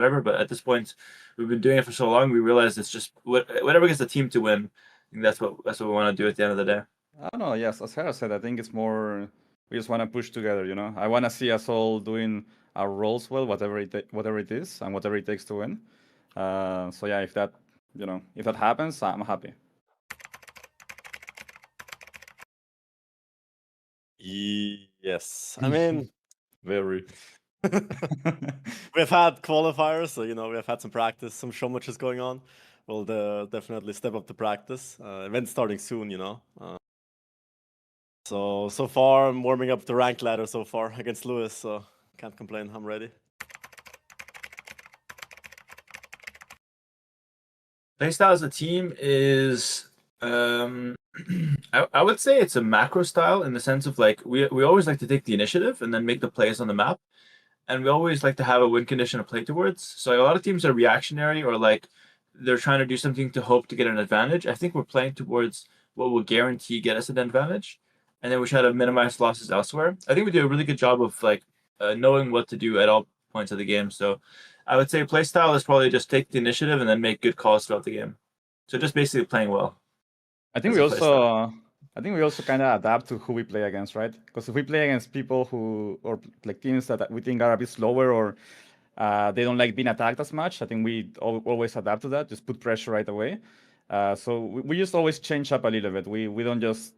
whatever. But at this point, we've been doing it for so long, we realize it's just whatever gets the team to win. I think that's what we want to do at the end of the day. I don't know. Yes, as Hera said, I think it's more we just want to push together. I want to see us all doing our roles well, whatever it is, and whatever it takes to win. So yeah, if that happens, I'm happy. Yes, I mean, very. We've had qualifiers, so we've had some practice, some show matches going on. We'll definitely step up the practice. Event starting soon, So far, I'm warming up the rank ladder so far against Lewis, so can't complain. I'm ready. Playstyle as a team is, I would say it's a macro style in the sense of like we always like to take the initiative and then make the plays on the map, and we always like to have a win condition to play towards. So like, a lot of teams are reactionary or like they're trying to do something to hope to get an advantage. I think we're playing towards what will guarantee get us an advantage, and then we try to minimize losses elsewhere. I think we do a really good job of like knowing what to do at all points of the game. So I would say play style is probably just take the initiative and then make good calls throughout the game. So just basically playing well. I think we also kind of adapt to who we play against, right? Because if we play against people or like teams that we think are a bit slower or they don't like being attacked as much, I think we always adapt to that, just put pressure right away. So we just always change up a little bit. We don't just,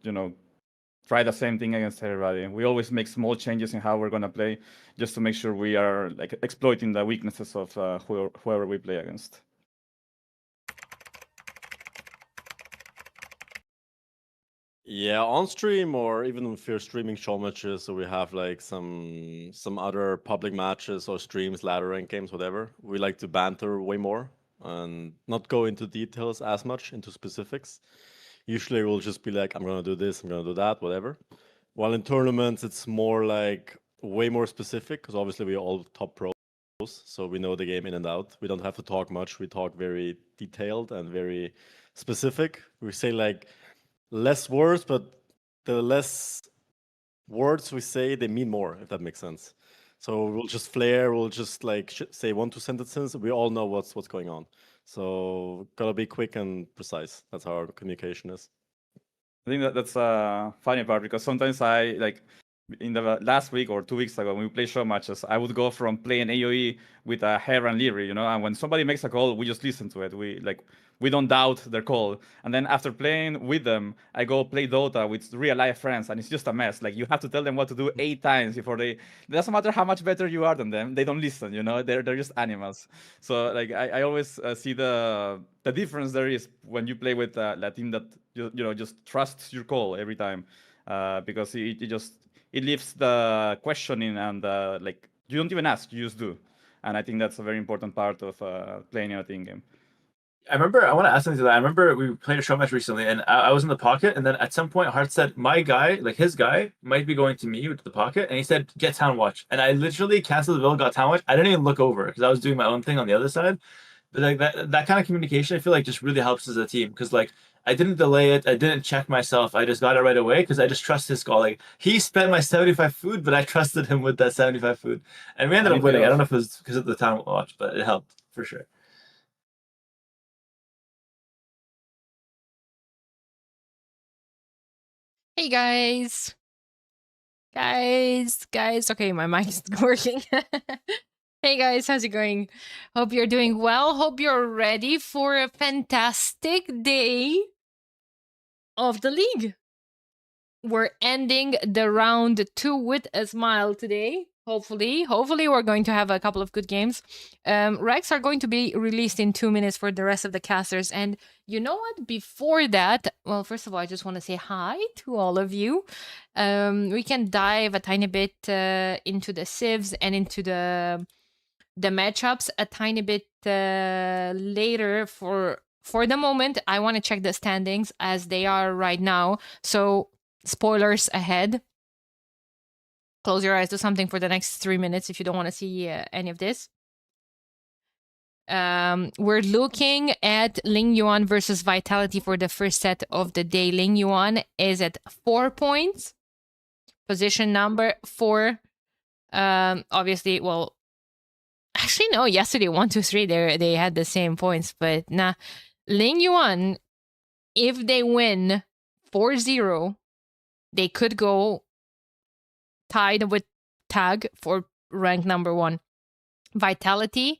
try the same thing against everybody. We always make small changes in how we're going to play just to make sure we are like exploiting the weaknesses of whoever we play against. Yeah, on stream or even if you're streaming show matches, so we have like some other public matches or streams, ladder rank games, whatever. We like to banter way more and not go into details as much, into specifics. Usually we'll just be like, I'm gonna do this, I'm gonna do that, whatever. While in tournaments, it's more like way more specific because obviously we're all top pros, so we know the game in and out. We don't have to talk much. We talk very detailed and very specific. We say like less words, but the less words we say, they mean more, if that makes sense. So we'll just flare, we'll just like say 1-2 sentences. We all know what's going on. So gotta be quick and precise. That's how our communication is. I think that's a funny part because sometimes I like in the last week or 2 weeks ago when we play show matches, I would go from playing AoE with a hair and Leary, and when somebody makes a call, we just listen to it. We don't doubt their call. And then after playing with them, I go play Dota with real life friends, and it's just a mess. Like you have to tell them what to do 8 times before it doesn't matter how much better you are than them, they don't listen. They're just animals. So like I always see the difference there is when you play with a team that just trusts your call every time, because it leaves the questioning and like you don't even ask, you just do. And I think that's a very important part of playing in a team game. I want to ask something to that. I remember we played a show match recently and I was in the pocket, and then at some point Hart said, my guy, like his guy, might be going to me with the pocket, and he said, get town watch. And I literally canceled the bill, got town watch. I didn't even look over because I was doing my own thing on the other side. But like that kind of communication, I feel like just really helps as a team because like I didn't delay it, I didn't check myself, I just got it right away because I just trust his call. Like he spent my 75 food, but I trusted him with that 75 food, and we ended up winning. I don't know if it was because of the town watch, but it helped for sure. Hey guys. Okay, my mic is working. Hey guys, how's it going? Hope you're doing well. Hope you're ready for a fantastic day of the league. We're ending the round 2 with a smile today. Hopefully we're going to have a couple of good games. Recs are going to be released in 2 minutes for the rest of the casters. And you know what? Before that, well, first of all, I just want to say hi to all of you. We can dive a tiny bit into the civs and into the matchups a tiny bit later. For the moment, I want to check the standings as they are right now. So spoilers ahead. Close your eyes to something for the next 3 minutes if you don't want to see any of this. We're looking at Ling Yuan versus Vitality for the first set of the day. Ling Yuan is at 4 points. Position number 4. Obviously, well, Actually, no. Yesterday, 1, 2, 3, they had the same points, but nah. Ling Yuan, if they win 4-0, they could go tied with Tag for rank number 1. Vitality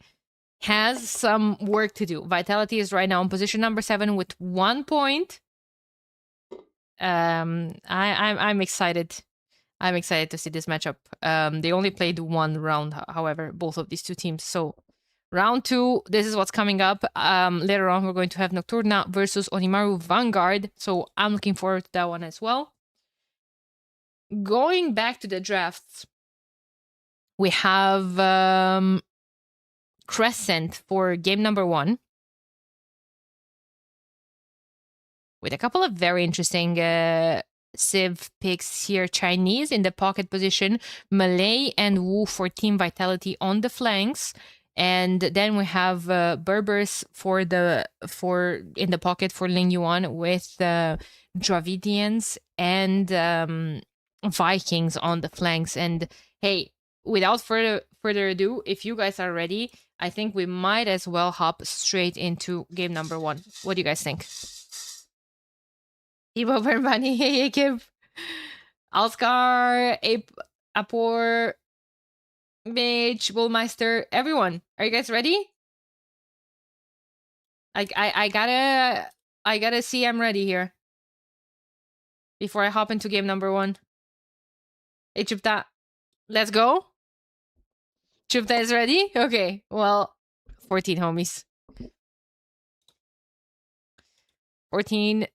has some work to do. Vitality is right now in position number 7 with 1 point. I'm excited. I'm excited to see this matchup. They only played 1 round, however, both of these two teams. So round 2, this is what's coming up. Later on, we're going to have Nocturna versus Onimaru Vanguard. So I'm looking forward to that one as well. Going back to the drafts, we have Crescent for game number 1. With a couple of very interesting Civ picks here. Chinese in the pocket position, Malay and Wu for Team Vitality on the flanks. And then we have Berbers in the pocket for Ling Yuan with Dravidians and Vikings on the flanks. And hey, without further ado, if you guys are ready, I think we might as well hop straight into game number 1. What do you guys think? Ivo Berbani, hey Kib, Alskar, Apor, Mage, Bullmeister, everyone. Are you guys ready? I gotta see I'm ready here before I hop into game number 1. Hey Chupta, let's go. Chupta is ready? Okay, well, 14 homies. 14.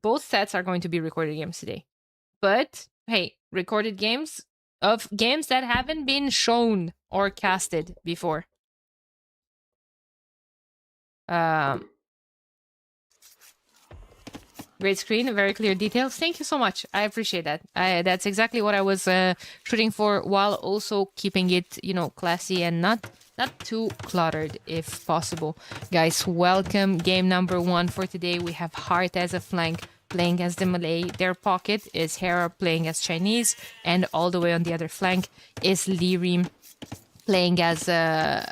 Both sets are going to be recorded games today. But, hey, recorded games of games that haven't been shown or casted before. Great screen, very clear details. Thank you so much. I appreciate that. That's exactly what I was shooting for, while also keeping it, classy and not too cluttered if possible. Guys, welcome. Game number 1 for today. We have Heart as a flank playing as the Malay. Their pocket is Hera playing as Chinese. And all the way on the other flank is Lirim playing as the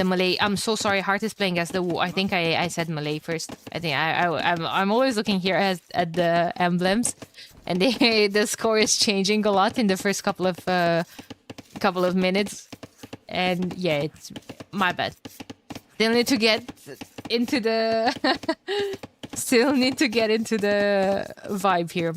Malay. I'm so sorry. Heart is playing as the Wu. I think I said Malay first. I think I'm always looking here at the emblems. And the score is changing a lot in the first couple of minutes. And yeah, it's my bad. Still need to get into the vibe here.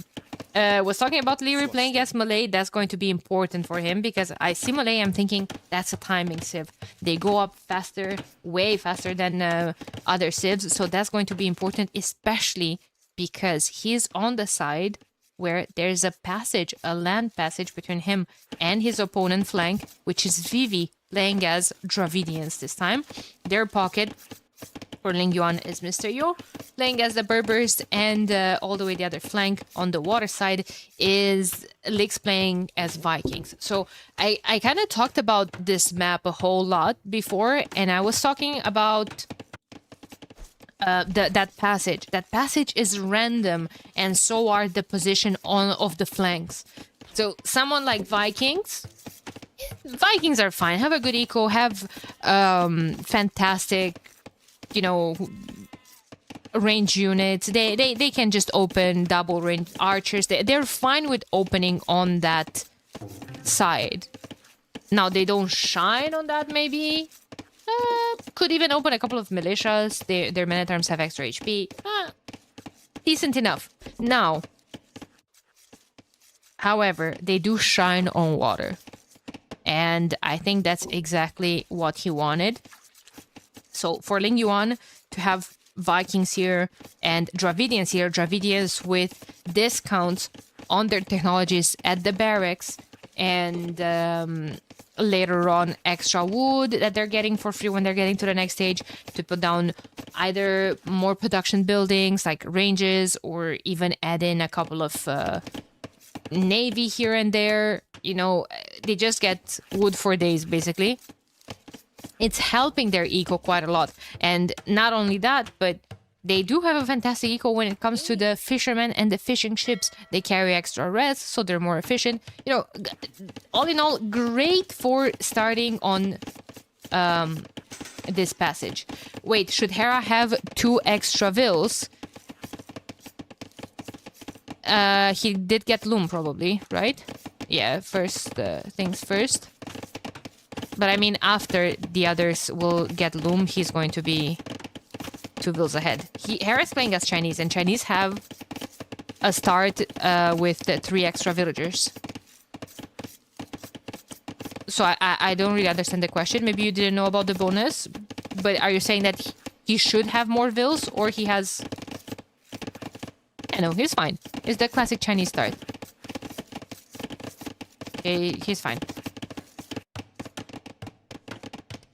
Was talking about Leary playing as Malay. That's going to be important for him because I see Malay. I'm thinking that's a timing civ. They go up faster, way faster than other civs. So that's going to be important, especially because he's on the side where there's a land passage between him and his opponent flank, which is Vivi playing as Dravidians this time. Their pocket for Ling Yuan is Mr. Yo playing as the Berbers, and all the way the other flank on the water side is Lix playing as Vikings. So I kind of talked about this map a whole lot before, and I was talking about that passage. That passage is random, and so are the position of the flanks. So someone like Vikings are fine. Have a good eco. Have fantastic, range units. They can just open double range archers. They're fine with opening on that side. Now they don't shine on that. Maybe. Could even open a couple of militias. Their men-at-arms have extra HP. Decent enough. Now, however, they do shine on water. And I think that's exactly what he wanted. So for Ling Yuan to have Vikings here and Dravidians here, Dravidians with discounts on their technologies at the barracks, and later on extra wood that they're getting for free when they're getting to the next stage to put down either more production buildings like ranges, or even add in a couple of navy here and there. They just get wood for days basically. It's helping their eco quite a lot. And not only that, but they do have a fantastic eco when it comes to the fishermen and the fishing ships. They carry extra res, so they're more efficient. All in all, great for starting on this passage. Wait, should Hera have 2 extra vills? He did get Loom probably, right? Yeah, first things first. But I mean, after the others will get Loom, he's going to be 2 vills ahead. Hera's playing as Chinese, and Chinese have a start with 3 extra villagers. So I don't really understand the question. Maybe you didn't know about the bonus, but are you saying that he should have more vills, or he has... I know, he's fine. It's the classic Chinese start. Okay, he's fine.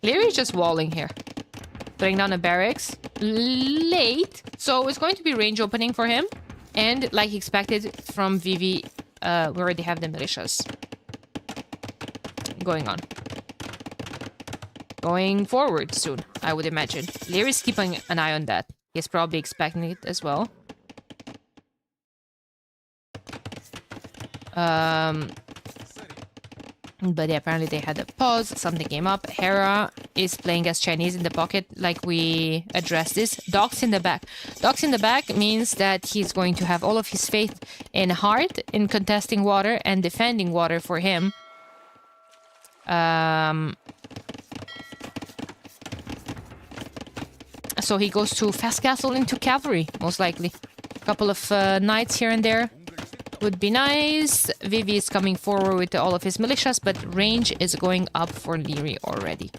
Leary's just walling here. Putting down a barracks. Late. So it's going to be range opening for him. And like expected from Vivi, we already have the militias going on. Going forward soon, I would imagine. Leary's keeping an eye on that. He's probably expecting it as well. But yeah, apparently they had a pause. Something came up. Hera is playing as Chinese in the pocket, like we addressed this. Docks in the back. Docks in the back means that he's going to have all of his faith in Heart in contesting water and defending water for him. So he goes to Fast Castle into Cavalry, most likely. A couple of knights here and there would be nice. Vivi is coming forward with all of his militias, but range is going up for Leary already.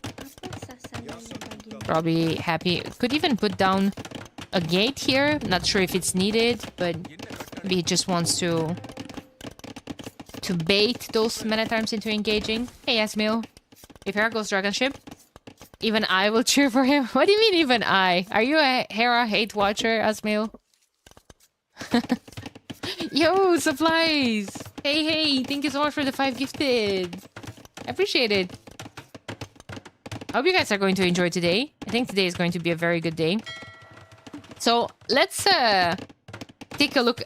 Probably happy. Could even put down a gate here. Not sure if it's needed, but maybe he just wants to bait those men-at-arms into engaging. Hey, Asmil. If Hera goes Dragon Ship, even I will cheer for him. What do you mean, even I? Are you a Hera hate watcher, Asmil? Yo, supplies! Hey, thank you so much for the 5 gifted. I appreciate it. I hope you guys are going to enjoy today. I think today is going to be a very good day. So, let's take a look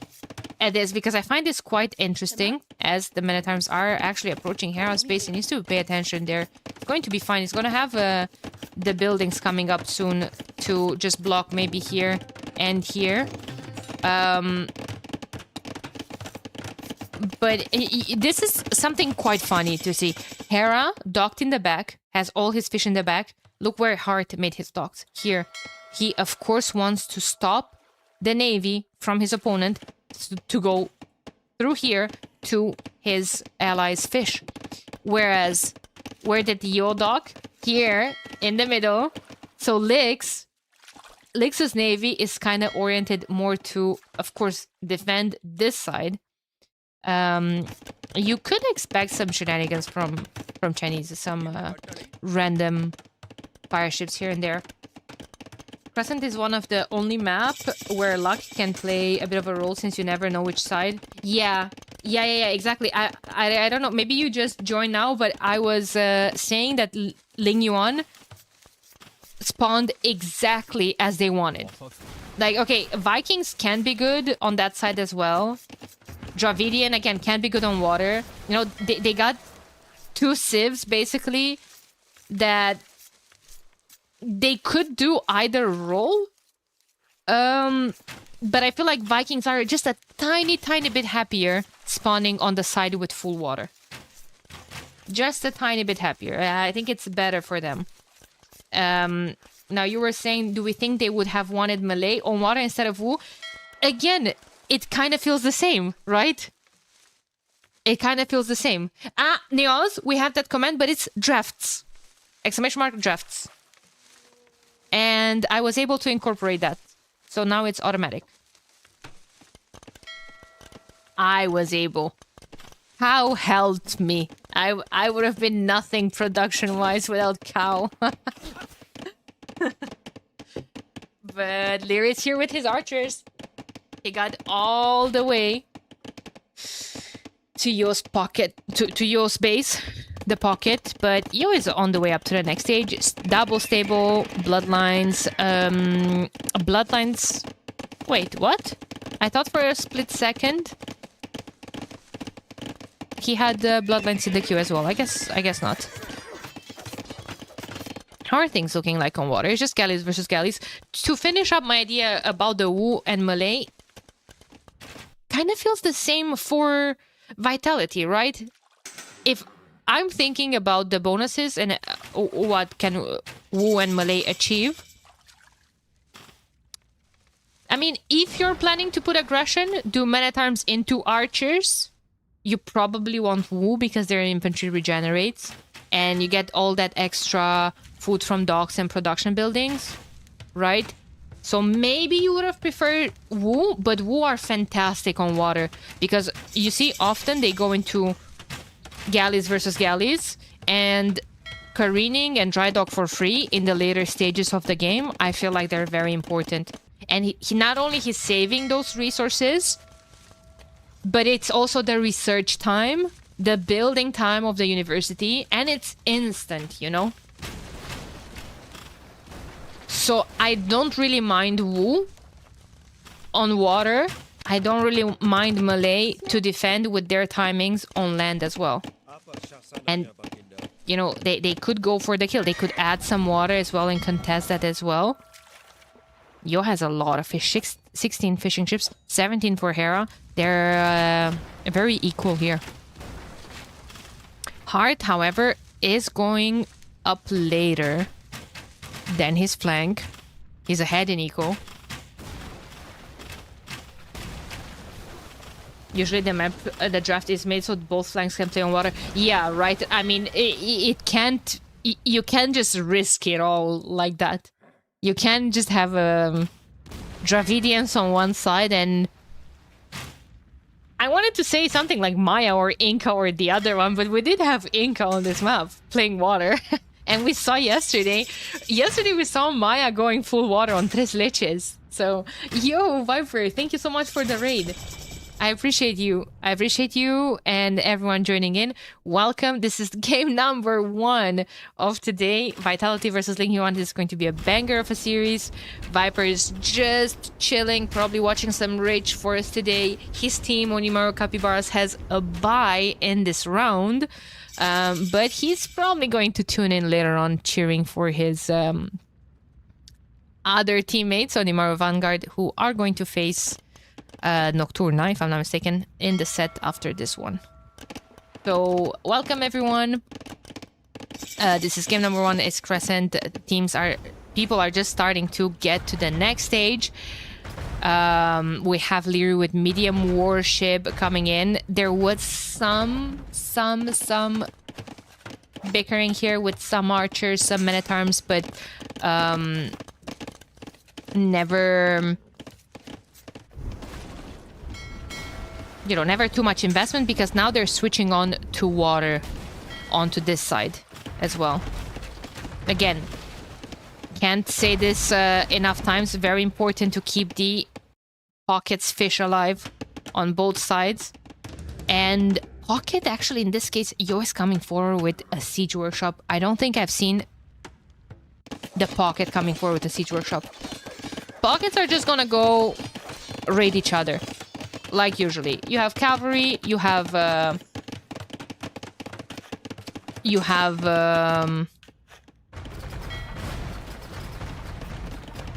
at this, because I find this quite interesting, as the men-at-arms are actually approaching Hera's base. He needs to pay attention there. It's going to be fine. He's going to have the buildings coming up soon to just block maybe here and here. But this is something quite funny to see. Hera, docked in the back, has all his fish in the back. Look where Hart made his docks. Here. He, of course, wants to stop the navy from his opponent to go through here to his allies' fish. Whereas, where did Yo dock? Here, in the middle. So Lix's navy is kind of oriented more to, of course, defend this side. You could expect some shenanigans from Chinese, some random fire ships here and there. Crescent is one of the only map where luck can play a bit of a role, since you never know which side. Yeah, exactly. I don't know. Maybe you just joined now, but I was saying that Ling Yuan spawned exactly as they wanted. Like, okay, Vikings can be good on that side as well. Dravidian, again, can be good on water. You know, they got 2 civs, basically, that they could do either role. But I feel like Vikings are just a tiny bit happier spawning on the side with full water. Just a tiny bit happier. I think it's better for them. Now, you were saying, do we think they would have wanted melee on water instead of Wu? Again, it kind of feels the same, right? It kind of feels the same. Neos, we have that command, but it's drafts. Exclamation mark drafts. And I was able to incorporate that. So now it's automatic. I was able. Cow helped me. I would have been nothing production-wise without Cow. But Leary's here with his archers. He got all the way to Yo's pocket, to Yo's base, the pocket, but Yo is on the way up to the next stage. Double stable, bloodlines, bloodlines. Wait, what? I thought for a split second he had bloodlines in the queue as well. I guess not. How are things looking like on water? It's just galleys versus galleys. To finish up my idea about the Wu and Malay, kind of feels the same for Vitality, right? If I'm thinking about the bonuses and what can Wu and Malay achieve, I mean, if you're planning to put aggression, do men-at-arms into archers, you probably want Wu because their infantry regenerates, and you get all that extra food from docks and production buildings, right? So maybe you would have preferred Wu, but Wu are fantastic on water because you see often they go into galleys versus galleys, and careening and dry dock for free in the later stages of the game, I feel like they're very important. And he not only he's saving those resources, but it's also the research time, the building time of the university, and it's instant, you know? So I don't really mind Wu on water. I don't really mind Malay to defend with their timings on land as well. And, you know, they could go for the kill. They could add some water as well and contest that as well. Yo has a lot of fish, 16 fishing ships, 17 for Hera. They're very equal here. Hart, however, is going up later than his flank. He's ahead in eco. Usually the map, the draft is made so both flanks can play on water. Yeah, right. I mean, it can't... You can't just risk it all like that. You can't just have Dravidians on one side and... I wanted to say something like Maya or Inca or the other one, but we did have Inca on this map playing water. And we saw yesterday we saw Maya going full water on Tres Leches. So, yo, Viper, thank you so much for the raid. I appreciate you. I appreciate you and everyone joining in. Welcome. This is game number 1 of today. Vitality versus Ling Yuan. This is going to be a banger of a series. Viper is just chilling, probably watching some Rage Forest today. His team, Onimaru Capybaras, has a bye in this round. But he's probably going to tune in later on, cheering for his other teammates, Onimaru Vanguard, who are going to face Nocturna, if I'm not mistaken, in the set after this one. So, welcome everyone. This is game number 1. It's Crescent. People are just starting to get to the next stage. We have Liru with medium warship coming in. There was some bickering here with some archers, some men-at-arms, but never too much investment, because now they're switching on to water onto this side as well. Again, can't say this enough times. Very important to keep the pockets fish alive on both sides. And pocket, actually in this case, Yo is coming forward with a siege workshop. I don't think I've seen the pocket coming forward with a siege workshop. Pockets are just gonna go raid each other. Like usually. You have cavalry, you have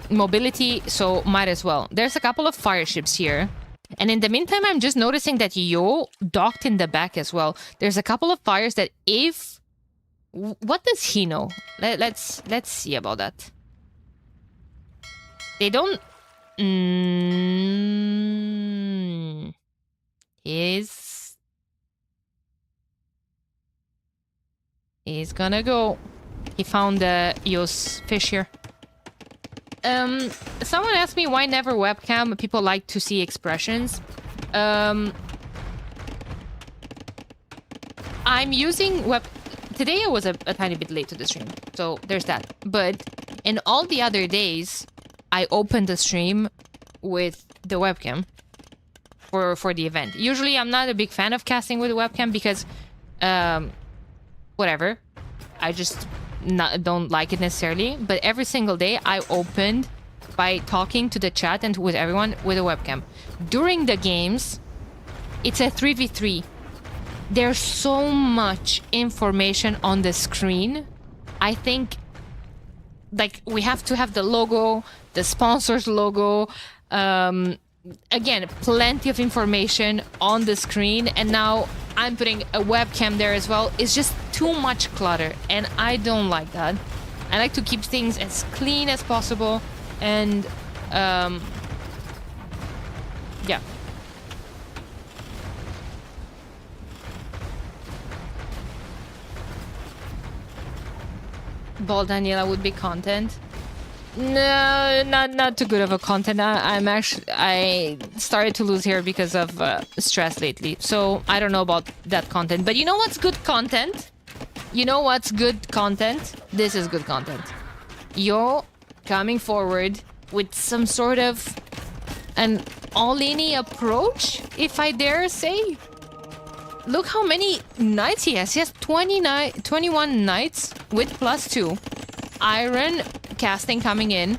mobility, so might as well. There's a couple of fire ships here. And in the meantime, I'm just noticing that Yo docked in the back as well. There's a couple of fires that if... What does he know? Let's see about that. They don't... He's gonna go. He found Yo's fish here. Someone asked me why never webcam. People like to see expressions. I'm using Today I was a tiny bit late to the stream, so there's that. But in all the other days, I opened the stream with the webcam for the event. Usually I'm not a big fan of casting with a webcam because whatever. I just don't like it necessarily. But every single day I opened by talking to the chat and with everyone with a webcam. During the games, it's a 3v3. There's so much information on the screen. I think like we have to have the logo, the sponsor's logo. Again, plenty of information on the screen, and now I'm putting a webcam there as well. It's just too much clutter, and I don't like that. I like to keep things as clean as possible, and yeah. Ball Daniela would be content. No, not too good of a content. I started to lose hair because of stress lately, so I don't know about that content. But you know what's good content? You know what's good content? This is good content. You're coming forward with some sort of an all-in approach, if I dare say. Look how many knights he has. He has 21 knights with +2. Iron casting coming in,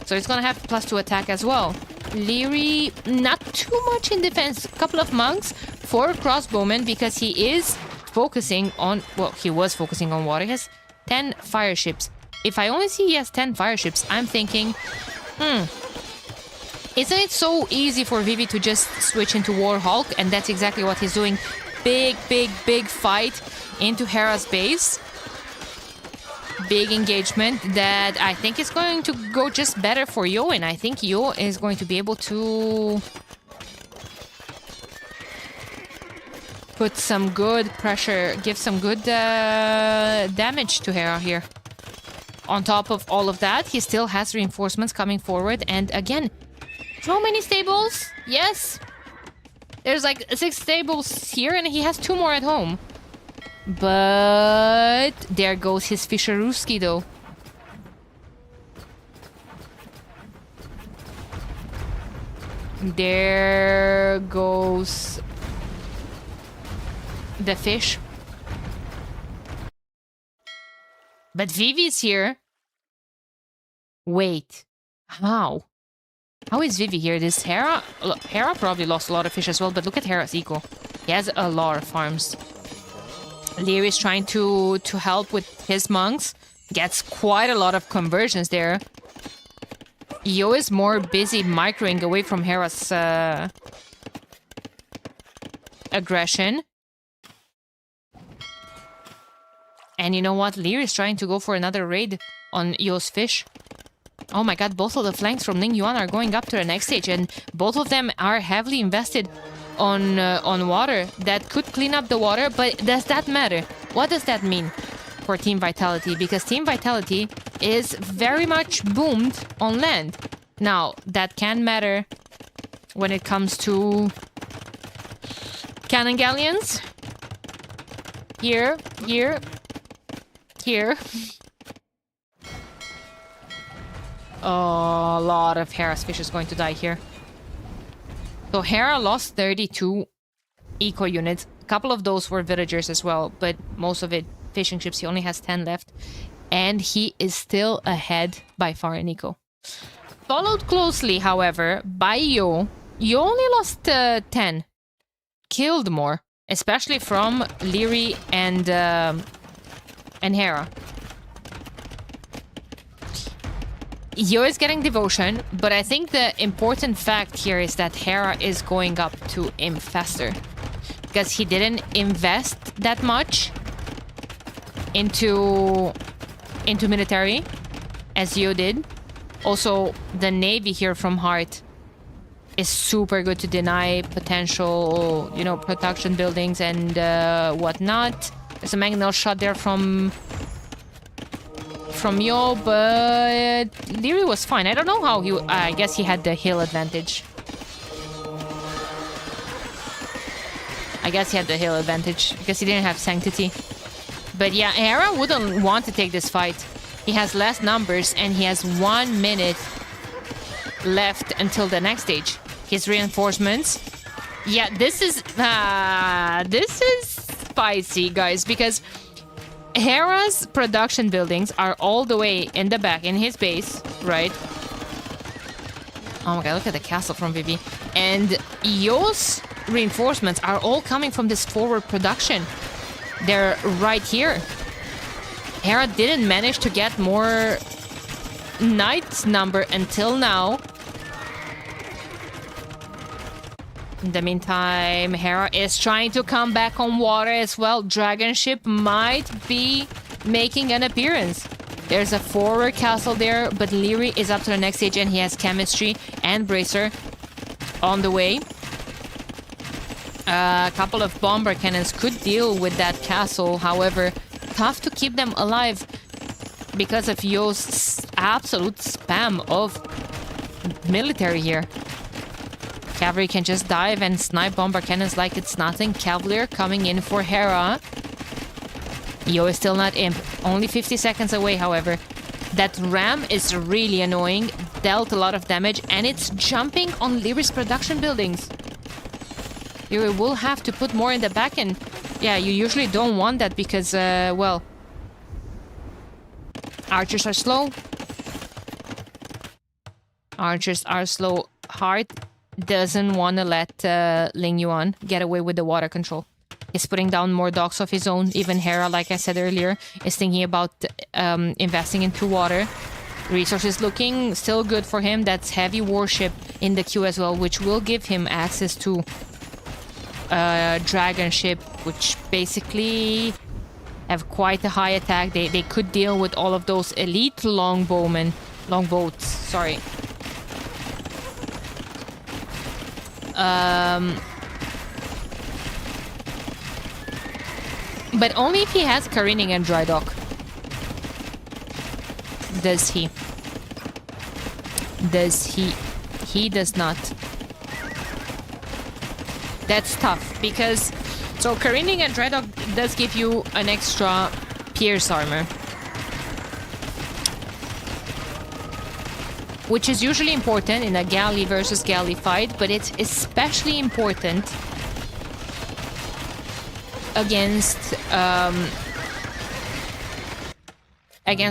so he's gonna have +2 attack as well. Leary, not too much in defense. A couple of monks, 4 crossbowmen because he is focusing on, well, he was focusing on water. He has 10 fire ships. If I only see he has 10 fire ships, I'm thinking, isn't it so easy for Vivi to just switch into Warhawk? And that's exactly what he's doing. Big fight into Hera's base. Big engagement that I think is going to go just better for Yo, and I think Yo is going to be able to put some good pressure, give some good damage to Hera here. On top of all of that, he still has reinforcements coming forward, and again, how many stables? Yes, there's like 6 stables here, and he has 2 more at home. But there goes his Fischerooski, though. There goes the fish. But Vivi's here. Wait, how? How is Vivi here? This Hera? Look, Hera probably lost a lot of fish as well, but look at Hera's eco. He has a lot of farms. Lear is trying to help with his monks. Gets quite a lot of conversions there. Yo is more busy microing away from Hera's aggression. And you know what? Lear is trying to go for another raid on Yo's fish. Oh my god, both of the flanks from Ling Yuan are going up to the next stage, and both of them are heavily invested on water. That could clean up the water, but does that matter? What does that mean for Team Vitality? Because Team Vitality is very much boomed on land. Now, that can matter when it comes to cannon galleons. Here. Oh, a lot of Hera's fish is going to die here. So Hera lost 32 eco units. A couple of those were villagers as well, but most of it fishing ships. He only has 10 left. And he is still ahead by far in eco. Followed closely, however, by Yo. Yo only lost 10. Killed more, especially from Leary and Hera. Yo is getting devotion, but I think the important fact here is that Hera is going up to him faster. Because he didn't invest that much into military as Yo did. Also, the navy here from Heart is super good to deny potential, you know, production buildings and whatnot. There's a mangonel shot there from Yo, but Leary was fine. I don't know how he... I guess he had the hill advantage. Because he didn't have Sanctity. But yeah, Hera wouldn't want to take this fight. He has less numbers and he has 1 minute left until the next stage. His reinforcements. Yeah, this is spicy, guys, because Hera's production buildings are all the way in the back in his base, right? Oh my god, look at the castle from Vivi. And Yo's reinforcements are all coming from this forward production. They're right here. Hera didn't manage to get more Knight's number until now. In the meantime, Hera is trying to come back on water as well. Dragon ship might be making an appearance. There's a forward castle there, but Leary is up to the next stage and he has chemistry and bracer on the way. A couple of bomber cannons could deal with that castle. However, tough to keep them alive because of Yo's absolute spam of military here. Cavalry can just dive and snipe bomber cannons like it's nothing. Cavalier coming in for Hera. Yo is still not imp. Only 50 seconds away, however. That ram is really annoying. Dealt a lot of damage. And it's jumping on Lyris production buildings. You will have to put more in the back end. Yeah, you usually don't want that because, well... Archers are slow. Archers are slow. Heart doesn't want to let Ling Yuan get away with the water control. He's putting down more docks of his own. Even Hera, like I said earlier, is thinking about investing into water. Resources looking still good for him. That's heavy warship in the queue as well, which will give him access to dragon ship, which basically have quite a high attack. They could deal with all of those elite longbowmen. Longboats, sorry. But only if he has careening and dry dock. Does he? Does he? He does not. That's tough because... So careening and dry dock does give you an extra pierce armor. Which is usually important in a galley versus galley fight, but it's especially important against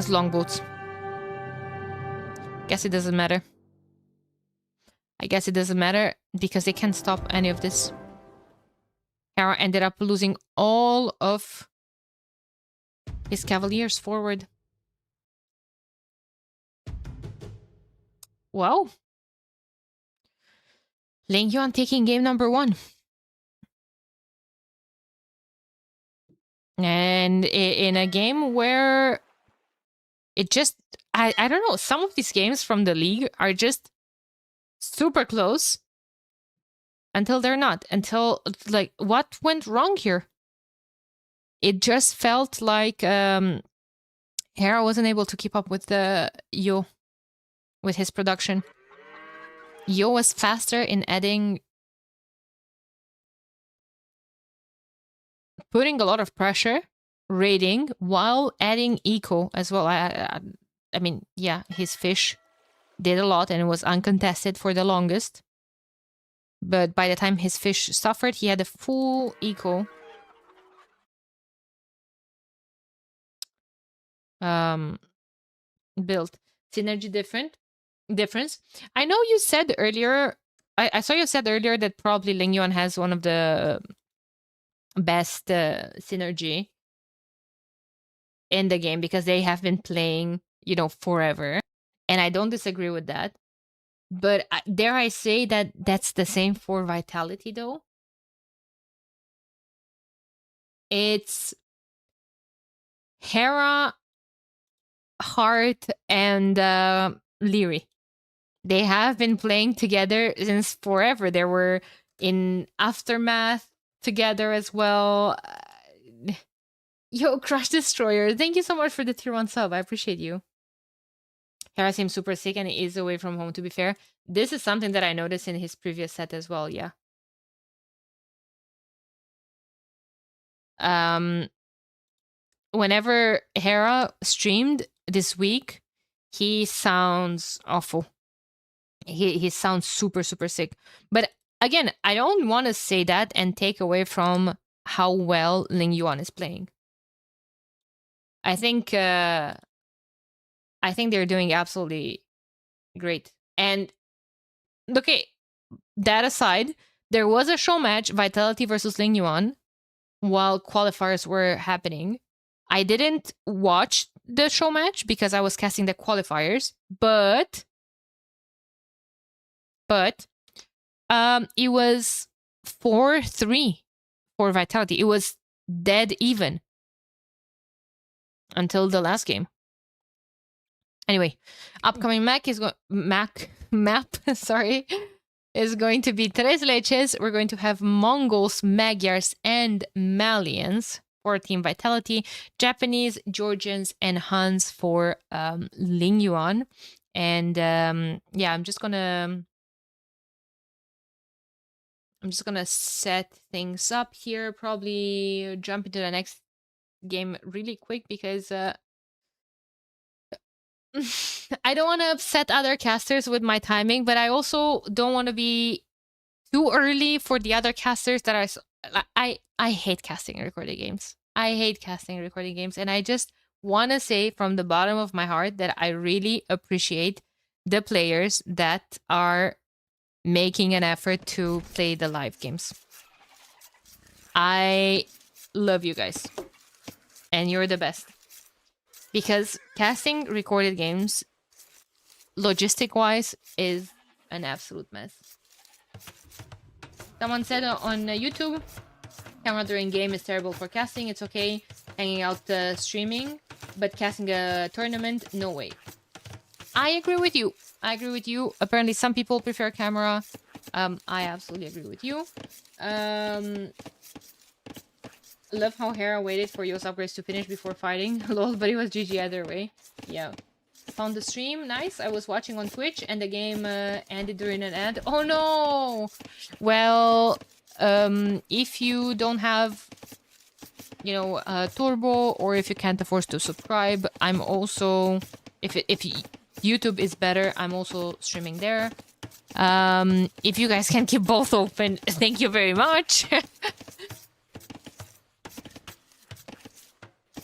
longboats. Guess it doesn't matter. I guess it doesn't matter because they can't stop any of this. Hera ended up losing all of his cavaliers forward. Wow. Ling Yuan taking game number 1. And in a game where it just... I don't know, some of these games from the league are just super close. Until they're not. Until, like, what went wrong here? It just felt like Hera wasn't able to keep up with Yo. With his production. Yo was faster in adding... Putting a lot of pressure, raiding, while adding eco as well. I mean, yeah, his fish did a lot and it was uncontested for the longest. But by the time his fish suffered, he had a full eco. Built. Synergy difference. I know you said earlier, I saw you said earlier that probably Ling Yuan has one of the best synergy in the game because they have been playing, you know, forever. And I don't disagree with that. But dare I say that that's the same for Vitality, though? It's Hera, Heart, and Leary. They have been playing together since forever. They were in Aftermath together as well. Yo, Crush Destroyer, thank you so much for the tier 1 sub. I appreciate you. Hera seems super sick and is away from home, to be fair. This is something that I noticed in his previous set as well, yeah. Whenever Hera streamed this week, he sounds awful. He sounds super, super sick. But again, I don't want to say that and take away from how well Ling Yuan is playing. I think they're doing absolutely great. And okay, that aside, there was a show match, Vitality versus Ling Yuan, while qualifiers were happening. I didn't watch the show match because I was casting the qualifiers, but it was 4-3 for Vitality. It was dead even until the last game. Anyway, upcoming map sorry, is going to be Tres Leches. We're going to have Mongols, Magyars, and Malians for Team Vitality, Japanese, Georgians, and Huns for Lingyuan. And yeah, I'm just gonna set things up here. Probably jump into the next game really quick because I don't want to upset other casters with my timing, but I also don't want to be too early for the other casters that are. I hate casting recorded games. I hate casting recorded games, and I just want to say from the bottom of my heart that I really appreciate the players that are making an effort to play the live games. I love you guys, and you're the best. Because casting recorded games, logistic-wise, is an absolute mess. Someone said on YouTube, camera during game is terrible for casting. It's okay hanging out streaming, but casting a tournament, no way. I agree with you. I agree with you. Apparently, some people prefer camera. I absolutely agree with you. Love how Hera waited for Yo's upgrades to finish before fighting. Lol, but it was GG either way. Yeah. Found the stream. Nice. I was watching on Twitch and the game ended during an ad. Oh no! Well, if you don't have, you know, Turbo, or if you can't afford to subscribe, I'm also... If YouTube is better, I'm also streaming there. If you guys can keep both open, thank you very much.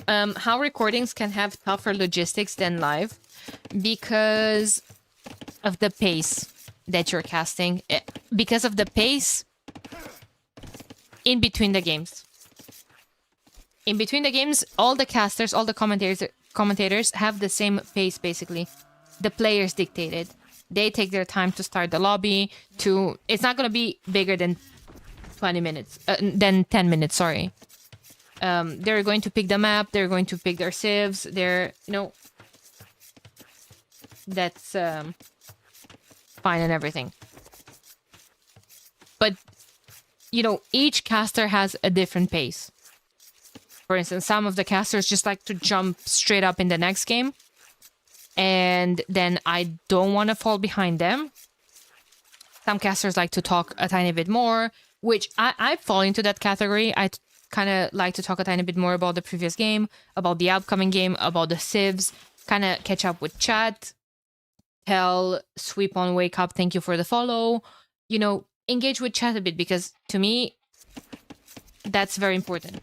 How recordings can have tougher logistics than live because of the pace that you're casting, because of the pace in between the games. In between the games, all the casters, all the commentators have the same pace basically. The players dictate it. They take their time to start the lobby. It's not going to be bigger than 20 minutes, than 10 minutes, sorry. They're going to pick the map, they're going to pick their civs, they're, you know, that's fine and everything. But, you know, each caster has a different pace. For instance, some of the casters just like to jump straight up in the next game, and then I don't want to fall behind them. Some casters like to talk a tiny bit more, which I fall into that category. I kind of like to talk a tiny bit more about the previous game, about the upcoming game, about the civs, kind of catch up with chat, tell Sweep on Wake Up, thank you for the follow, you know, engage with chat a bit, because to me, that's very important.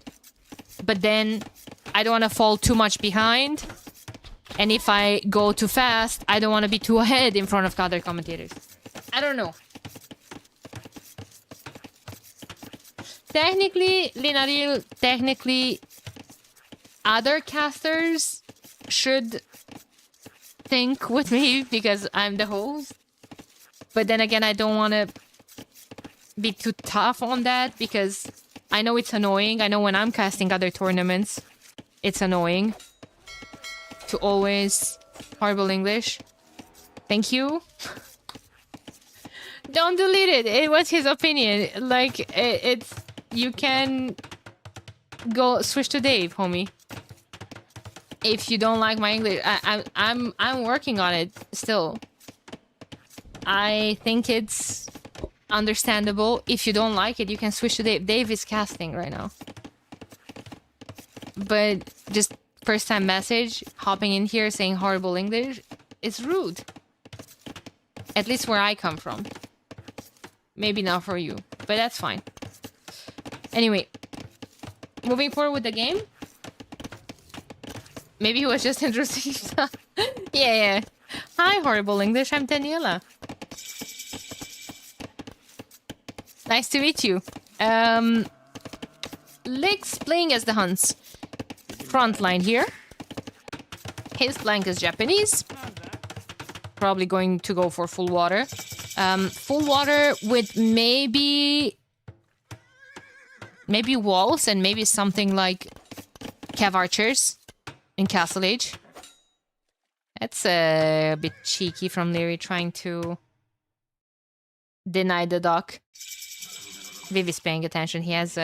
But then I don't want to fall too much behind, and if I go too fast, I don't want to be too ahead in front of other commentators. I don't know. Technically, Linaril, other casters should think with me because I'm the host. But then again, I don't want to be too tough on that because I know it's annoying. I know when I'm casting other tournaments, it's annoying to always horrible English. Thank you. Don't delete it. It was his opinion. Like, it's... You can go switch to Dave, homie. If you don't like my English, I'm working on it still. I think it's understandable. If you don't like it, you can switch to Dave. Dave is casting right now. But just first time message, hopping in here saying horrible English, it's rude. At least where I come from. Maybe not for you, but that's fine. Anyway, moving forward with the game. Maybe he was just interesting. Yeah. Hi, horrible English. I'm Daniela. Nice to meet you. Lex playing as the Huns. Front line here. His flank is Japanese. Probably going to go for full water. Full water with maybe walls and maybe something like Cav archers in Castle Age. That's a bit cheeky from Leary trying to deny the dock. Vivi's paying attention. He has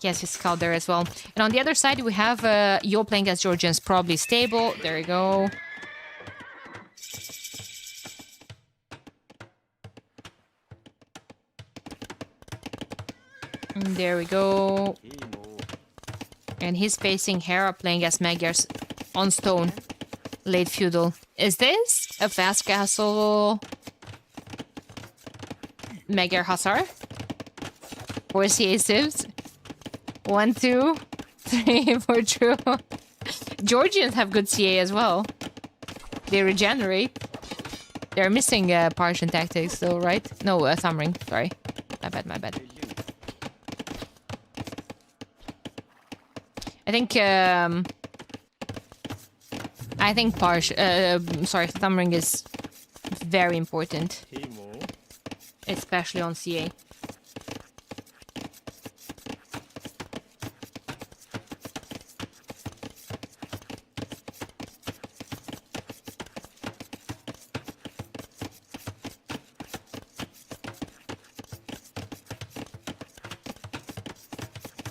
his scout there as well. And on the other side, we have Yo playing as Georgians, probably stable. There we go. And there we go. And he's facing Hera playing as Magyars on stone. Late feudal. Is this a fast castle Magyar Hussar? 4 CA civs? 1, 2, 3 for true. Georgians have good CA as well. They regenerate. They're missing Partian tactics though, right? No, thumb ring. Sorry. My bad. I think thumb ring is very important. Especially on CA.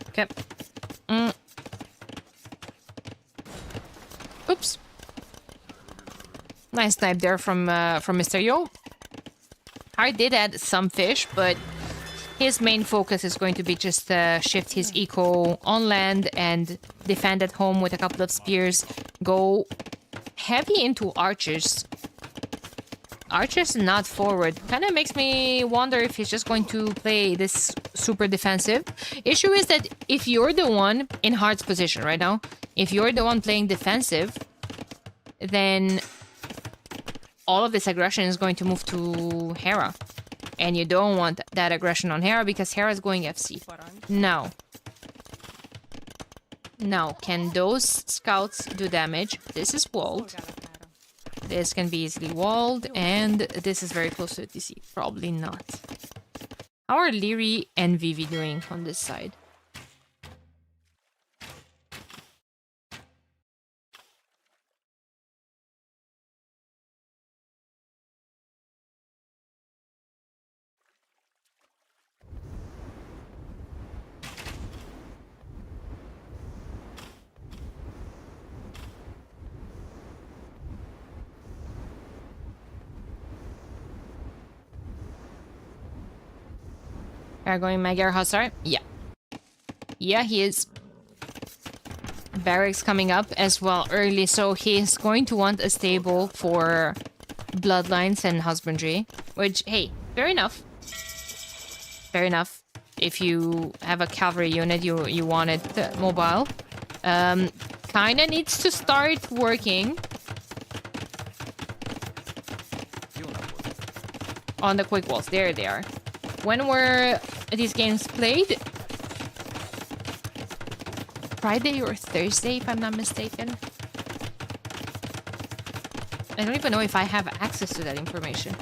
Okay. Oops. Nice snipe there from Mr. Yo. Hard did add some fish, but his main focus is going to be just shift his eco on land and defend at home with a couple of spears. Go heavy into archers. Archers not forward. Kind of makes me wonder if he's just going to play this super defensive. Issue is that if you're the one in Heart's position right now, if you're the one playing defensive, then all of this aggression is going to move to Hera. And you don't want that aggression on Hera because Hera's going FC. Now, can those scouts do damage? This is walled. This can be easily walled, and this is very close to the DC. Probably not. How are Leary and Vivi doing on this side? Are going Magyar Hussar? Yeah. Yeah, he is. Barracks coming up as well early, so he's going to want a stable for bloodlines and husbandry. Which, hey, fair enough. Fair enough. If you have a cavalry unit, you want it mobile. Kinda needs to start working on the quick walls. There they are. When were these games played? Friday or Thursday, if I'm not mistaken. I don't even know if I have access to that information.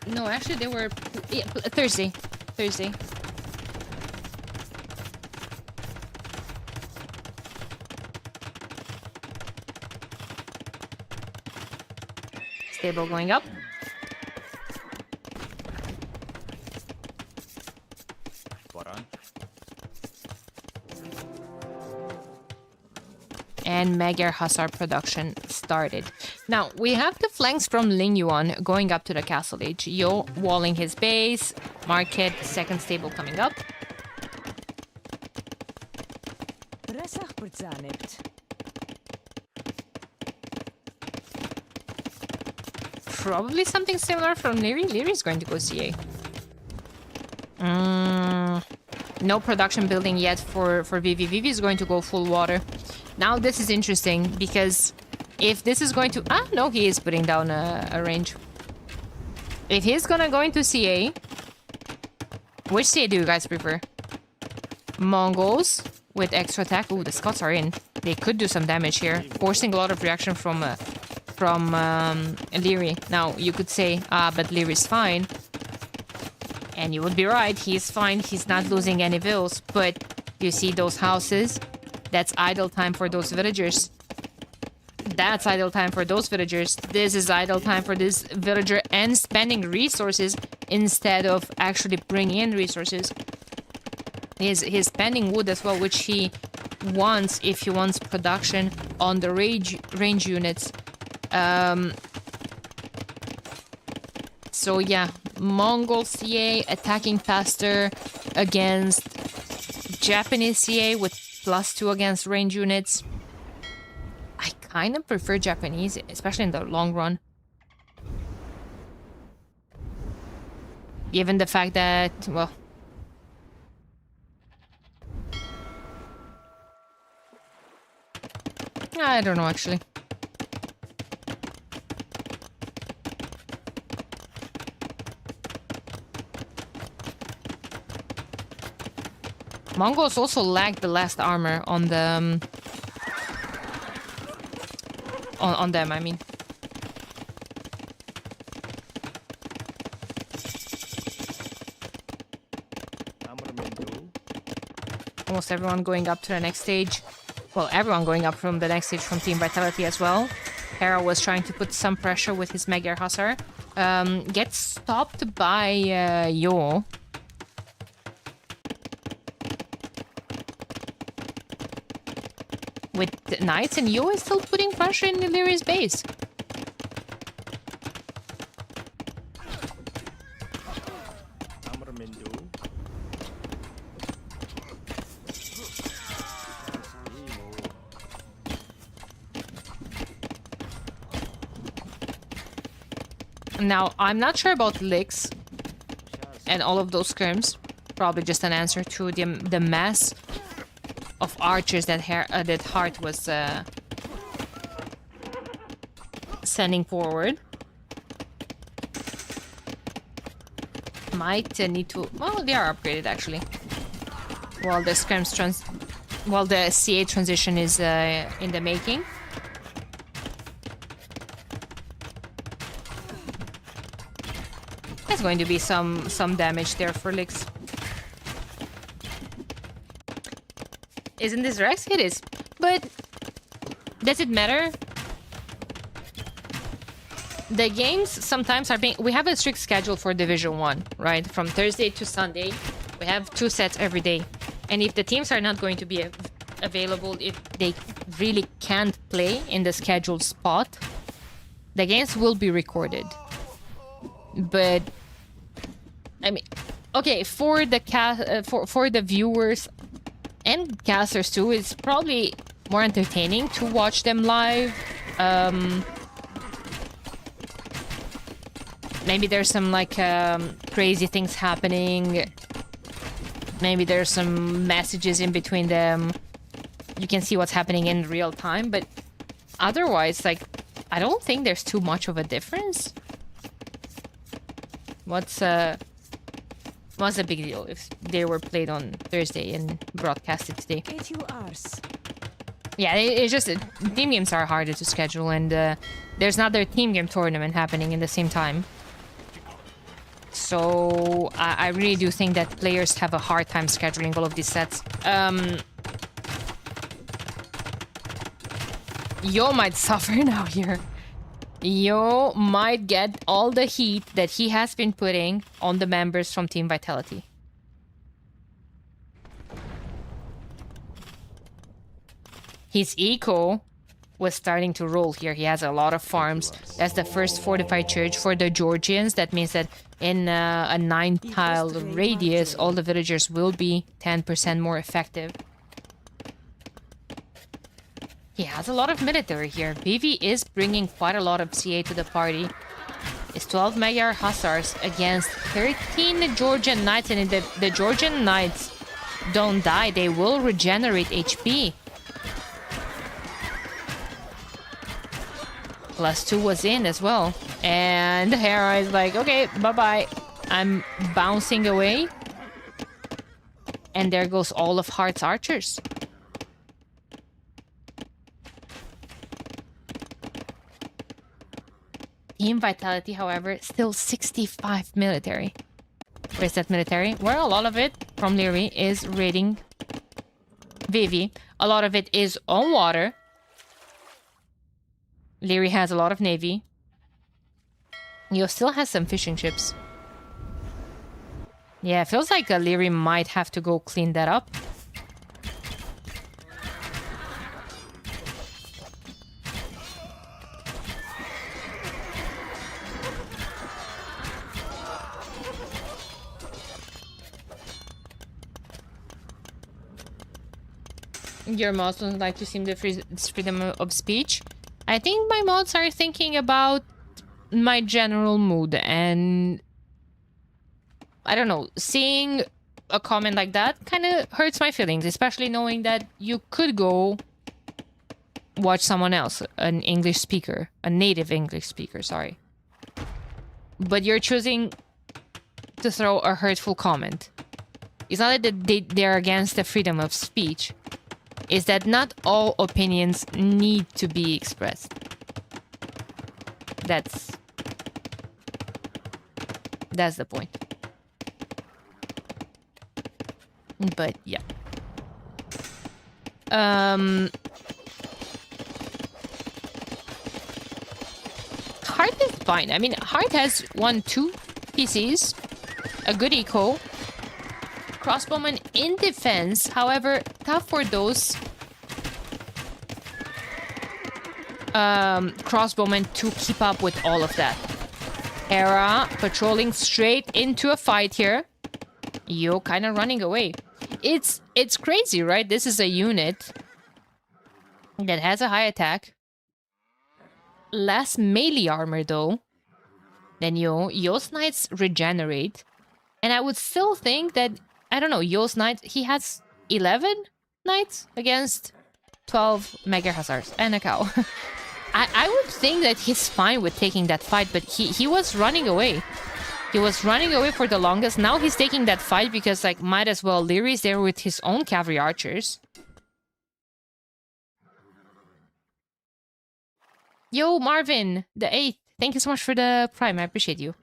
No, actually they were... Yeah, Thursday. Thursday. Stable going up. And Magyar Hussar production started. Now, we have the flanks from Ling Yuan going up to the Castle Age. Yo walling his base. Market, second stable coming up. Probably something similar from Leary. Leary's going to go CA. No production building yet for Vivi. Vivi is going to go full water. Now this is interesting because if this is going to... Ah, no, he is putting down a range. If he's gonna go into CA... Which CA do you guys prefer? Mongols with extra attack. Ooh, the Scots are in. They could do some damage here, forcing a lot of reaction from Leary. Now, you could say, but Leary's fine. And you would be right, he's fine. He's not losing any vills. But you see those houses? That's idle time for those villagers. That's idle time for those villagers. This is idle time for this villager and spending resources instead of actually bringing in resources. He's spending wood as well, which he wants if he wants production on the range units. So yeah, Mongol CA attacking faster against Japanese CA with +2 against range units. I kind of prefer Japanese, especially in the long run. Given the fact that, well... I don't know, actually. Mongols also lacked the last armor on the... on them, I mean. Almost everyone going up to the next stage. Well, everyone going up from the next stage from Team Vitality as well. Hera was trying to put some pressure with his Magyar Hussar. Gets stopped by Yo. With Knights, and Yo is still putting pressure in Illyria's base. Now, I'm not sure about licks and all of those scrims. Probably just an answer to the mass of archers that Hart was sending forward. Might need to... Well, they are upgraded, actually. While the scrims while the CA transition is in the making. There's going to be some damage there for licks. Isn't this Rex? It is. But does it matter? The games sometimes are being... We have a strict schedule for Division 1, right? From Thursday to Sunday. We have 2 sets every day. And if the teams are not going to be available, if they really can't play in the scheduled spot, the games will be recorded. But... I mean... Okay, for the for the viewers... and casters too, it's probably more entertaining to watch them live. Maybe there's some like crazy things happening. Maybe there's some messages in between them. You can see what's happening in real time, but otherwise, like, I don't think there's too much of a difference. What's the big deal if they were played on Thursday and broadcasted today? Yeah, it's just team games are harder to schedule, and there's another team game tournament happening in the same time. So I really do think that players have a hard time scheduling all of these sets. Yo might suffer now here. Yo might get all the heat that he has been putting on the members from Team Vitality. His eco was starting to roll here. He has a lot of farms. That's the first fortified church for the Georgians. That means that in a 9-tile radius, all the villagers will be 10% more effective. He has a lot of military here. BV is bringing quite a lot of CA to the party. It's 12 Magyar Hussars against 13 Georgian Knights. And if the Georgian Knights don't die, they will regenerate HP. +2 was in as well. And Hera is like, okay, bye-bye. I'm bouncing away. And there goes all of Heart's archers. Team Vitality, however, still 65 military. Where's that military? Well, a lot of it from Leary is raiding Vivi. A lot of it is on water. Leary has a lot of navy. Yo still has some fishing ships. Yeah, it feels like Leary might have to go clean that up. Your mods don't like to seem the freedom of speech. I think my mods are thinking about my general mood, and I don't know, seeing a comment like that kind of hurts my feelings, especially knowing that you could go watch someone else, an English speaker, a native English speaker, sorry. But you're choosing to throw a hurtful comment. It's not that they're against the freedom of speech. Is that not all opinions need to be expressed. That's the point. But yeah. Heart is fine. I mean, Heart has 2 PCs, a good eco. Crossbowman in defense, however, tough for those crossbowmen to keep up with all of that. Hera patrolling straight into a fight here. Yo kind of running away. It's crazy, right? This is a unit that has a high attack. Less melee armor though. Then Yo's Knights regenerate. And I would still think that, I don't know, Yo's Knight, he has 11 Knights against 12 Mega Hussars and a cow. I would think that he's fine with taking that fight, but he was running away. He was running away for the longest. Now he's taking that fight because, like, might as well. Leary's there with his own cavalry archers. Yo, Marvin, the 8th. Thank you so much for the Prime. I appreciate you.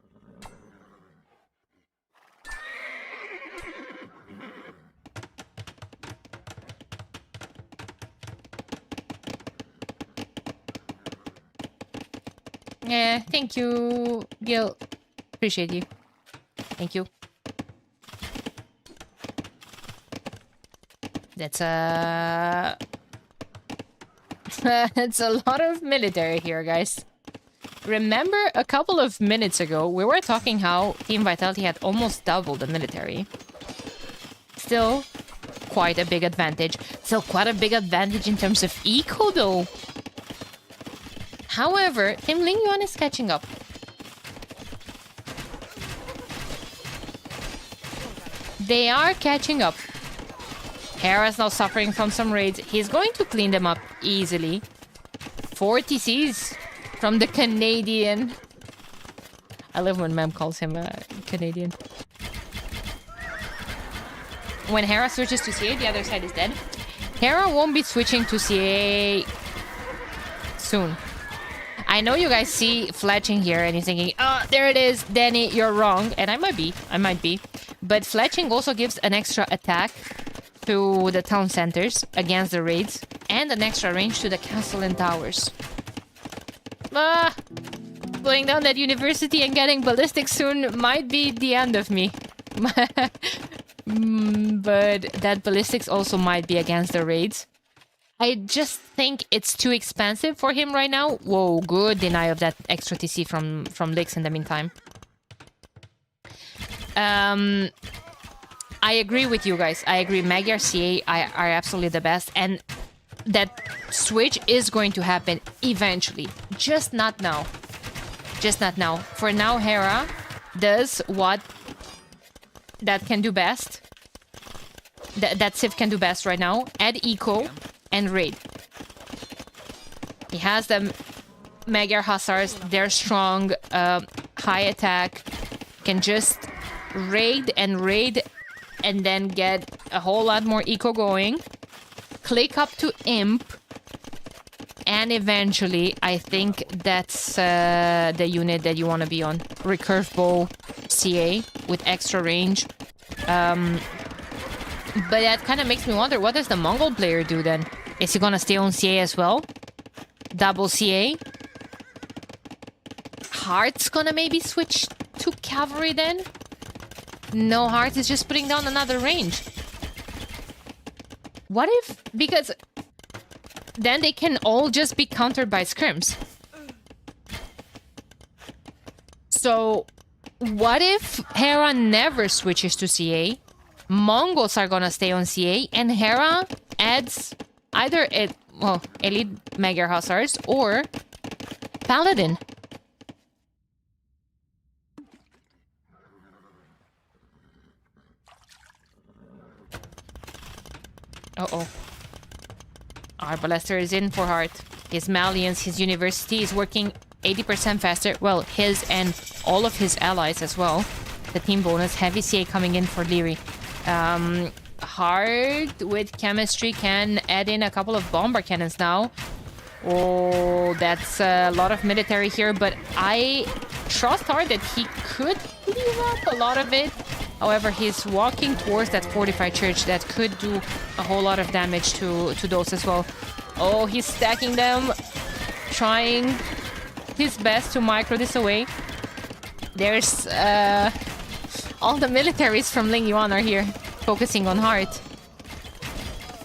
Yeah, thank you, Gil. Appreciate you. Thank you. That's that's a lot of military here, guys. Remember a couple of minutes ago, we were talking how Team Vitality had almost doubled the military. Still quite a big advantage. Still quite a big advantage in terms of eco, though. However, Team Lingyuan is catching up. They are catching up. Hera's now suffering from some raids. He's going to clean them up easily. 4 TCs from the Canadian. I love when Mem calls him Canadian. When Hera switches to CA, the other side is dead. Hera won't be switching to CA soon. I know you guys see fletching here and you're thinking, oh, there it is, Danny, you're wrong. And I might be. But fletching also gives an extra attack to the town centers against the raids and an extra range to the castle and towers. Going down that university and getting ballistic soon might be the end of me. But that ballistics also might be against the raids. I just think it's too expensive for him right now. Whoa, good deny of that extra TC from Licks in the meantime. I agree with you guys. I agree. Magyar CA are absolutely the best. And that switch is going to happen eventually. Just not now. Just not now. For now, Hera does what that can do best. That Civ can do best right now. Add eco and raid. He has the Magyar Hussars. They're strong. High attack. Can just raid and then get a whole lot more eco going. Click up to Imp. And eventually, I think that's the unit that you want to be on. Recurve Bow CA with extra range. But that kind of makes me wonder, what does the Mongol player do then? Is he gonna stay on CA as well? Double CA? Heart's gonna maybe switch to cavalry then? No, Heart is just putting down another range. What if... Because... then they can all just be countered by scrims. So... what if Hera never switches to CA? Mongols are gonna stay on CA, and Hera adds either Elite Magyar Hussars or Paladin. Uh-oh. Arbalester is in for Heart. His Malians, his university is working 80% faster. Well, his and all of his allies as well. The team bonus, heavy CA coming in for Leary. Heart with chemistry can add in a couple of bomber cannons now. Oh, that's a lot of military here, but I trust Heart that he could clear up a lot of it. However, he's walking towards that fortified church that could do a whole lot of damage to those as well. Oh, he's stacking them, trying his best to micro this away. There's all the militaries from Ling Yuan are here, focusing on Heart.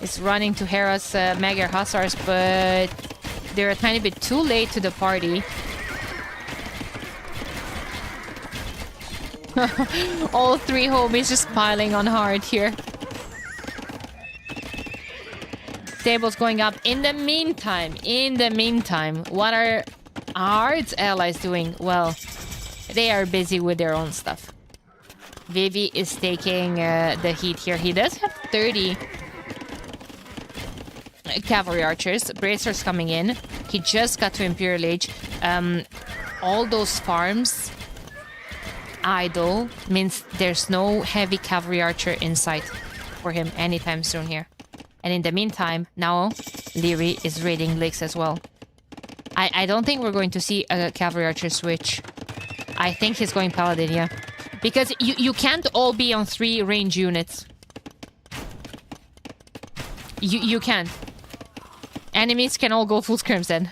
He's running to Hera's Magyar Hussars, but they're a tiny bit too late to the party. All three homies just piling on Heart here. Table's going up. In the meantime, what are Heart's allies doing? Well, they are busy with their own stuff. Vivi is taking the heat here. He does have 30 cavalry archers. Bracers coming in. He just got to Imperial Age. All those farms idle means there's no heavy cavalry archer in sight for him anytime soon here. And in the meantime, now Leary is raiding Licks as well. I don't think we're going to see a cavalry archer switch. I think he's going Paladin, yeah. Because you can't all be on 3 range units. You can't. Enemies can all go full scrims then.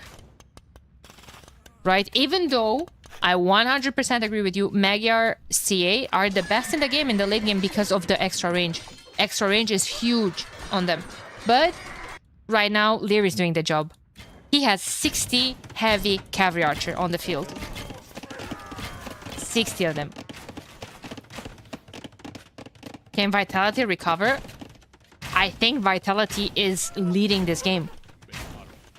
Right? Even though I 100% agree with you, Magyar CA are the best in the game in the late game because of the extra range. Extra range is huge on them. But right now, Lear is doing the job. He has 60 heavy cavalry archer on the field. 60 of them. Can Vitality recover? I think Vitality is leading this game.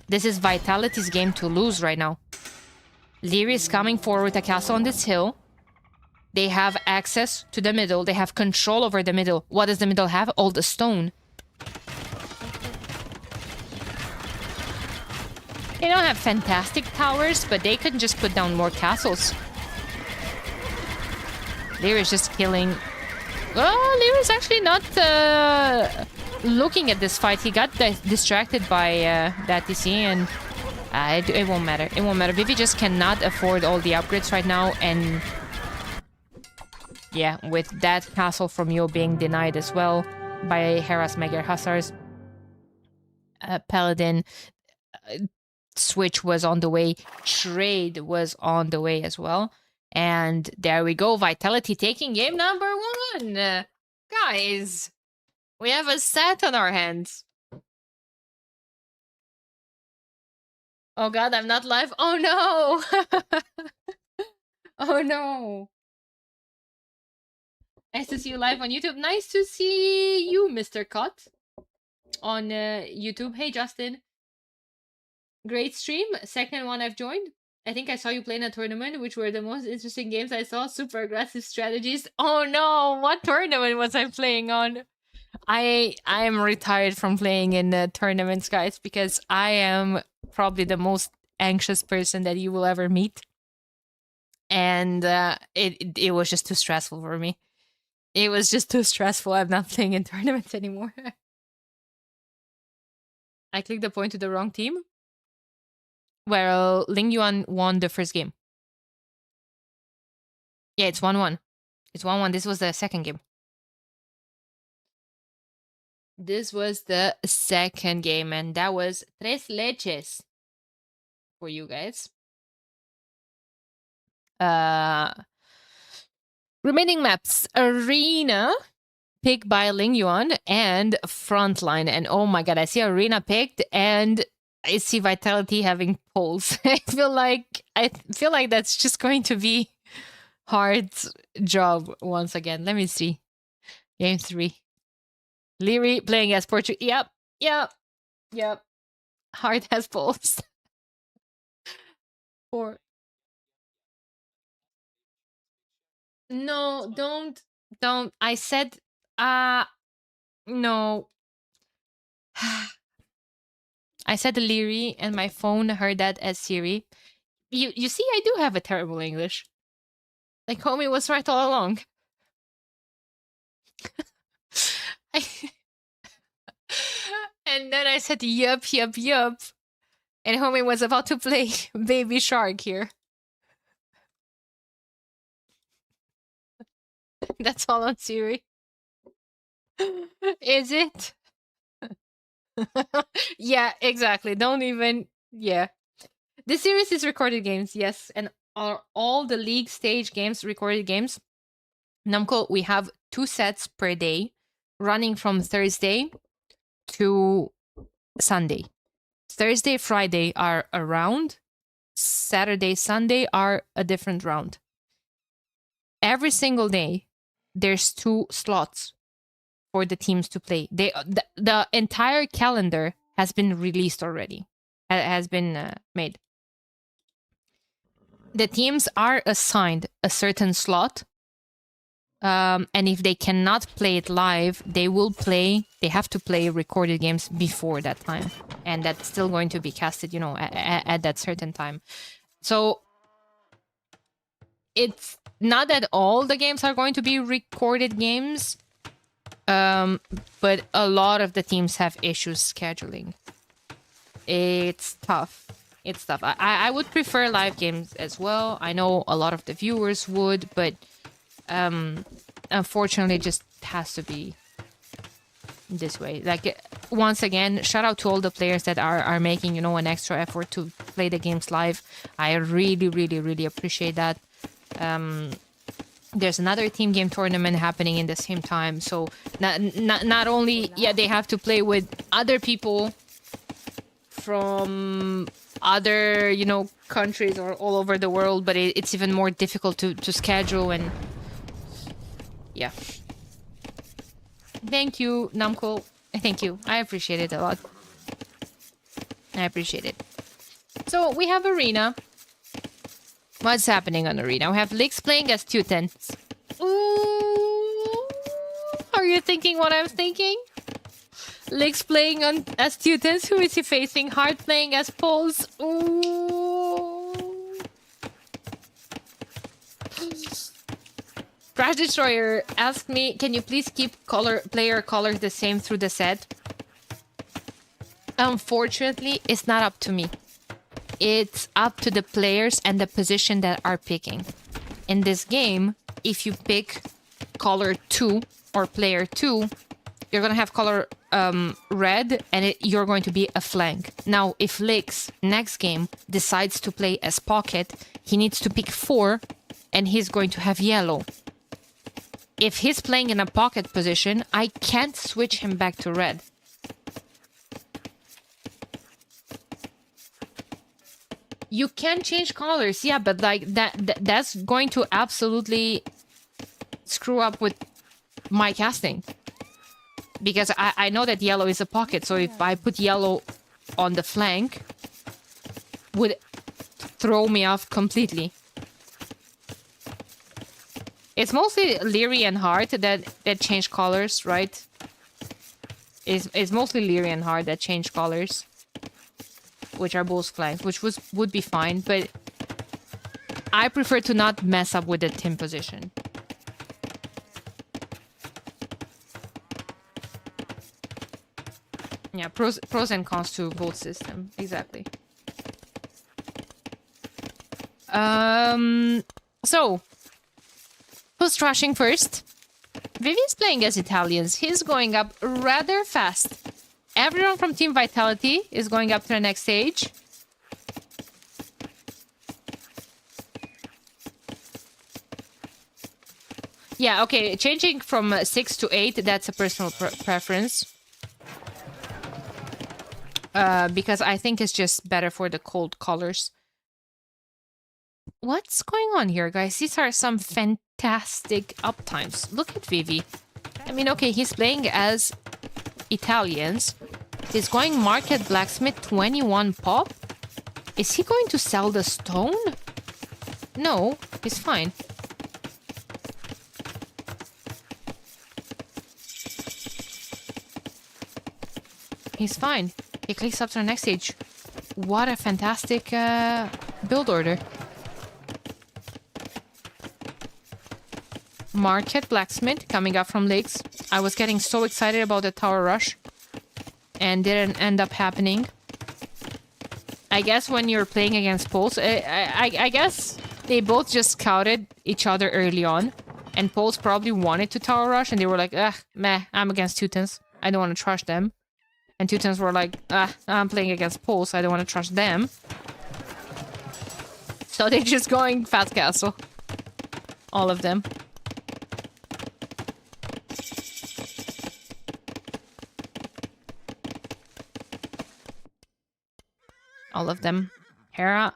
This is Vitality's game to lose right now. Leary is coming forward with a castle on this hill. They have access to the middle. They have control over the middle. What does the middle have? All the stone. They don't have fantastic towers, but they could just put down more castles. Leary is just killing... Oh, Leary is actually not looking at this fight. He got distracted by that TC, and it won't matter. It won't matter. Vivi just cannot afford all the upgrades right now, and yeah, with that castle from Yo being denied as well by Hera's Magyar Hussars, Paladin switch was on the way. Trade was on the way as well. And there we go. Vitality taking game number 1. Guys, we have a set on our hands. Oh god, I'm not live. Oh no! Oh no. Nice to see you live on YouTube. Nice to see you, Mr. Cott, on YouTube. Hey, Justin. Great stream. Second one I've joined. I think I saw you play in a tournament, which were the most interesting games I saw. Super aggressive strategies. Oh no, what tournament was I playing on? I am retired from playing in tournaments, guys, because I am probably the most anxious person that you will ever meet. And it was just too stressful for me. It was just too stressful. I'm not playing in tournaments anymore. I clicked the point to the wrong team. Well, Ling Yuan won the first game. Yeah, it's 1-1. It's 1-1. This was the second game. This was the second game, and that was tres leches for you guys. Remaining maps: Arena, picked by Ling Yuan, and Frontline. And oh my god, I see Arena picked, and I see Vitality having polls. I feel like that's just going to be hard job once again. Let me see. Game 3. Leary playing as Portugal. Yep. Hard has polls. 4. No, don't. I said, no. I said Leary, and my phone heard that as Siri. You see, I do have a terrible English. Like, homie was right all along. And then I said, yup. And homie was about to play Baby Shark here. That's all on Siri. Is it? Yeah, exactly. Don't even... Yeah. This series is recorded games, yes. And are all the league stage games recorded games? Namco, we have 2 sets per day, running from Thursday to Sunday. Thursday, Friday are a round. Saturday, Sunday are a different round. Every single day, there's 2 slots for the teams to play. The entire calendar has been released already. Has been made. The teams are assigned a certain slot. And if they cannot play it live, they have to play recorded games before that time. And that's still going to be casted, at that certain time. So it's not that all the games are going to be recorded games, but a lot of the teams have issues scheduling. It's tough. I would prefer live games as well. I know a lot of the viewers would, but unfortunately, it just has to be this way. Like, once again, shout out to all the players that are making, an extra effort to play the games live. I really, really, really appreciate that. There's another team game tournament happening in the same time, so not only they have to play with other people from other countries or all over the world, but it's even more difficult to schedule. And yeah, thank you, Namco. Thank you. I appreciate it a lot. I appreciate it. So we have Arena. What's happening on Arena? We have Lix playing as Tutens. Ooh, are you thinking what I'm thinking? Lix playing as Tutens. Who is he facing? Hard playing as Poles. Ooh. Crash Destroyer asked me, can you please keep player colors the same through the set? Unfortunately, it's not up to me. It's up to the players and the position that are picking. In this game, if you pick color 2 or player 2, you're going to have color red, and you're going to be a flank. Now, if Lix, next game, decides to play as pocket, he needs to pick 4, and he's going to have yellow. If he's playing in a pocket position, I can't switch him back to red. You can change colors, yeah, but like that's going to absolutely screw up with my casting. Because I know that yellow is a pocket, so if I put yellow on the flank, would throw me off completely. It's mostly Leary and Hart that change colors, right? It's mostly Leary and Hart that change colors, which are both flanks, which would be fine, but I prefer to not mess up with the team position. Yeah, pros and cons to both systems. Exactly. So who's trashing first? Vivi's playing as Italians. He's going up rather fast. Everyone from Team Vitality is going up to the next stage. Yeah, okay, changing from 6 to 8, that's a personal preference. Because I think it's just better for the cold colors. What's going on here, guys? These are some fantastic uptimes. Look at Vivi. I mean, okay, he's playing as Italians. He's going Market Blacksmith 21 pop. Is he going to sell the stone? No, he's fine. He's fine. He clicks up to the next stage. What a fantastic build order. Market Blacksmith coming up from Lakes. I was getting so excited about the tower rush. And didn't end up happening. I guess when you're playing against Pulse, I guess they both just scouted each other early on. And Pulse probably wanted to tower rush and they were like, meh, I'm against Teutons. I don't want to trust them. And Teutons were like, I'm playing against Pulse, I don't want to trust them. So they're just going Fast Castle. All of them. All of them. Hera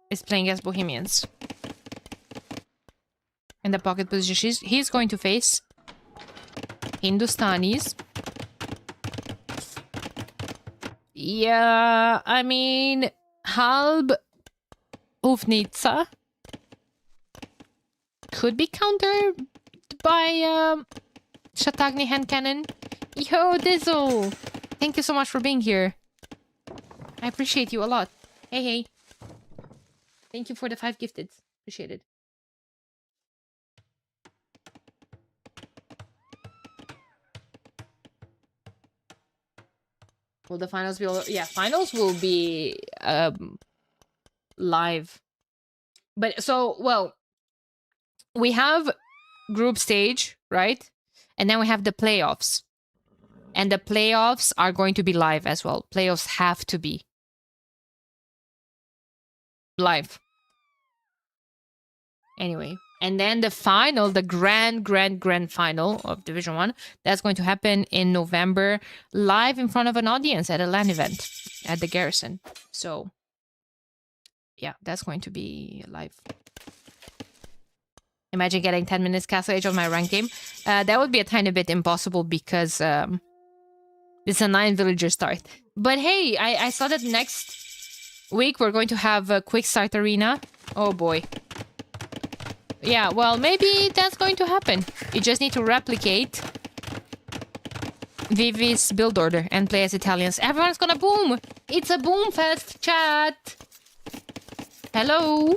is playing as Bohemians. In the pocket position, he's going to face Hindustanis. Yeah, I mean, Halb Uvnica could be countered by Shatagni hand cannon. Yo, Dizzle! Thank you so much for being here. I appreciate you a lot. Hey, hey. Thank you for the 5 gifted. Appreciate it. Will the finals be... Yeah, finals will be live. But so, well, we have group stage, right? And then we have the playoffs. And the playoffs are going to be live as well. Playoffs have to be live. Anyway, and then the final, the grand final of Division 1, that's going to happen in November, live in front of an audience at a LAN event at the Garrison. So, yeah, that's going to be live. Imagine getting 10 minutes Castle Age on my rank game. That would be a tiny bit impossible because it's a 9 villager start. But hey, I saw that next week we're going to have a quick start arena. Oh boy. Yeah, well, maybe that's going to happen. You just need to replicate Vivi's build order and play as Italians. Everyone's gonna boom! It's a boom fest, chat! Hello?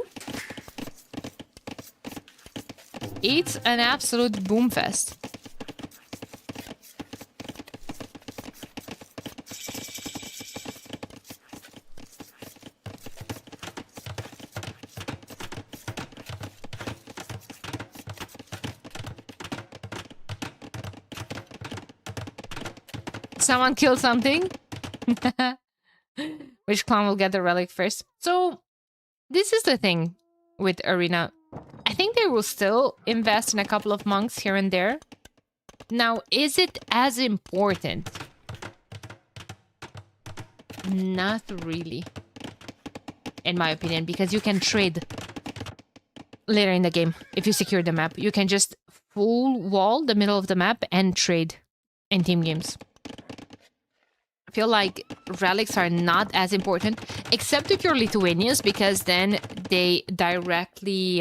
It's an absolute boom fest. Someone kill something? Which clan will get the relic first? So, this is the thing with Arena. I think they will still invest in a couple of monks here and there. Now, is it as important? Not really. In my opinion, because you can trade later in the game. If you secure the map, you can just full wall the middle of the map and trade in team games. I feel like relics are not as important, except if you're Lithuanians, because then they directly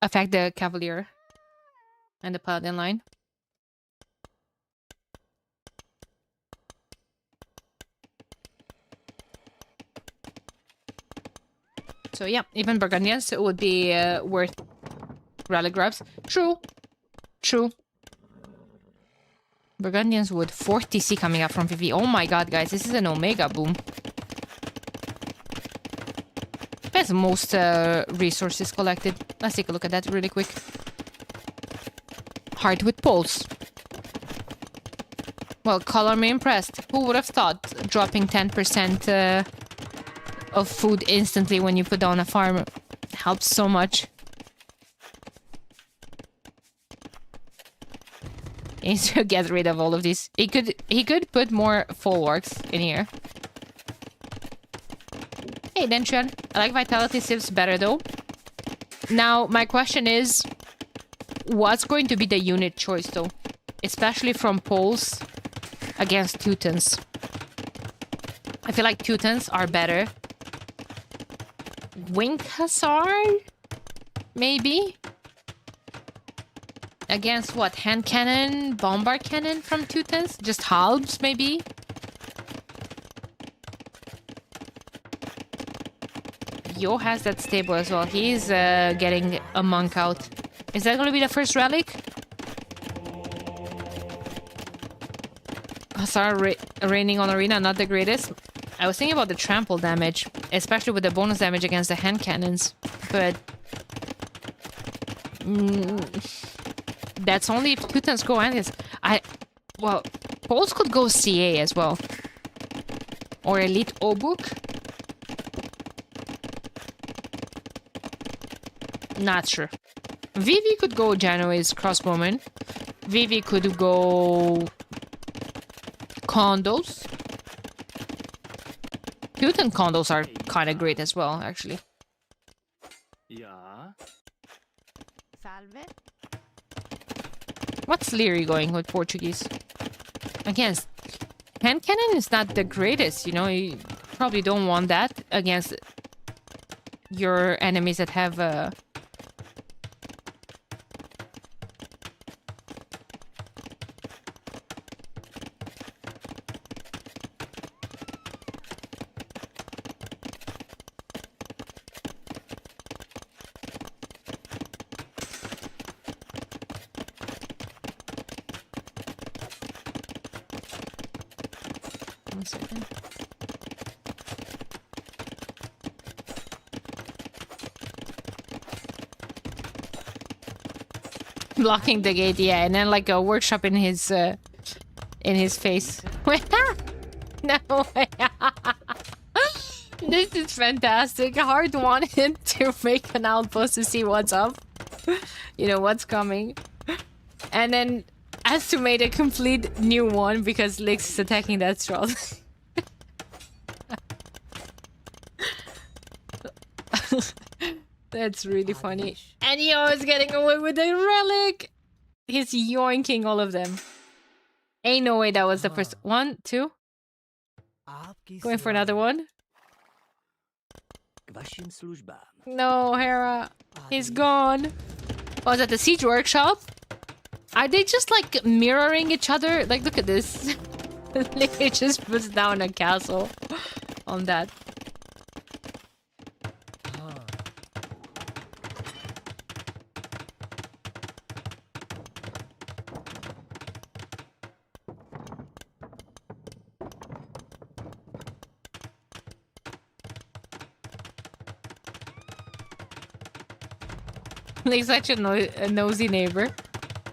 affect the Cavalier and the Paladin line. So yeah, even Burgundians would be worth relic grabs. True. True. Burgundians would 40C coming up from VV. Oh my god, guys, this is an Omega boom. Has most resources collected. Let's take a look at that really quick. Hardwood poles. Well, color me impressed. Who would have thought dropping 10% of food instantly when you put down a farm helps so much? He needs to get rid of all of these. He could put more folwarks in here. Hey, Denshan. I like Vitality Sieves better, though. Now, my question is, what's going to be the unit choice, though? Especially from poles against Teutons. I feel like Teutons are better. Wing Hussar? Maybe? Against what? Hand cannon? Bombard cannon from Teutons? Just halbs, maybe? Yo has that stable as well. He's getting a monk out. Is that going to be the first relic? Hussar raining on arena, not the greatest. I was thinking about the trample damage, especially with the bonus damage against the hand cannons. But that's only if Teutons go Antis. Well, Poles could go CA as well. Or Elite Obuk. Not sure. Vivi could go Genoese crossbowman. Vivi could go condos. Teuton condos are kind of great as well, actually. Yeah. Salve. What's Leary going with Portuguese? Against hand cannon is not the greatest, you know. You probably don't want that against your enemies that have One second. Blocking the gate, yeah, and then like a workshop in his face. No way. This is fantastic. Hard wanted to make an outpost to see what's up. You know what's coming. And then has to make a complete new one because Lix is attacking that straw. That's really funny. And Yo is getting away with the relic. He's yoinking all of them. Ain't no way that was the first one, two. Going for another one. No, Hera. He's gone. Oh, is that the siege workshop? Are they just like mirroring each other? Like, look at this. It just puts down a castle on that. Like such a nosy neighbor.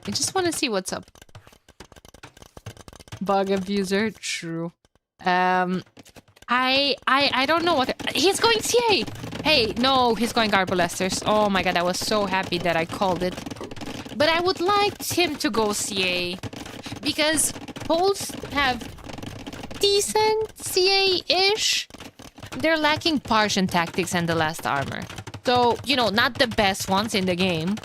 I just want to see what's up. Bug abuser, true. I don't know what he's going CA. Hey, no, he's going Arbalesters. Oh my god, I was so happy that I called it. But I would like him to go CA because Poles have decent CA-ish. They're lacking Partian tactics and the last armor. So, you know, not the best ones in the game.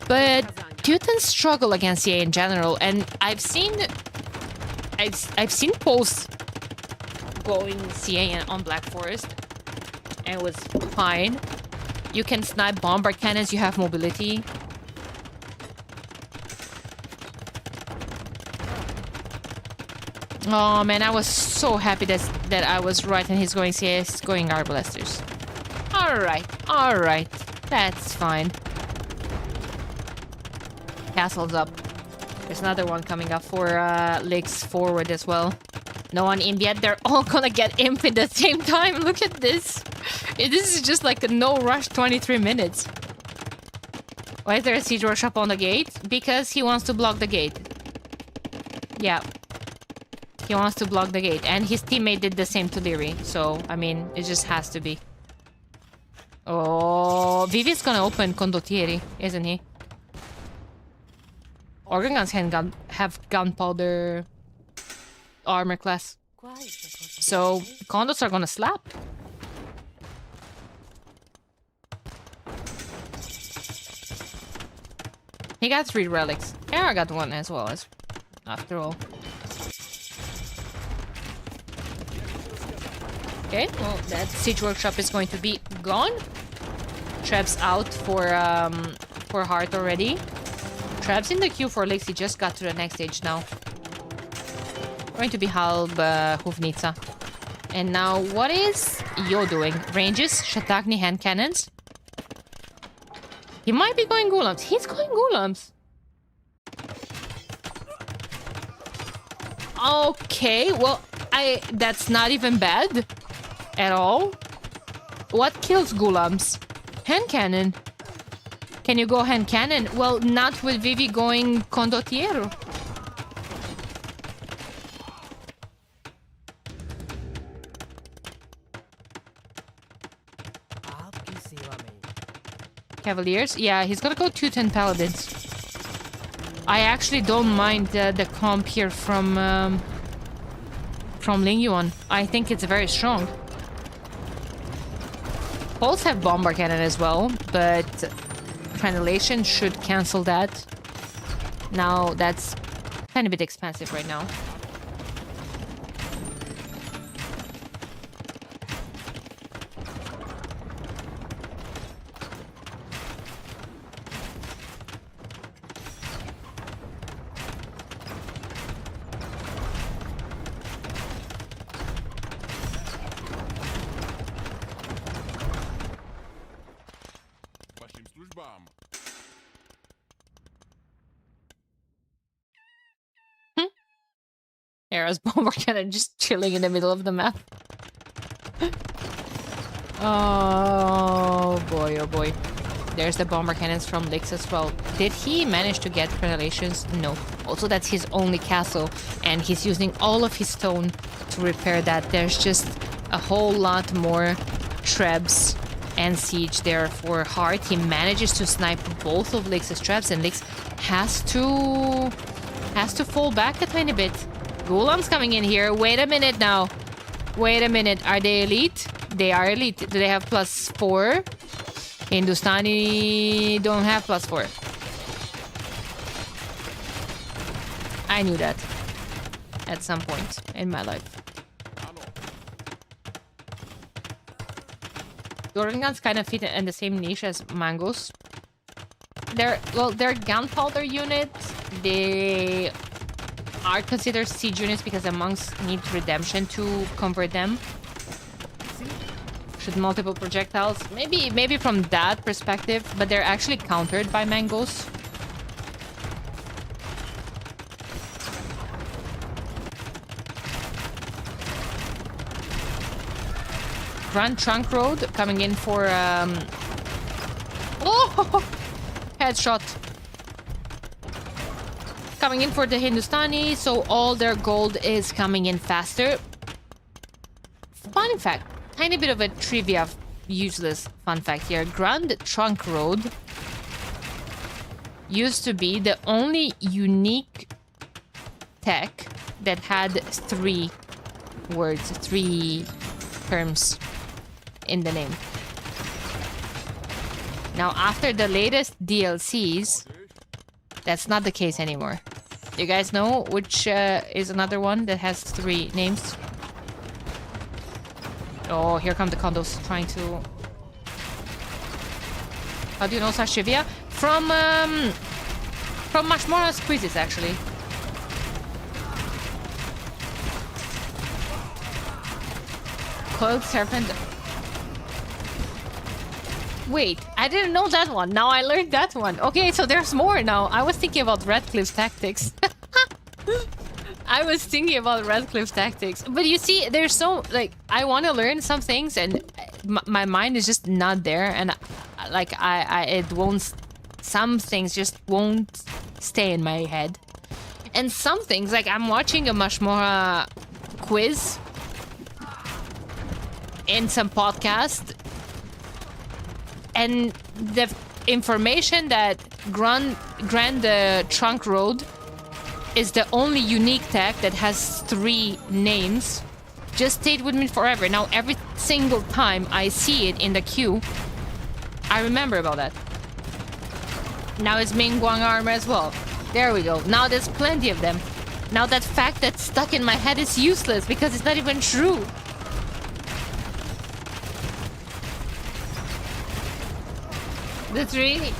But Teutons struggle against CA in general, and I've seen Poles going CA on Black Forest, and it was fine. You can snipe bombard cannons, you have mobility. Oh man, I was so happy that I was right and he's going CA, he's going Arbalesters. Alright. That's fine. Castle's up. There's another one coming up for Licks forward as well. No one imp yet. They're all gonna get imp at the same time. Look at this. This is just like a no rush 23 minutes. Why is there a siege workshop on the gate? Because he wants to block the gate. Yeah. He wants to block the gate. And his teammate did the same to Leary. So, I mean, it just has to be. Oh, Vivi's gonna open Condottieri, isn't he? Organ guns can have gunpowder armor class. So, condos are gonna slap. He got 3 relics. Yeah, I got 1 as well, after all. Okay, well, that siege workshop is going to be gone. Treb's out for Heart already. Treb's in the queue for Licks. He just got to the next stage now. Going to be Halb Hufnica. And now, what is Yo doing? Ranges, Shatagni hand cannons. He might be going Ghulams. He's going Ghulams. Okay, well, that's not even bad at all. What kills Ghulams? Hand cannon. Can you go hand cannon? Well, not with Vivi going Condottiero. Cavaliers? Yeah, he's gonna go 210 Paladins. I actually don't mind the comp here from Ling Yuan. I think it's very strong. Poles have Bomber Cannon as well, but Annihilation should cancel that. Now, that's kind of a bit expensive right now. Era's Bomber Cannon just chilling in the middle of the map. Oh boy, oh boy. There's the Bomber Cannons from Licks as well. Did he manage to get Crenellations? No. Also, that's his only castle, and he's using all of his stone to repair that. There's just a whole lot more Trebs and Siege there for Heart. He manages to snipe both of Licks' Trebs, and Licks has to fall back a tiny bit. Ghulam's coming in here. Wait a minute now. Wait a minute. Are they elite? They are elite. Do they have +4? Hindustani don't have +4. I knew that at some point in my life. Organ guns kind of fit in the same niche as Mangoes. They're gunpowder units. They are considered siege units because the monks need redemption to convert them. Shoot multiple projectiles. Maybe from that perspective, but they're actually countered by Mangoes. Grand Trunk Road coming in for oh, headshot. Coming in for the Hindustani, so all their gold is coming in faster. Fun fact, tiny bit of a trivia, useless fun fact here. Grand Trunk Road used to be the only unique tech that had 3 words, 3 terms in the name. Now, after the latest DLCs, that's not the case anymore. You guys know which is another one that has 3 names? Oh, here come the condos trying to... How do you know such trivia? From Mashmora's quizzes, actually. Coiled Serpent. Wait, I didn't know that one. Now I learned that one. Okay, so there's more now. I was thinking about Redcliffe's tactics. I was thinking about Redcliffe tactics. But you see, there's so, like, I want to learn some things and my mind is just not there. And, like, it won't, some things just won't stay in my head. And some things, like, I'm watching a much more quiz in some podcast. And the information that Grand Trunk Road is the only unique tag that has 3 names just stayed with me forever. Now every single time I see it in the queue, I remember about that. Now it's Ming Guang armor as well. There we go. Now there's plenty of them. Now that fact that's stuck in my head is useless because it's not even true. The 3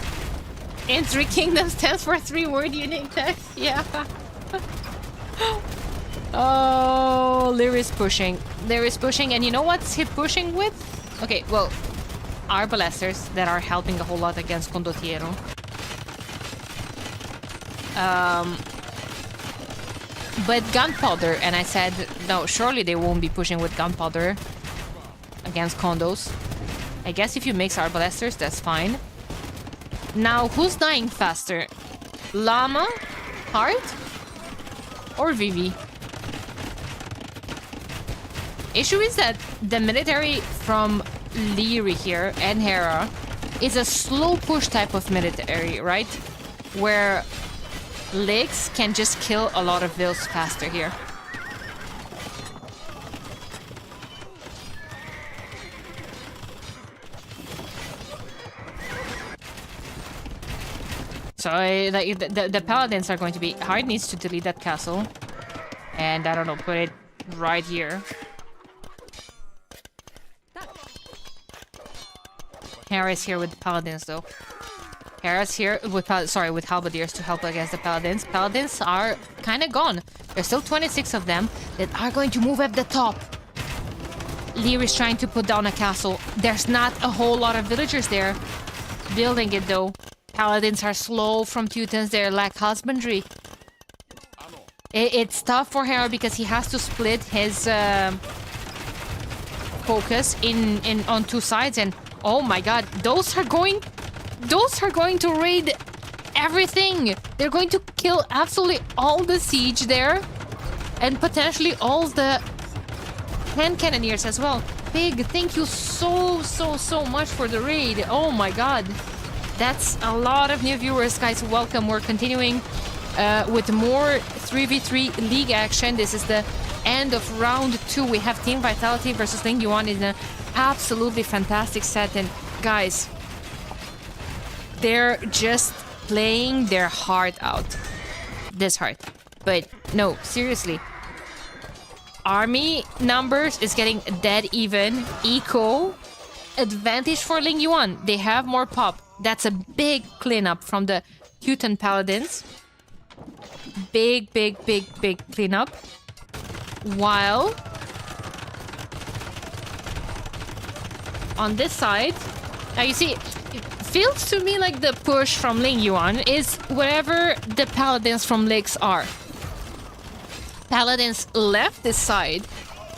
in 3 kingdoms stands for 3-word unique text. Yeah. Oh, Lyri's pushing. Lyri's pushing, and you know what's he pushing with? Okay, well, arbalesters that are helping a whole lot against Condottiero. But gunpowder, and I said, no, surely they won't be pushing with gunpowder against condos. I guess if you mix arbalesters, that's fine. Now, who's dying faster? Llama, Heart, or Vivi? Issue is that the military from Lyri here and Hera is a slow push type of military, right? Where Legs can just kill a lot of vills faster here. So the paladins are going to be... Hard needs to delete that castle. And I don't know, put it right here. Hera's here with the paladins though. Hera's here with with halberdiers to help against the paladins. Paladins are kind of gone. There's still 26 of them that are going to move up the top. Lear is trying to put down a castle. There's not a whole lot of villagers there building it though. Paladins are slow from Teutons. They lack husbandry. It's tough for Hera because he has to split his focus on 2 sides, and oh my god, those are going to raid everything. They're going to kill absolutely all the siege there, and potentially all the hand cannoneers as well. Pig, thank you so much for the raid. Oh my god. That's a lot of new viewers, guys. Welcome. We're continuing with more 3v3 league action. This is the end of round 2. We have Team Vitality versus Ling Yuan in an absolutely fantastic set. And guys, they're just playing their heart out. This heart. But no, seriously. Army numbers is getting dead even. Eco advantage for Ling Yuan. They have more pop. That's a big cleanup from the Teuton Paladins. Big cleanup. While on this side, now you see, it feels to me like the push from Ling Yuan is wherever the Paladins from Legs are. Paladins left this side,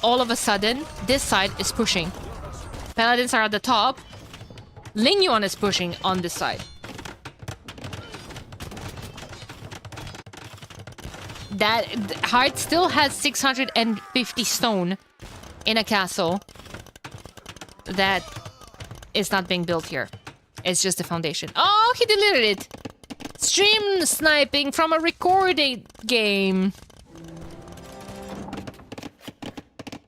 all of a sudden, this side is pushing. Paladins are at the top. Ling Yuan is pushing on this side. That Heart still has 650 stone in a castle that is not being built here. It's just the foundation. Oh, he deleted it. Stream sniping from a recorded game.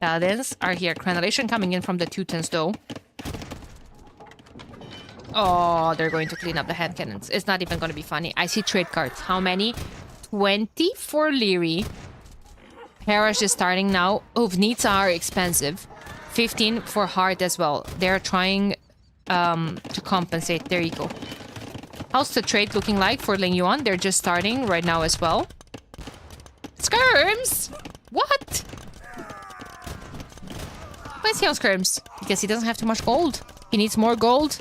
Paladins are here. Granulation coming in from the Teutons though. Oh, they're going to clean up the hand cannons. It's not even going to be funny. I see trade cards. How many? 20 for Lyri. Hera's just starting now. Ovnits are expensive. 15 for Heart as well. They're trying to compensate. There you go. How's the trade looking like for Ling Yuan? They're just starting right now as well. Skirms! What? Why is he on Skirms? Because he doesn't have too much gold. He needs more gold.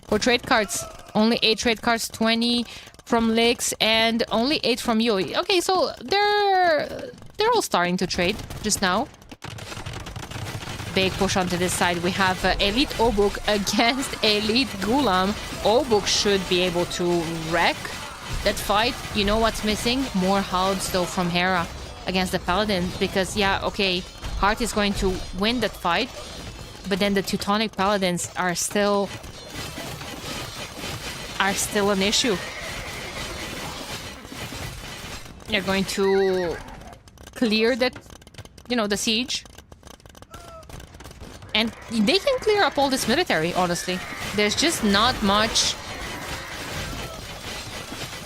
For trade cards, only 8 trade cards, 20 from Lix, and only 8 from Yui. Okay, so they're all starting to trade just now. Big push onto this side. We have Elite Obuk against Elite Gulam. Obuk should be able to wreck that fight. You know what's missing? More halves though from Hera against the Paladin. Because yeah, okay, Heart is going to win that fight. But then the Teutonic Paladins are still an issue. They're going to clear that, you know, the siege. And they can clear up all this military, honestly. There's just not much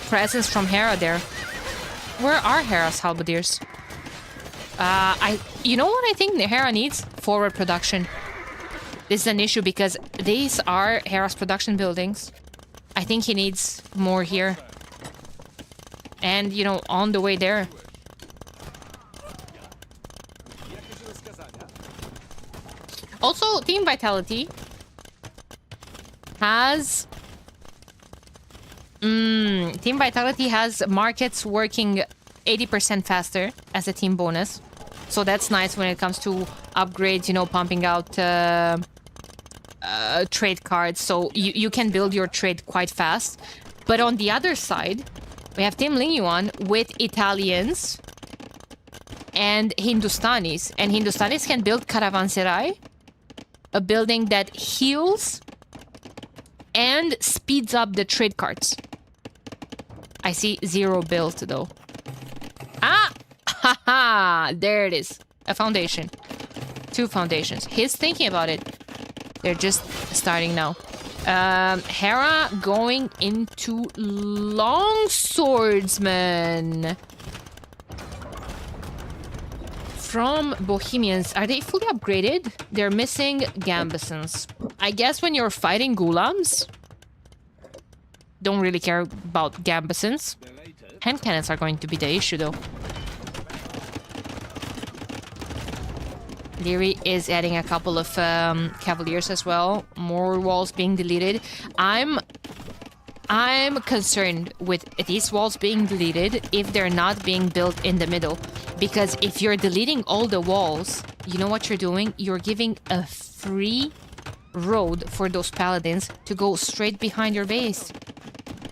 presence from Hera there. Where are Hera's halberdiers? You know what I think Hera needs? Forward production. This is an issue because these are Hera's production buildings. I think he needs more here. And, you know, on the way there. Also, Team Vitality has... Team Vitality has markets working 80% faster as a team bonus. So that's nice when it comes to upgrades, you know, pumping out trade cards. So you can build your trade quite fast. But on the other side, we have Team Lingyuan with Italians and Hindustanis. And Hindustanis can build Caravanserai, a building that heals and speeds up the trade cards. I see 0 built though. Ah! Haha! There it is. A foundation. 2 foundations. He's thinking about it. They're just starting now. Hera going into Long Swordsman. From Bohemians. Are they fully upgraded? They're missing Gambesons. I guess when you're fighting Gulams, don't really care about Gambesons. Hand cannons are going to be the issue though. Leary is adding a couple of Cavaliers as well. More walls being deleted. I'm concerned with these walls being deleted if they're not being built in the middle. Because if you're deleting all the walls, you know what you're doing? You're giving a free road for those paladins to go straight behind your base.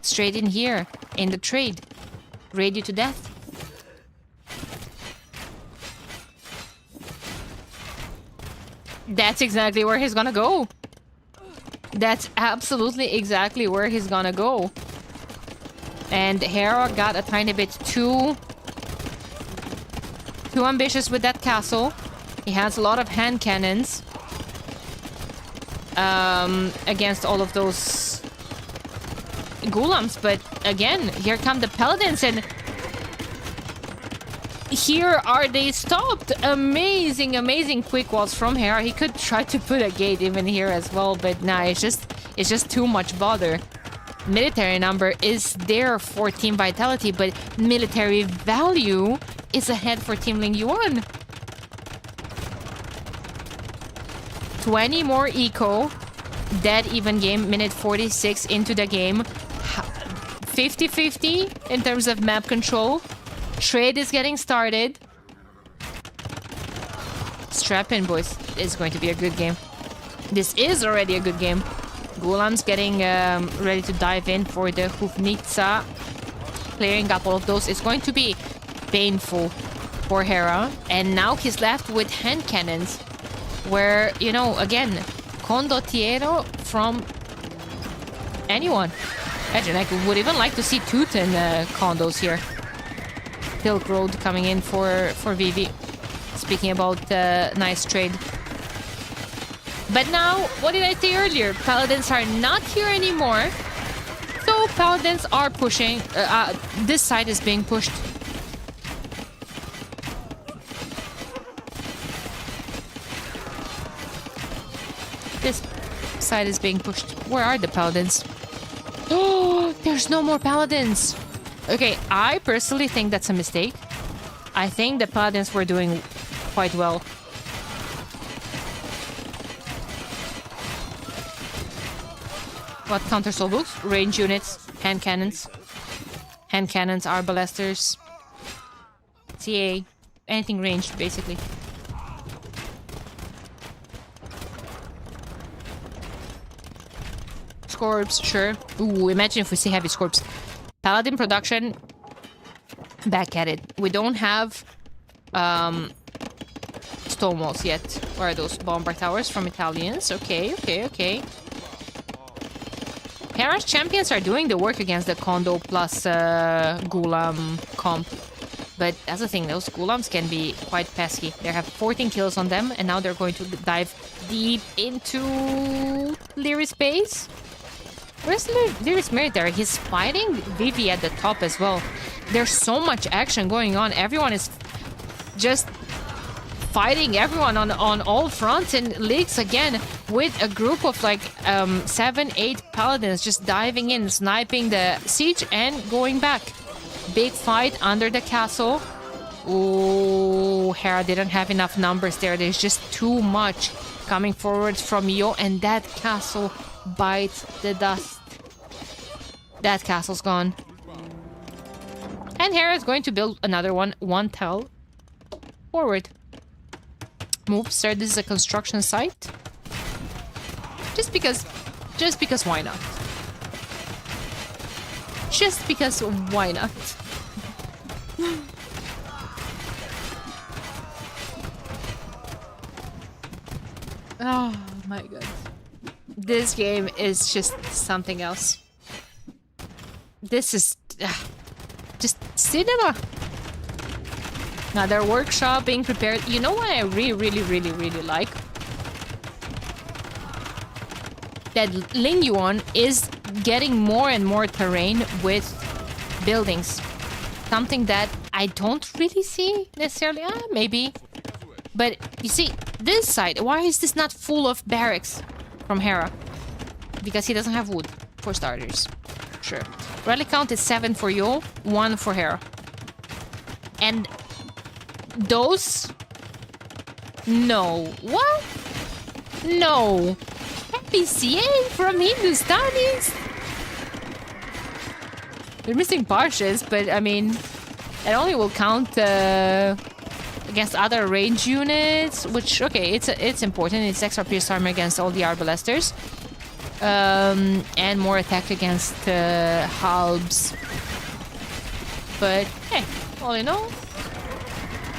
Straight in here, in the trade. Raid you to death. That's exactly where he's gonna go. That's absolutely exactly where he's gonna go. And Hera got a tiny bit too ambitious with that castle. He has a lot of hand cannons against all of those Gulams. But again, here come the Paladins and here are they stopped. Amazing, amazing quick walls from Hera. He could try to put a gate even here as well, but nah, it's just too much bother. Military number is there for Team Vitality, but military value is ahead for Team Lingyuan. 20 more eco. Dead even game. Minute 46 into the game. 50-50 in terms of map control. Trade is getting started. Strap in, boys. It's going to be a good game. This is already a good game. Gulam's getting ready to dive in for the Hufnitsa. Clearing up all of those. It's going to be painful for Hera. And now he's left with hand cannons. Where, you know, again, condottiero from anyone. Imagine, I would even like to see Teuton condos here. Silk Road coming in for Vivi. Speaking about nice trade. But now, what did I say earlier? Paladins are not here anymore. So Paladins are pushing. This side is being pushed. This side is being pushed. Where are the Paladins? Oh, there's no more Paladins. Okay, I personally think that's a mistake. I think the Paladins were doing quite well. What counter soul boots? Range units, hand cannons, arbalesters, CA, anything ranged basically. Scorps, sure. Ooh, imagine if we see heavy scorps. Paladin production, back at it. We don't have stone walls yet. Where are those bomber towers from Italians? Okay. Hera's champions are doing the work against the Kondo plus Gulam comp. But that's the thing, those Gulams can be quite pesky. They have 14 kills on them, and now they're going to dive deep into Lyris base. Where's Lyris military? He's fighting Vivi at the top as well. There's so much action going on. Everyone is just fighting everyone on all fronts, and Leaks again with a group of like 7-8 paladins just diving in, sniping the siege and going back. Big fight under the castle. Oh, Hera didn't have enough numbers there. There's just too much coming forward from Yo, and that castle bites the dust. That castle's gone. And Hera is going to build another one tile forward. Move, sir. This is a construction site. Just because why not? Just because why not? Oh my god. This game is just something else. This is just cinema. Another workshop being prepared. You know what I really like? That Ling Yuan is getting more and more terrain with buildings. Something that I don't really see necessarily. Maybe. But you see, this side, why is this not full of barracks from Hera? Because he doesn't have wood, for starters. Sure. Relic count is 7 for Yo, 1 for Hera. And those? No. What? No. PCA from Hindustanis? They're missing parches, but I mean, it only will count against other range units, which, okay, it's important. It's extra pierce armor against all the arbalesters. And more attack against halbs. But, hey, all in all,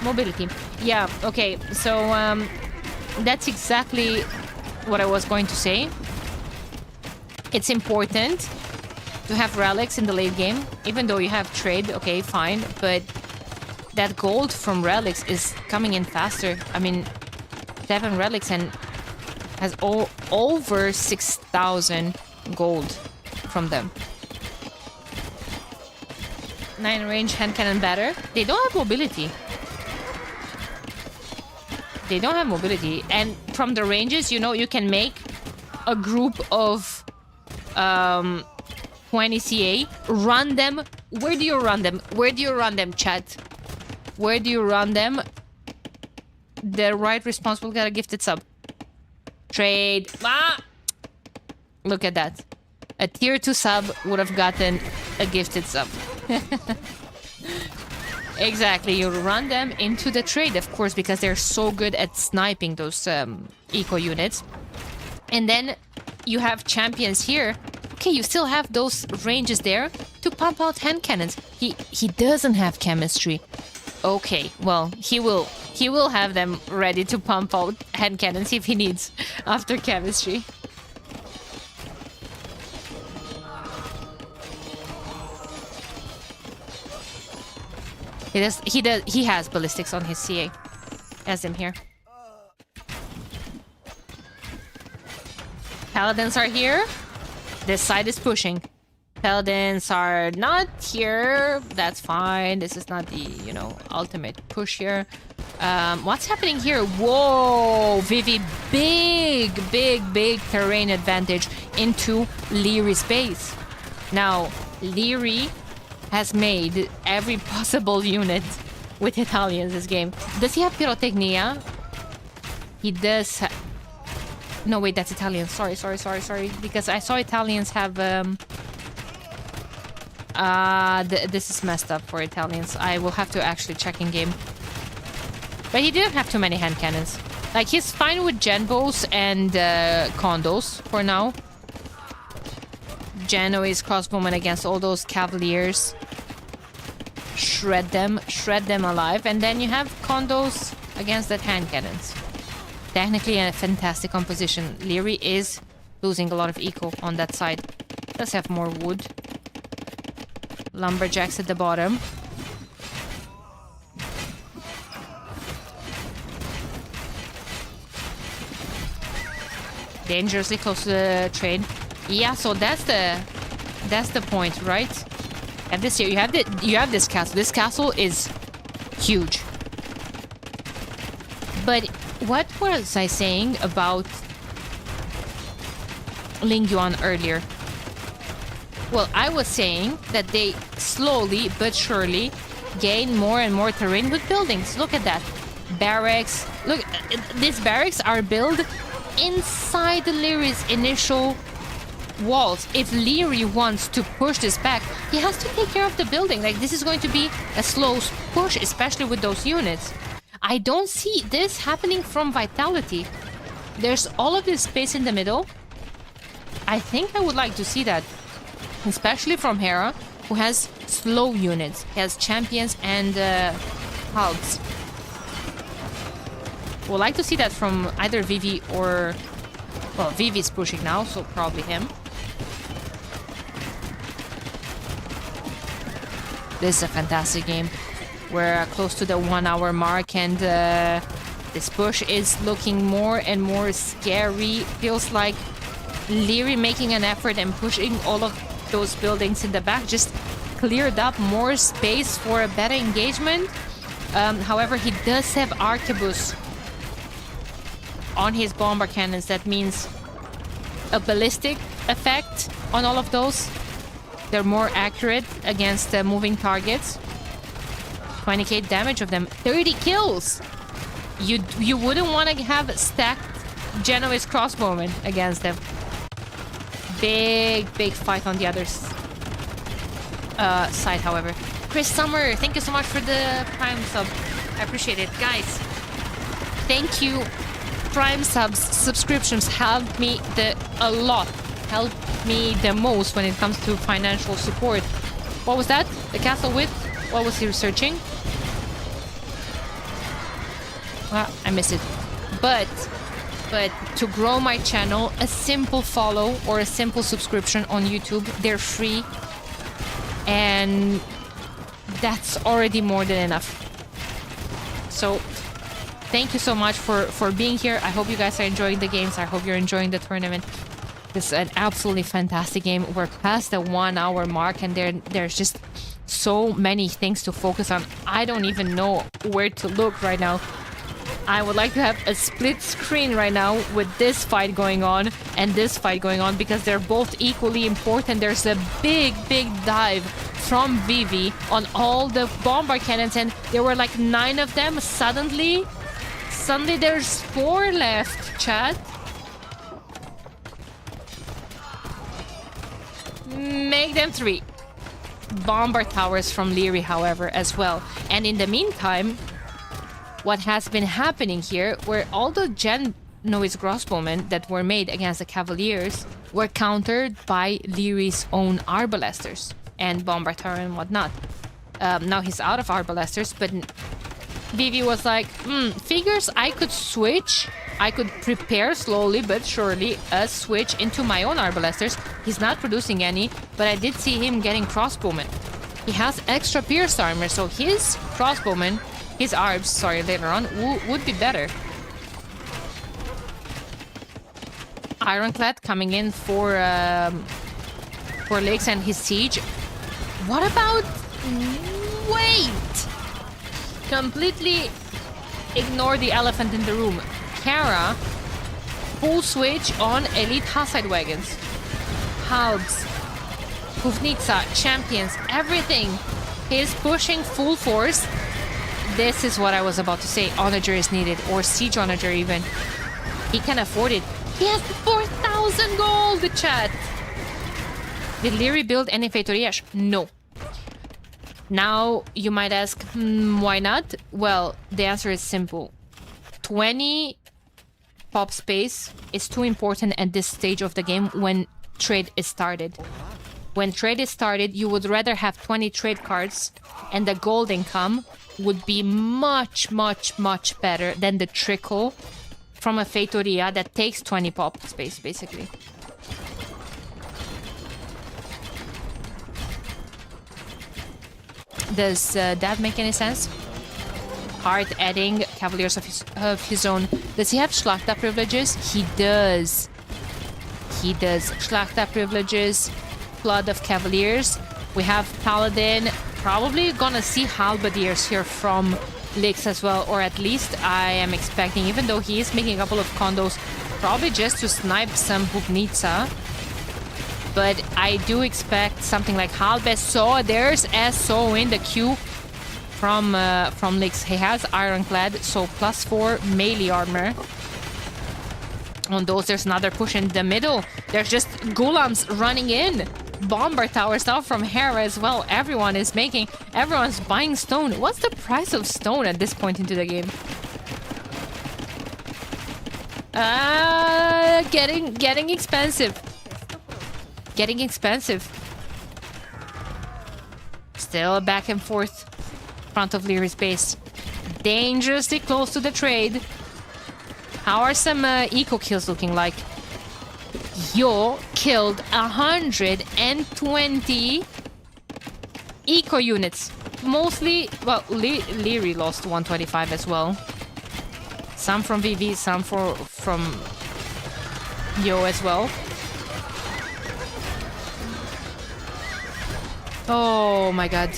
mobility. Yeah, okay, so that's exactly what I was going to say. It's important to have relics in the late game, even though you have trade, okay, fine, but that gold from relics is coming in faster. I mean, 7 relics and has over 6,000 gold from them. 9 range hand cannon batter. They don't have mobility. They don't have mobility, and from the ranges, you know, you can make a group of 20 CA, run them. Where do you run them? Where do you run them, chat? Where do you run them? The right response will get a gifted sub. Trade. Look at that. A tier 2 sub would have gotten a gifted sub. Exactly, you run them into the trade, of course, because they're so good at sniping those eco units. And then you have champions here. Okay, you still have those ranges there to pump out hand cannons. He doesn't have chemistry. Okay, well, he will have them ready to pump out hand cannons if he needs after chemistry. He has ballistics on his CA. As him here. Paladins are here. This side is pushing. Paladins are not here. That's fine. This is not the, you know, ultimate push here. What's happening here? Whoa! Vivi, big terrain advantage into Lyri's base. Now, Lyri has made every possible unit with Italians this game. Does he have Pyrotechnia? He does No, wait, that's Italian. Sorry. Because I saw Italians have... this is messed up for Italians. I will have to actually check in game. But he didn't have too many hand cannons. Like, he's fine with Genbos and condos for now. Genoese crossbowmen against all those cavaliers. Shred them alive. And then you have condos against that hand cannons. Technically a fantastic composition. Leary is losing a lot of eco on that side. Let's have more wood. Lumberjacks at the bottom. Dangerously close to the train. Yeah, so that's the point, right? And this here, you have this castle. This castle is huge. But what was I saying about Lingyuan earlier? Well, I was saying that they slowly but surely gain more and more terrain with buildings. Look at that. Barracks. Look, these barracks are built inside Leary's initial walls. If Leary wants to push this back, he has to take care of the building. Like, this is going to be a slow push, especially with those units. I don't see this happening from Vitality. There's all of this space in the middle. I think I would like to see that. Especially from Hera, who has slow units. He has champions and hulks. Would like to see that from either Vivi or... Well, Vivi's pushing now, so probably him. This is a fantastic game. We're close to the 1 hour mark, and this push is looking more and more scary. Feels like Leary making an effort and pushing all of those buildings in the back just cleared up more space for a better engagement. However, he does have arquebus on his bomber cannons. That means a ballistic effect on all of those. They're more accurate against moving targets. 20k damage of them. 30 kills! You wouldn't want to have stacked Genoese crossbowmen against them. Big fight on the other side, however. Chris Summer, thank you so much for the Prime sub. I appreciate it. Guys, thank you. Prime subscriptions help me a lot. Help me the most when it comes to financial support. What was that? The castle with? What was he researching? I missed it. But to grow my channel, a simple follow or a simple subscription on YouTube, they're free. And that's already more than enough. So thank you so much for being here. I hope you guys are enjoying the games. I hope you're enjoying the tournament. This is an absolutely fantastic game. We're past the 1 hour mark, and there's just so many things to focus on. I don't even know where to look right now. I would like to have a split screen right now with this fight going on and this fight going on, because they're both equally important. There's a big dive from Vivi on all the bomber cannons, and there were like 9 of them. Suddenly there's 4 left, chat. Make them 3. Bomber towers from Leary, however, as well. And in the meantime, what has been happening here, where all the Genoese crossbowmen that were made against the Cavaliers were countered by Leary's own arbalesters and bomber tower and whatnot. Now he's out of arbalesters, but Vivi was like, figures I could switch. I could prepare slowly but surely a switch into my own arbalesters. He's not producing any, but I did see him getting crossbowmen. He has extra pierce armor, so his crossbowmen, his arbs, sorry, later on, would be better. Ironclad coming in for Lakes and his siege. What about... Wait! Completely ignore the elephant in the room. Kara, full switch on elite Hussite wagons. Halbs, Kufnitsa, champions, everything. He's pushing full force. This is what I was about to say. Onager is needed, or siege onager even. He can afford it. He has 4,000 gold, chat. Did Leary build any Feitoria? No. Now, you might ask, why not? Well, the answer is simple. 20 pop space is too important at this stage of the game when trade is started. When trade is started, you would rather have 20 trade cards, and the gold income would be much, much, much better than the trickle from a Feitoria that takes 20 pop space, basically. Does that make any sense? Heart adding Cavaliers of his own. Does he have Schlachta privileges? He does. He does. Schlachta privileges, Flood of Cavaliers. We have Paladin. Probably gonna see Halberdiers here from Lix as well, or at least I am expecting, even though he is making a couple of condos, probably just to snipe some Bubnica. But I do expect something like Halbe. So there's SO in the queue from Lix. He has Ironclad, so +4 melee armor. On those, there's another push in the middle. There's just Gulams running in. Bomber towers now from Hera as well. Everyone's buying stone. What's the price of stone at this point into the game? Getting expensive. Getting expensive. Still back and forth. Front of Leary's base. Dangerously close to the trade. How are some eco kills looking like? Yo killed 120 eco units. Mostly, well, Leary lost 125 as well. Some from VV, some from Yo as well. Oh my god.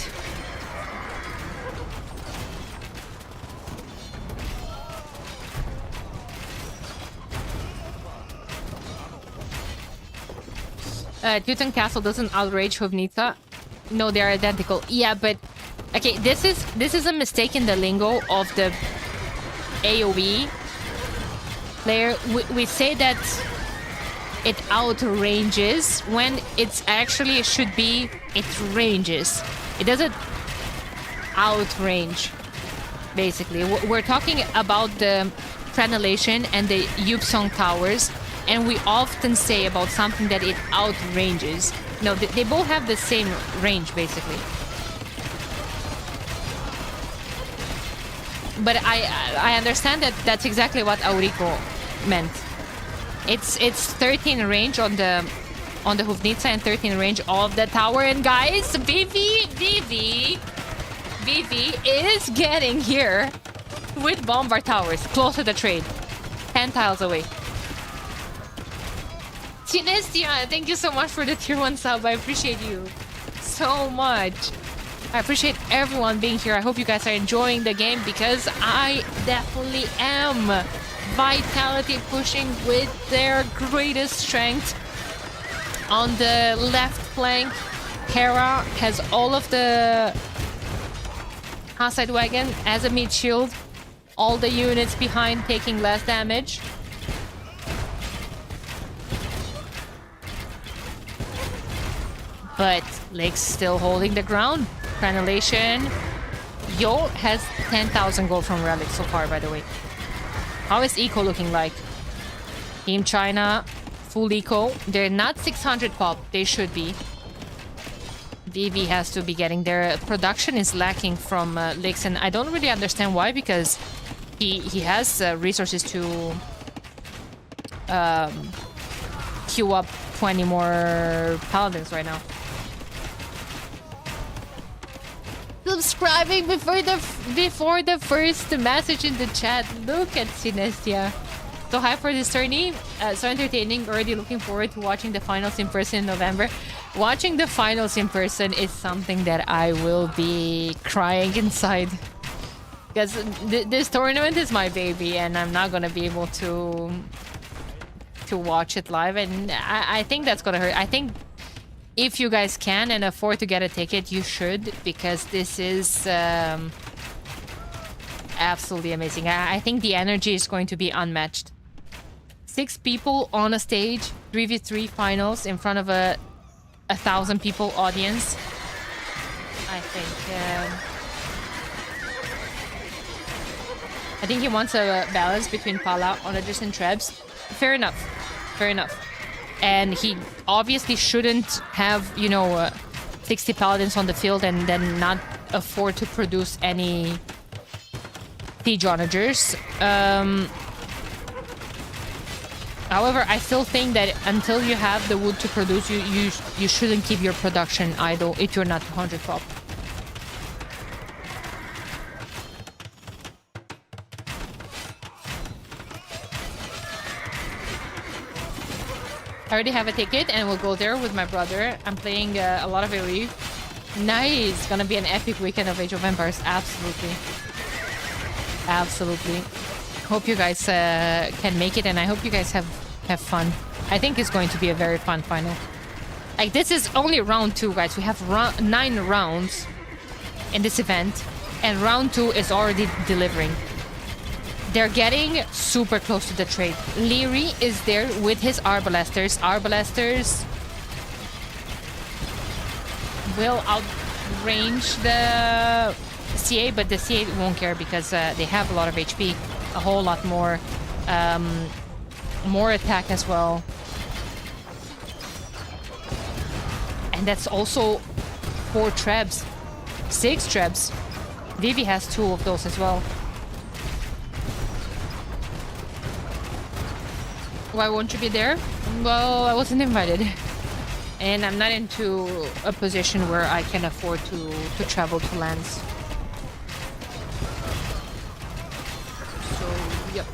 Teuton Castle doesn't outrage Hovnica. No, they're identical. Yeah, but okay, this is a mistake in the lingo of the AoE player. We say that it outranges when it's actually it should be it ranges. It doesn't outrange. Basically, we're talking about the Prenelation and the Yupsong towers. And we often say about something that it outranges. No, they both have the same range, basically. But I understand that that's exactly what Aurico meant. It's 13 range on the Hovnica and 13 range of the tower. And guys, VV is getting here with Bombard towers close to the trade, 10 tiles away. Sinestia, thank you so much for the tier 1 sub. I appreciate you so much. I appreciate everyone being here. I hope you guys are enjoying the game because I definitely am. Vitality pushing with their greatest strength. On the left flank, Hera has all of the Haside Wagon as a mid shield. All the units behind taking less damage. But Lake's still holding the ground. Prenelation. Yo has 10,000 gold from Relic so far, by the way. How is Eco looking like? Team China, full Eco. They're not 600 pop. They should be. VV has to be getting there. Production is lacking from Lakes, and I don't really understand why, because he has resources to queue up 20 more Paladins right now. Subscribing before the first message in the chat. Look at Sinestia. So hype for this tourney. So entertaining. Already looking forward to watching the finals in person in November. Watching the finals in person is something that I will be crying inside. Because this tournament is my baby and I'm not going to be able to watch it live. And I think that's going to hurt. I think if you guys can and afford to get a ticket, you should, because this is absolutely amazing. I think the energy is going to be unmatched. 6 people on a stage, 3v3 finals in front of a 1,000 people audience. I think he wants a balance between Pala, Onagers, and Trebs. Fair enough. Fair enough. And he obviously shouldn't have, you know, 60 Paladins on the field and then not afford to produce any Siege Onagers. However, I still think that until you have the wood to produce, you shouldn't keep your production idle if you're not 100 top. I already have a ticket and we'll go there with my brother. I'm playing a lot of AoE. Nice! Gonna be an epic weekend of Age of Empires. Absolutely. Absolutely. Hope you guys can make it and I hope you guys have fun. I think it's going to be a very fun final. Like, this is only round 2, guys. We have 9 rounds in this event and round 2 is already delivering. They're getting super close to the trade. Leary is there with his Arbalesters. Arbalesters will outrange the CA, but the CA won't care because they have a lot of HP. A whole lot more. More attack as well. And that's also 4 Trebs. 6 Trebs. Vivi has 2 of those as well. Why won't you be there? Well, I wasn't invited. And I'm not into a position where I can afford to travel to lands. So, yep.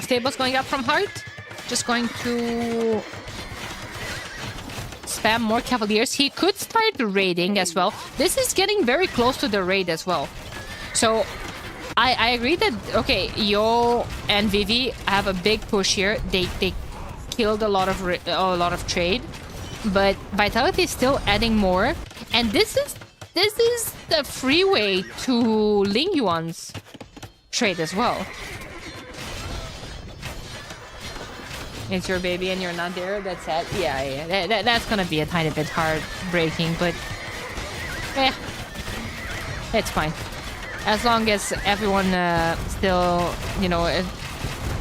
Stables going up from Heart. Just going to spam more Cavaliers. He could start raiding as well. This is getting very close to the raid as well. So I agree that, okay, Yo and Vivi have a big push here. They killed a lot of trade, but Vitality is still adding more. And this is the freeway to Ling Yuan's trade as well. It's your baby and you're not there. That's sad. Yeah. That's gonna be a tiny bit heartbreaking, but it's fine. As long as everyone still, you know,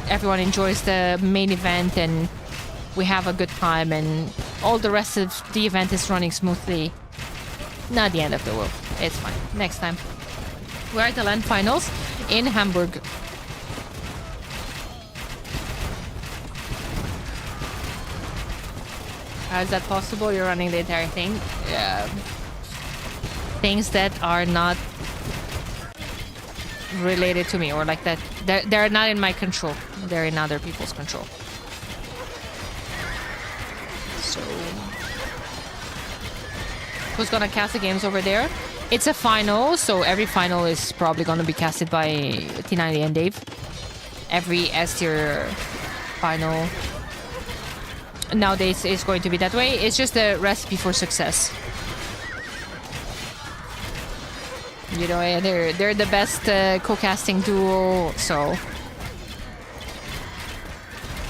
everyone enjoys the main event and we have a good time and all the rest of the event is running smoothly, not the end of the world. It's fine. Next time. We're at the LAN finals in Hamburg. How is that possible? You're running the entire thing? Things that are not related to me or like that, they're not in my control. They're in other people's control. So who's gonna cast the games over there? It's a final, so every final is probably gonna be casted by T90 and Dave. Every S-tier final nowadays is going to be that way. It's just a recipe for success. You know, they're the best co-casting duo, so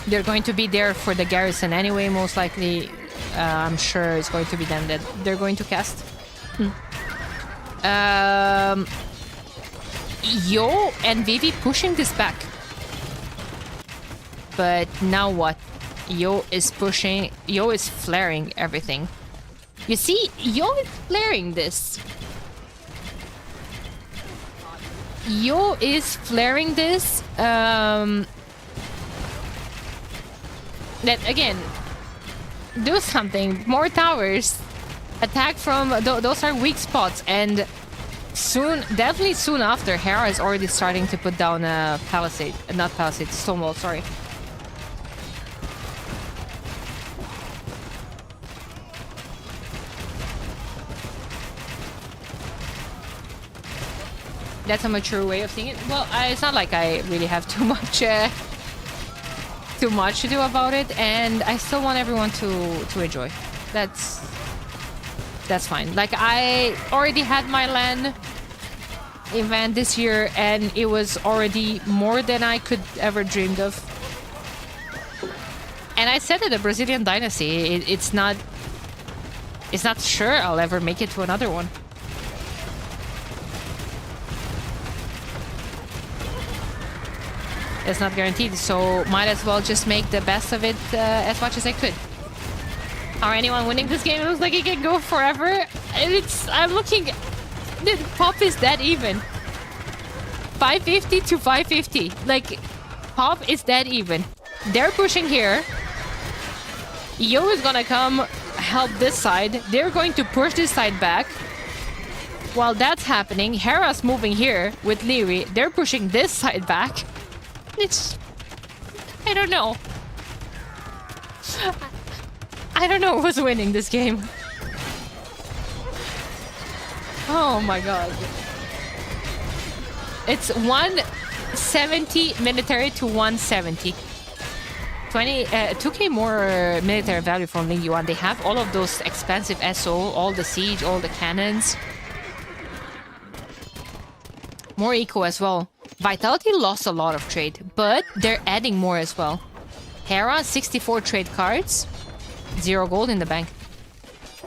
they're going to be there for the garrison anyway, most likely. I'm sure it's going to be them that they're going to cast. Yo and Vivi pushing this back. But now what? Yo is pushing. Yo is flaring everything. You see, Yo is flaring this. Yo is flaring this. That again, do something. More towers. Attack from those are weak spots, and soon, definitely soon after, Hera is already starting to put down a palisade, not palisade, stonewall. Sorry. That's a mature way of seeing it. Well, it's not like I really have too much to do about it, and I still want everyone to enjoy. That's fine. Like, I already had my LAN event this year, and it was already more than I could ever dreamed of. And I said that the Brazilian Dynasty, it's not sure I'll ever make it to another one. It's not guaranteed, so might as well just make the best of it as much as I could. Are anyone winning this game? It looks like it can go forever. And I'm looking. The Pop is that even. 550 to 550. Like, Pop is that even. They're pushing here. Yo is gonna come help this side. They're going to push this side back. While that's happening, Hera's moving here with Leary. They're pushing this side back. I don't know. I don't know who's winning this game. Oh my god. It's 170 military to 170. 2k more military value from Ling Yuan. They have all of those expensive SO, all the siege, all the cannons. More eco as well. Vitality lost a lot of trade, but they're adding more as well. Hera, 64 trade cards. 0 gold in the bank.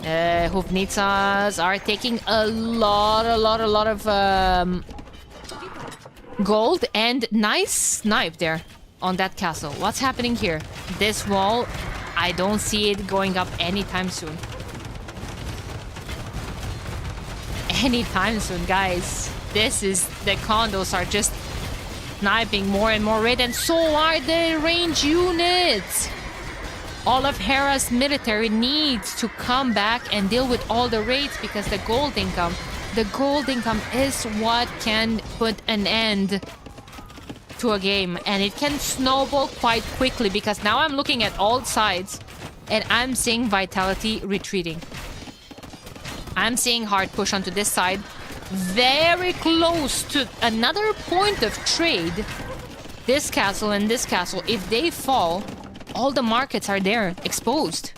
Hufnitsas are taking a lot of gold, and nice snipe there on that castle. What's happening here? This wall, I don't see it going up anytime soon. Anytime soon, guys. This is... the condos are just sniping more and more raid, and so are the range units. All of Hera's military needs to come back and deal with all the raids because the gold income is what can put an end to a game, and it can snowball quite quickly because now I'm looking at all sides and I'm seeing Vitality retreating. I'm seeing hard push onto this side, very close to another point of trade. This castle and this castle, if they fall, all the markets are there, exposed.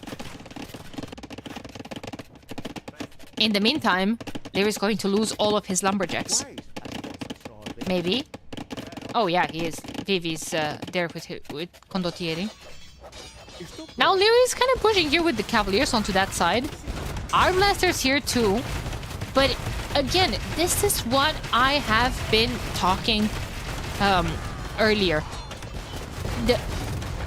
In the meantime, Lear is going to lose all of his lumberjacks. Maybe. Oh yeah, he is. Vivi's there with Condottieri. Now Lear is kind of pushing here with the Cavaliers onto that side. Armblasters here too. But again, this is what I have been talking earlier.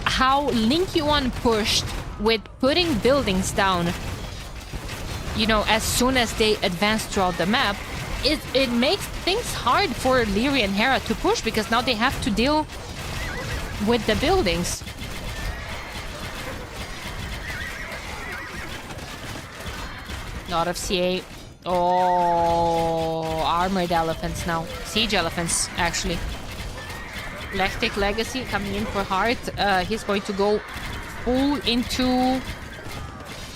How Link Yuan pushed with putting buildings down, you know, as soon as they advance throughout the map, it makes things hard for Leary and Hera to push because now they have to deal with the buildings. Lot of CA. Oh, armored elephants now. Siege elephants, actually. Lactic Legacy coming in for Heart. He's going to go full into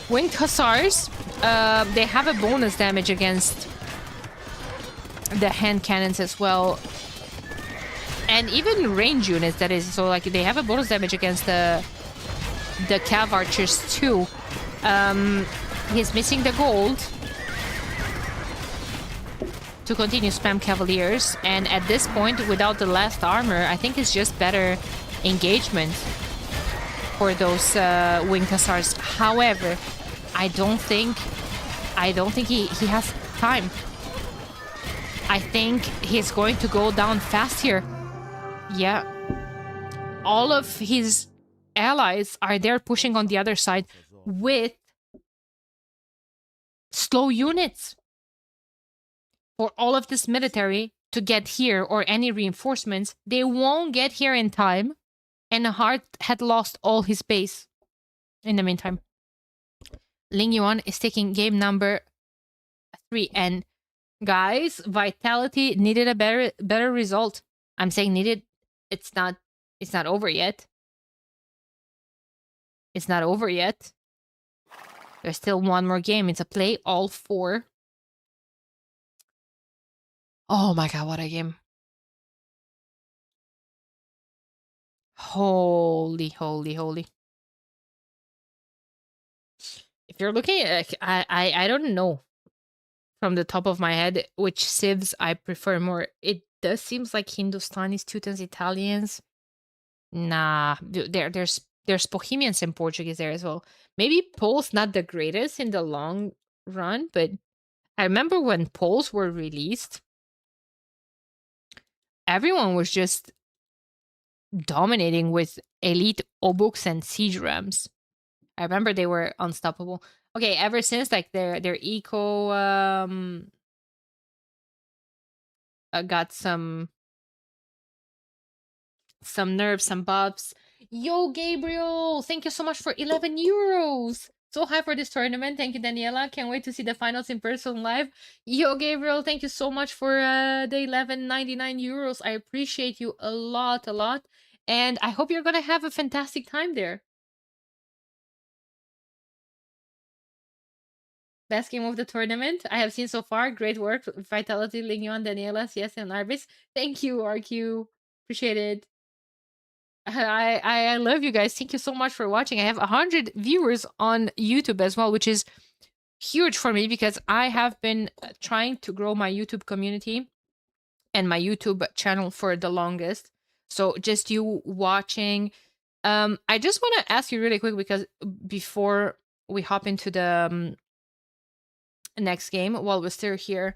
Winged Hussars. They have a bonus damage against the hand cannons as well. And even range units, that is. So, like, they have a bonus damage against the Cav Archers too. He's missing the gold to continue spam Cavaliers, and at this point, without the last armor, I think it's just better engagement for those Winged Hussars. However, I don't think he has time. I think he's going to go down fast here. Yeah. All of his allies are there pushing on the other side with slow units. For all of this military to get here or any reinforcements, they won't get here in time. And Hart had lost all his base in the meantime. Ling Yuan is taking game number 3. And guys, Vitality needed a better result. I'm saying needed. It's not over yet. It's not over yet. There's still one more game. It's a play all 4. Oh my god, what a game. Holy, holy, holy. If you're looking at, I don't know. from the top of my head which civs I prefer more. It does seems like Hindustanis, Teutons, Italians. Nah, there's Bohemians and Portuguese there as well. Maybe Poles not the greatest in the long run, but I remember when Poles were released, everyone was just dominating with elite obuks and siege rams. I remember they were unstoppable. Okay, ever since like their eco got some nerfs, some buffs. Yo, Gabriel, thank you so much for 11 euros. So high for this tournament. Thank you, Daniela. Can't wait to see the finals in person live. Yo, Gabriel, thank you so much for the 11.99 euros. I appreciate you a lot, a lot. And I hope you're gonna have a fantastic time there. Best game of the tournament I have seen so far. Great work, Vitality, Lignon, Daniela, CS, and Arbis. Thank you, RQ. Appreciate it. I love you guys. Thank you so much for watching. I have 100 viewers on YouTube as well, which is huge for me because I have been trying to grow my YouTube community and my YouTube channel for the longest. So just you watching. I just want to ask you really quick because before we hop into the next game, while we're still here,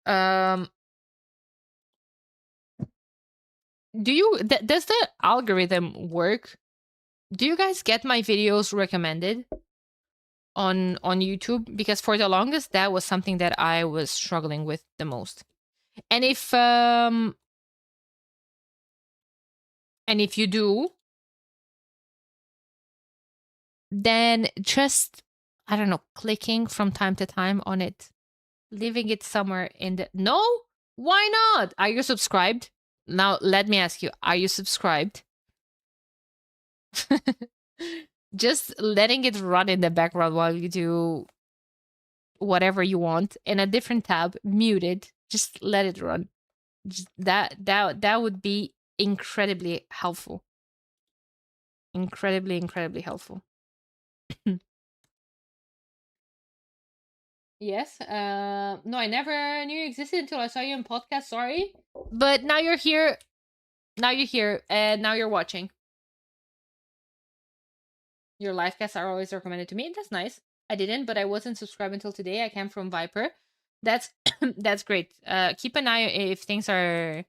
does the algorithm work? Do you guys get my videos recommended on YouTube? Because for the longest that was something that I was struggling with the most. And if you do, then just, I don't know, clicking from time to time on it, leaving it somewhere in the... No? Why not? Are you subscribed? Now, let me ask you, are you subscribed? Just letting it run in the background while you do whatever you want in a different tab, muted, just let it run. Just that would be incredibly helpful. Incredibly helpful. Yes. No, I never knew you existed until I saw you in podcast. Sorry, but now you're here. Now you're here, and now you're watching. Your live casts are always recommended to me. That's nice. I didn't, but I wasn't subscribed until today. I came from Viper. That's that's great. Keep an eye if things are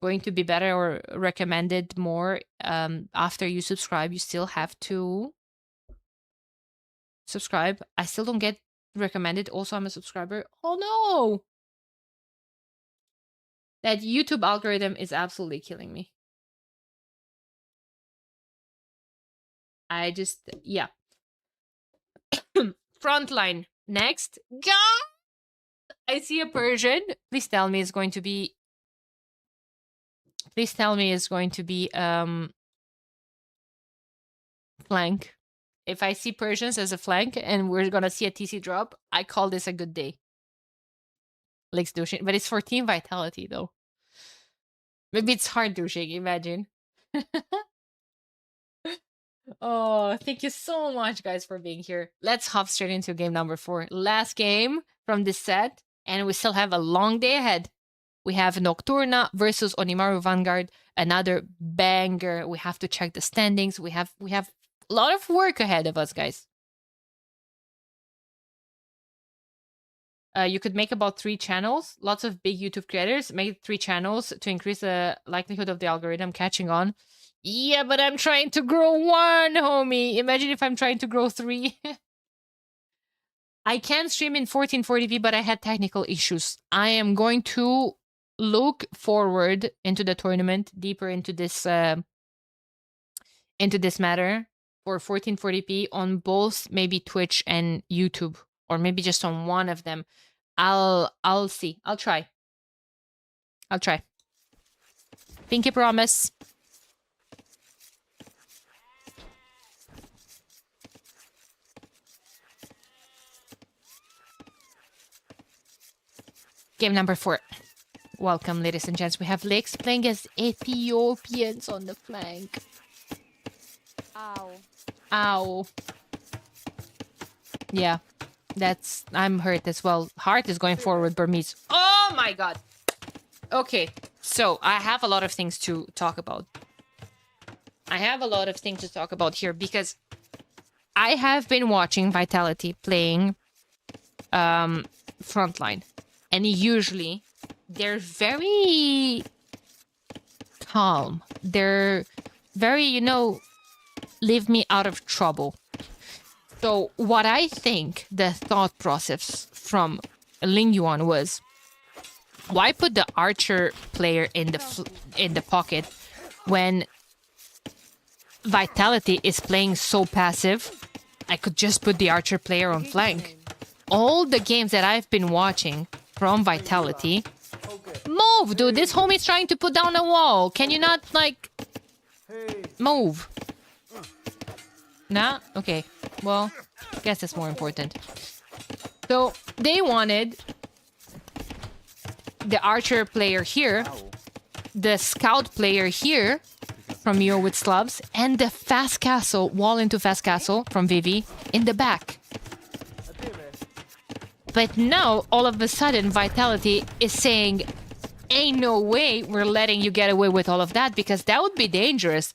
going to be better or recommended more. After you subscribe, you still have to subscribe. I still don't get recommended. Also, I'm a subscriber. Oh no! That YouTube algorithm is absolutely killing me. I just, yeah. Frontline. Next. God! I see a Persian. Please tell me it's going to be... Please tell me it's going to be flank. If I see Persians as a flank and we're gonna see a TC drop, I call this a good day. Lex douching. But it's for team vitality though. Maybe it's hard douching, imagine. Oh, thank you so much, guys, for being here. Let's hop straight into game number 4. Last game from this set, and we still have a long day ahead. We have Nocturna versus Onimaru Vanguard, another banger. We have to check the standings. We have a lot of work ahead of us, guys. You could make about 3 channels. Lots of big YouTube creators make 3 channels to increase the likelihood of the algorithm catching on. Yeah, but I'm trying to grow 1, homie. Imagine if I'm trying to grow 3. I can stream in 1440p, but I had technical issues. I am going to look forward into the tournament, deeper into this matter for 1440p on both maybe Twitch and YouTube, or maybe just on one of them. I'll see. I'll try. Pinky promise. Game number 4. Welcome, ladies and gents. We have Lex playing as Ethiopians on the flank. Ow. Ow. Yeah. I'm hurt as well. Heart is going forward, Burmese. Oh my god. Okay, so I have a lot of things to talk about. Here because I have been watching Vitality playing Frontline. And usually they're very calm. They're very, leave me out of trouble. So what I think the thought process from Ling Yuan was, why put the archer player in the pocket when Vitality is playing so passive? I could just put the archer player on flank. All the games that I've been watching from Vitality, move, dude. This homie's trying to put down a wall. Can you not, like, move? Nah? Okay. Well, guess that's more important. So, they wanted the archer player here, the scout player here from Yo with Slavs, and the fast castle, wall into fast castle from Vivi in the back. But now, all of a sudden, Vitality is saying, ain't no way we're letting you get away with all of that, because that would be dangerous.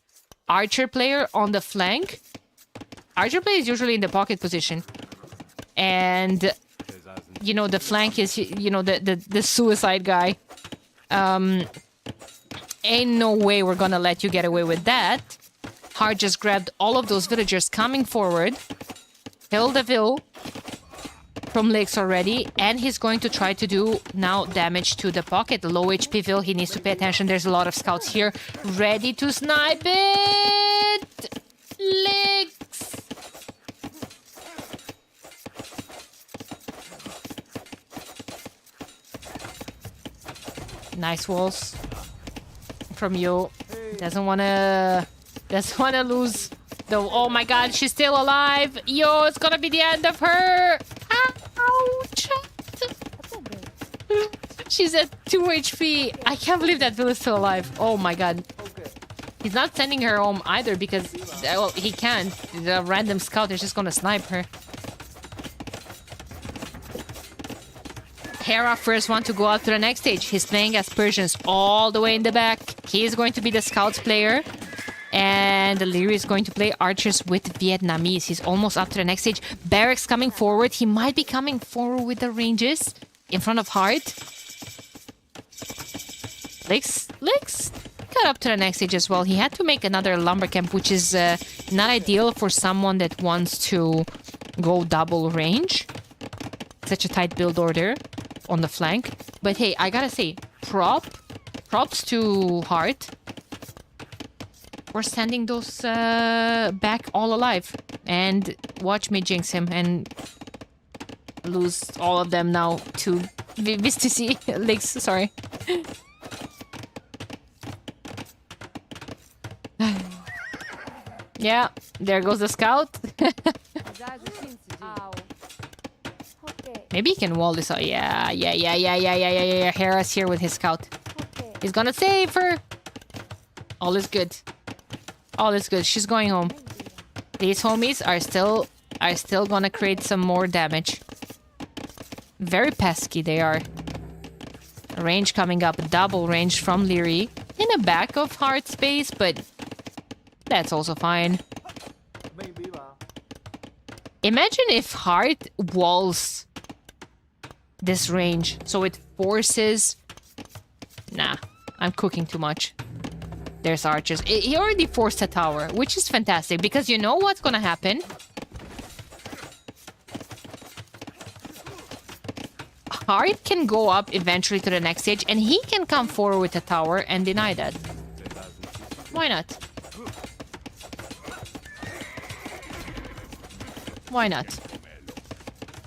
Archer player on the flank. Archer player is usually in the pocket position. And, the flank is, the suicide guy. Ain't no way we're gonna let you get away with that. Hart just grabbed all of those villagers coming forward. Killed the Vil from Lakes already, and he's going to try to do now damage to the pocket. Low HP Vil, he needs to pay attention. There's a lot of scouts here ready to snipe it. Lakes. Nice walls from Yo. Doesn't wanna lose. Though, oh my god, she's still alive. Yo, it's gonna be the end of her. Ouch. She's at 2 HP. I can't believe that Vil is still alive. Oh my god. He's not sending her home either because, well, he can't. The random scout is just gonna snipe her. Hera first one to go out to the next stage. He's playing as Persians all the way in the back. He is going to be the scouts player. And Leary is going to play archers with Vietnamese. He's almost up to the next stage. Barracks coming forward. He might be coming forward with the ranges in front of Hart. Licks got up to the next stage as well. He had to make another lumber camp, which is not ideal for someone that wants to go double range. Such a tight build order on the flank. But hey, I gotta say, props to Hart. We're sending those back all alive. And watch me jinx him and lose all of them now to Vistisi. Legs, sorry. Yeah, there goes the scout. Maybe he can wall this out. Yeah. Hera's here with his scout. He's gonna save her. All is good. All is good. She's going home. These homies are still gonna create some more damage. Very pesky they are. Range coming up. Double range from Leary. In the back of Hart space, but that's also fine. Imagine if Hart walls this range. So it forces... Nah, I'm cooking too much. There's archers. He already forced a tower, which is fantastic, because you know what's gonna happen? Hart can go up eventually to the next stage, and he can come forward with a tower and deny that. Why not? Why not?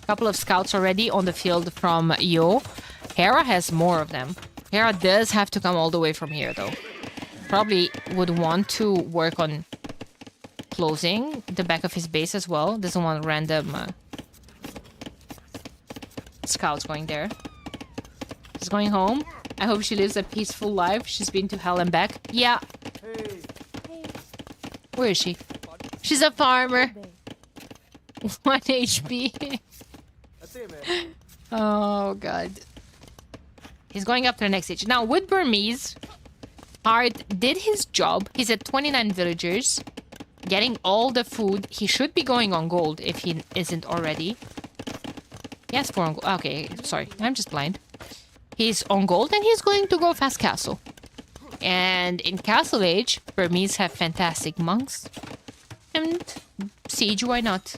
Couple of scouts already on the field from Yo. Hera has more of them. Hera does have to come all the way from here, though. Probably would want to work on closing the back of his base as well. Doesn't want random scouts going there. She's going home. I hope she lives a peaceful life. She's been to hell and back. Yeah. Where is she? She's a farmer. 1 HP. Oh god. He's going up to the next stage. Now with Burmese, Hart did his job. He's at 29 villagers, getting all the food. He should be going on gold if he isn't already. Yes, 4 on gold. Okay, sorry, I'm just blind. He's on gold and he's going to go fast castle. And in Castle Age, Burmese have fantastic monks. And siege, why not?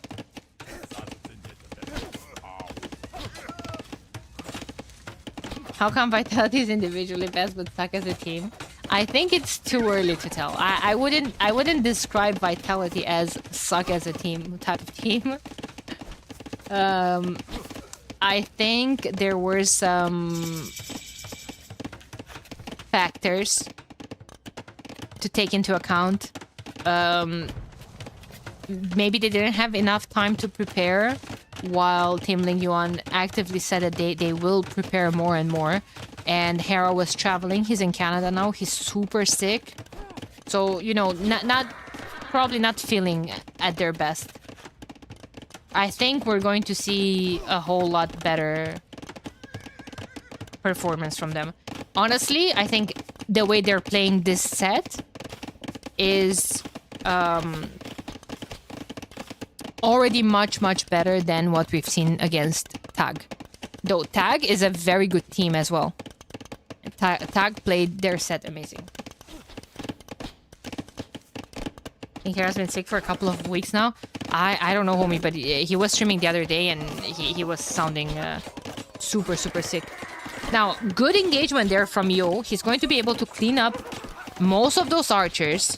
How come Vitality is individually best but suck as a team? I think it's too early to tell. I wouldn't describe Vitality as suck as a team type of team. I think there were some factors to take into account. Maybe they didn't have enough time to prepare, while Team Lingyuan actively said that they will prepare more and more. And Hera was traveling. He's in Canada now. He's super sick. So, you know, probably not feeling at their best. I think we're going to see a whole lot better performance from them. Honestly, I think the way they're playing this set is already much better than what we've seen against Tag. Though Tag is a very good team as well. Tag played their set amazing. I think Hera's been sick for a couple of weeks now. I don't know, homie, but he was streaming the other day and he was sounding super sick. Now, good engagement there from Yo. He's going to be able to clean up most of those archers.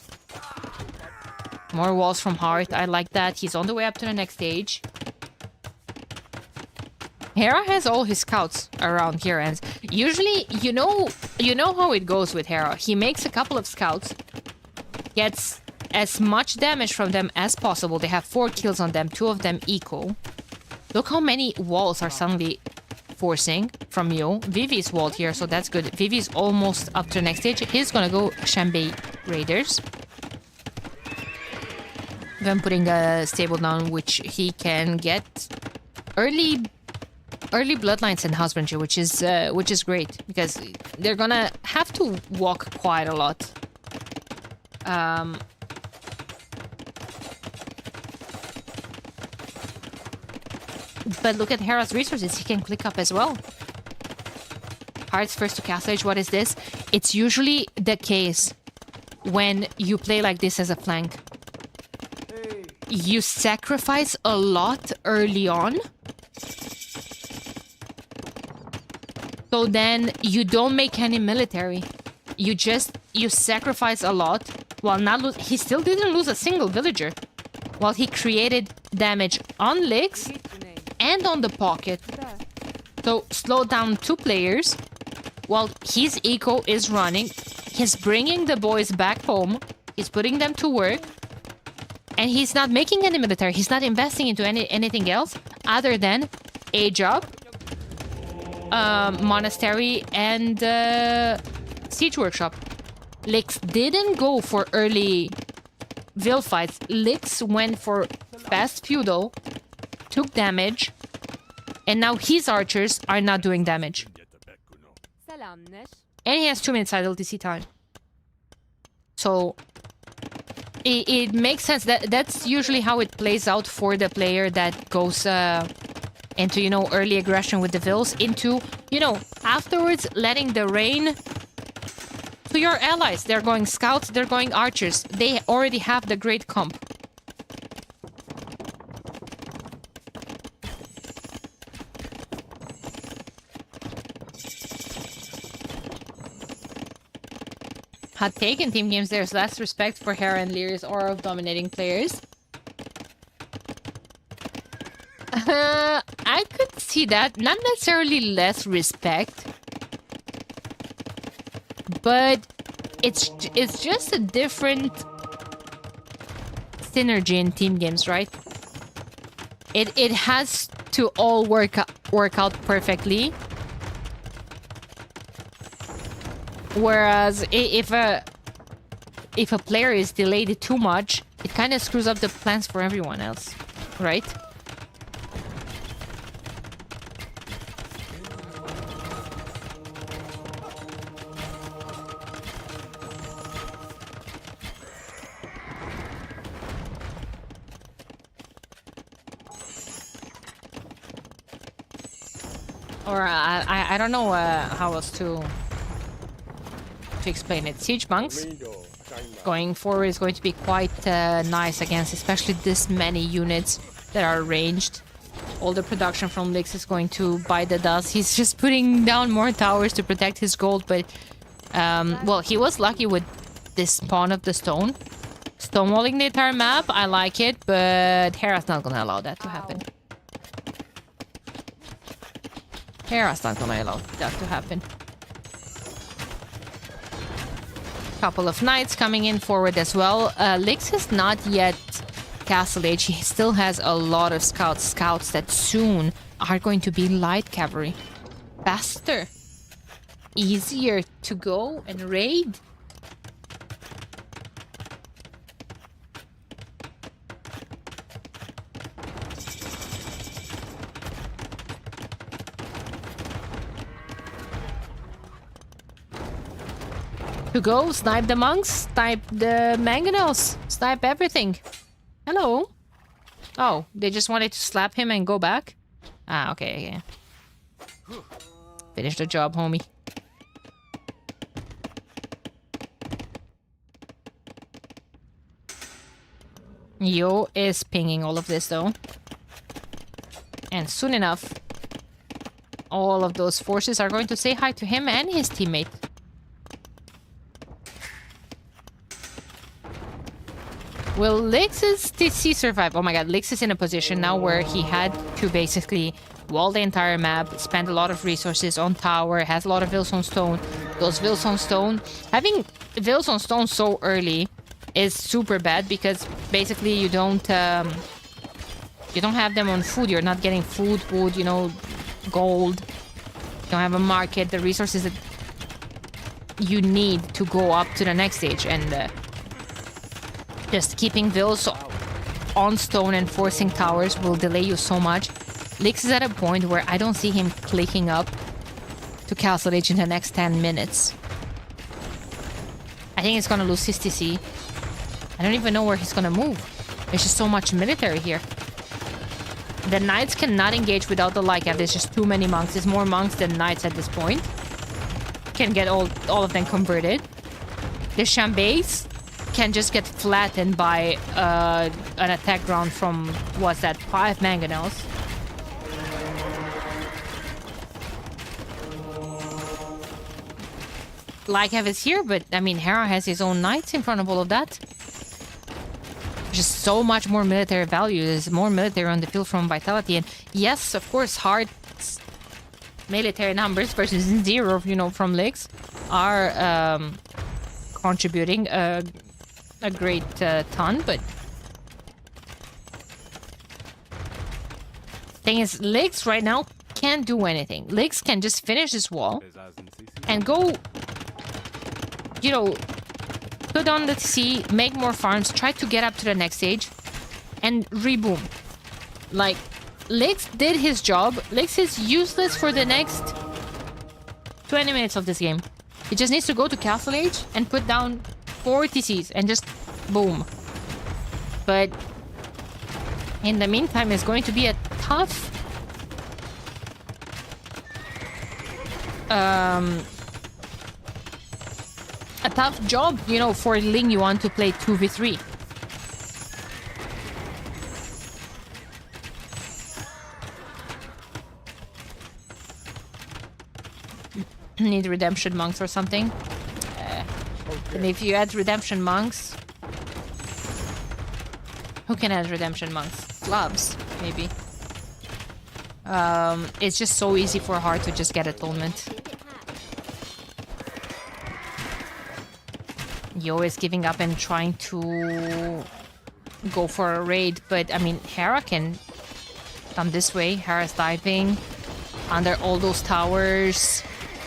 More walls from Heart. I like that. He's on the way up to the next stage. Hera has all his scouts around here, and usually, you know how it goes with Hera. He makes a couple of scouts, gets as much damage from them as possible. They have 4 kills on them, 2 of them eco. Look how many walls are suddenly forcing from Yo. Vivi's walled here, so that's good. Vivi's almost up to the next stage. He's gonna go Shanbei Raiders. Then putting a stable down, which he can get early bloodlines and husbandry, which is great because they're gonna have to walk quite a lot. But look at Hera's resources. He can click up as well. Hearts first to Castle Age. What is this? It's usually the case when you play like this as a flank. You sacrifice a lot early on. So then you don't make any military. You sacrifice a lot while not he still didn't lose a single villager. While he created damage on Licks and on the pocket. So slow down 2 players while his eco is running. He's bringing the boys back home. He's putting them to work. And he's not making any military. He's not investing into anything else other than a job, monastery, and siege workshop. Lix didn't go for early Vil fights. Lix went for fast feudal, took damage, and now his archers are not doing damage. And he has 2 minutes idle DC time. So it makes sense. That's usually how it plays out for the player that goes into, you know, early aggression with the Vils, into, you know, afterwards letting the rain to your allies. They're going scouts, they're going archers. They already have the great comp. Hot take: in team games, there's less respect for Hera and Lyria's aura of dominating players. I could see that. Not necessarily less respect, but it's just a different synergy in team games, right? It has to all work out perfectly. Whereas if a player is delayed too much, it kind of screws up the plans for everyone else, right? Or I don't know how else to explain it. Siege monks going forward is going to be quite nice against, especially this many units that are ranged. All the production from Lix is going to bite the dust. He's just putting down more towers to protect his gold, but well, he was lucky with this spawn of the stone. Stonewalling the entire map, I like it, but Hera's not gonna allow that to happen. Hera's not gonna allow that to happen. Couple of knights coming in forward as well. Lix is not yet Castle Age. He still has a lot of scouts that soon are going to be light cavalry. Faster. Easier to go and raid. To go, snipe the monks, snipe the mangonels, snipe everything. Hello. Oh, they just wanted to slap him and go back? Ah, okay, yeah. Finish the job, homie. Yo is pinging all of this, though. And soon enough, all of those forces are going to say hi to him and his teammate. Will Lix's TC survive? Oh my god, Lix is in a position now where he had to basically wall the entire map, spend a lot of resources on tower, has a lot of Vilson Stone. Those Vilson Stone... Having Vilson Stone so early is super bad because basically you don't have them on food. You're not getting food, wood, you know, gold. You don't have a market, the resources that you need to go up to the next stage, and just keeping Vils on stone and forcing towers will delay you so much. Lix is at a point where I don't see him clicking up to Castle Age in the next 10 minutes. I think he's gonna lose his TC. I don't even know where he's gonna move. There's just so much military here. The knights cannot engage without the Lycav. There's just too many monks. There's more monks than knights at this point. Can get all of them converted. The Chambays can just get flattened by an attack round from, what's that, 5 mangonels. Lycav is here, but I mean, Hera has his own knights in front of all of that. Just so much more military value. There's more military on the field from Vitality, and yes, of course, hard military numbers versus 0, you know, from Lix are contributing a great ton, but thing is, Lix right now can't do anything. Lix can just finish this wall and go, you know, put on the sea, make more farms, try to get up to the next stage, and reboom. Like, Lix did his job. Lix is useless for the next 20 minutes of this game. He just needs to go to Castle Age and put down 4 TCs and just boom. But in the meantime, it's going to be a tough job, you know, for Ling Yuan to play 2v3. Need redemption monks or something. And if you add redemption monks, who can add redemption monks? Gloves, maybe. It's just so easy for Heart to just get atonement. Yo is giving up and trying to go for a raid, but I mean, Hera can come this way. Hera's diving under all those towers.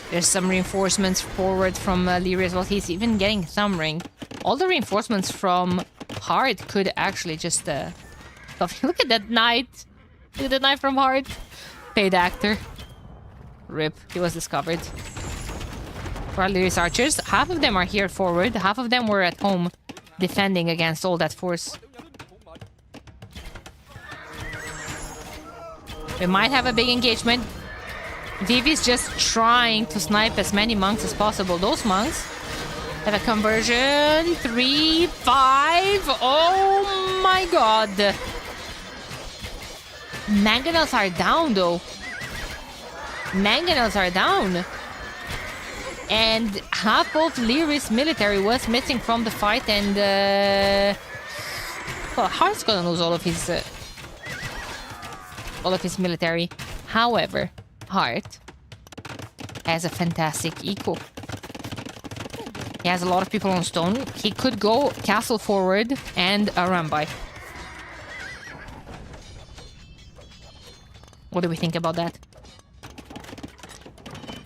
There's some reinforcements forward from Lyria as well. He's even getting some ring. All the reinforcements from Heart could actually just... Look at that knight. Look at the knight from Heart. Paid actor. RIP. He was discovered. For our Lyria's archers, half of them are here forward. Half of them were at home defending against all that force. We might have a big engagement. Vivi's just trying to snipe as many monks as possible. Those monks have a conversion 3, 5. Oh my god. Mangonels are down though. Mangonels are down. And half of Lyris military was missing from the fight, and well, Heart's gonna lose all of his military. However, Heart has a fantastic eco. He has a lot of people on stone. He could go castle forward and a run by. What do we think about that?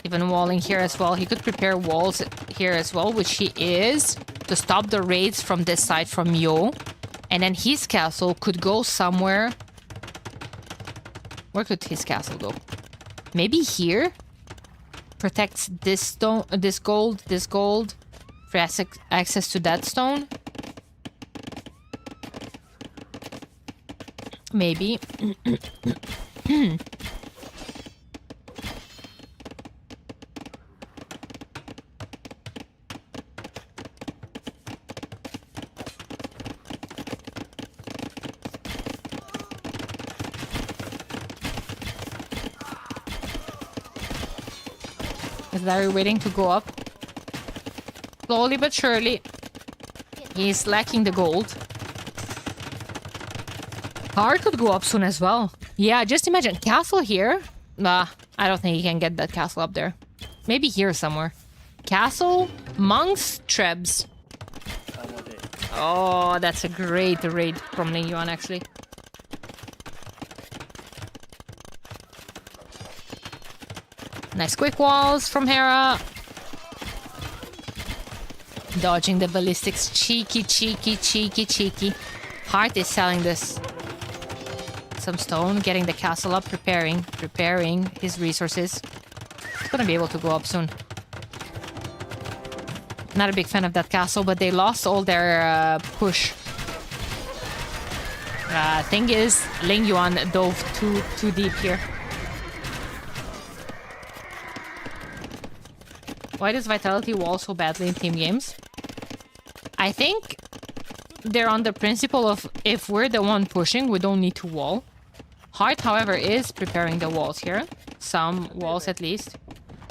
Even walling here as well. He could prepare walls here as well, which he is, to stop the raids from this side from Yo. And then his castle could go somewhere. Where could his castle go? Maybe here? Protects this stone, this gold, for access to that stone. Maybe. Is Larry waiting to go up? Slowly but surely. He's lacking the gold. Car could go up soon as well. Yeah, just imagine. Castle here? Nah, I don't think he can get that castle up there. Maybe here somewhere. Castle, monks, trebs. Oh, that's a great raid from Ling Yuan, actually. Nice quick walls from Hera. Dodging the ballistics. Cheeky. Heart is selling this. Some stone, getting the castle up, preparing his resources. He's gonna be able to go up soon. Not a big fan of that castle, but they lost all their push. Thing is, Ling Yuan dove too deep here. Why does Vitality wall so badly in team games? I think they're on the principle of if we're the one pushing, we don't need to wall. Heart, however, is preparing the walls here. Some walls at least.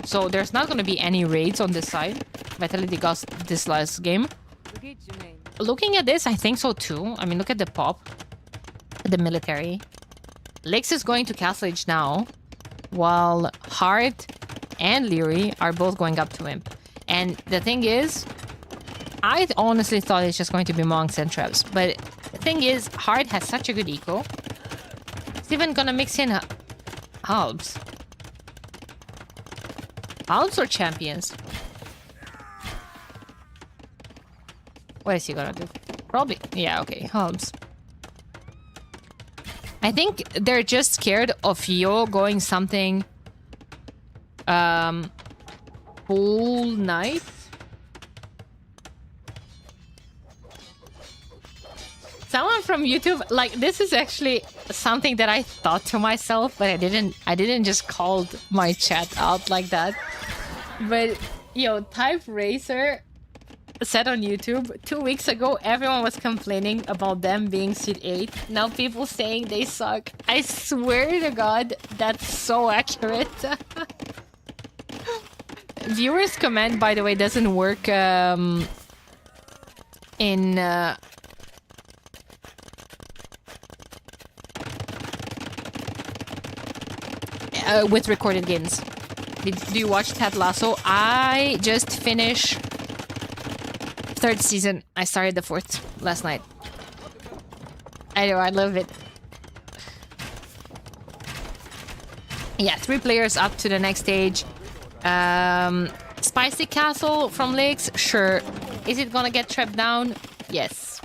So there's not going to be any raids on this side. Vitality got this last game. Looking at this, I think so too. I mean, look at the pop. The military. Lix is going to Castle Age now. While Heart and Leary are both going up to Imp. And the thing is, I honestly thought it's just going to be monks and trebs. But the thing is, Heart has such a good eco. It's even gonna mix in halbs. Halbs or champions? What is he gonna do? Probably, yeah, okay, halbs. I think they're just scared of Yo going something whole night. Someone from YouTube, like, this is actually something that I thought to myself, but I didn't just call my chat out like that. But yo, Type Racer said on YouTube 2 weeks ago everyone was complaining about them being seed 8. Now people saying they suck. I swear to God, that's so accurate. Viewers comment, by the way, doesn't work with recorded games. Do you watch Ted Lasso? I just finished 3rd season. I started the 4th last night. I know, I love it. Yeah, 3 players up to the next stage. Spicy Castle from Lakes? Sure. Is it gonna get trapped down? Yes.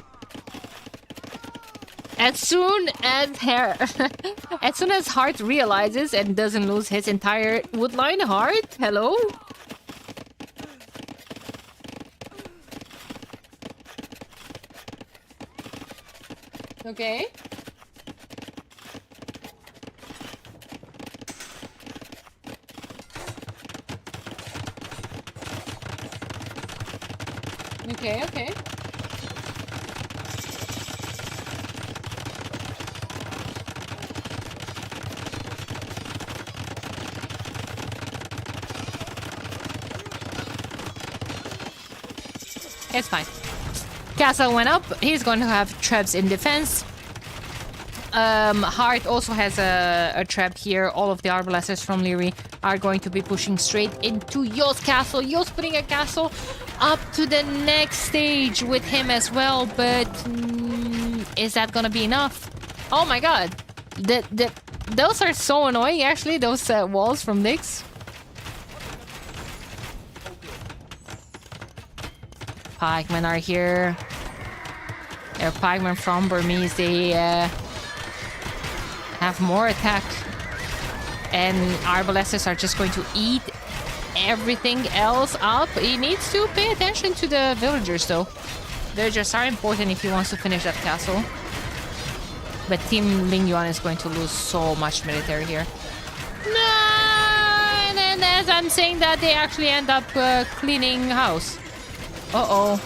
As soon as Heart realizes and doesn't lose his entire woodline, Heart, hello? Okay. Okay, okay. It's fine. Castle went up. He's going to have traps in defense. Hart also has a trap here. All of the arbalesters from Leary are going to be pushing straight into Yo's castle. Yo's putting a castle up to the next stage with him as well. But is that going to be enough? Oh my god. Those are so annoying, actually, those walls from Nyx. Pikemen are here. They're pikemen from Burmese. They have more attack. And arbalesters are just going to eat everything else up. He needs to pay attention to the villagers, though. Villagers are important if he wants to finish that castle. But Team Ling Yuan is going to lose so much military here. No! And then as I'm saying that, they actually end up cleaning house. Uh-oh.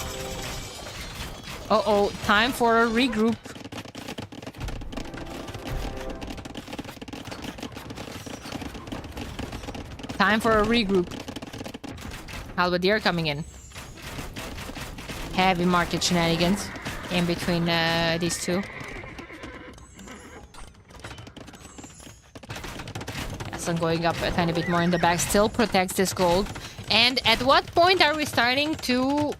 Uh-oh. Time for a regroup. Time for a regroup. Halberdier coming in. Heavy market shenanigans in between these two. Sun going up a tiny bit more in the back. Still protects this gold. And at what point are we starting to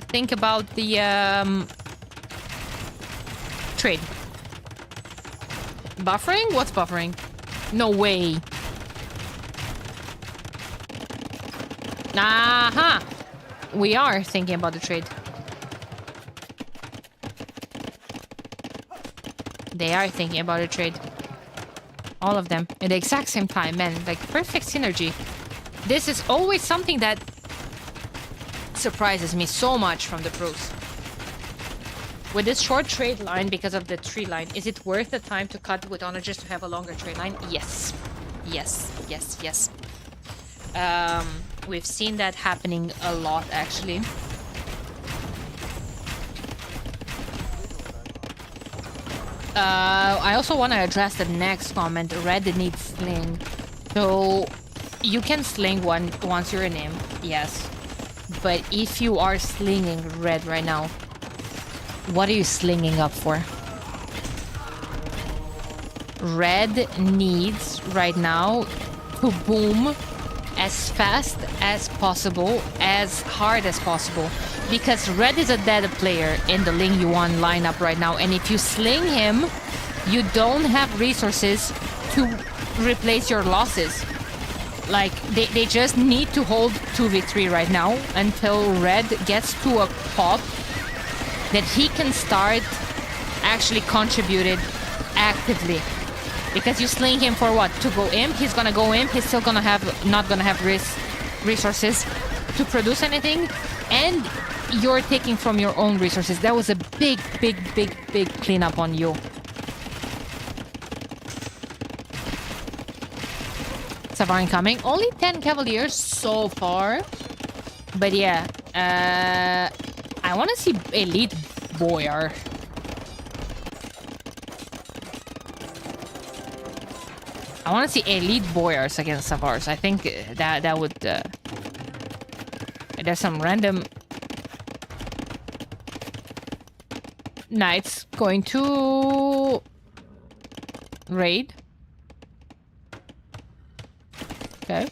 think about the trade? Buffering? What's buffering? No way. Aha! We are thinking about the trade. They are thinking about a trade. All of them at the exact same time, man. Like perfect synergy. This is always something that surprises me so much from the pros. With this short trade line, because of the tree line, is it worth the time to cut with honor just to have a longer trade line? Yes. Yes, yes, yes. We've seen that happening a lot, actually. I also want to address the next comment. Red needs sling. So, you can sling once you're in him, yes. But if you are slinging red right now, what are you slinging up for? Red needs right now to boom as fast as possible, as hard as possible. Because red is a dead player in the Ling Yuan lineup right now. And if you sling him, you don't have resources to replace your losses. Like, they just need to hold 2v3 right now until red gets to a pot that he can start actually contributing actively. Because you sling him for what? To go imp? He's gonna go imp. He's still gonna have not gonna have resources to produce anything. And you're taking from your own resources. That was a big cleanup on you. Savarin coming. Only 10 Cavaliers so far. But yeah, I want to see Elite Boyar. I want to see Elite Boyars against Savars. I think that would... there's some random... Knights going to... raid. Okay.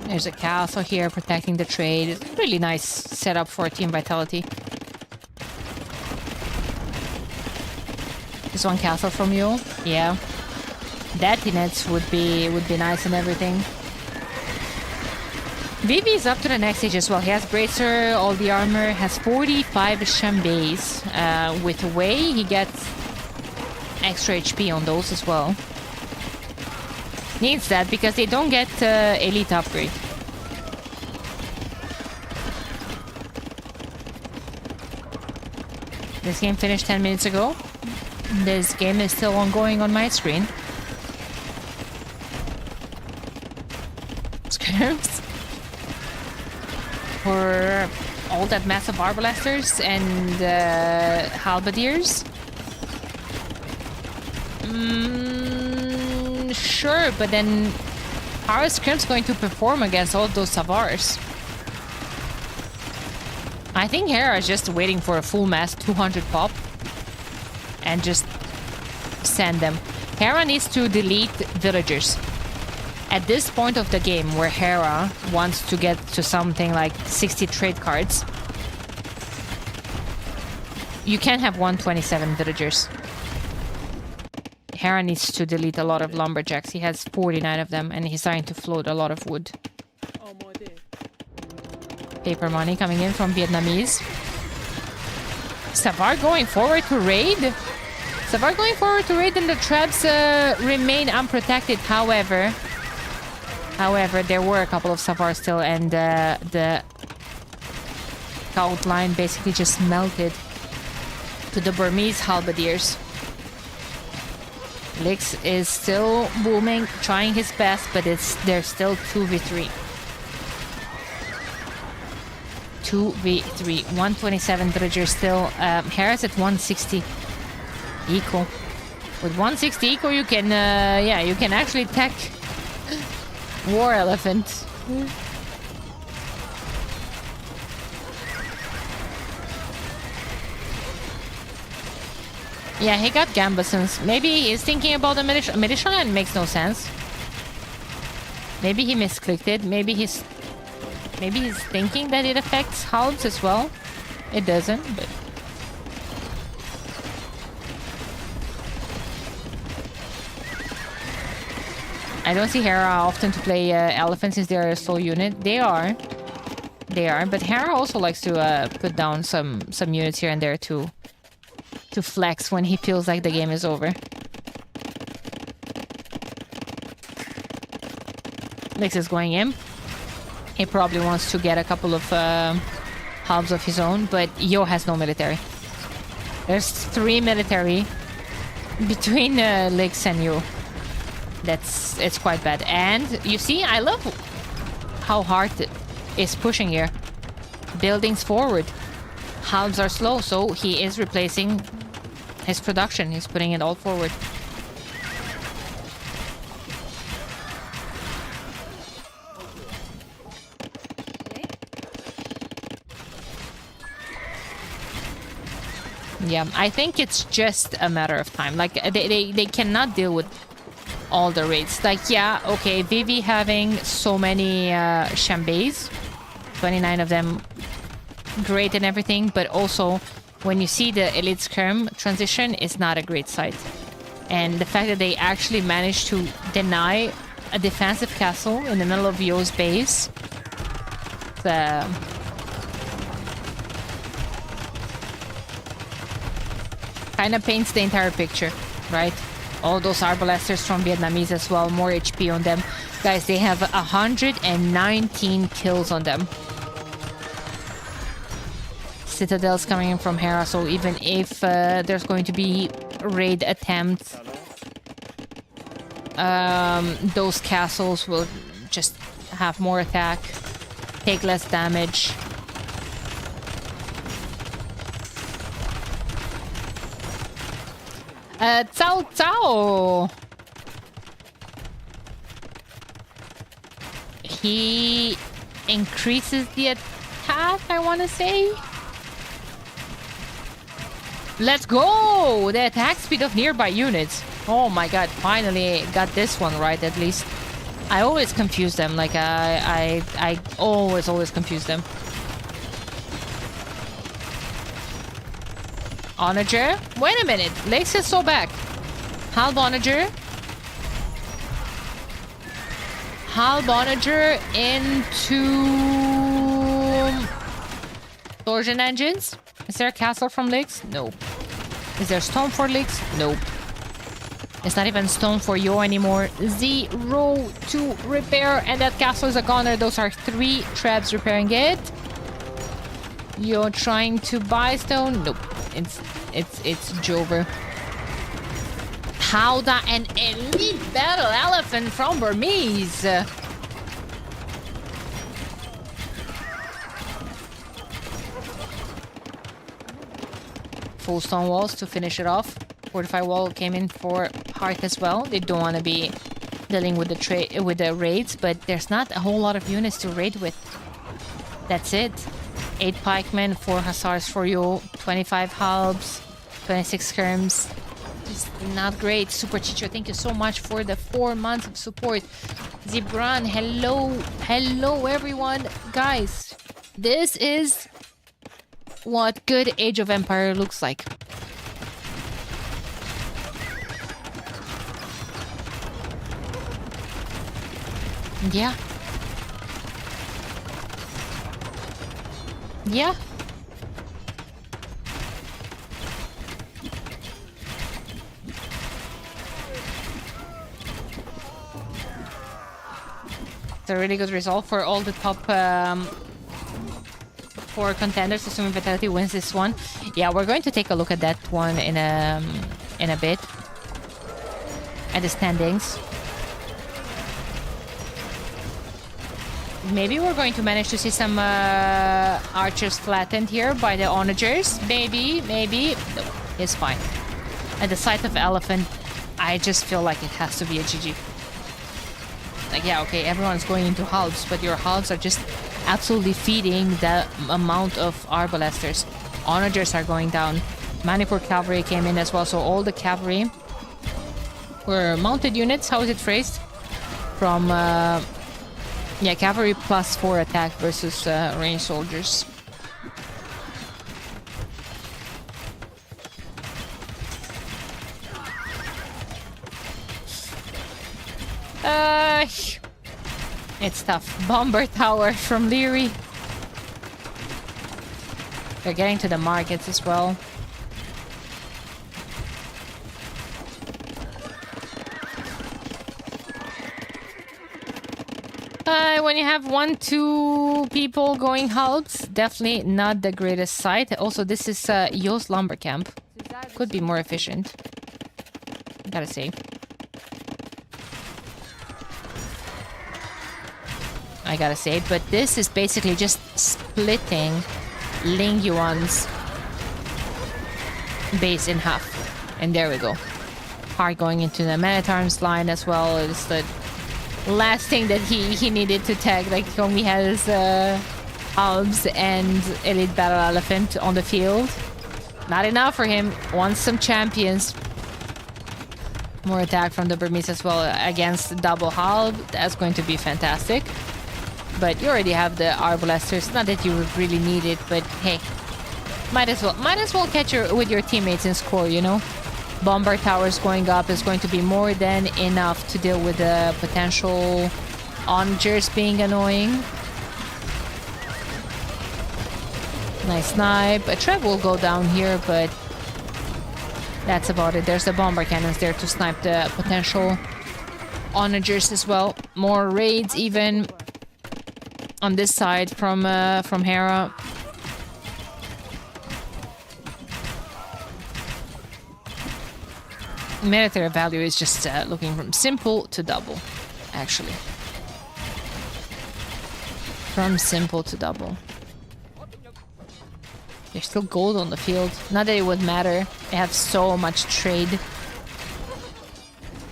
There's a castle here protecting the trade. It's a really nice setup for Team Vitality. Just one castle from you. Yeah. Detinets would be nice and everything. Vivi is up to the next stage as well. He has Bracer, all the armor, has 45 Shambays. With Wei, he gets extra HP on those as well. Needs that because they don't get elite upgrade. This game finished 10 minutes ago. This game is still ongoing on my screen. scrims for all that massive arbalesters and halberdiers. Sure, but then how is scrims going to perform against all those Savars? I think Hera is just waiting for a full mass 200 pop and just send them. Hera needs to delete villagers. At this point of the game where Hera wants to get to something like 60 trade cards, you can't have 127 villagers. Hera needs to delete a lot of lumberjacks. He has 49 of them and he's starting to float a lot of wood. Paper money coming in from Vietnamese. Savar going forward to raid. Savar going forward to raid and the traps remain unprotected. However, there were a couple of Savar still and the scout line basically just melted to the Burmese halberdiers. Lix is still booming, trying his best, but they're still 2v3. 2v3. 127 villagers still. Hera's at 160 eco. With 160 eco, you can you can actually tech War Elephant. Yeah, he got Gambusons. Maybe he's thinking about the Militia Land makes no sense. Maybe he misclicked it. Maybe he's thinking that it affects halves as well. It doesn't, but I don't see Hera often to play elephants since they're a slow unit. They are, but Hera also likes to put down some units here and there to flex when he feels like the game is over. Lix is going in. He probably wants to get a couple of halves of his own, but Yo has no military. There's 3 military between Lix and Yo. It's quite bad. And you see, I love how hard it is pushing here. Buildings forward. Halves are slow, so he is replacing his production. He's putting it all forward. Yeah, I think it's just a matter of time. Like, they cannot deal with all the raids. Like, yeah, okay, Vivi having so many Shambays, 29 of them, great and everything, but also when you see the Elite Skirm transition, it's not a great sight. And the fact that they actually managed to deny a defensive castle in the middle of Yo's base, kind of paints the entire picture, right? All those arbalesters from Vietnamese as well, more HP on them. Guys, they have 119 kills on them. Citadels coming in from Hera, so even if there's going to be raid attempts, those castles will just have more attack, take less damage. Cao Cao! He increases the attack, I want to say. Let's go! The attack speed of nearby units. Oh my god, finally got this one right at least. I always confuse them, like I always confuse them. Onager? Wait a minute, Lix is so back. Halb Onager. Halb Onager into Torsion Engines. Is there a castle from Lix? Nope. Is there stone for Lix? Nope. It's not even stone for Yo anymore. 0 to repair, and that castle is a goner. Those are 3 traps repairing it. Yo trying to buy stone. Nope. It's Jover. Howda, an elite battle elephant from Burmese. full stone walls to finish it off. Fortify wall came in for Heart as well. They don't want to be dealing with the raids, but there's not a whole lot of units to raid with. That's it. 8 pikemen, 4 hussars for you, 25 halbs, 26 skirms. Just not great. Super Chicho, thank you so much for the 4 months of support. Zibran, hello. Hello, everyone. Guys, this is what good Age of Empire looks like. Yeah. Yeah. It's a really good result for all the top 4 contenders, assuming Vitality wins this one. Yeah, we're going to take a look at that one in a bit. At the standings. Maybe we're going to manage to see some archers flattened here by the onagers. Maybe. No, it's fine. At the sight of elephant, I just feel like it has to be a GG. Like, yeah, okay, everyone's going into halves, but your halves are just absolutely feeding the amount of arbalesters. Onagers are going down. Manipur cavalry came in as well, so all the cavalry were mounted units. How is it phrased? From, yeah, cavalry plus 4 attack versus ranged soldiers. It's tough. Bomber tower from Leary. They're getting to the markets as well. When you have 1-2 people going halves, definitely not the greatest sight. Also, this is Yo's lumber camp. Could be more efficient. Gotta say. I gotta say, but this is basically just splitting Ling Yuan's base in half. And there we go. Hard going into the Man-at-Arms line as well. It's the last thing that he needed to tag. Like, when we had his Alps and Elite Battle Elephant on the field. Not enough for him. Wants some champions. More attack from the Burmese as well against double halb. That's going to be fantastic. But you already have the arbalesters. Not that you would really need it, but hey, might as well catch with your teammates and score, you know. Bomber towers going up is going to be more than enough to deal with the potential onagers being annoying. Nice snipe. A trap will go down here, but that's about it. There's the bomber cannons there to snipe the potential onagers as well. More raids even on this side from Hera. Military value is just looking from simple to double, actually. From simple to double. There's still gold on the field. Not that it would matter. They have so much trade.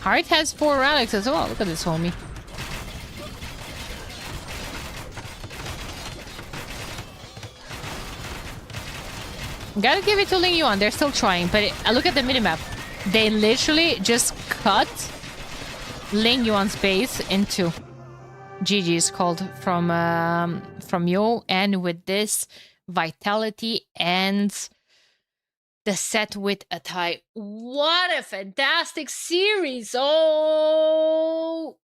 Heart has 4 relics as well. Look at this homie. Gotta give it to Ling Yuan. They're still trying, but look at the minimap. They literally just cut Ling Yuan's base into GG's called from Yo, and with this vitality and the set with a tie. What a fantastic series! Oh.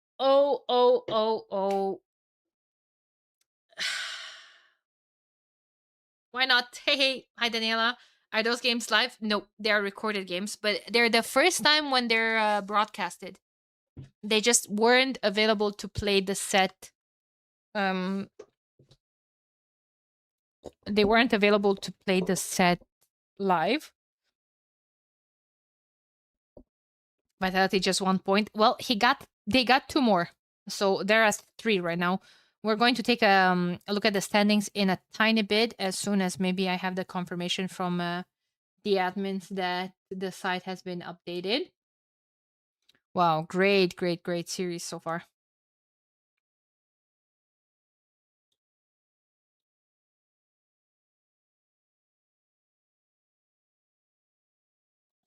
Why not? Hey, hi Daniela. Are those games live? No, they are recorded games, but they're the first time when they're broadcasted. They just weren't available to play the set. They weren't available to play the set live. Vitality just 1 point. Well, they got 2 more, so they're at 3 right now. We're going to take a look at the standings in a tiny bit as soon as maybe I have the confirmation from the admins that the site has been updated. Wow, great series so far.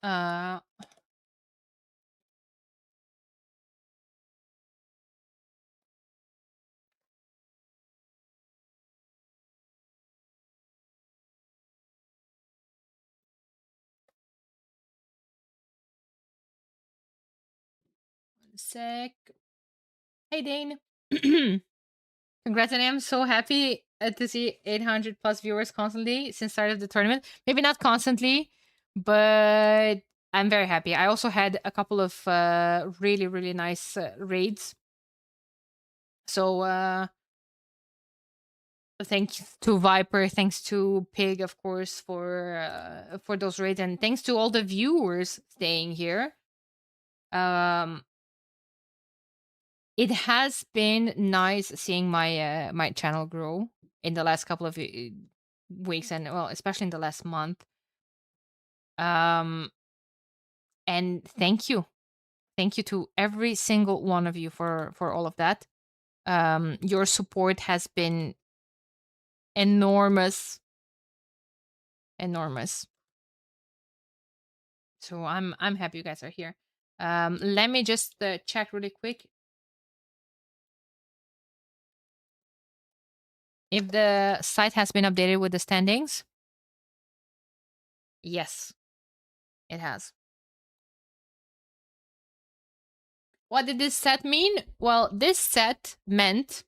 Uh 1 sec. Hey Dane. Congrats, and I'm so happy to see 800 plus viewers constantly since start of the tournament. Maybe not constantly, but I'm very happy. I also had a couple of really nice raids. So thanks to Viper, thanks to Pig, of course, for those raids, and thanks to all the viewers staying here. It has been nice seeing my my channel grow in the last couple of weeks, and well, especially in the last month. And thank you to every single one of you for all of that. Your support has been enormous. So I'm happy you guys are here. Let me just check really quick if the site has been updated with the standings. Yes, it has. What did this set mean? Well, this set meant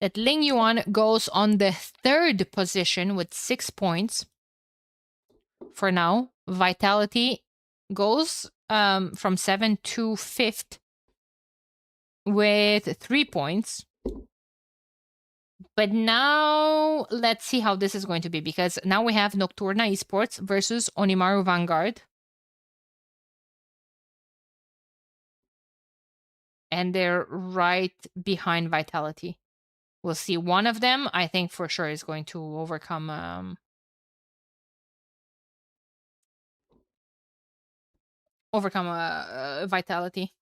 that Ling Yuan goes on the 3rd position with 6 points. For now, Vitality goes from 7th to 5th with 3 points. But now let's see how this is going to be, because now we have Nocturna Esports versus Onimaru Vanguard. And they're right behind Vitality. We'll see. One of them, I think for sure, is going to overcome Vitality.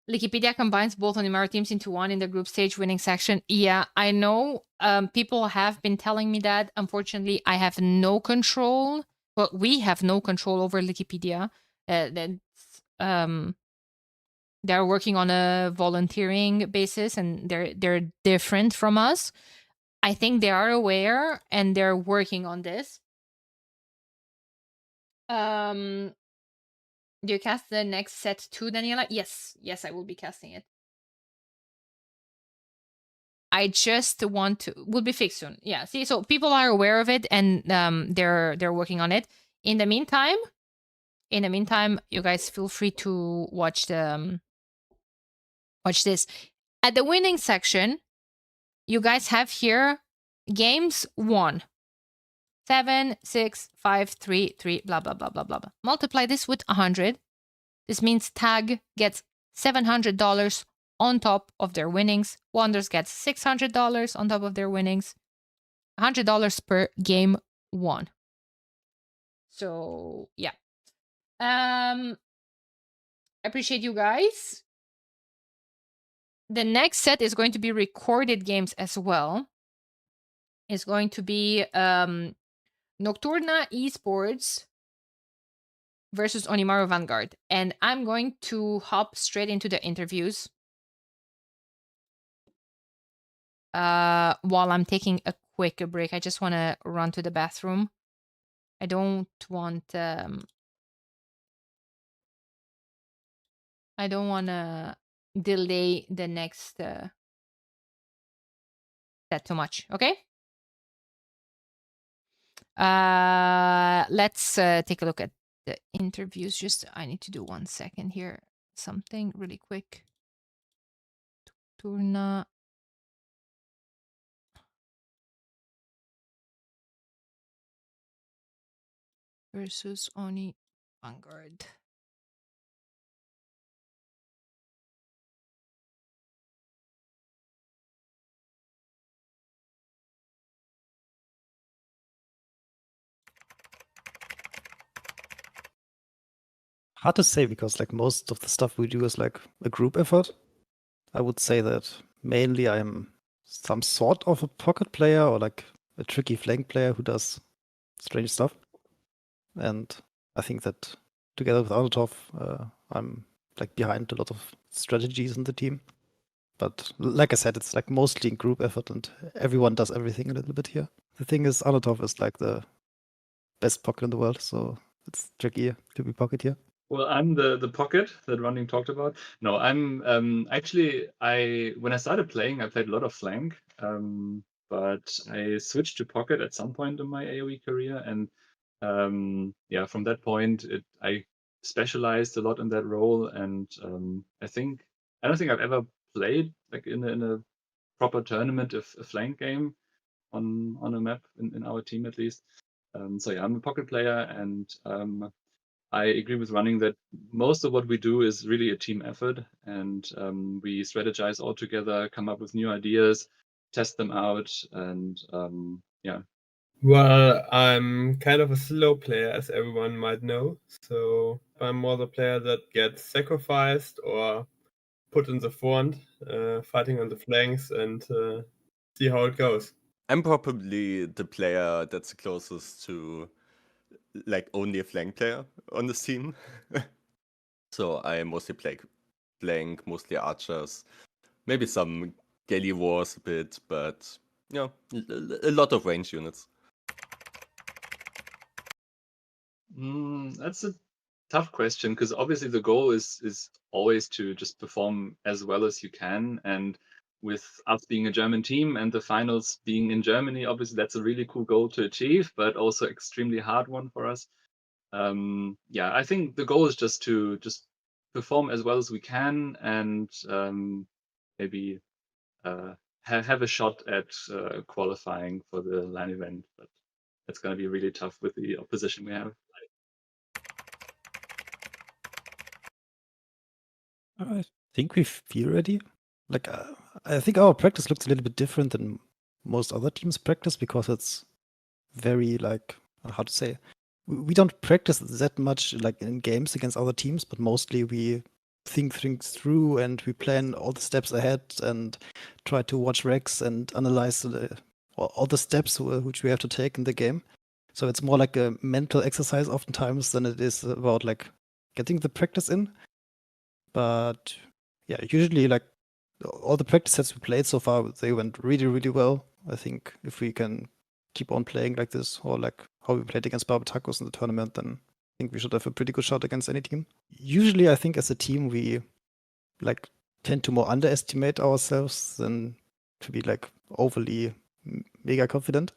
Wikipedia combines both Onimaru teams into one in the group stage winning section. Yeah, I know. People have been telling me that. Unfortunately, I have no control. Well, we have no control over Wikipedia. They're working on a volunteering basis, and they're different from us. I think they are aware and they're working on this. Do you cast the next set too, Daniela? Yes, I will be casting it. I just want to will be fixed soon. Yeah, see, so people are aware of it, and they're working on it. In the meantime, you guys feel free to watch the watch this. At the winning section, you guys have here games won. 7, 6, 5, 3, 3, blah blah blah blah blah. Multiply this with 100. This means Tag gets $700 on top of their winnings. Wonders gets $600 on top of their winnings. $100 per game won. So yeah. Appreciate you guys. The next set is going to be recorded games as well. It's going to be Nocturna Esports versus Onimaru Vanguard. And I'm going to hop straight into the interviews while I'm taking a quick break. I just want to run to the bathroom. I don't want to delay the next set too much. Okay. Let's take a look at the interviews. Just I need to do 1 second here. Something really quick. Turna versus Oni Vanguard. hard to say because like most of the stuff we do is like a group effort. I would say that mainly I'm some sort of a pocket player or like a tricky flank player who does strange stuff. And I think that together with Anatov, I'm like behind a lot of strategies in the team. But like I said, it's like mostly in group effort and everyone does everything a little bit here. The thing is, Anatov is like the best pocket in the world, so it's tricky to be pocket here. Well, I'm the pocket that Running talked about. No, I'm actually when I started playing, I played a lot of flank, but I switched to pocket at some point in my AoE career, and yeah, from that point, I specialized a lot in that role, and I don't think I've ever played like in a proper tournament of a flank game on a map in our team at least. So yeah, I'm a pocket player, and I agree with Running that most of what we do is really a team effort, and we strategize all together, come up with new ideas, test them out, and yeah. Well, I'm kind of a slow player, as everyone might know. So I'm more the player that gets sacrificed or put in the front, fighting on the flanks, and see how it goes. I'm probably the player that's closest to like only a flank player on this team. So I mostly play flank, mostly archers, maybe some galley wars a bit, but yeah, a lot of range units. That's a tough question because obviously the goal is always to just perform as well as you can, and with us being a German team and the finals being in Germany, obviously that's a really cool goal to achieve, but also extremely hard one for us. Yeah, I think the goal is just to perform as well as we can, and maybe have a shot at qualifying for the LAN event, but that's going to be really tough with the opposition we have. I think we feel ready. Like, I think our practice looks a little bit different than most other teams' practice because it's very like how to say. We don't practice that much like in games against other teams, but mostly we think things through and we plan all the steps ahead and try to watch recs and analyze all the steps which we have to take in the game. So it's more like a mental exercise oftentimes than it is about like getting the practice in. But yeah, usually like all the practice sets we played so far, they went really, really well. I think if we can keep on playing like this, or like how we played against Pa4 in the tournament, then I think we should have a pretty good shot against any team. Usually, I think as a team, we like tend to more underestimate ourselves than to be like overly mega confident.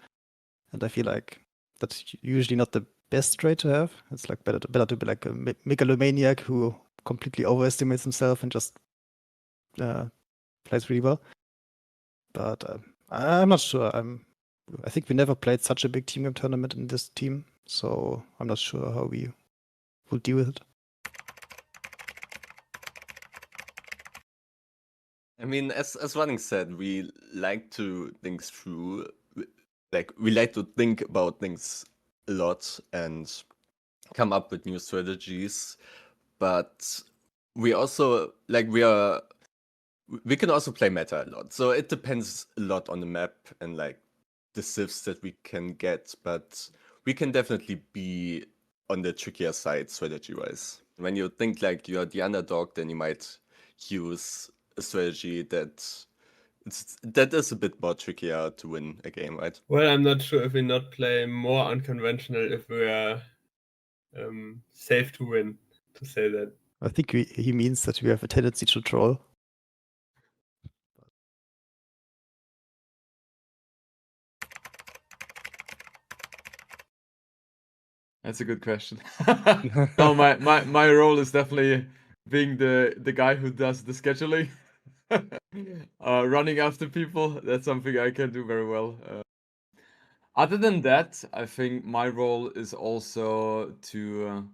And I feel like that's usually not the best trait to have. It's like better to be like a megalomaniac who completely overestimates himself and just plays really well. But I'm not sure. I think we never played such a big team game tournament in this team, so I'm not sure how we will deal with it. I mean, as Running said, we like to think through, like we like to think about things a lot and come up with new strategies. But we also like we can also play meta a lot. So it depends a lot on the map and like the civs that we can get, but we can definitely be on the trickier side strategy-wise. When you think like you're the underdog, then you might use a strategy that is a bit more trickier to win a game, right? Well, I'm not sure if we not play more unconventional if we are safe to win, to say that. I think he means that we have a tendency to troll. That's a good question. No, my role is definitely being the guy who does the scheduling. Running after people, that's something I can do very well. Other than that, I think my role is also to,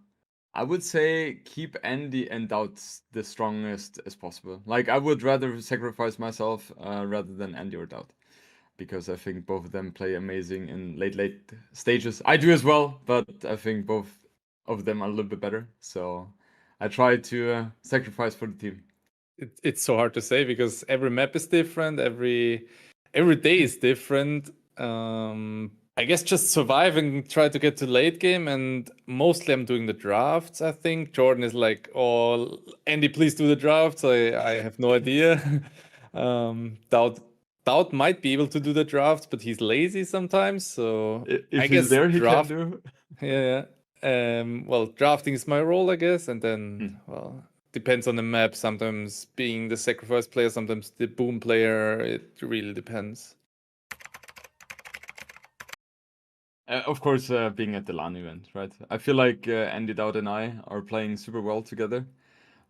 I would say, keep Andy and Doubt the strongest as possible. Like, I would rather sacrifice myself rather than Andy or Doubt, because I think both of them play amazing in late stages. I do as well, but I think both of them are a little bit better. So I try to sacrifice for the team. It's so hard to say because every map is different, every day is different. I guess just survive and try to get to late game, and mostly I'm doing the drafts. I think Jordan is like, "Oh, Andy, please do the drafts." I have no idea. Doubt might be able to do the drafts, but he's lazy sometimes. So If I he's guess there, he draft. can do. Yeah. Well, drafting is my role, I guess, and then well, depends on the map. Sometimes being the sacrifice player, sometimes the boom player. It really depends. Of course, being at the LAN event, right? I feel like Andy Dowd and I are playing super well together.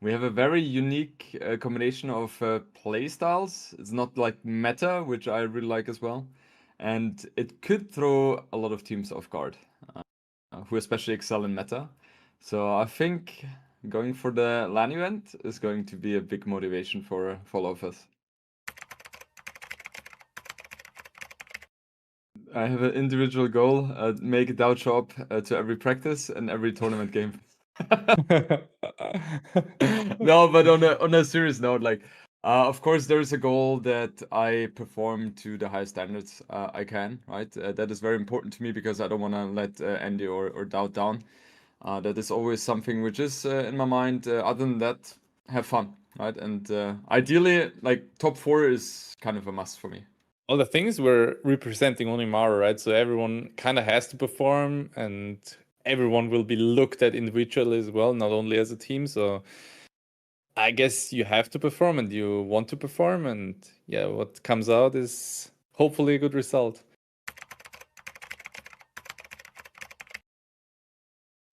We have a very unique combination of play styles. It's not like meta, which I really like as well. And it could throw a lot of teams off guard, who especially excel in meta. So I think going for the LAN event is going to be a big motivation for all of us. I have an individual goal: make a Dowd show up to every practice and every tournament game. No, but on a serious note, like, of course, there's a goal that I perform to the highest standards I can, right? That is very important to me because I don't want to let Andy or Dowd down. That is always something which is in my mind. Other than that, have fun, right? And ideally, like top 4 is kind of a must for me. Well, the thing is, we're representing only Mara, right? So everyone kind of has to perform, and everyone will be looked at individually as well, not only as a team. So I guess you have to perform and you want to perform, and yeah, what comes out is hopefully a good result.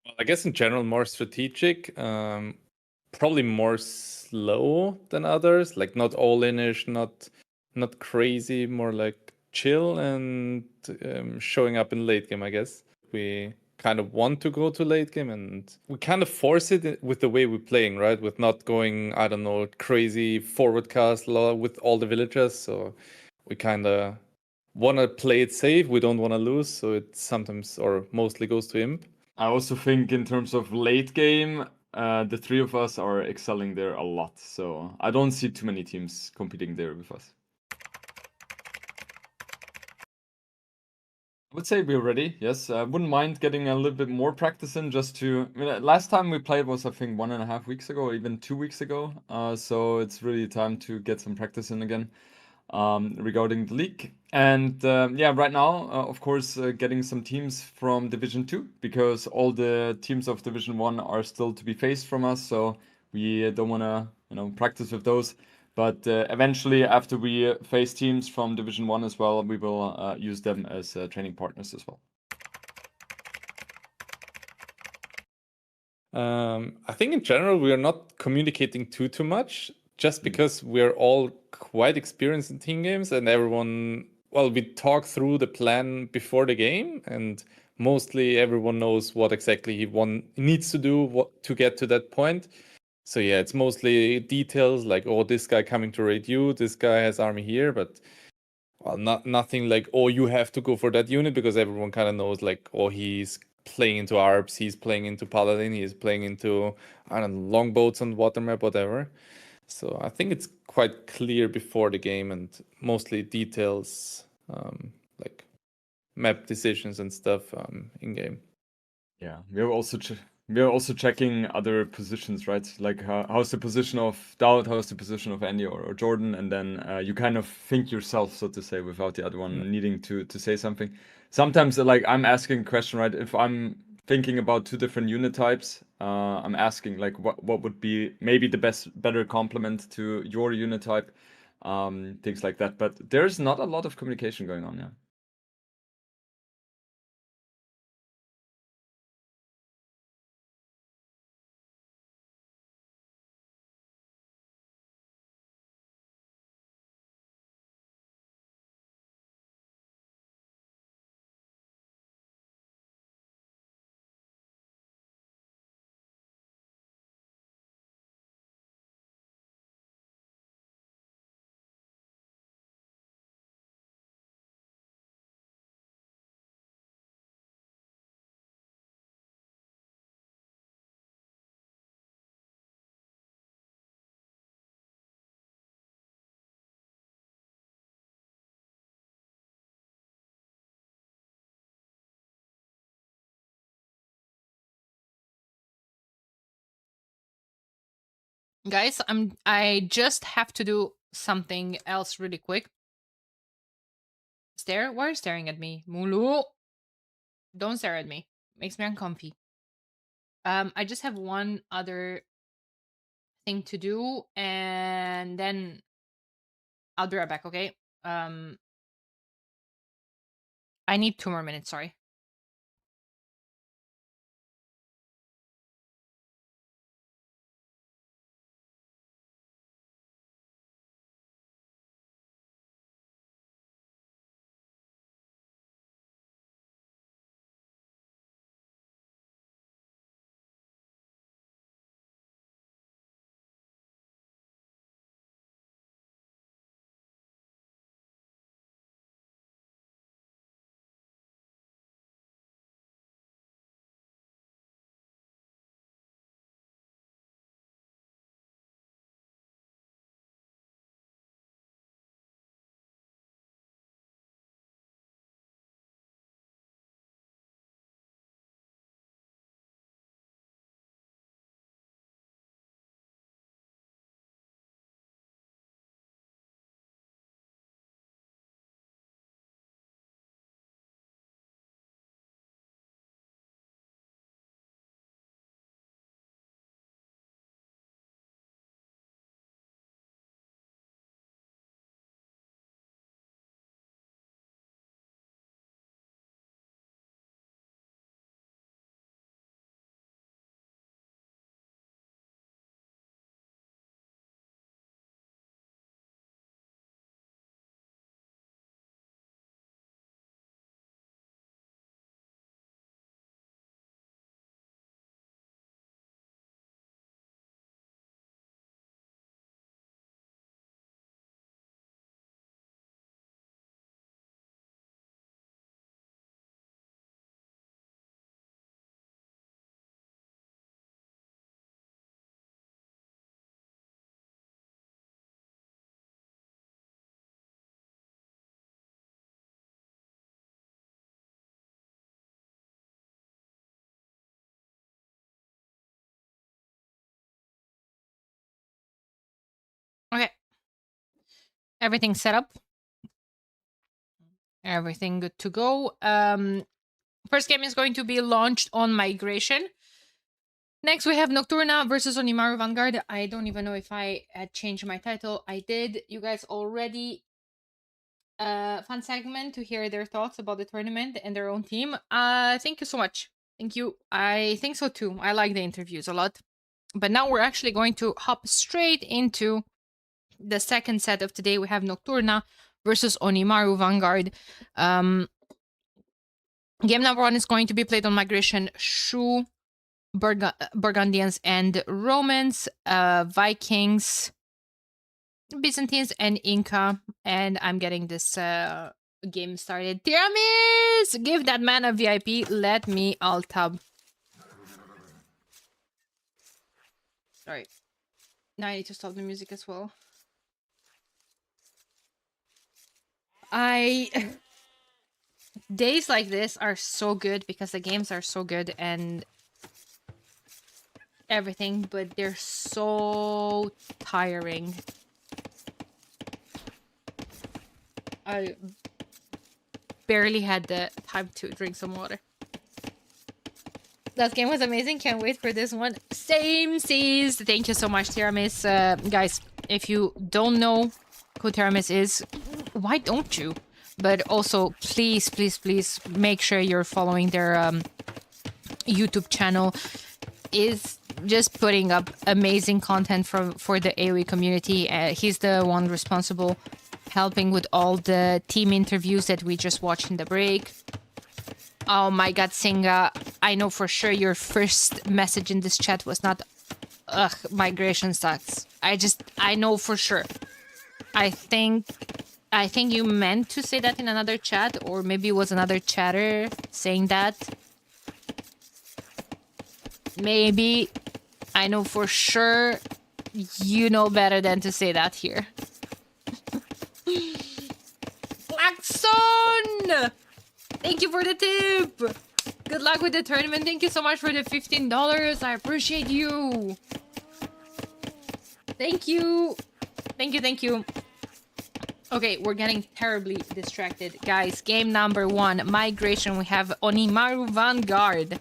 Well, I guess in general, more strategic, probably more slow than others, like not all-inish, not crazy, more like chill and showing up in late game, I guess. We kind of want to go to late game and we kind of force it with the way we're playing, right? With not going, I don't know, crazy forward cast with all the villagers. So we kind of want to play it safe. We don't want to lose. So it sometimes or mostly goes to imp. I also think in terms of late game, the 3 of us are excelling there a lot. So I don't see too many teams competing there with us. I would say we're ready. Yes, I wouldn't mind getting a little bit more practice in just to. I mean, last time we played was I think 1.5 weeks ago, or even 2 weeks ago. So it's really time to get some practice in again regarding the league. And yeah, right now, of course, getting some teams from Division 2 because all the teams of Division 1 are still to be faced from us. So we don't want to, practice with those. But eventually, after we face teams from Division 1 as well, we will use them as training partners as well. I think in general we are not communicating too much, just because we're all quite experienced in team games, and everyone. Well, we talk through the plan before the game, and mostly everyone knows what exactly he needs to do to get to that point. So yeah, it's mostly details like, oh, this guy coming to raid you, this guy has army here, but well, nothing like, oh, you have to go for that unit, because everyone kind of knows like, oh, he's playing into ARPs, he's playing into Paladin, he's playing into, I don't know, longboats on water map, whatever. So I think it's quite clear before the game, and mostly details like map decisions and stuff in game. Yeah, we're also checking other positions, right? Like how's the position of Dowd, how's the position of Andy or Jordan, and then you kind of think yourself, so to say, without the other one needing to say something. Sometimes, like I'm asking a question, right? If I'm thinking about 2 different unit types, I'm asking like what would be maybe the better complement to your unit type, things like that. But there's not a lot of communication going on, yeah. Guys, I just have to do something else really quick. Stare? Why are you staring at me? Mulu! Don't stare at me. Makes me uncomfy. I just have one other thing to do, and then I'll be right back, okay? I need 2 more minutes, sorry. Okay. Everything set up. Everything good to go. First game is going to be launched on Migration. Next, we have Nocturna versus Onimaru Vanguard. I don't even know if I had changed my title. I did. You guys already fun segment to hear their thoughts about the tournament and their own team. Thank you so much. Thank you. I think so too. I like the interviews a lot. But now we're actually going to hop straight into the second set of today. We have Nocturna versus Onimaru Vanguard. Game number 1 is going to be played on Migration Shu, Burgundians and Romans, Vikings, Byzantines, and Inca. And I'm getting this game started. Tiramis! Give that man a VIP. Let me alt tab. Sorry. Now I need to stop the music as well. Days like this are so good because the games are so good and everything, but they're so tiring. I barely had the time to drink some water. That game was amazing. Can't wait for this one. Same seas. Thank you so much, Tiramis. Guys, if you don't know who Tiramis is, why don't you? But also, please, please, please make sure you're following their YouTube channel. Is just putting up amazing content for the AoE community. He's the one responsible helping with all the team interviews that we just watched in the break. Oh my god, Singa, I know for sure your first message in this chat was not, ugh, migration sucks. I know for sure. I think you meant to say that in another chat, or maybe it was another chatter saying that. Maybe. I know for sure you know better than to say that here. Blackson! Thank you for the tip! Good luck with the tournament. Thank you so much for the $15. I appreciate you. Thank you. Thank you, thank you. Okay, we're getting terribly distracted. Guys, game number 1, Migration. We have Onimaru Vanguard,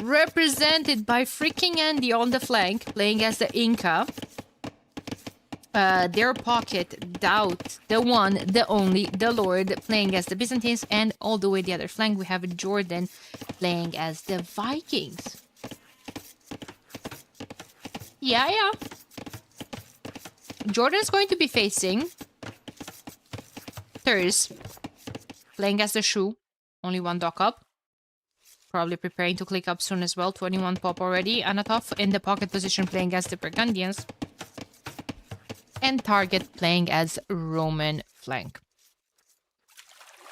represented by freaking Andy on the flank, playing as the Inca. Their pocket, Doubt, the one, the only, the Lord, playing as the Byzantines. And all the way the other flank, we have Jordan playing as the Vikings. Yeah. Jordan's going to be facing Thurs, playing as the Shu. Only 1 dock up. Probably preparing to click up soon as well. 21 pop already. Anatov in the pocket position, playing as the Burgundians. And Target playing as Roman flank.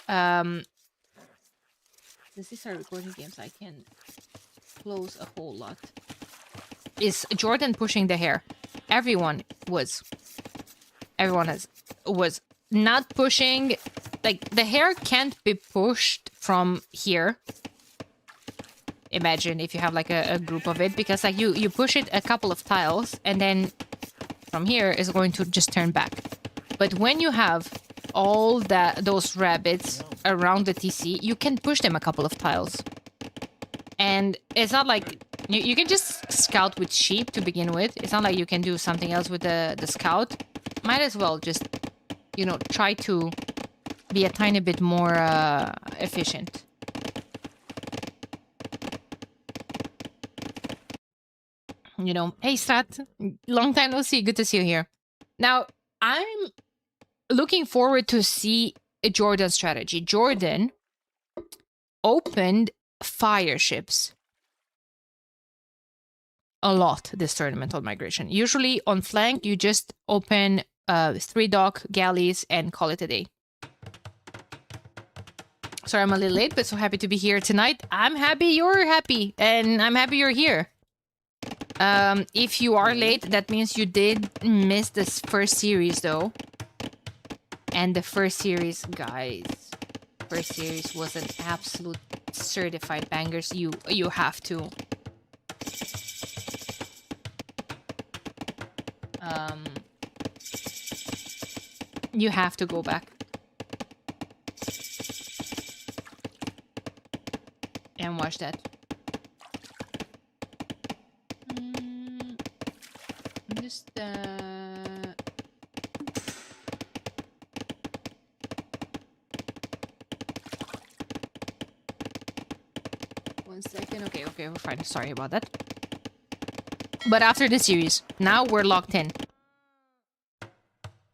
Since these are recording games, I can close a whole lot. Is Jordan pushing the hair? Everyone was not pushing. Like, the hair can't be pushed from here. Imagine if you have like a group of it, because like you push it a couple of tiles and then from here is going to just turn back. But when you have all those rabbits around the TC, you can push them a couple of tiles. And it's not like you can just scout with sheep to begin with. It's not like you can do something else with the scout. Might as well just, you know, try to be a tiny bit more efficient. You know, hey Strat, long time no see. Good to see you here. Now, I'm looking forward to see Jordan's strategy. Jordan opened fire ships a lot this tournament on Migration. Usually on flank, you just open 3 dock galleys and call it a day. Sorry, I'm a little late, but so happy to be here tonight. I'm happy you're happy, and I'm happy you're here. If you are late, that means you did miss this first series, though. And the first series, guys, first series was an absolute certified bangers. You have to. You have to go back and watch that. Just 1 second. Okay, we're fine. Sorry about that. But after the series, now we're locked in.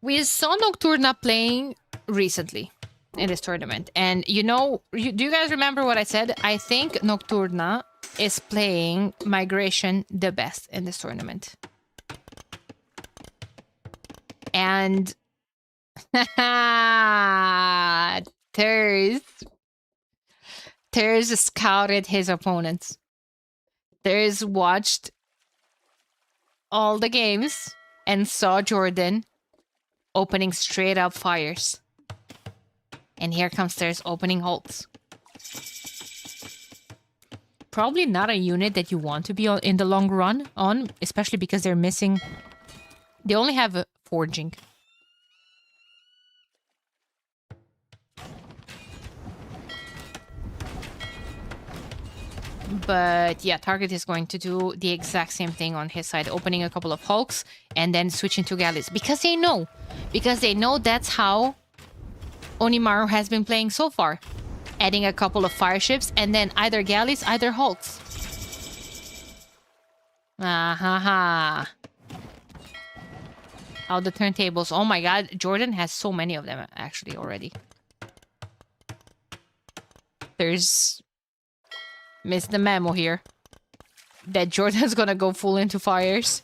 We saw Nocturna playing recently in this tournament. And you know, do you guys remember what I said? I think Nocturna is playing Migration the best in this tournament. And Thurs scouted his opponents. Thurs watched all the games and saw Jordan opening straight up fires. And here comes Thurs opening holds. Probably not a unit that you want to be in the long run on, especially because they're missing. They only have a forging. But yeah, Target is going to do the exact same thing on his side, opening a couple of hulks and then switching to galleys. Because they know that's how Onimaru has been playing so far. Adding a couple of fire ships and then either galleys, either hulks. Ah-ha-ha. How the turntables. Oh my god, Jordan has so many of them actually already. There's... Missed the memo here. That Jordan's gonna go full into fires.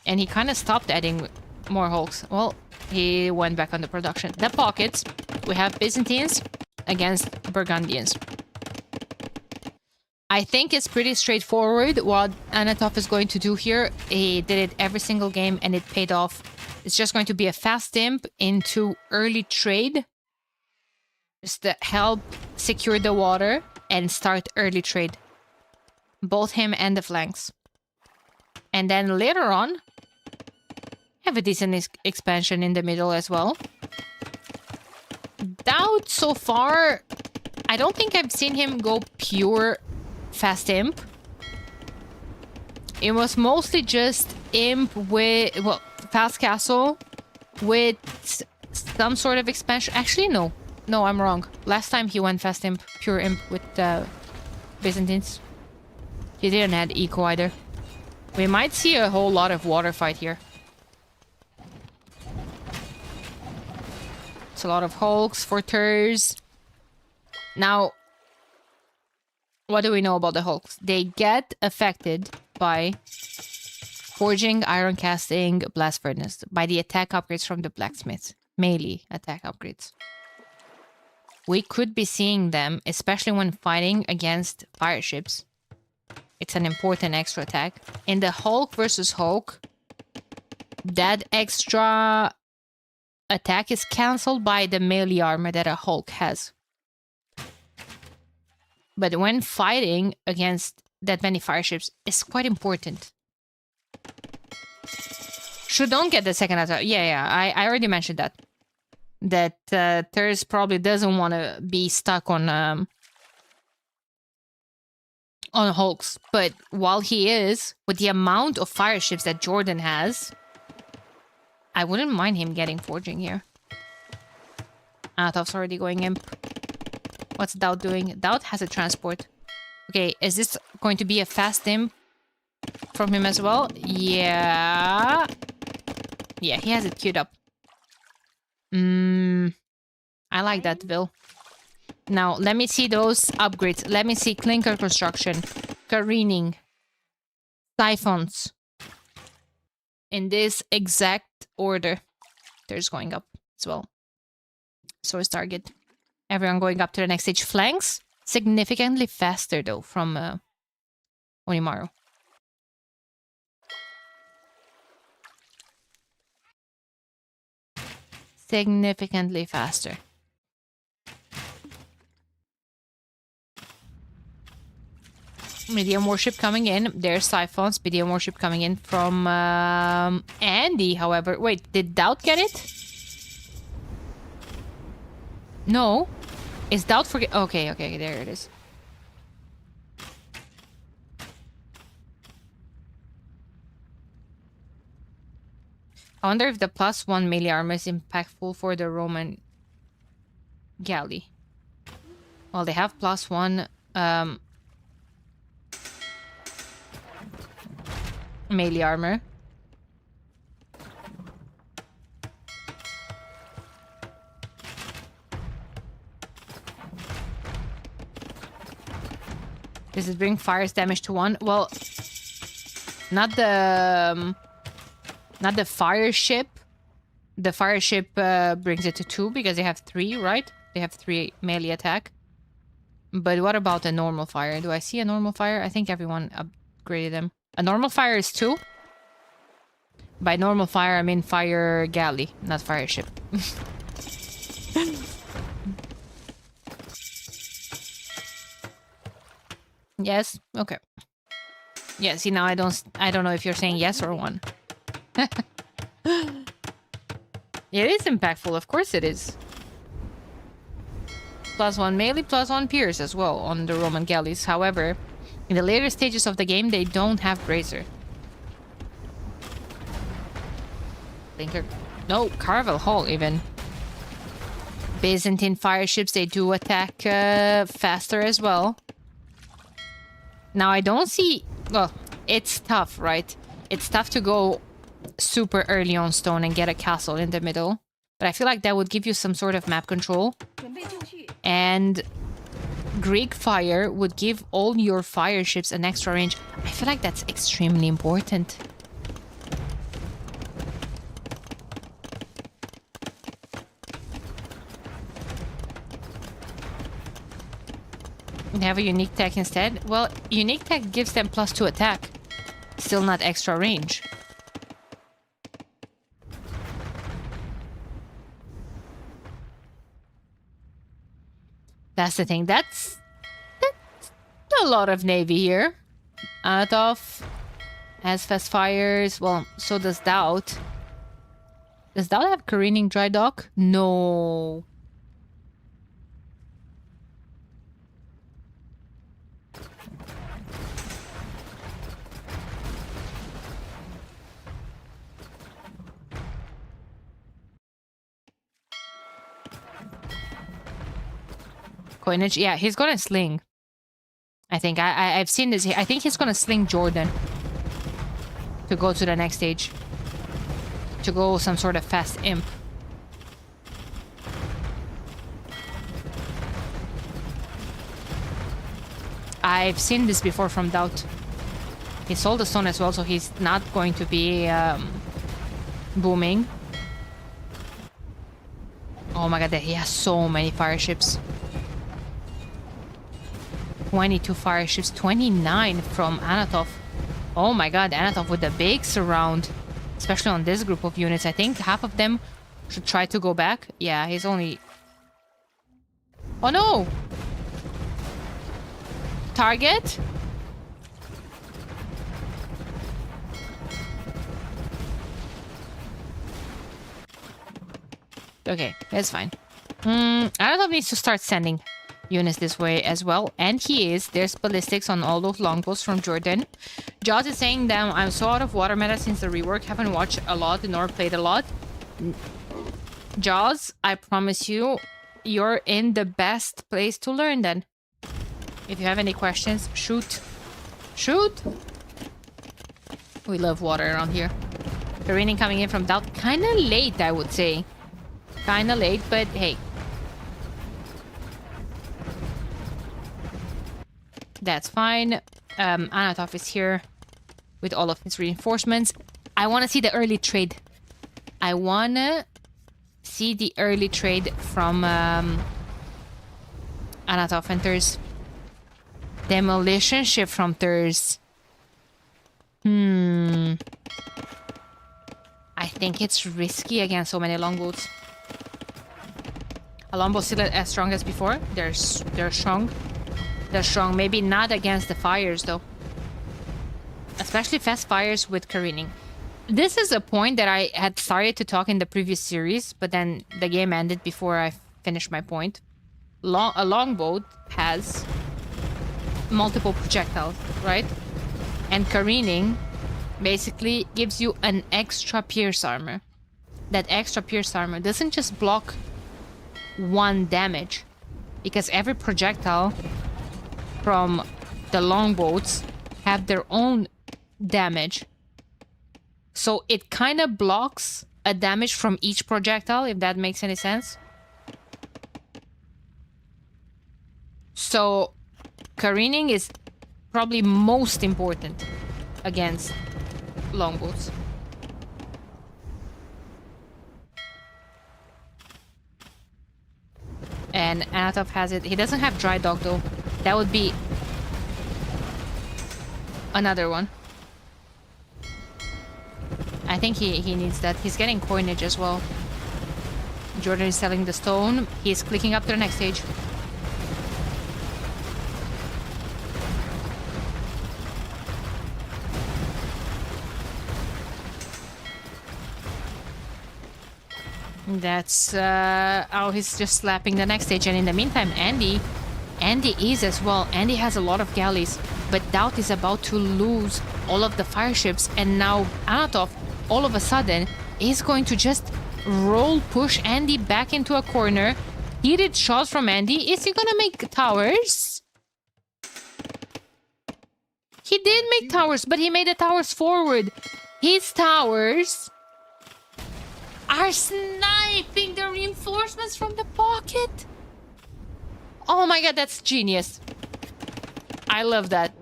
And he kind of stopped adding more hulks. Well, he went back on the production. The pockets. We have Byzantines against Burgundians. I think it's pretty straightforward what Anatov is going to do here. He did it every single game and it paid off. It's just going to be a fast imp into early trade. Just to help secure the water and start early trade. Both him and the flanks. And then later on, Have a decent expansion in the middle as well. Doubt so far, I don't think I've seen him go pure fast imp. It was mostly just imp with, well, fast castle with some sort of expansion. Actually, no. No, I'm wrong. Last time he went fast imp, pure imp with Byzantines. He didn't add eco either. We might see a whole lot of water fight here. It's a lot of hulks for Turs. Now, what do we know about the hulks? They get affected by forging, iron casting, blast furnace, by the attack upgrades from the blacksmith. Melee attack upgrades. We could be seeing them, especially when fighting against fire ships. It's an important extra attack. In the Hulk versus Hulk, that extra attack is cancelled by the melee armor that a Hulk has. But when fighting against that many fire ships, it's quite important. Should don't get the second attack. Yeah, I already mentioned that. That Thurs probably doesn't want to be stuck on Hulks. But while he is, with the amount of fire ships that Jordan has, I wouldn't mind him getting forging here. Anatov's already going imp. What's Doubt doing? Doubt has a transport. Okay, is this going to be a fast imp from him as well? Yeah. Yeah, he has it queued up. I like that, Vil. Now, let me see those upgrades. Let me see clinker construction, careening, siphons. In this exact order. There's going up as well. So is target. Everyone going up to the next stage. Flanks, significantly faster though from Onimaru. Significantly faster. Medium warship coming in. There's siphons. Medium warship coming in from Andy, however. Wait, did Doubt get it? No. Is Doubt forget? Okay, there it is. I wonder if the +1 melee armor is impactful for the Roman galley. Well, they have +1 melee armor. Does it bring fire's damage to 1? Well, not the fire ship. The fire ship brings it to 2 because they have 3, right? They have 3 melee attack. But what about a normal fire? Do I see a normal fire? I think everyone upgraded them. A normal fire is 2. By normal fire, I mean fire galley, not fire ship. Yes? Okay. Yeah, see now I don't know if you're saying yes or 1. It is impactful, of course it is. +1 melee, +1 pierce as well on the Roman galleys. However, in the later stages of the game, they don't have brazier. Blinker. No, Carvel Hall even. Byzantine fire ships, they do attack faster as well. Now I don't see... Well, it's tough, right? It's tough to go super early on stone and get a castle in the middle. But I feel like that would give you some sort of map control. And Greek fire would give all your fire ships an extra range. I feel like that's extremely important. They have a unique tech instead. Well, unique tech gives them +2 attack. Still not extra range. That's the thing. That's a lot of navy here. Anatov has fast fires. Well, so does Doubt. Does that have careening dry dock? No. Coinage, yeah, he's gonna sling. I think I've seen this. I think he's gonna sling Jordan to go to the next stage. To go some sort of fast imp. I've seen this before from Doubt. He sold the stone as well, so he's not going to be booming. Oh my god, he has so many fire ships. 22 fire ships, 29 from Anatov. Oh my god, Anatov with the big surround. Especially on this group of units. I think half of them should try to go back. Yeah, he's only... Oh no! Target? Okay, that's fine. Anatov needs to start sending units this way as well, and he is. There's ballistics on all those longbows from Jordan. Jaws is saying that I'm so out of water meta since the rework, haven't watched a lot nor played a lot. Jaws, I promise you, you're in the best place to learn then. If you have any questions, shoot. Shoot! We love water around here. The raining coming in from Doubt, kinda late I would say. Kinda late, but hey. That's fine. Anatov is here with all of his reinforcements. I want to see the early trade. I want to see the early trade from Anatov and Thurs. Demolition ship from Thurs. I think it's risky against so many longboats. A longboat still as strong as before. They're strong. They're strong. Maybe not against the fires, though. Especially fast fires with careening. This is a point that I had started to talk in the previous series, but then the game ended before I finished my point. A longboat has multiple projectiles, right? And careening basically gives you an extra pierce armor. That extra pierce armor doesn't just block one damage, because every projectile from the longboats have their own damage. So it kind of blocks a damage from each projectile, if that makes any sense. So careening is probably most important against longboats. And Anatov has it. He doesn't have dry dock though. That would be another one. I think he needs that. He's getting coinage as well. Jordan is selling the stone. He's clicking up to the next stage. That's oh, he's just slapping the next stage. And in the meantime, Andy is as well. Andy has a lot of galleys, but Doubt is about to lose all of the fire ships, and now Anatov all of a sudden is going to just roll push Andy back into a corner. Heated shots from Andy. Is he gonna make towers? He did make towers, but he made the towers forward. His towers are sniping the reinforcements from the pocket. Oh my god, that's genius. I love that.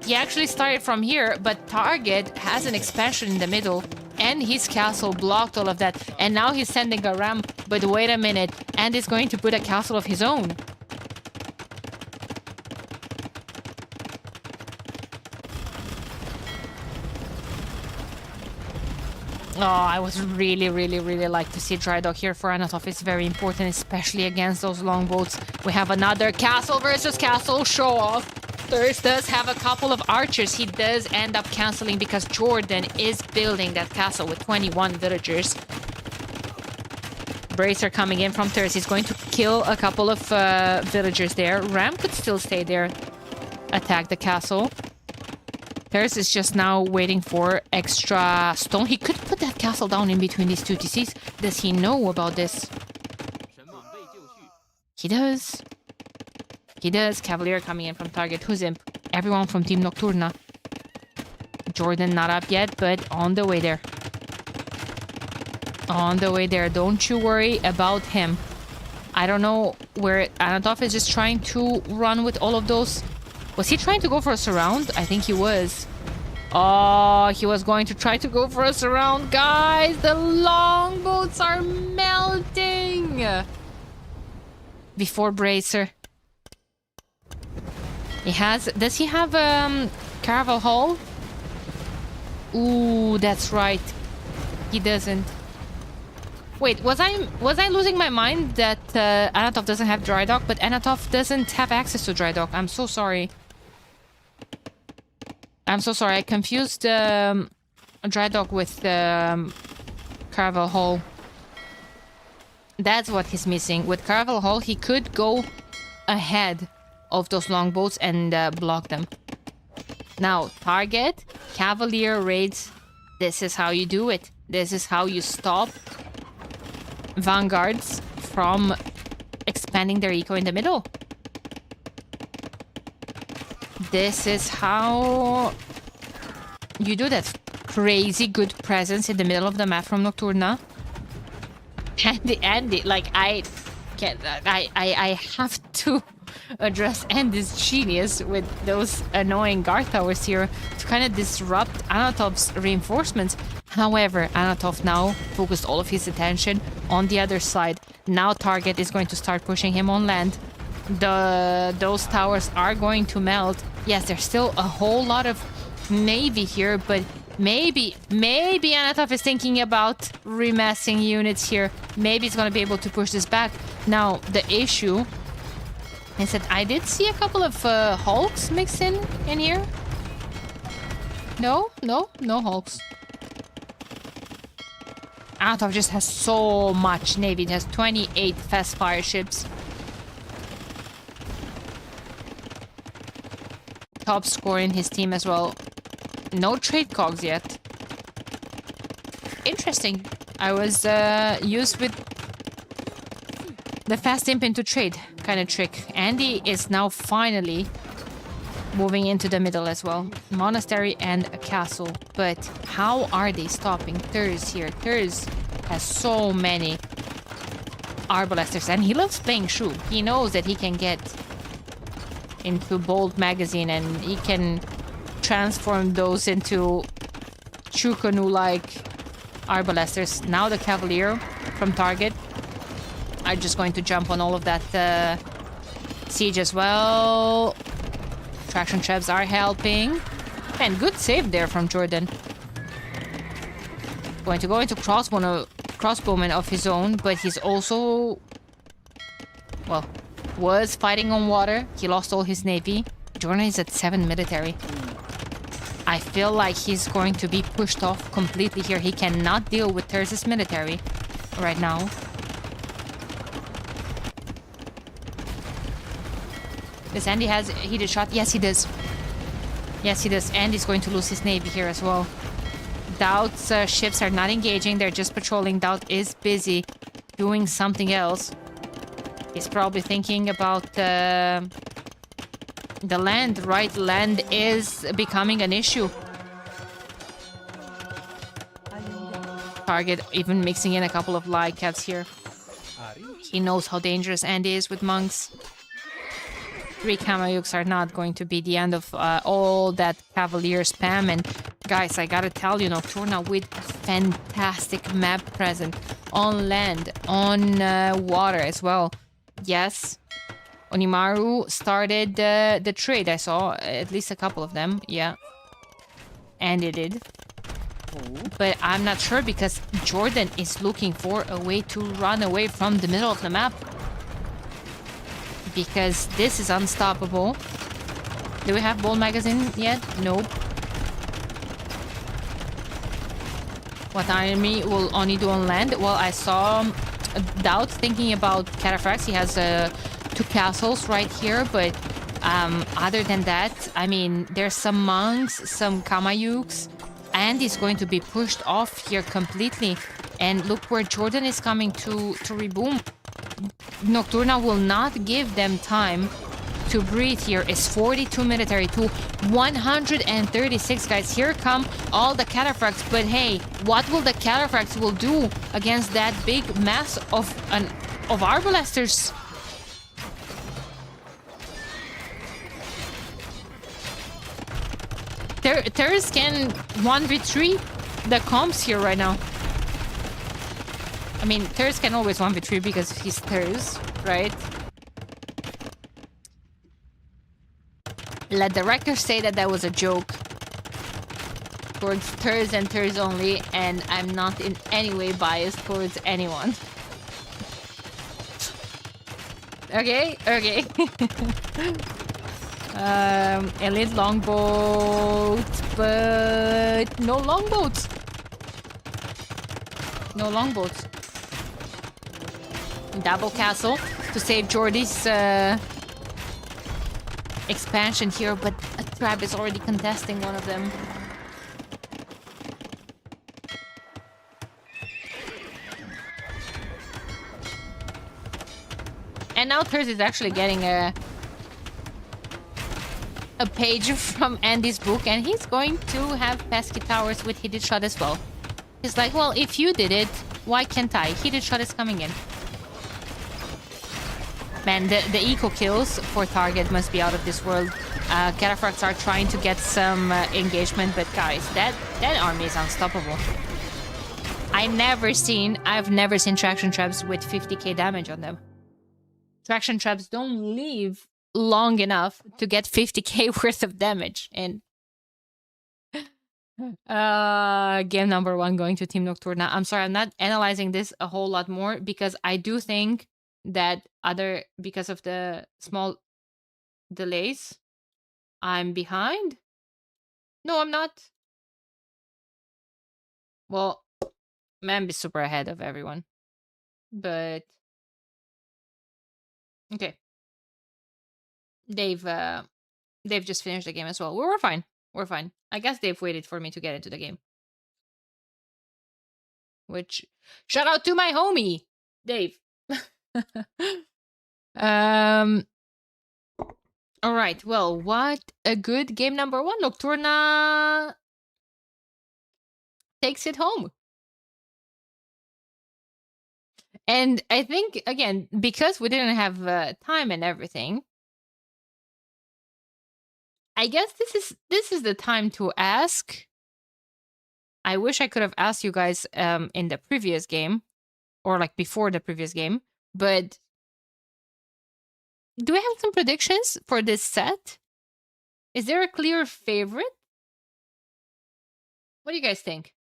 He actually started from here, but Target has an expansion in the middle, and his castle blocked all of that. And now he's sending a ram, but wait a minute, and is going to put a castle of his own. Oh, I would really like to see dry dock here for Anatov. It's very important, especially against those longboats. We have another castle versus castle show off. Thurs does have a couple of archers. He does end up canceling because Jordan is building that castle with 21 villagers. Bracer coming in from Thurs. He's going to kill a couple of villagers there. Ram could still stay there. Attack the castle. Thurs is just now waiting for extra stone. He could put that castle down in between these two TCs. Does he know about this? He does. He does. Cavalier coming in from target. Who's imp? Everyone from Team Nocturna. Jordan not up yet, but on the way there. On the way there. Don't you worry about him. I don't know where Anatov is just trying to run with all of those. Was he trying to go for a surround? I think he was. Oh, he was going to try to go for a surround. Guys, the longboats are melting. Before Bracer. He has... Does he have Caravel Hall? Ooh, that's right. He doesn't. Wait, was I losing my mind that Anatov doesn't have dry dock, but Anatov doesn't have access to dry dock? I'm so sorry. I'm so sorry. I confused dry dock with Caravel Hall. That's what he's missing. With Caravel Hall, he could go ahead of those longboats and block them. Now, target, Cavalier raids. This is how you do it. This is how you stop vanguards from expanding their eco in the middle. This is how you do that. Crazy good presence in the middle of the map from Nocturna. Andy, like I have to address Andy's genius with those annoying guard towers here to kind of disrupt Anatov's reinforcements. However, Anatov now focused all of his attention on the other side. Now target is going to start pushing him on land. Those towers are going to melt. Yes, there's still a whole lot of navy here, but maybe Anatov is thinking about remassing units here. Maybe he's going to be able to push this back. Now, the issue is that I did see a couple of hulks mixed in here. No hulks. Anatov just has so much navy. It has 28 fast fire ships. Top score in his team as well. No trade cogs yet. Interesting. I was used with the fast imp into trade kind of trick. Andy is now finally moving into the middle as well. Monastery and a castle. But how are they stopping Thurs here? Thurs has so many arbalesters and he loves playing Shu. He knows that he can get into Bolt magazine and he can transform those into Chukanu-like arbalesters. Now the Cavalier from target are just going to jump on all of that siege as well. Traction traps are helping. And good save there from Jordan. Going to go into crossbowman of his own, but he's also... well, was fighting on water. He lost all his navy. Jordan is at 7 military. I feel like he's going to be pushed off completely here. He cannot deal with Thurs' military right now. Does Andy has a heated shot? Yes, he does. Yes, he does. Andy's going to lose his navy here as well. Doubt's ships are not engaging. They're just patrolling. Doubt is busy doing something else. He's probably thinking about the land, right? Land is becoming an issue. Target even mixing in a couple of light caps here. He knows how dangerous Andy is with monks. 3 Kamayuks are not going to be the end of all that Cavalier spam. And guys, I gotta tell you, Nocturna with fantastic map present on land, on water as well. Yes, Onimaru started the trade. I saw at least a couple of them. Yeah, and it did. But I'm not sure because Jordan is looking for a way to run away from the middle of the map. Because this is unstoppable. Do we have Bolt magazine yet? Nope. What army will only do on land? Well, I saw doubts thinking about Cataphracts. He has 2 castles right here, but other than that, I mean, there's some monks, some Kamayuks, and he's going to be pushed off here completely. And look where Jordan is coming to reboom. Nocturna will not give them time to breathe here. It's 42 military to 136, guys. Here come all the Cataphracts, but hey, what will the Cataphracts will do against that big mass of Arbalesters? Terrors can 1v3 the comps here right now. I mean, Terrors can always 1v3 because he's Terrors, right? Let the record say that that was a joke towards Terrors and Terrors only, and I'm not in any way biased towards anyone. Okay, okay. Elite longboat, but no longboats. No longboats. Double castle to save Jordy's expansion here, but a trap is already contesting one of them. And now Thurs is actually getting a page from Andy's book, and he's going to have pesky towers with heated shot as well. He's like, well, if you did it, why can't I? Heated shot is coming in. Man, the eco kills for target must be out of this world. Cataphracts are trying to get some engagement, but guys, that army is unstoppable. I've never seen traction traps with 50k damage on them. Traction traps don't leave long enough to get 50k worth of damage. And game number 1 going to Team Nocturna. I'm sorry, I'm not analyzing this a whole lot more because I do think that because of the small delays, I'm behind. No, I'm not. Well, man, be super ahead of everyone. But okay. They've just finished the game as well. We're fine. We're fine. I guess they've waited for me to get into the game. Which, shout out to my homie, Dave. All right. Well, what a good game number 1. Nocturna takes it home. And I think, again, because we didn't have time and everything, I guess this is the time to ask. I wish I could have asked you guys in the previous game, or like before the previous game, but do we have some predictions for this set? Is there a clear favorite? What do you guys think?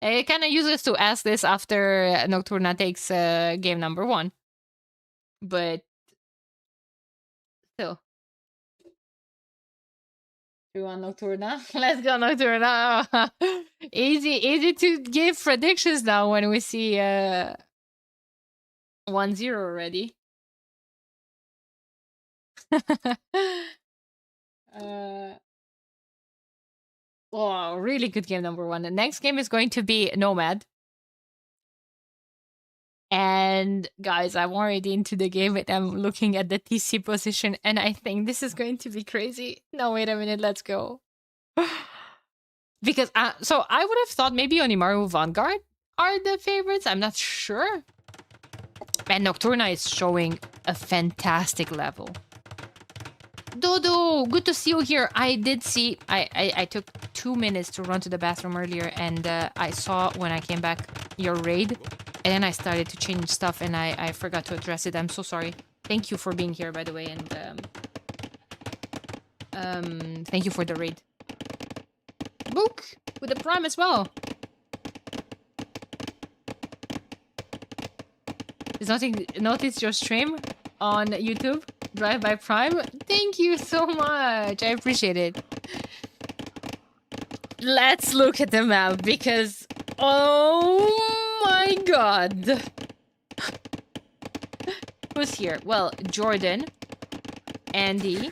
It kind of useless to ask this after Nocturna takes game number 1, but still. 2-1 Nocturna. Let's go Nocturna. Easy to give predictions now when we see 1-0 already. Oh, really good game number 1. The next game is going to be Nomad. And guys, I'm already into the game and I'm looking at the TC position and I think this is going to be crazy. No, wait a minute, let's go. Because, so I would have thought maybe Onimaru Vanguard are the favorites. I'm not sure. And Nocturna is showing a fantastic level. Dodo, good to see you here. I did see, I took 2 minutes to run to the bathroom earlier and I saw when I came back your raid. And then I started to change stuff and I forgot to address it. I'm so sorry. Thank you for being here, by the way. And thank you for the raid. Book with the Prime as well. Is notice your stream on YouTube? Drive by Prime? Thank you so much. I appreciate it. Let's look at the map because... Oh my god. Who's here? Well, Jordan, Andy,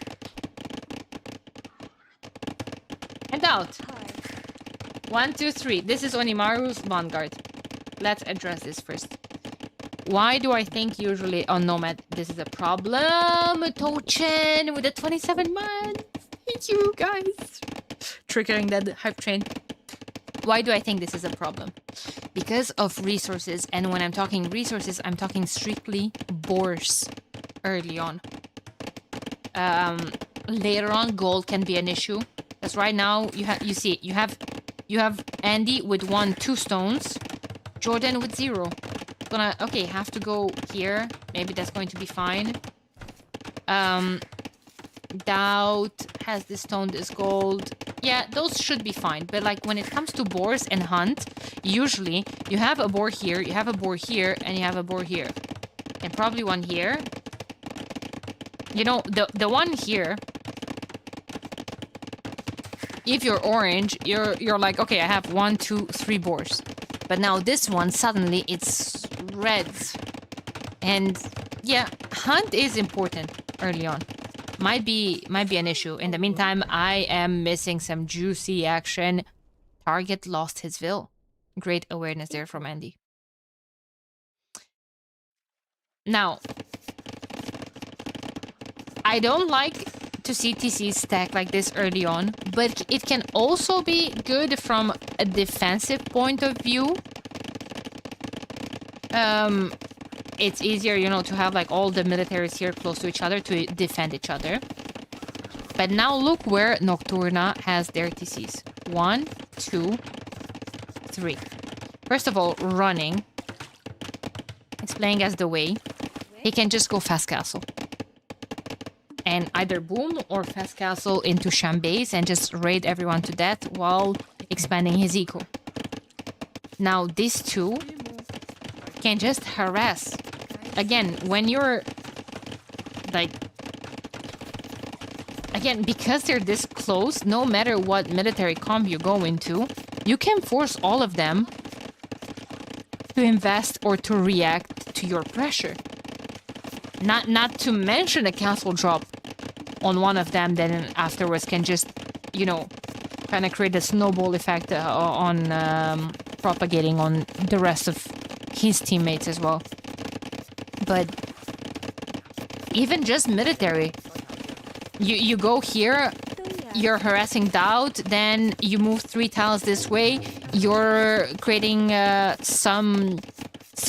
and out. 1, 2, 3. This is Onimaru's Vanguard. Let's address this first. Why do I think usually on Nomad this is a problem? Tochen with the 27 months. Thank you guys. Triggering that hype train. Why do I think this is a problem? Because of resources. And when I'm talking resources, I'm talking strictly boars early on. Later on, gold can be an issue. Because right now, you have Andy with 1, 2 stones. Jordan with 0. Okay, have to go here. Maybe that's going to be fine. Doubt has this stone, this gold. Yeah, those should be fine. But like when it comes to boars and hunt, usually you have a boar here, you have a boar here, and you have a boar here. And probably one here. You know, the one here, if you're orange, you're like, okay, I have 1, 2, 3 boars. But now this one, suddenly it's reds. And yeah, hunt is important early on. Might be an issue. In the meantime, I am missing some juicy action. Target lost his will. Great awareness there from Andy. Now, I don't like to see TC stack like this early on, but it can also be good from a defensive point of view. It's easier, you know, to have like all the militaries here close to each other to defend each other. But now look where Nocturna has their TCs. 1, 2, 3. First of all, running. It's playing as the way. He can just go fast castle. And either boom or fast castle into Shambase and just raid everyone to death while expanding his eco. Now these two can just harass. Again, when you're like, again, because they're this close, no matter what military comp you go into, you can force all of them to invest or to react to your pressure. Not to mention a castle drop on one of them, then afterwards can just, you know, kind of create a snowball effect on propagating on the rest of his teammates as well. But even just military, you go here, you're harassing Doubt, then you move 3 tiles this way, you're creating some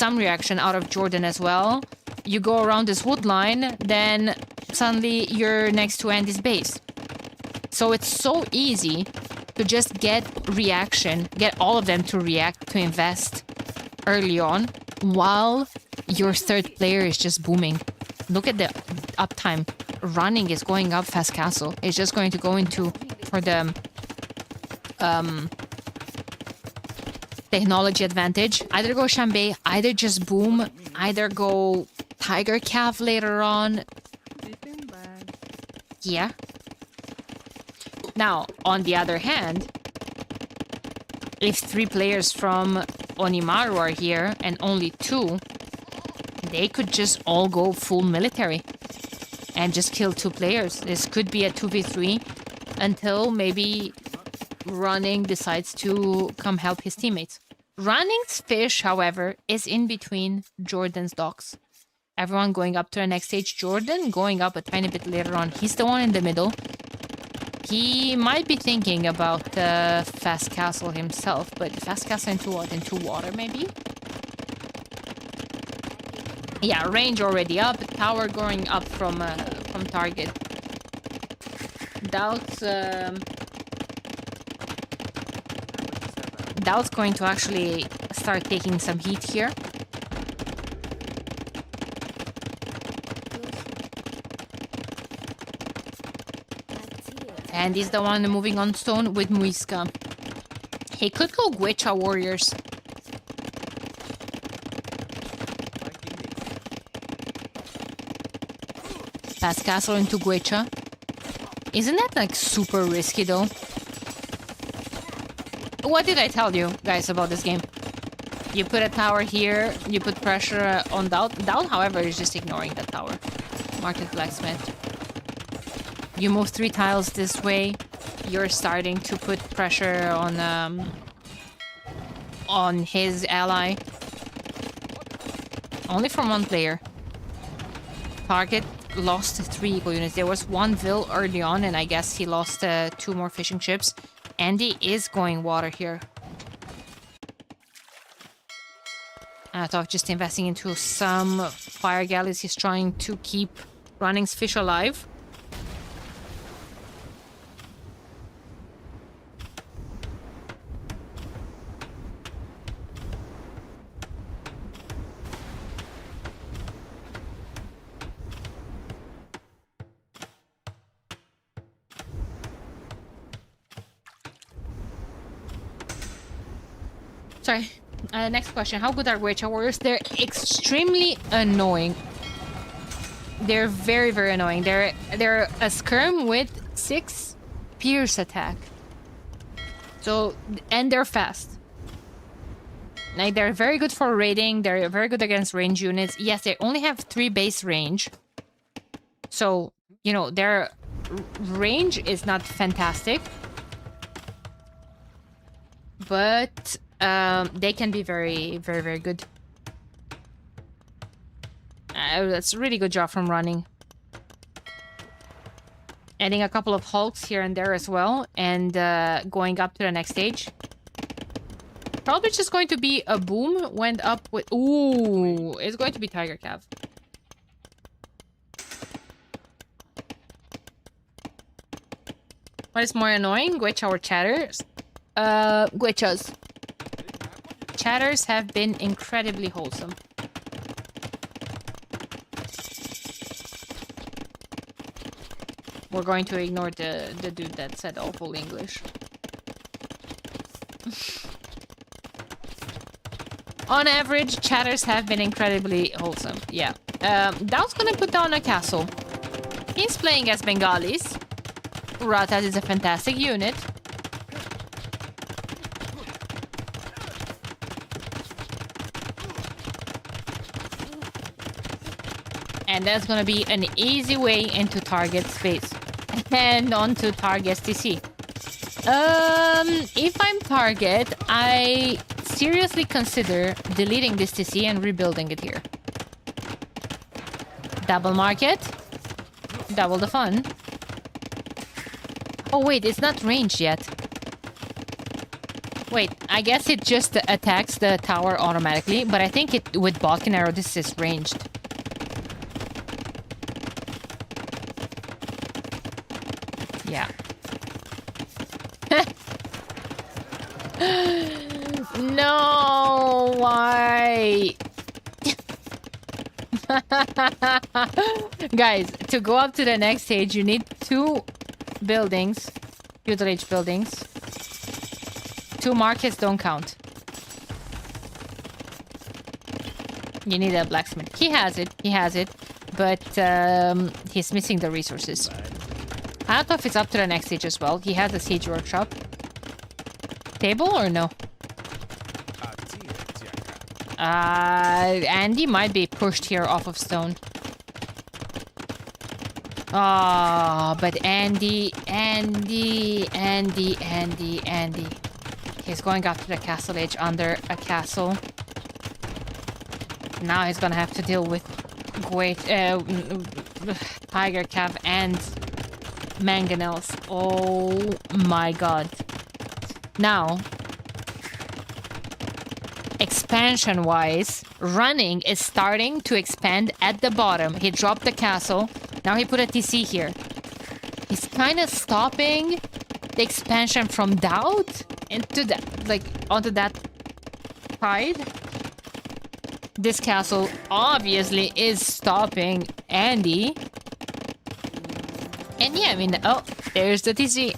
reaction out of Jordan as well. You go around this wood line, then suddenly you're next to Andy's base. So it's so easy to just get reaction, get all of them to react, to invest early on, while your third player is just booming. Look at the uptime. Running is going up fast castle. It's just going to go into for the technology advantage. Either go Shambay, either just boom, either go Tiger Calf later on. Yeah. Now, on the other hand, if 3 players from Onimaru are here and only 2, they could just all go full military and just kill 2 players. This could be a 2v3 until maybe Running decides to come help his teammates. Running's fish, however, is in between Jordan's docks. Everyone going up to the next stage. Jordan going up a tiny bit later on. He's the one in the middle. He might be thinking about the fast castle himself, but fast castle into what? Into water, maybe? Yeah, range already up. Tower going up from target. Doubt's going to actually start taking some heat here. And he's the one moving on stone with Muisca. He could go Gwecha warriors. Fast castle into Gwecha. Isn't that like super risky though? What did I tell you guys about this game? You put a tower here, you put pressure on Doubt. Doubt, however, is just ignoring that tower. Market Blacksmith. You move 3 tiles this way. You're starting to put pressure on his ally. Only from 1 player. Target lost 3 eco units. There was 1 Vil early on, and I guess he lost 2 more fishing ships. Andy is going water here. I thought just investing into some fire galleys. He's trying to keep Running's fish alive. Sorry. Next question. How good are Witcher Warriors? They're extremely annoying. They're very, very annoying. They're a skirm with 6 pierce attack. So, and they're fast. Like, they're very good for raiding. They're very good against range units. Yes, they only have 3 base range. So, you know, their range is not fantastic. But they can be very, very, very good. That's a really good job from Running. Adding a couple of hulks here and there as well. And going up to the next stage. Probably just going to be a boom. Went up with... Ooh, it's going to be Tiger Cav. What is more annoying? Gwitch or chatters? Gwitchas. Chatters have been incredibly wholesome. We're going to ignore the dude that said awful English. On average, chatters have been incredibly wholesome. Yeah. Dow's gonna put down a castle. He's playing as Bengalis. Ratas is a fantastic unit. And that's gonna be an easy way into target space. And onto target TC. If I'm target, I seriously consider deleting this TC and rebuilding it here. Double market. Double the fun. Oh wait, it's not ranged yet. Wait, I guess it just attacks the tower automatically, but I think it with Balkan Arrow this is ranged. Yeah. No, why? Guys, to go up to the next stage, you need 2 buildings, feudal age buildings. 2 markets don't count. You need a blacksmith. He has it, but he's missing the resources. I don't know if it's up to the next stage as well. He has a siege workshop. Table or no? Andy might be pushed here off of stone. Oh, but Andy. He's going up to the castle age under a castle. Now he's gonna have to deal with great Tiger Cav and Mangonels. Oh my god. Now, expansion-wise, Running is starting to expand at the bottom. He dropped the castle. Now he put a TC here. He's kind of stopping the expansion from Doubt into that, like, onto that side. This castle obviously is stopping Andy. And yeah, I mean, oh, there's the TC.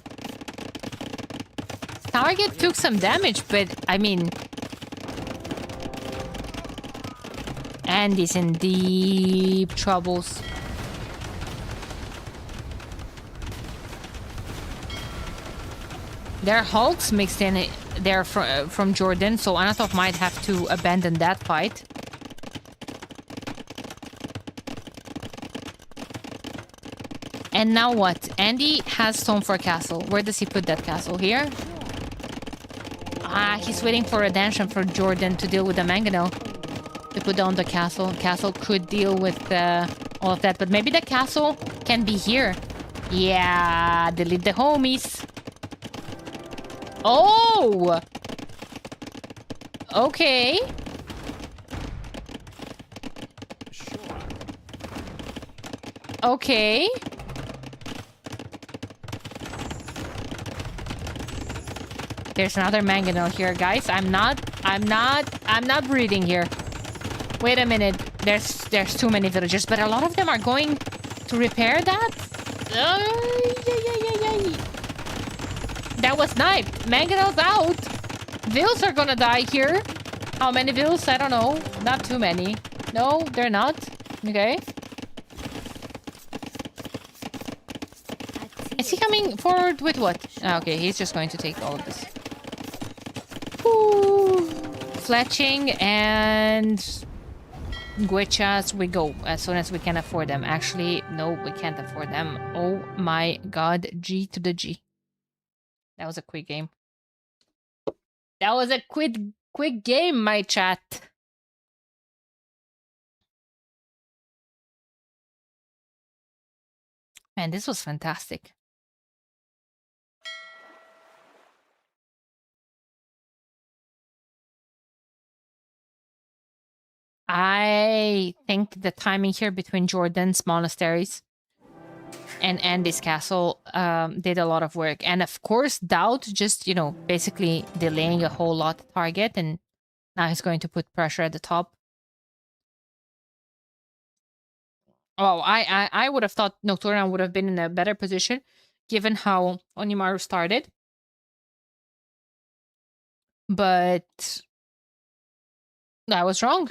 Target took some damage, but I mean... Andy's in deep troubles. There are hulks mixed in there from Jordan, so Anatov might have to abandon that fight. And now what? Andy has stone for a castle. Where does he put that castle? Here? Ah, he's waiting for redemption for Jordan to deal with the mangonel. To put down the castle. Castle could deal with all of that, but maybe the castle can be here. Yeah, delete the homies. Oh! Okay. Okay. There's another mangonel here, guys. I'm not breeding here. Wait a minute. There's too many villagers, but a lot of them are going to repair that. That was sniped. Mangonel's out. Vills are gonna die here. How many vills? I don't know. Not too many. No, they're not. Okay. Is he coming forward with what? Ah, okay, he's just going to take all of this. Ooh. Fletching and Guichas we go as soon as we can afford them. Actually, no, we can't afford them. Oh my god, G to the G. That was a quick game. That was a quick game, my chat. Man, this was fantastic. I think the timing here between Jordan's monasteries and Andy's castle did a lot of work. And of course, Doubt just, you know, basically delaying a whole lot of target. And now he's going to put pressure at the top. Oh, I would have thought Nocturna would have been in a better position given how Onimaru started. But I was wrong.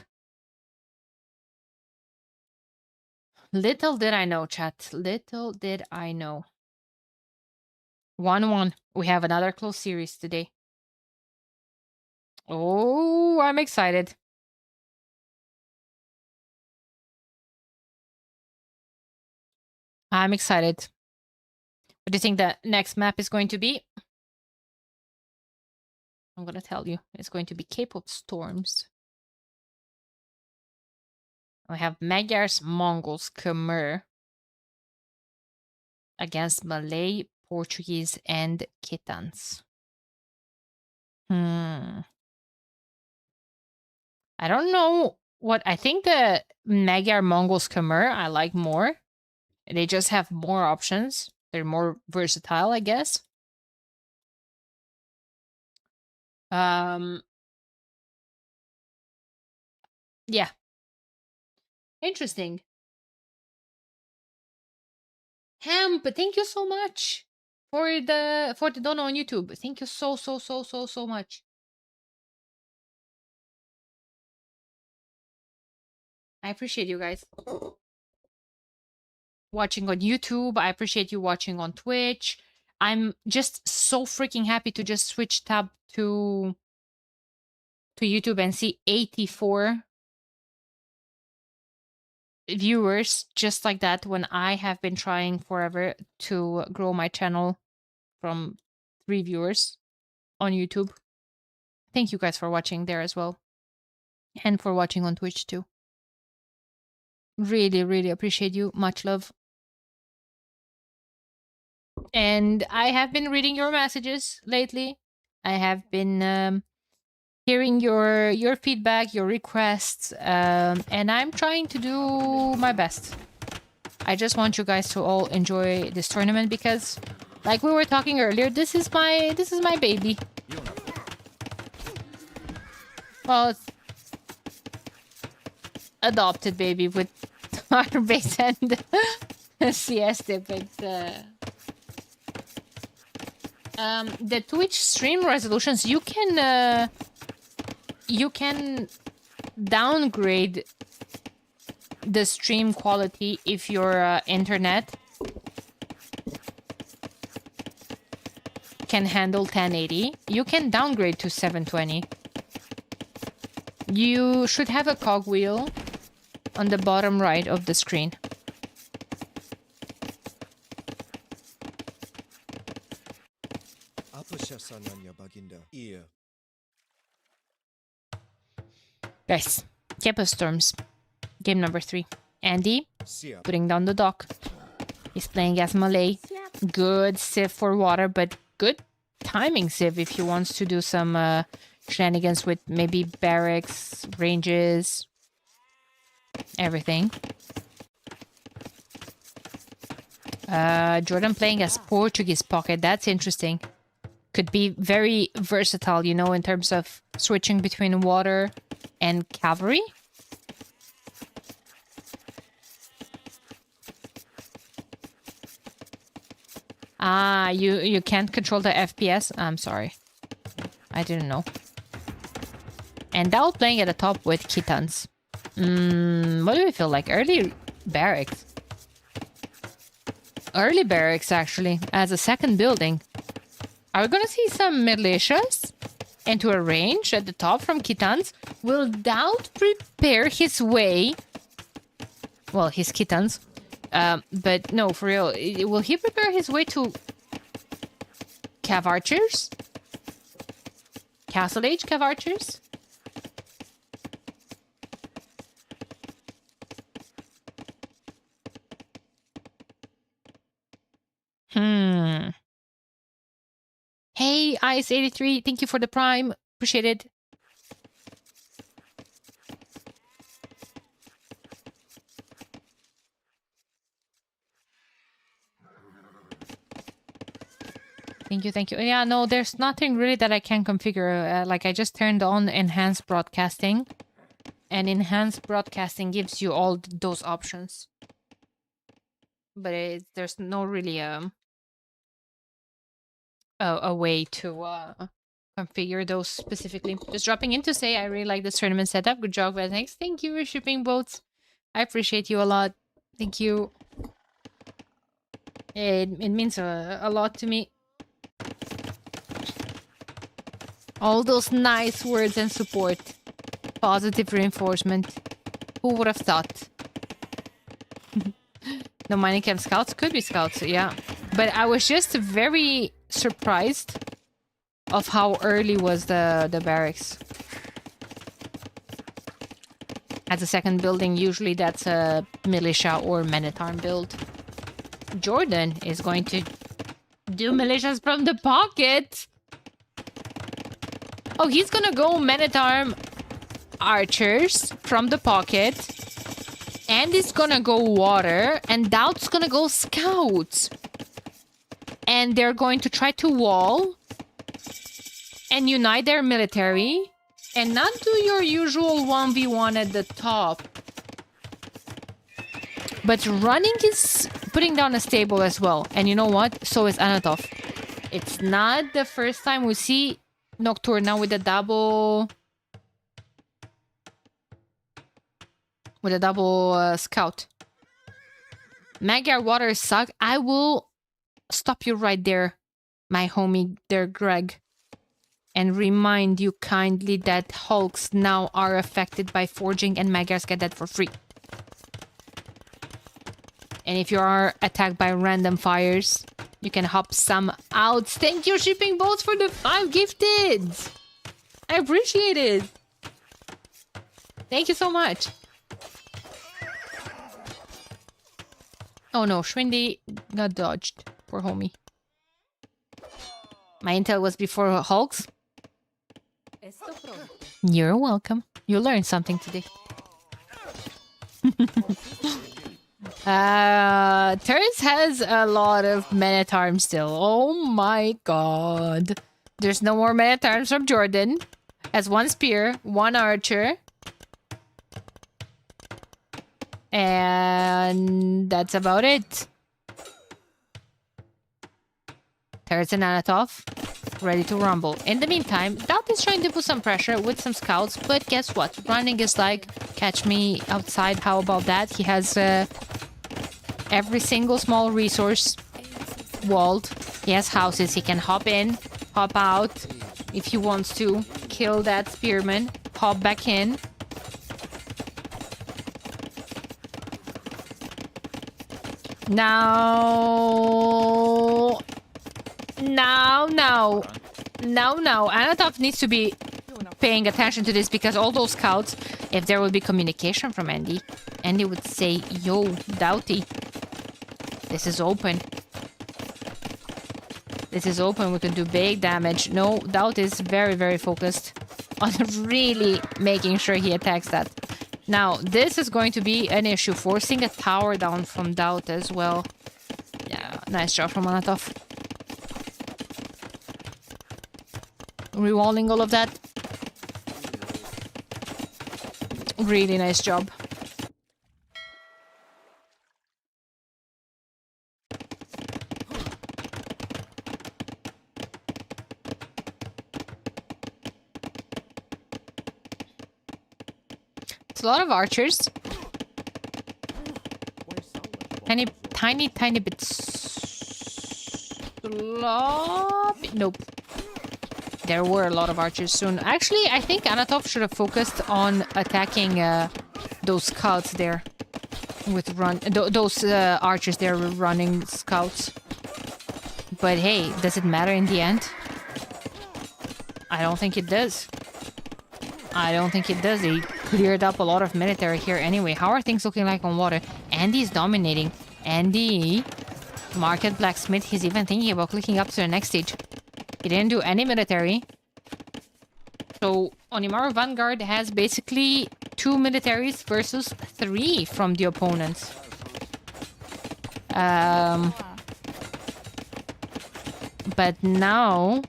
Little did I know, chat. Little did I know. 1-1. We have another close series today. Oh, I'm excited. I'm excited. What do you think the next map is going to be? I'm going to tell you. It's going to be Cape of Storms. We have Magyars, Mongols, Khmer against Malay, Portuguese, and Khitans. I don't know what I think the Magyar, Mongols, Khmer I like more. They just have more options. They're more versatile, I guess. Yeah. Interesting. Hemp, thank you so much for the dono on YouTube. Thank you so much. I appreciate you guys watching on YouTube. I appreciate you watching on Twitch. I'm just so freaking happy to just switch tab to YouTube and see 84 viewers just like that when I have been trying forever to grow my channel from 3 viewers on YouTube. Thank you guys for watching there as well. And for watching on Twitch too. Really appreciate you. Much love. And I have been reading your messages lately. I have been hearing your feedback, your requests, and I'm trying to do my best. I just want you guys to all enjoy this tournament because, like we were talking earlier, this is my baby. Well, it's adopted baby with our base and siesta, but the Twitch stream resolutions you can downgrade the stream quality if your internet can handle 1080, you can downgrade to 720. You should have a cogwheel on the bottom right of the screen. Guys, Kepa Storms. Game number 3. Andy, putting down the dock. He's playing as Malay. Good Civ for water, but good timing Civ if he wants to do some shenanigans with maybe barracks, ranges, everything. Jordan playing as Portuguese pocket. That's interesting. Could be very versatile, you know, in terms of switching between water and cavalry. Ah, you can't control the FPS? I'm sorry. I didn't know. And Dal playing at the top with Kitans. What do we feel like? Early barracks. Early barracks, actually, as a second building. Are we gonna see some militias into a range at the top from Kitans? Will Dowd prepare his way? Well, his Kitans. But no, for real. Will he prepare his way to Cav Archers? Castle Age Cav Archers? Hey, Ice83, thank you for the Prime. Appreciate it. Thank you, thank you. Yeah, no, there's nothing really that I can configure. Like, I just turned on Enhanced Broadcasting. And Enhanced Broadcasting gives you all those options. But there's no really a way to configure those specifically. Just dropping in to say I really like this tournament setup. Good job, guys. Thanks. Thank you for shipping boats. I appreciate you a lot. Thank you. It means a lot to me. All those nice words and support. Positive reinforcement. Who would have thought? No mining camp scouts? Could be scouts, yeah. But I was just very surprised of how early was the barracks. As a second building, usually that's a militia or men-at-arm build. Jordan is going to do militias from the pocket. Oh, he's gonna go men-at-arm archers from the pocket. And he's gonna go water. And Doubt's gonna go scouts. And they're going to try to wall. And unite their military. And not do your usual 1v1 at the top. But running is putting down a stable as well. And you know what? So is Anatov. It's not the first time we see Nocturne now with a double... With a double scout. Magyar waters suck. I will stop you right there, my homie there, Greg. And remind you kindly that Hulks now are affected by forging and Magyars get that for free. And if you are attacked by random fires, you can hop some out. Thank you, shipping boats, for the 5 gifted. I appreciate it. Thank you so much. Oh no, Schwindy got dodged. Poor homie. My intel was before Hulks. You're welcome. You learned something today. Turrets has a lot of men-at-arms still. Oh my god. There's no more men-at-arms from Jordan. Has 1 spear, 1 archer. And that's about it. Turrets and Anatov ready to rumble. In the meantime, Doubt is trying to put some pressure with some scouts, but guess what? Running is like, catch me outside, how about that? He has every single small resource walled. He has houses. He can hop in, hop out. If he wants to kill that spearman, hop back in. Now. Anatov needs to be paying attention to this because all those scouts, if there would be communication from Andy, Andy would say, yo, Doughty, this is open. This is open, we can do big damage. No, Doubt is very, very focused on really making sure he attacks that. Now, this is going to be an issue, forcing a tower down from Doubt as well. Yeah, nice job from Anatov. Rewalling all of that. Really nice job. It's a lot of archers. Tiny bit sloppy. Nope. There were a lot of archers soon. Actually, I think Anatov should have focused on attacking those scouts there. With those archers there were running scouts. But hey, does it matter in the end? I don't think it does. I don't think it does. They cleared up a lot of military here anyway. How are things looking like on water? Andy's dominating. Andy, Market Blacksmith, he's even thinking about clicking up to the next stage. He didn't do any military. So Onimaru Vanguard has basically 2 militaries versus 3 from the opponents. But now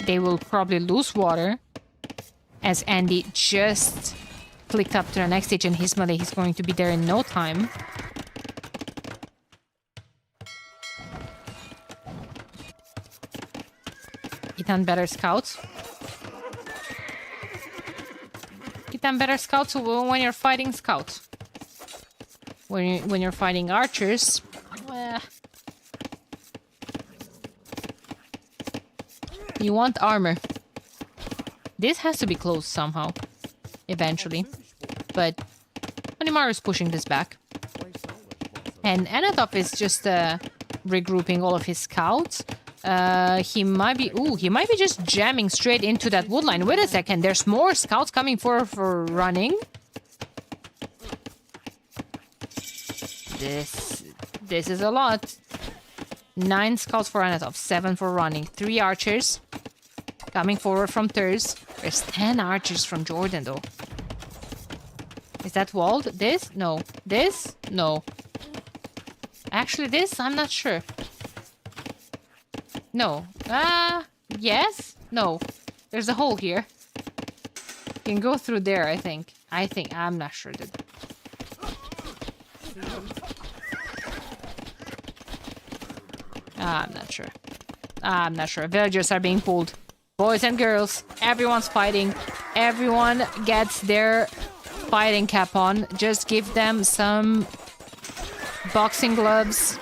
they will probably lose water as Andy just clicked up to the next stage and his melee. He's going to be there in no time. Get on better scouts. Get on better scouts when you're fighting scouts. When you're fighting archers, you want armor. This has to be closed somehow, eventually. But Onimaru is pushing this back. And Anatov is just regrouping all of his scouts. He might be just jamming straight into that wood line. Wait a second, there's more scouts coming for running. This is a lot. 9 scouts for Anatov, 7 for running, 3 archers coming forward from Thurs. There's 10 archers from Jordan though. Is that walled? This? No. This? No. Actually, this? I'm not sure. No. Yes? No. There's a hole here. You can go through there, I think. I'm not sure. I'm not sure. I'm not sure. Villagers are being pulled. Boys and girls, everyone's fighting. Everyone gets their fighting cap on. Just give them some boxing gloves,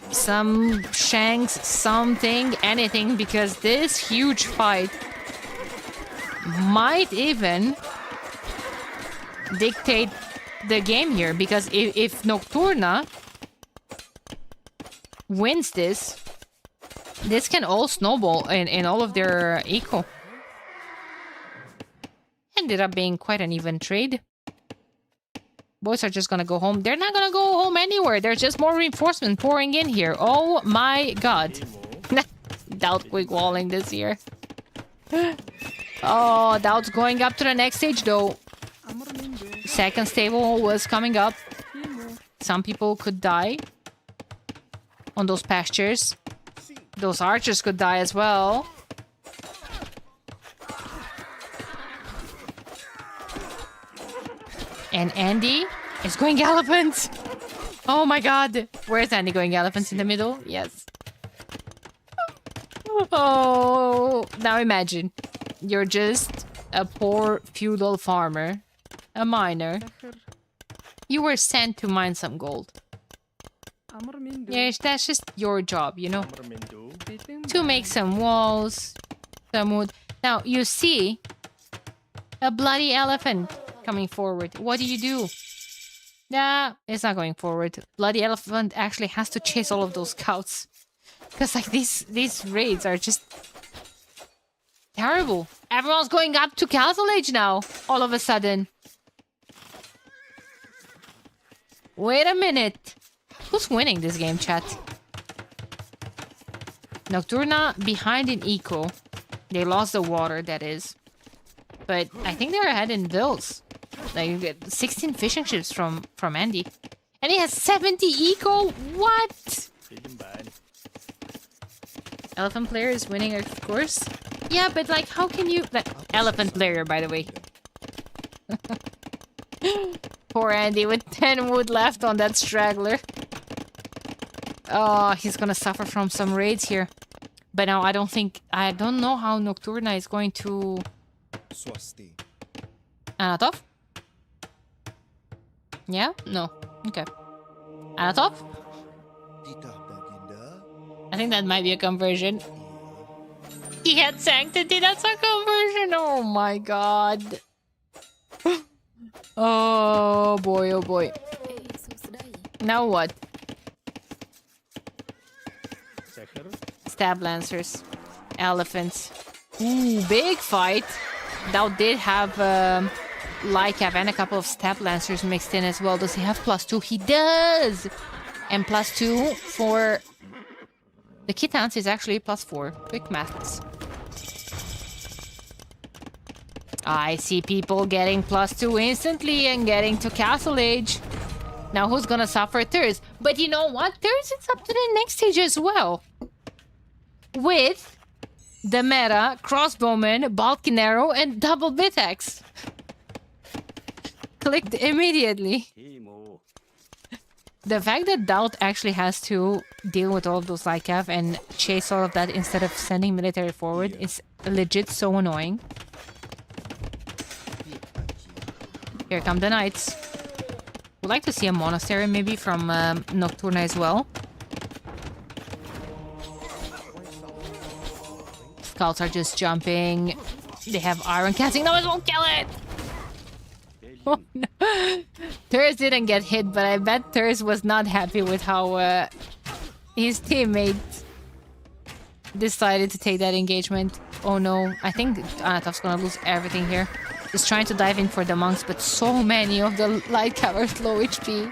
some shanks, something, anything, because this huge fight might even dictate the game here. Because if Nocturna wins this can all snowball in all of their eco. Ended up being quite an even trade. Boys are just gonna go home. They're not gonna go home anywhere. There's just more reinforcement pouring in here. Oh my god. Doubt quick walling this year. Oh, Doubt's going up to the next stage though. Second stable was coming up. Some people could die on those pastures. Those archers could die as well. And Andy is going elephants. Oh my god. Where's Andy going elephants? In the middle? Yes. Oh, now imagine. You're just a poor feudal farmer. A miner. You were sent to mine some gold. Yes, that's just your job, you know? to make some walls, some wood. Now, you see a bloody elephant coming forward. What do you do? Nah, it's not going forward. Bloody elephant actually has to chase all of those scouts. Because, like, these raids are just terrible. Everyone's going up to Castle Age now, all of a sudden. Wait a minute. Who's winning this game, chat? Nocturna behind in eco. They lost the water, that is. But I think they're ahead in builds. Like, you get 16 fishing ships from Andy. And he has 70 eco? What? Elephant player is winning, of course. Yeah, but like, how can you... Like, elephant player, by the way. Poor Andy with 10 wood left on that straggler. Oh, he's gonna suffer from some raids here. But now I don't know how Nocturna is going to... Anatov? Yeah? No. Okay. Anatov? I think that might be a conversion. He had Sanctity, that's a conversion! Oh my god. Oh boy, oh boy. Now what? Stab Lancers. Elephants. Ooh, big fight. Thou did have Lycav and a couple of Stab Lancers mixed in as well. Does he have +2? He does! And +2 for... The Kitans is actually +4. Quick maths. I see people getting +2 instantly and getting to Castle Age. Now who's gonna suffer? Thurs. But you know what? Thurs is up to the next stage as well. With the meta, Crossbowman, Balkan Arrow, and Double Bitaxe. Clicked immediately. The fact that Doubt actually has to deal with all of those Lycav and chase all of that instead of sending military forward is legit so annoying. Here come the knights. Would like to see a monastery maybe from Nocturna as well. Scouts are just jumping. They have iron casting. No, it won't kill it! Oh no. Thurs didn't get hit, but I bet Thurs was not happy with how his teammate decided to take that engagement. Oh no, I think Anatov's gonna lose everything here. He's trying to dive in for the monks, but so many of the light covers low HP.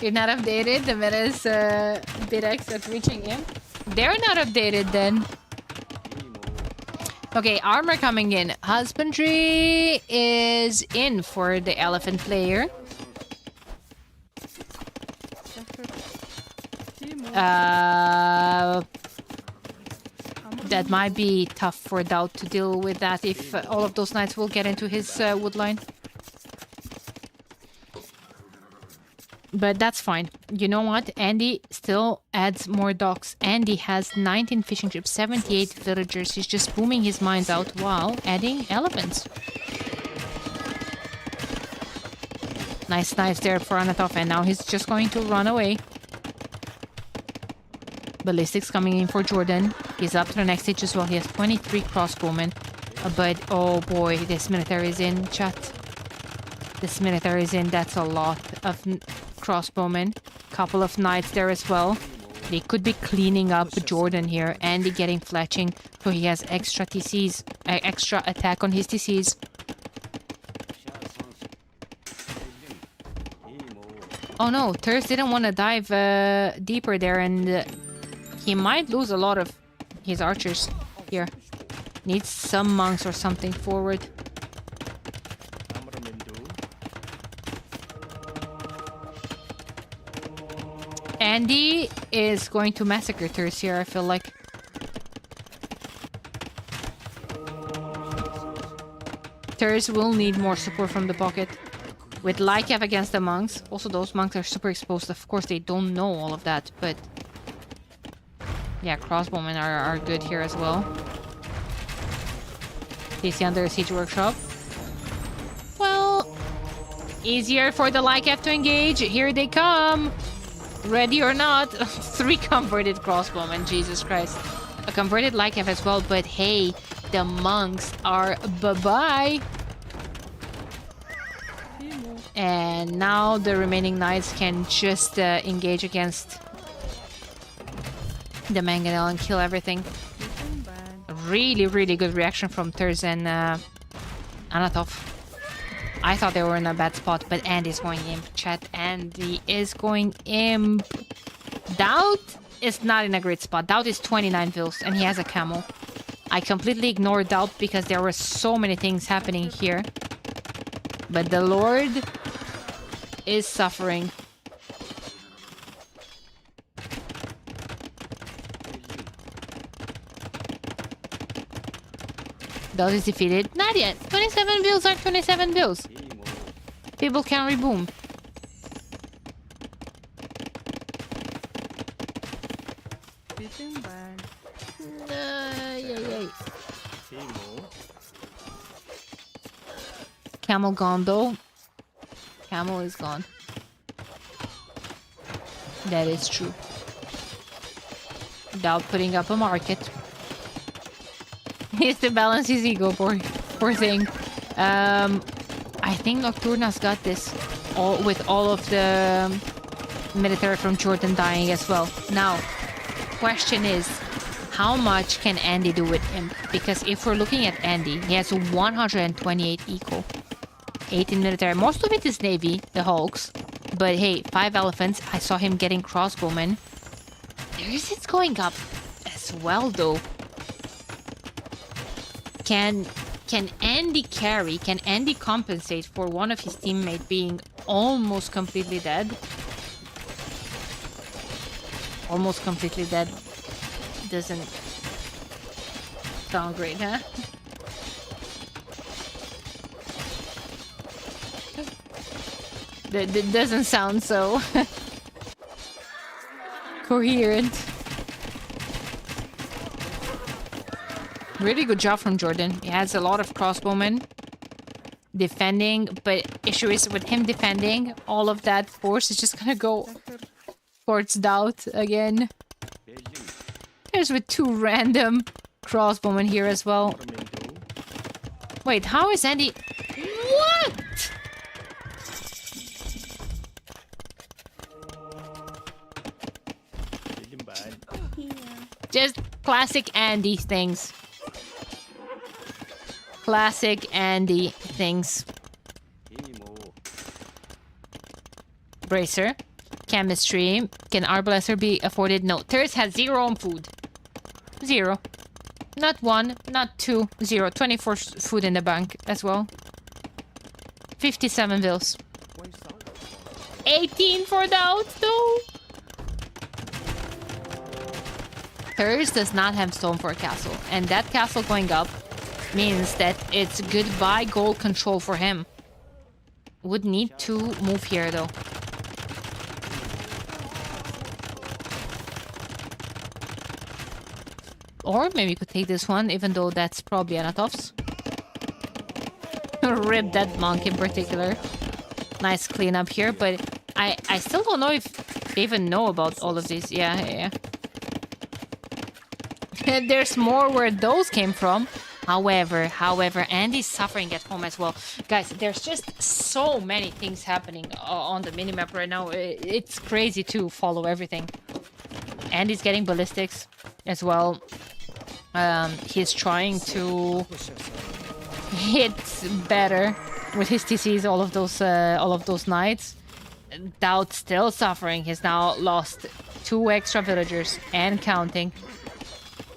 You're not updated? The meta is Bitaxe at reaching him? They're not updated then. Okay, armor coming in. Husbandry is in for the elephant player. That might be tough for Doubt to deal with that if all of those knights will get into his wood line. But that's fine. You know what? Andy still adds more docks. Andy has 19 fishing ships, 78 villagers. He's just booming his mines out while adding elephants. Nice knives there for Anatov, and now he's just going to run away. Ballistics coming in for Jordan. He's up to the next stage as well. He has 23 crossbowmen. But, oh boy, this military is in, chat. This military is in. That's a lot of crossbowmen. Couple of knights there as well. They could be cleaning up Jordan here. Andy getting fletching. So he has extra TCs. Extra attack on his TCs. Oh no, Thurs didn't want to dive deeper there, and he might lose a lot of his archers here. Needs some monks or something forward. Andy is going to massacre Thurs here, I feel like. Thurs will need more support from the pocket. With Lycav against the monks. Also, those monks are super exposed. Of course, they don't know all of that, but... Yeah, crossbowmen are good here as well. TC under a siege workshop. Well... Easier for the Lycav to engage. Here they come! Ready or not, 3 converted crossbowmen, Jesus Christ. A converted Lycav as well, but hey, the monks are bye-bye. And now the remaining knights can just engage against the Mangonel and kill everything. Really, really good reaction from Thurs and Anatov. I thought they were in a bad spot, but Andy's going imp. Chat, Andy is going imp. Doubt is not in a great spot. Doubt is 29 vils, and he has a camel. I completely ignored Doubt because there were so many things happening here. But the Lord is suffering. Doubt is defeated. Not yet. 27 bills are 27 bills. People can reboom. Camel gone though. Camel is gone. That is true. Doubt putting up a market. He has to balance his ego, poor thing. I think Nocturna's got this. With all of the military from Jordan dying as well. Now, question is, how much can Andy do with him? Because if we're looking at Andy, he has 128 eco. 18 military. Most of it is Navy, the Hulks. But hey, 5 elephants. I saw him getting crossbowmen. There is it going up as well, though. Can Andy carry? Can Andy compensate for one of his teammates being almost completely dead? Almost completely dead. Doesn't sound great, huh? That doesn't sound so coherent. Really good job from Jordan. He has a lot of crossbowmen defending, but issue is with him defending, all of that force is just gonna go towards Doubt again. There's with 2 random crossbowmen here as well. Wait, how is Andy? What? Just classic Andy things. Classic Andy things. Bracer. Chemistry. Can Arbalaster be afforded? No. Thurs has 0 on food. 0. Not 1, not 2, 0. 24 food in the bank as well. 57 bills. 18 for Doubt though. Thurs does not have stone for a castle, and that castle going up means that it's goodbye gold control for him. Would need to move here though. Or maybe you could take this one, even though that's probably Anatov's. Rip that monk in particular. Nice cleanup here, but I still don't know if they even know about all of these. Yeah. There's more where those came from. However, Andy's suffering at home as well. Guys, there's just so many things happening on the minimap right now. It's crazy to follow everything. Andy's getting ballistics as well. He's trying to hit better with his TCs, all of those knights. Doubt still suffering. He's now lost 2 extra villagers and counting.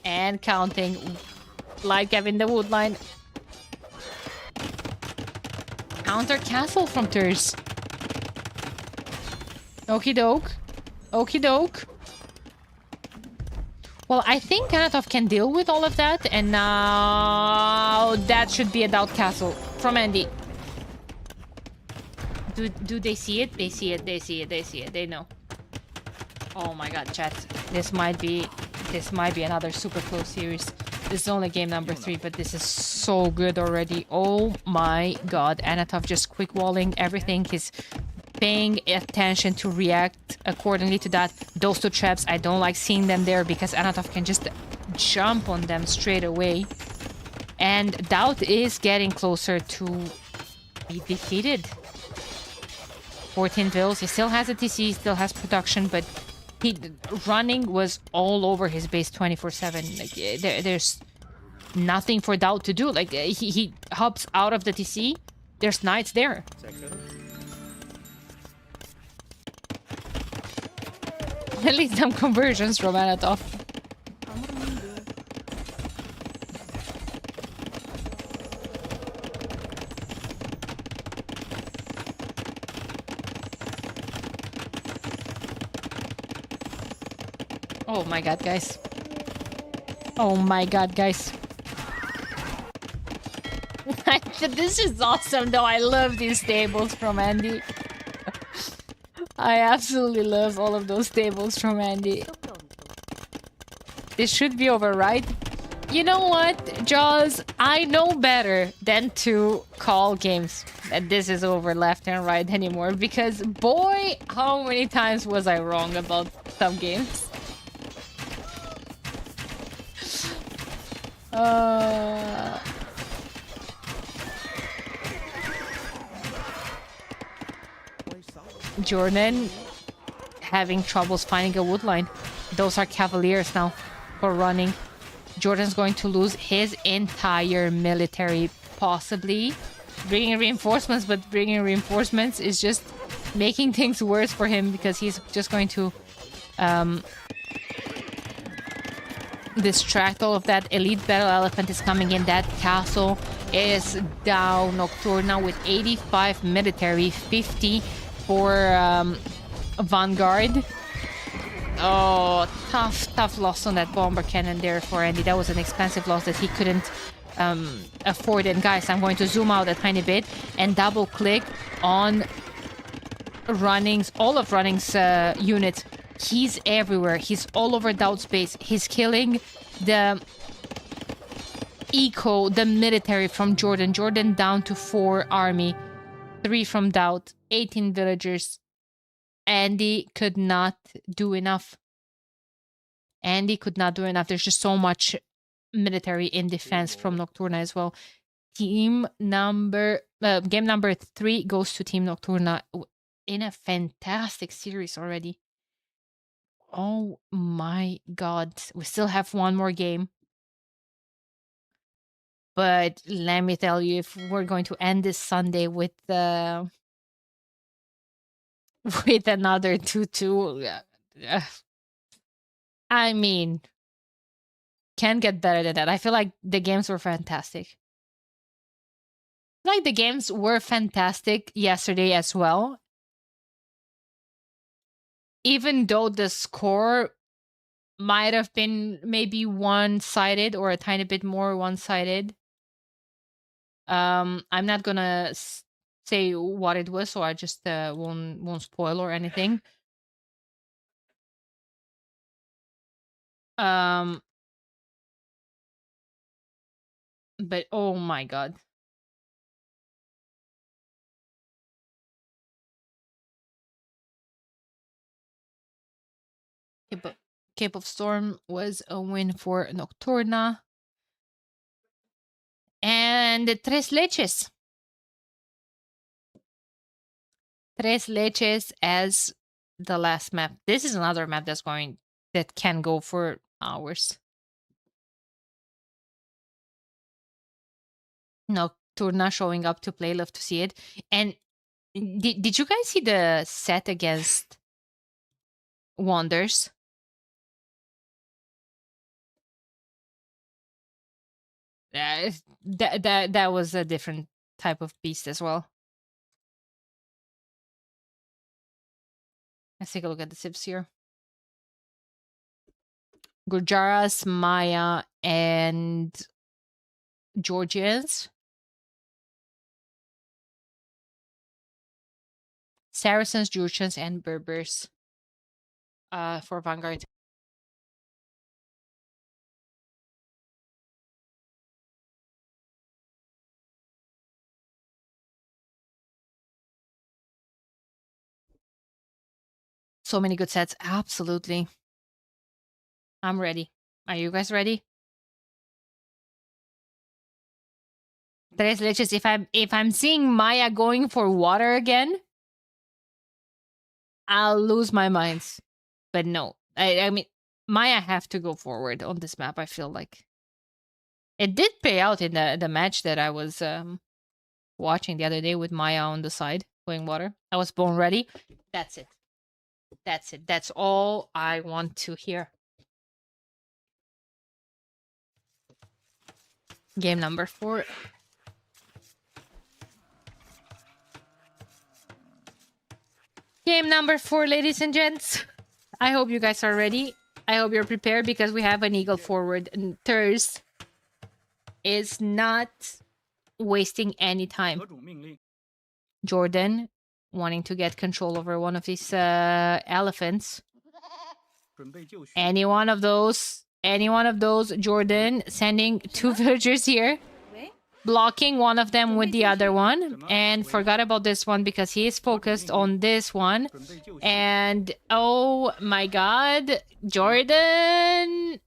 And counting. Like Kevin the Woodline. Counter castle from Thurs. Okie doke. Okie doke. Well, I think Anatov can deal with all of that, and now that should be a Doubt castle from Andy. Do they see it? They see it. They see it. They see it. They know. Oh my god, chat. This might be another super close series. This is only game number 3, but this is so good already. Oh my god. Anatov just quick walling everything. His paying attention to react accordingly to that. Those two traps, I don't like seeing them there because Anatov can just jump on them straight away. And Doubt is getting closer to be defeated. 14 vills. He still has a TC, still has production, but he running was all over his base 24/7. Like there's nothing for Doubt to do. Like he hops out of the TC. There's knights there. At least some conversions from Anatov. Oh my god, guys. Oh my god, guys. This is awesome, though. I love these tables from Andy. I absolutely love all of those tables from Andy. This should be over, right? You know what, Jaws? I know better than to call games that this is over left and right anymore, because boy, how many times was I wrong about some games? Jordan having troubles finding a wood line. Those are Cavaliers now for running. Jordan's going to lose his entire military, possibly bringing reinforcements, but bringing reinforcements is just making things worse for him because he's just going to distract all of that. Elite Battle Elephant is coming in. That castle is down. Nocturna with 85 military, 50 for Vanguard. Oh, tough loss on that bomber cannon there for Andy. That was an expensive loss that he couldn't afford. And guys, I'm going to zoom out a tiny bit and double click on Running's, all of Running's units. He's everywhere. He's all over Doubt space. He's killing the eco, the military from Jordan. Jordan down to 4 army, 3 from Doubt, 18 villagers. Andy could not do enough. Andy could not do enough. There's just so much military in defense from Nocturna as well. Game number 3 goes to Team Nocturna in a fantastic series already. Oh my god. We still have one more game. But let me tell you, if we're going to end this Sunday with with another 2-2, I mean, can't get better than that. I feel like the games were fantastic. Like the games were fantastic yesterday as well. Even though the score might have been maybe one-sided or a tiny bit more one-sided. I'm not gonna say what it was, so I just won't spoil or anything. But oh my god. Cape of Storm was a win for Nocturna. And Tres Leches. Tres Leches as the last map. This is another map that can go for hours. Nocturna showing up to play, love to see it. And did you guys see the set against Wonders? That was a different type of beast as well. Let's take a look at the tips here. Gurjaras, Maya, and Georgians. Saracens, Georgians, and Berbers for Vanguard. So many good sets. Absolutely. I'm ready. Are you guys ready? Tres leches. If I'm seeing Maya going for water again, I'll lose my mind. But no, I mean, Maya have to go forward on this map. I feel like it did pay out in the match that I was watching the other day with Maya on the side going water. I was born ready. That's it. That's it. That's all I want to hear. Game number 4. Game number 4, ladies and gents. I hope you guys are ready. I hope you're prepared because we have an eagle forward. And Thurs is not wasting any time. Jordan wanting to get control over one of these elephants. Any one of those, Jordan sending 2 villagers here. Blocking one of them with the other one. And forgot about this one because he is focused on this one. And oh my god, Jordan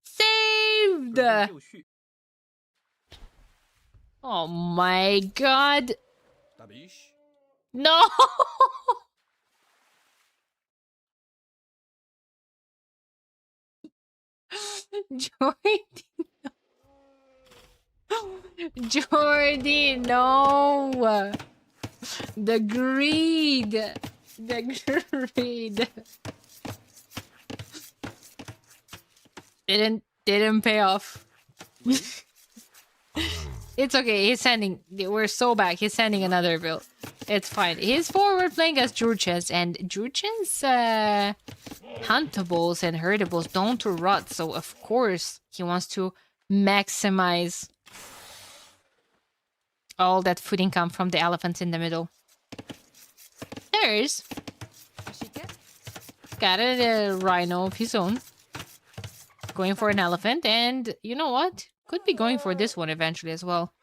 saved! Oh my god. No! Jordy, no! The greed! The greed! Didn't pay off. It's okay, he's sending... We're so back, he's sending another build. It's fine. He's forward playing as Jurchens, and Jurchens, huntables and herdables don't rot, so of course he wants to maximize all that food income from the elephants in the middle. There's got a rhino of his own. Going for an elephant, and you know what? Could be going for this one eventually as well.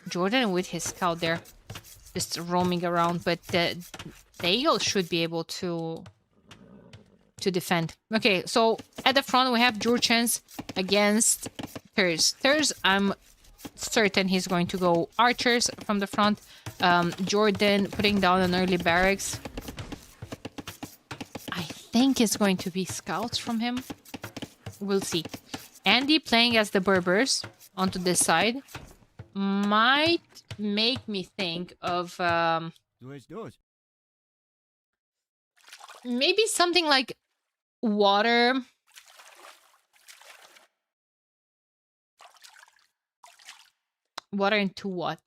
Jordan with his scout there. Just roaming around, but the eagle should be able to defend. Okay, so at the front we have Jurchens against Thurs. Thurs, I'm certain he's going to go archers from the front. Jordan putting down an early barracks. I think it's going to be scouts from him. We'll see. Andy playing as the Berbers onto this side might make me think of maybe something like water. Water into what?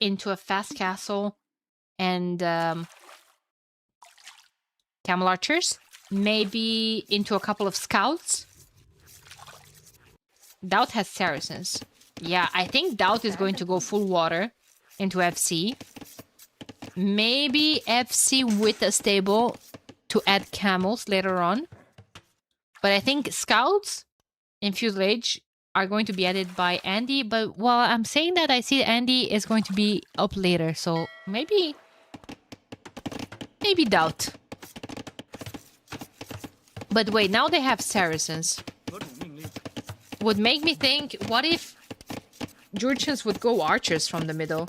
Into a fast castle and camel archers. Maybe into a couple of scouts. Doubt has Saracens. Yeah, I think Doubt is going to go full water into FC. Maybe FC with a stable to add camels later on. But I think scouts in Fuselage are going to be added by Andy. But while I'm saying that, I see Andy is going to be up later. So maybe Doubt. But wait, now they have Saracens. Would make me think, what if Jurchens would go archers from the middle?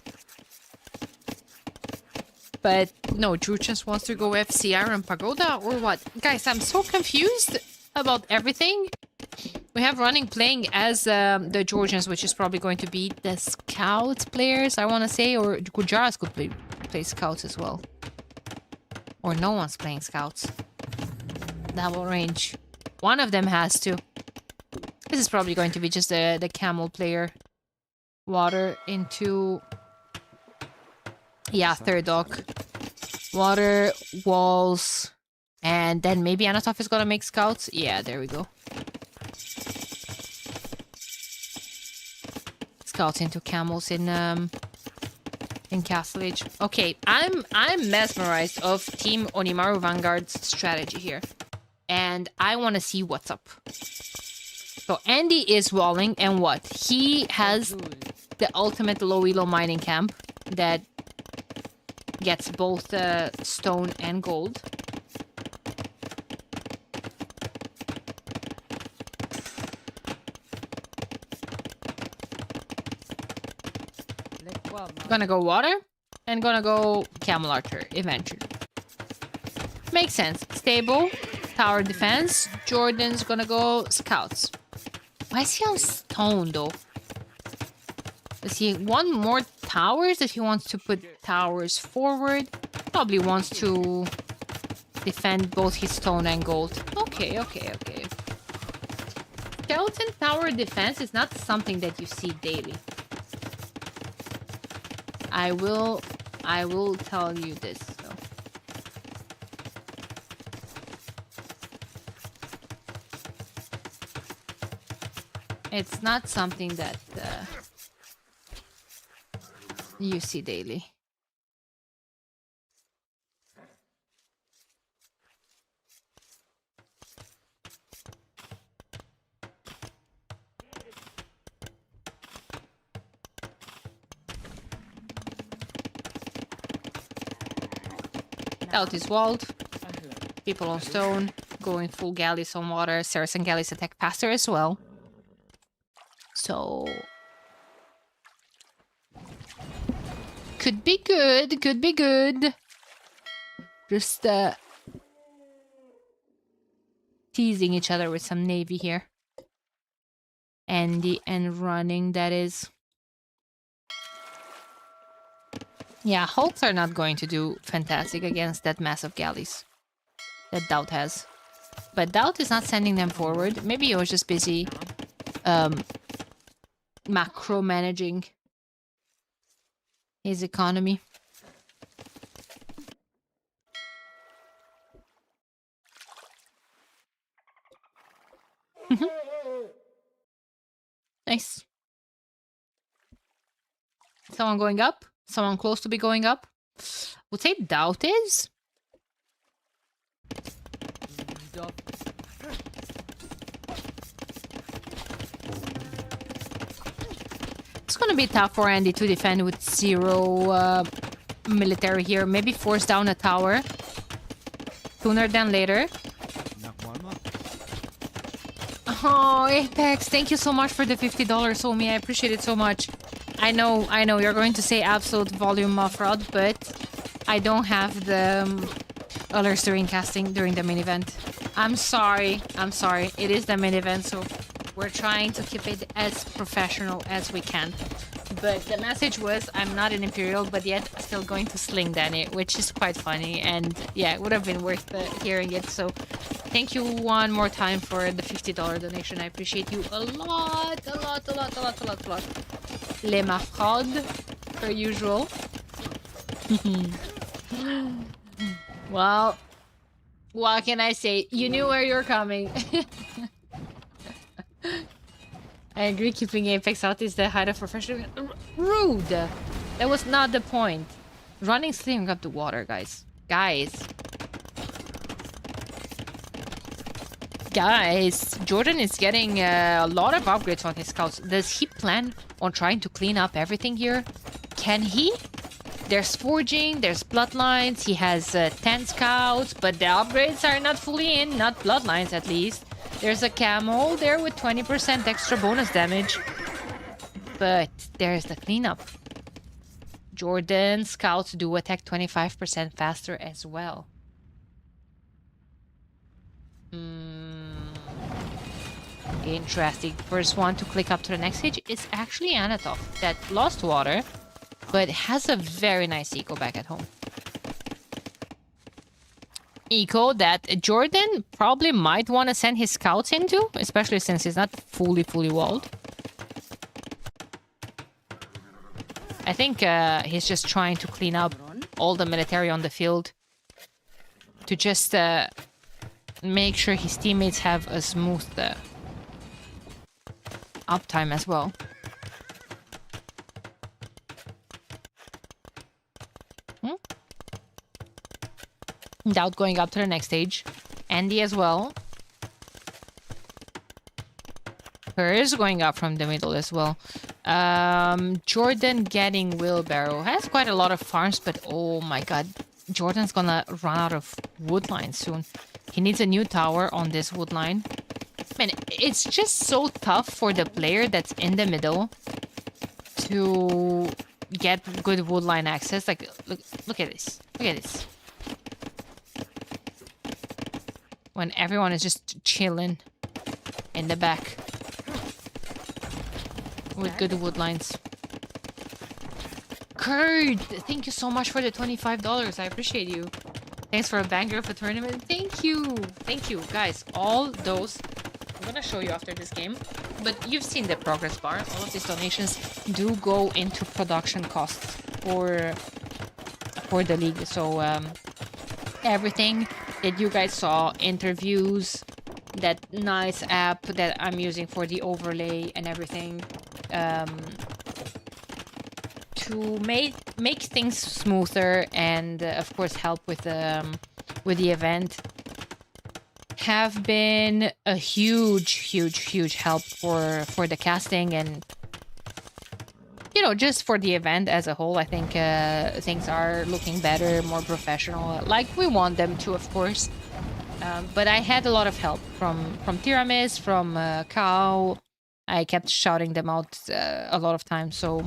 But no, Jurchens wants to go FC Iron Pagoda or what? Guys, I'm so confused about everything. We have running playing as the Georgians, which is probably going to be the scout players, I want to say, or Gujaras could play scouts as well. Or no one's playing scouts. Double range. One of them has to. This is probably going to be just the camel player. Water into... Yeah, third dock. Water, walls, and then maybe Anatov is gonna make scouts. Yeah, there we go. Scouts into camels in Castle Age. Okay, I'm mesmerized of Team Onimaru Vanguard's strategy here. And I want to see what's up. So Andy is walling, and what? He has the ultimate low elo mining camp that gets both stone and gold. Gonna go water and gonna go camel archer eventually. Makes sense. Stable, tower defense. Jordan's gonna go scouts. Why is he on stone though? Does he want more towers? If he wants to put towers forward, probably wants to defend both his stone and gold. Okay. Skeleton tower defense is not something that you see daily. I will tell you this. So. It's not something that you see daily. Out is walled. People on stone. Going full galleys on water. Saracen galleys attack faster as well. So... could be good. Could be good. Just teasing each other with some navy here. And running, that is. Yeah, hulks are not going to do fantastic against that massive galleys that Doubt has. But Doubt is not sending them forward. Maybe he was just busy macro managing his economy. Nice. Someone going up? Someone close to be going up? Would say Doubt is. It's gonna be tough for Andy to defend with 0 military here. Maybe force down a tower. Sooner than later. Oh, Apex, thank you so much for the $50, Omi. I appreciate it so much. I know, you're going to say absolute volume fraud, but I don't have the alerts during casting during the main event. I'm sorry. It is the main event, so we're trying to keep it as professional as we can. But the message was, I'm not an Imperial, but yet still going to sling Danny, which is quite funny. And yeah, it would have been worth hearing it. So thank you one more time for the $50 donation. I appreciate you a lot. Les Mafrod, per usual. Well, what can I say? You knew where you're coming. I agree, keeping Apex out is the height of professional. Rude! That was not the point. Running steering up the water, guys. Guys, Jordan is getting a lot of upgrades on his scouts. Does he plan on trying to clean up everything here? Can he? There's forging, there's bloodlines, he has 10 scouts, but the upgrades are not fully in, not bloodlines at least. There's a camel there with 20% extra bonus damage. But there's the cleanup. Jordan scouts do attack 25% faster as well. Interesting. First one to click up to the next stage is actually Anatov, that lost water, but has a very nice eco back at home. Eco that Jordan probably might want to send his scouts into, especially since he's not fully walled. I think he's just trying to clean up all the military on the field to just make sure his teammates have a smooth uptime as well. Doubt going up to the next stage. Andy as well. Hers going up from the middle as well. Jordan getting wheelbarrow has quite a lot of farms, but oh my god, Jordan's gonna run out of wood line soon. He needs a new tower on this wood line. Man, it's just so tough for the player that's in the middle to get good wood line access. Like, look at this. Look at this. When everyone is just chilling in the back with good wood lines. Kurt, thank you so much for the $25. I appreciate you. Thanks for a banger of a tournament. Thank you. Thank you, guys. All those, I'm gonna show you after this game, but you've seen the progress bar. All of these donations do go into production costs for the league. So everything that you guys saw, interviews, that nice app that I'm using for the overlay and everything, to make things smoother and of course help with the event, have been a huge help for the casting and, you know, just for the event as a whole. I think things are looking better, more professional, like we want them to, of course. But I had a lot of help from Tiramis, from Cow. I kept shouting them out a lot of times, so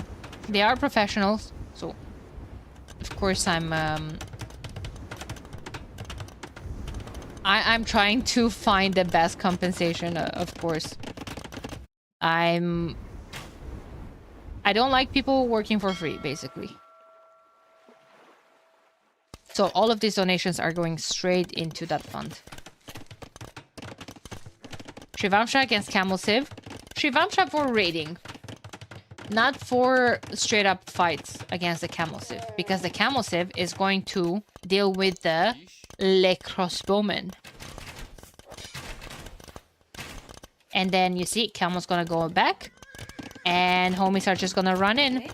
they are professionals. So of course I'm trying to find the best compensation. Of course, I don't like people working for free, basically. So all of these donations are going straight into that fund. Shivamsha against Camel Civ. Shivamsha for raiding. Not for straight up fights against the Camel Civ. Because the Camel Civ is going to deal with the Le Crossbowmen. And then you see, Camel's gonna go back. And homies are just gonna run in.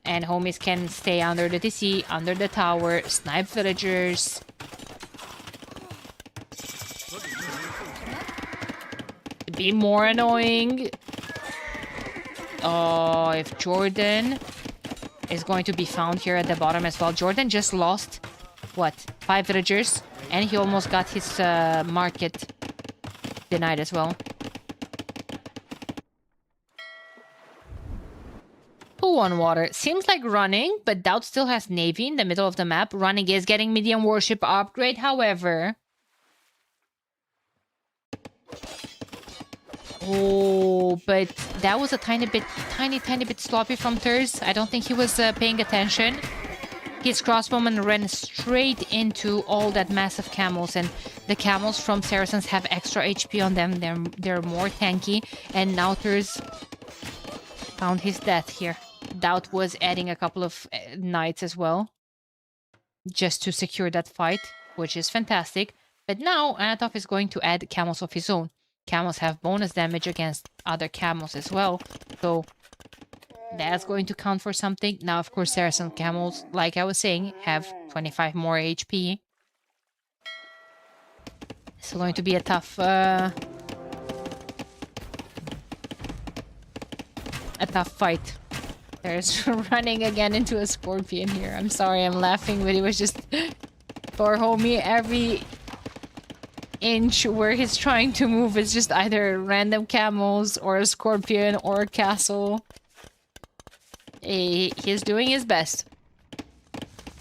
And homies can stay under the TC, under the tower, snipe villagers. Be more annoying. Oh, if Jordan is going to be found here at the bottom as well. Jordan just lost, what, 5 villagers? And he almost got his market denied as well. Who won water? Seems like running, but Doubt still has Navy in the middle of the map. Running is getting medium warship upgrade, however. Oh, but that was a tiny bit sloppy from Thurs. I don't think he was paying attention. His crossbowman ran straight into all that massive camels, and the camels from Saracens have extra HP on them. They're more tanky, and now Thurs found his death here. Doubt was adding a couple of knights as well, just to secure that fight, which is fantastic. But now Anatov is going to add camels of his own. Camels have bonus damage against other camels as well, so that's going to count for something. Now, of course, Saracen camels, like I was saying, have 25 more HP. It's going to be a tough fight. There's running again into a scorpion here. I'm sorry, I'm laughing, but it was just for homie. Every inch where he's trying to move is just either random camels or a scorpion or a castle. He's doing his best.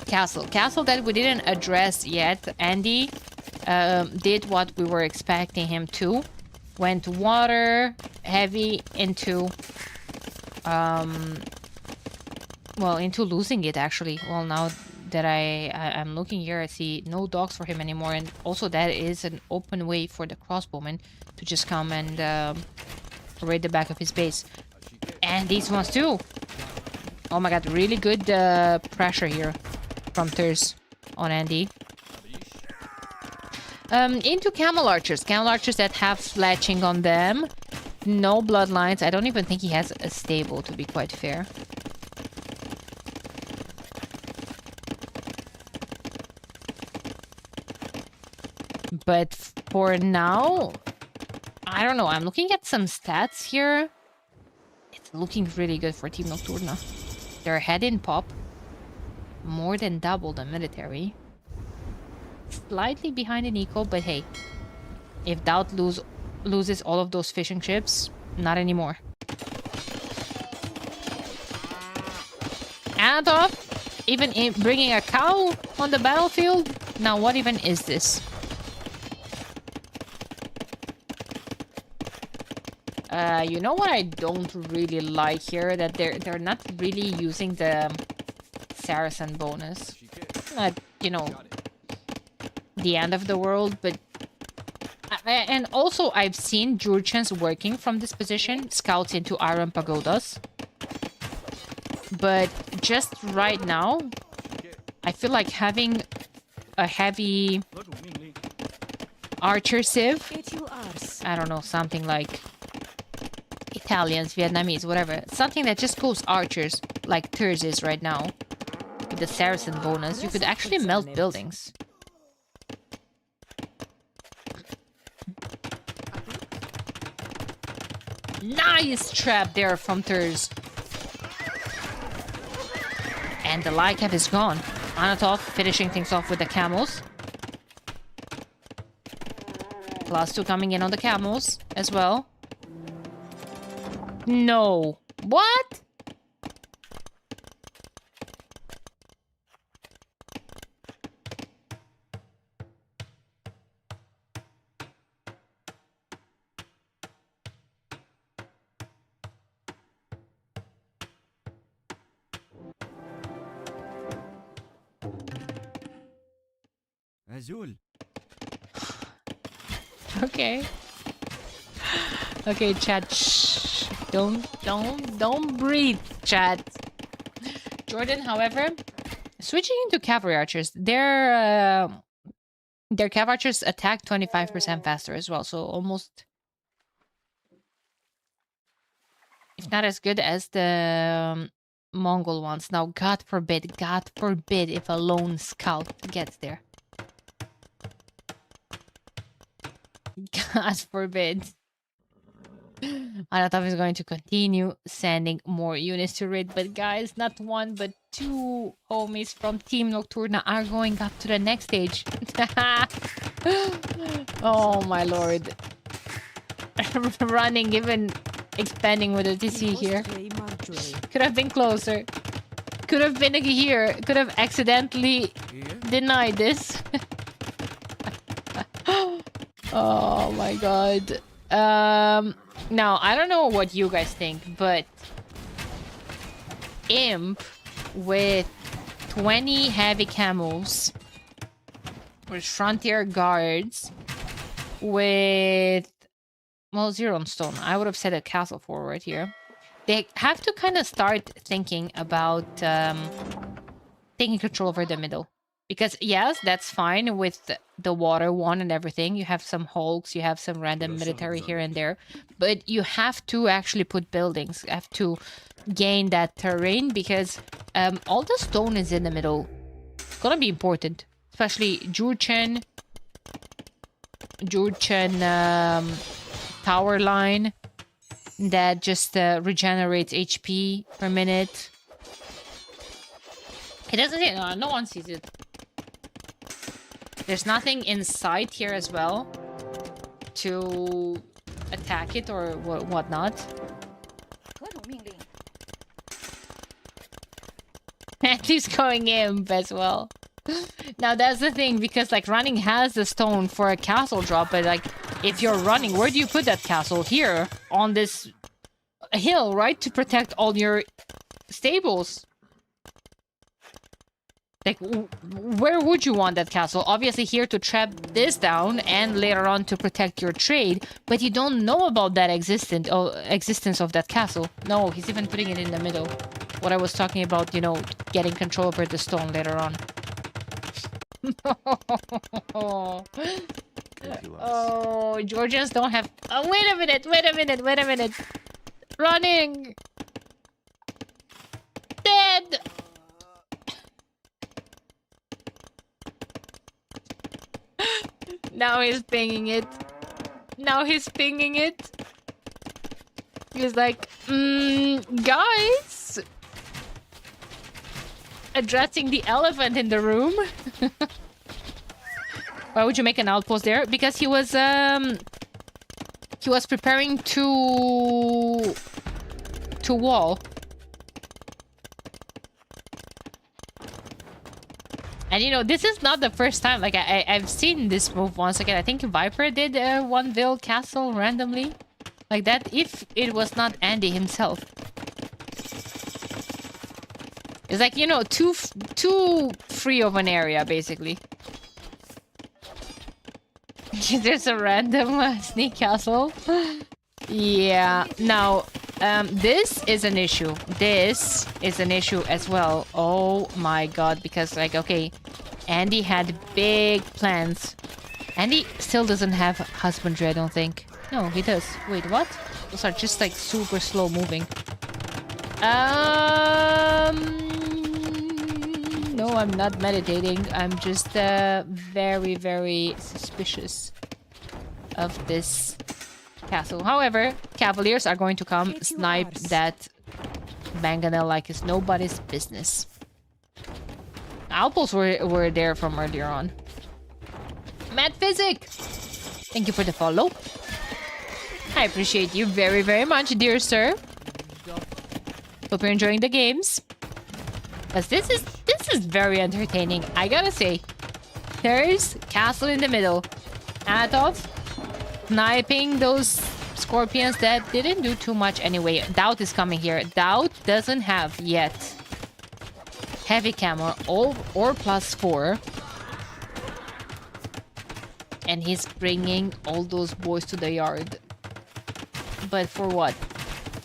Castle that we didn't address yet. Andy did what we were expecting him to. Went water heavy into into losing it, actually. Well, now that I'm looking here, I see no dogs for him anymore, and also that is an open way for the crossbowman to just come and raid the back of his base. And these ones too. Oh my god, really good pressure here from Thurs on Andy. Into camel archers that have fletching on them. No bloodlines. I don't even think he has a stable, to be quite fair. But for now, I don't know. I'm looking at some stats here. looking really good for Team Nocturna. They're ahead in pop. More than double the military. Slightly behind in eco, but hey. If Doubt loses all of those fishing ships, not anymore. Anatov, even bringing a cow on the battlefield? Now what even is this? You know what I don't really like here? That they're not really using the Saracen bonus. Not, you know, the end of the world, but... And also, I've seen Jurchens working from this position, scouts into Iron Pagodas. But just right now, I feel like having a heavy archer civ, I don't know, something like Italians, Vietnamese, whatever. Something that just goes archers, like Thurs is right now. With the Saracen bonus, you could actually melt buildings. Nice trap there from Thurs. And the light cap is gone. Anatov finishing things off with the camels. +2 coming in on the camels as well. No. What? Azul. Okay. Okay, chat. Shh. Don't breathe, chat. Jordan, however, switching into cavalry archers, their cav archers attack 25% faster as well, so almost, if not as good as the Mongol ones. Now, God forbid if a lone scout gets there. God forbid. Anatov is going to continue sending more units to raid, but guys, not one but two homies from Team Nocturna are going up to the next stage. Oh my lord. Running, even expanding with a TC here. Could have been closer. Could have been here. Could have accidentally denied this. Oh my god. Now, I don't know what you guys think, but Imp with 20 heavy camels, with frontier guards, with, well, 0 on stone. I would have said a castle forward here. They have to kind of start thinking about taking control over the middle. Because, yes, that's fine with the water one and everything. You have some hulks, you have some random military here and there. But you have to actually put buildings. You have to gain that terrain because all the stone is in the middle. It's gonna be important. Especially Jurchen tower line that just regenerates HP per minute. It doesn't, no one sees it. There's nothing in sight here as well to attack it or whatnot. And he's going imp as well. Now that's the thing, because like running has the stone for a castle drop, but like if you're running, where do you put that castle? Here on this hill, right? To protect all your stables. Like, where would you want that castle? Obviously here to trap this down and later on to protect your trade, but you don't know about that existence of that castle. No, he's even putting it in the middle. What I was talking about, you know, getting control over the stone later on. Oh, Georgians don't have... Oh, wait a minute. Running! Dead! Now he's pinging it. He's like, guys, addressing the elephant in the room. Why would you make an outpost there? Because he was preparing to wall. And you know, this is not the first time. Like I've seen this move once again. I think Viper did one Ville castle randomly, like that. If it was not Andy himself, it's like, you know, too free of an area basically. There's a random sneak castle. Yeah. Now, this is an issue. This is an issue as well. Oh my god, because like, okay, Andy had big plans. Andy still doesn't have husbandry, I don't think. No, he does. Wait, what? Those are just like super slow moving. No, I'm not meditating. I'm just very, very suspicious of this castle. However, Cavaliers are going to come snipe that mangonel like it's nobody's business. Outposts were there from earlier on. Mad Physic! Thank you for the follow. I appreciate you very, very much, dear sir. Hope you're enjoying the games. Because this is very entertaining, I gotta say. There's castle in the middle. Atov sniping those scorpions that didn't do too much anyway. Doubt is coming here. Doubt doesn't have yet heavy camo or +4. And he's bringing all those boys to the yard. But for what?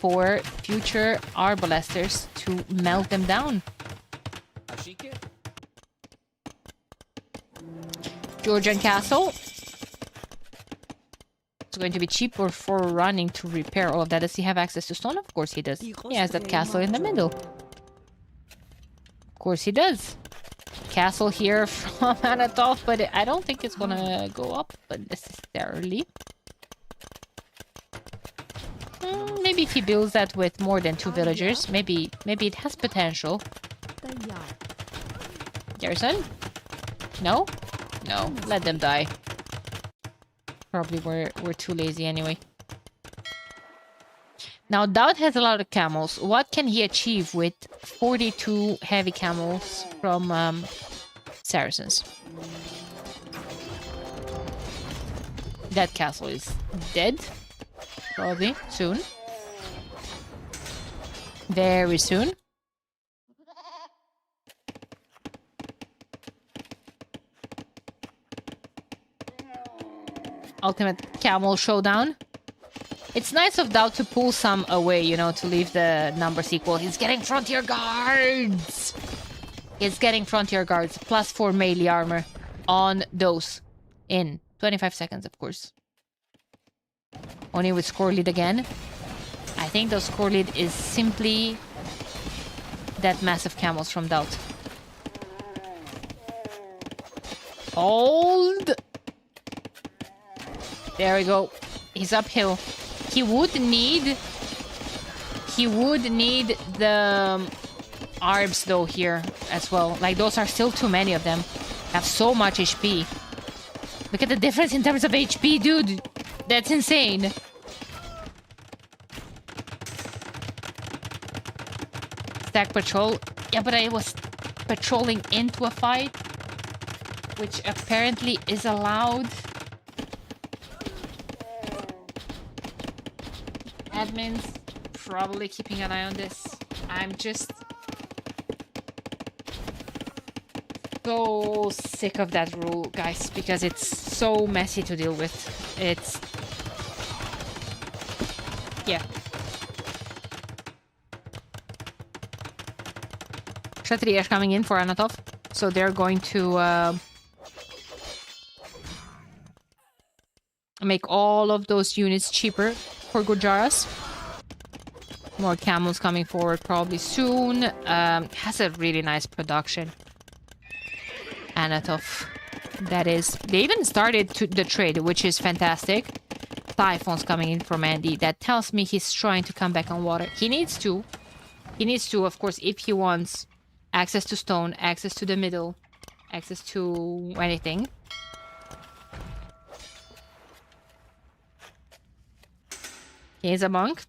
For future arbalesters to melt them down. Georgian Castle. It's going to be cheaper for running to repair all of that. Does he have access to stone? Of course he does. He has that castle in the middle. Of course he does. Castle here from Anatov, but I don't think it's gonna go up necessarily. Maybe if he builds that with more than 2 villagers, maybe it has potential. Garrison? No? No, let them die. Probably we're too lazy anyway. Now, Daud has a lot of camels. What can he achieve with 42 heavy camels from Saracens? That castle is dead. Probably soon. Very soon. Ultimate Camel Showdown. It's nice of Dao to pull some away, you know, to leave the numbers equal. He's getting Frontier Guards! He's getting Frontier Guards. +4 melee armor on those. In 25 seconds, of course. Only with score lead again. I think the score lead is simply that massive camels from Dao. Hold! There we go. He's uphill. He would need the arbs though here as well. Like those are still too many of them. Have so much HP. Look at the difference in terms of HP, dude. That's insane. Stack patrol. Yeah, but I was patrolling into a fight, which apparently is allowed. Admins probably keeping an eye on this. I'm just so sick of that rule, guys, because it's so messy to deal with. It's... yeah. Kshatriyas coming in for Anatov, so they're going to make all of those units cheaper for Gujaras. More camels coming forward probably soon. Has a really nice production. Anatov. That is. They even started the trade, which is fantastic. typhoons coming in from Andy. That tells me he's trying to come back on water. He needs to. He needs to, of course, if he wants access to stone, access to the middle, access to anything. He is a monk.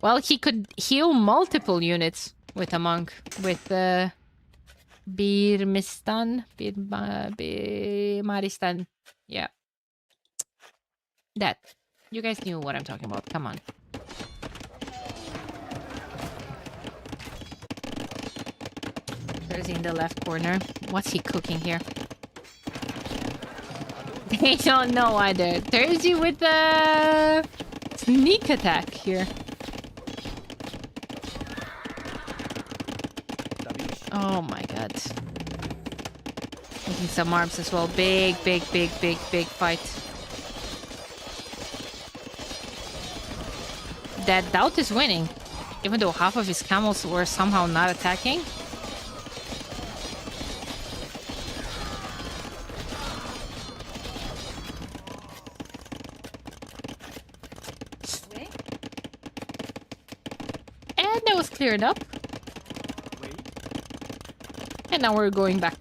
Well, he could heal multiple units with a monk. With Maristan. Yeah. That. You guys knew what I'm talking about. Come on. There's in the left corner. What's he cooking here? They don't know either. Thursday with the sneak attack here. Oh my god. Making some arms as well. Big fight. That Doubt is winning. Even though half of his camels were somehow not attacking. And that was cleared up. And now we're going back.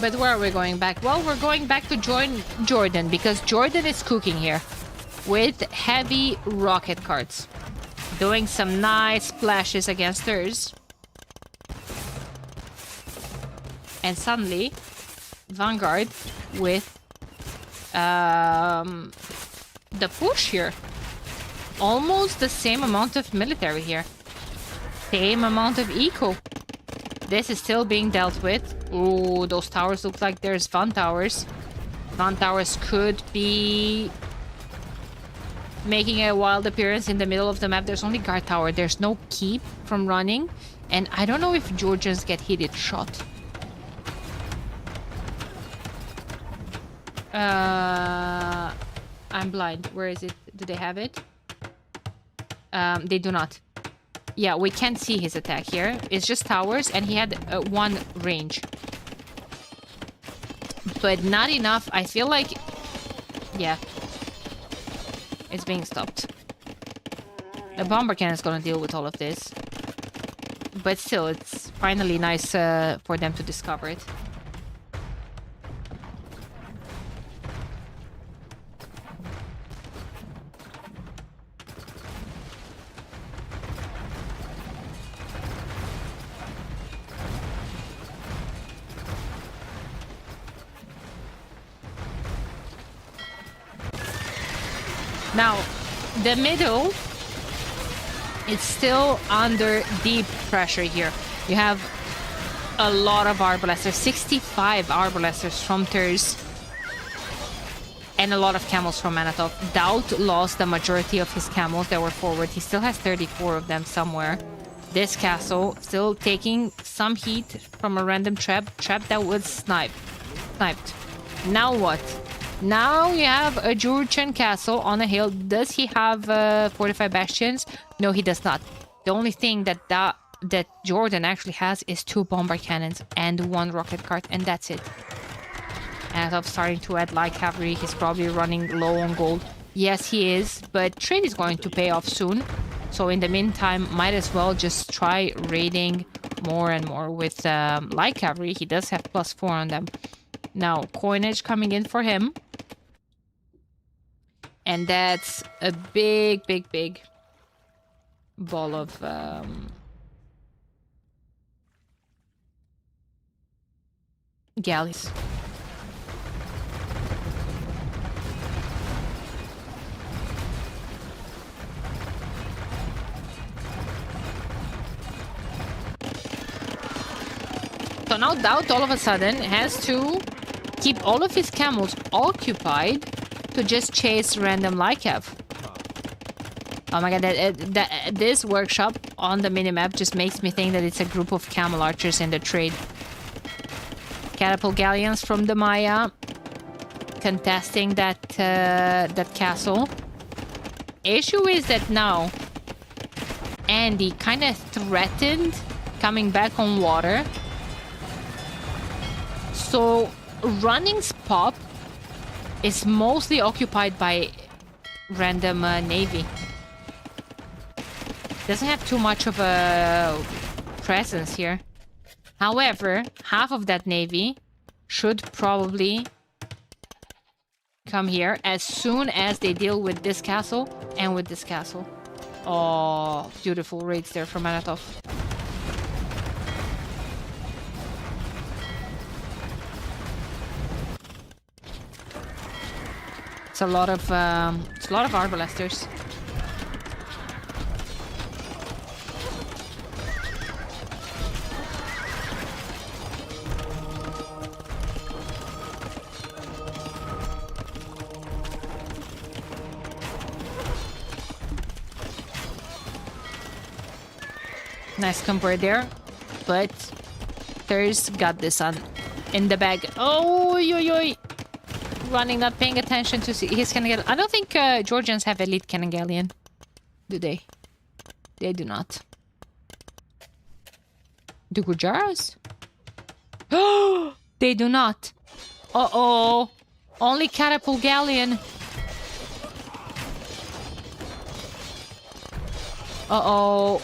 But where are we going back? Well, we're going back to join Jordan because Jordan is cooking here with heavy rocket carts. Doing some nice splashes against hers. And suddenly, Vanguard with the push here. Almost the same amount of military here. Same amount of eco. This is still being dealt with. Ooh, those towers look like there's Van Towers. Van Towers could be making a wild appearance in the middle of the map. There's only Guard Tower. There's no keep from running. And I don't know if Georgians get hit shot. I'm blind. Where is it? Do they have it? They do not. Yeah, we can't see his attack here. It's just towers, and he had one range. But not enough. I feel like... Yeah. It's being stopped. The bomber cannon is gonna deal with all of this. But still, it's finally nice for them to discover it. Now, the middle, it's still under deep pressure here. You have a lot of arbalesters, 65 arbalesters from Turs, and a lot of camels from Manatov. Doubt lost the majority of his camels that were forward. He still has 34 of them somewhere. This castle still taking some heat from a random trap that was sniped. Now what? Now you have a Georgian castle on a hill. Does he have fortified bastions? No, he does not. The only thing that Jordan actually has is 2 bomber cannons and 1 rocket cart, and that's it. And I'm starting to add light cavalry. He's probably running low on gold. Yes, he is, but trade is going to pay off soon. So in the meantime, might as well just try raiding more and more with light cavalry. He does have +4 on them. Now, coinage coming in for him. And that's a big ball of galleys. So now Doubt all of a sudden has to keep all of his camels occupied to just chase random Lycav. Oh my god, this workshop on the minimap just makes me think that it's a group of camel archers in the trade. Catapult galleons from the Maya contesting that castle. Issue is that now Andy kind of threatened coming back on water. So Running's pop is mostly occupied by random navy. Doesn't have too much of a presence here. However, half of that navy should probably come here as soon as they deal with this castle and with this castle. Oh, beautiful raids there from Anatov. It's a lot of arbalesters. Nice compare there, but Thurs got this on in the bag. Oh, yo, yo. Running, not paying attention to see his cannon galleon. I don't think Georgians have elite cannon galleon, do they? They do not. Do Gujaras? Oh, they do not. Uh-oh. Only catapult galleon. Uh-oh.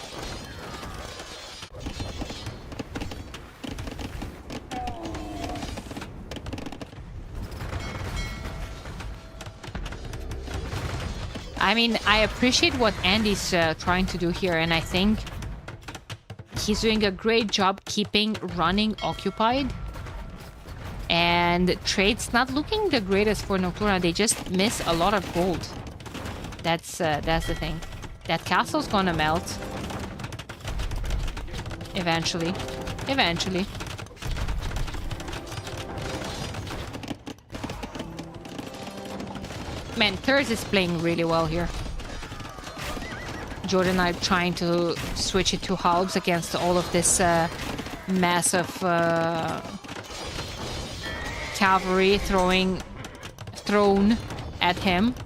I mean, I appreciate what Andy's trying to do here, and I think he's doing a great job keeping Running occupied. And trade's not looking the greatest for Nocturna. They just miss a lot of gold. That's the thing. That castle's gonna melt. Eventually. Eventually. Man, Thurs is playing really well here. Jordan and I are trying to switch it to halbs against all of this massive cavalry thrown at him.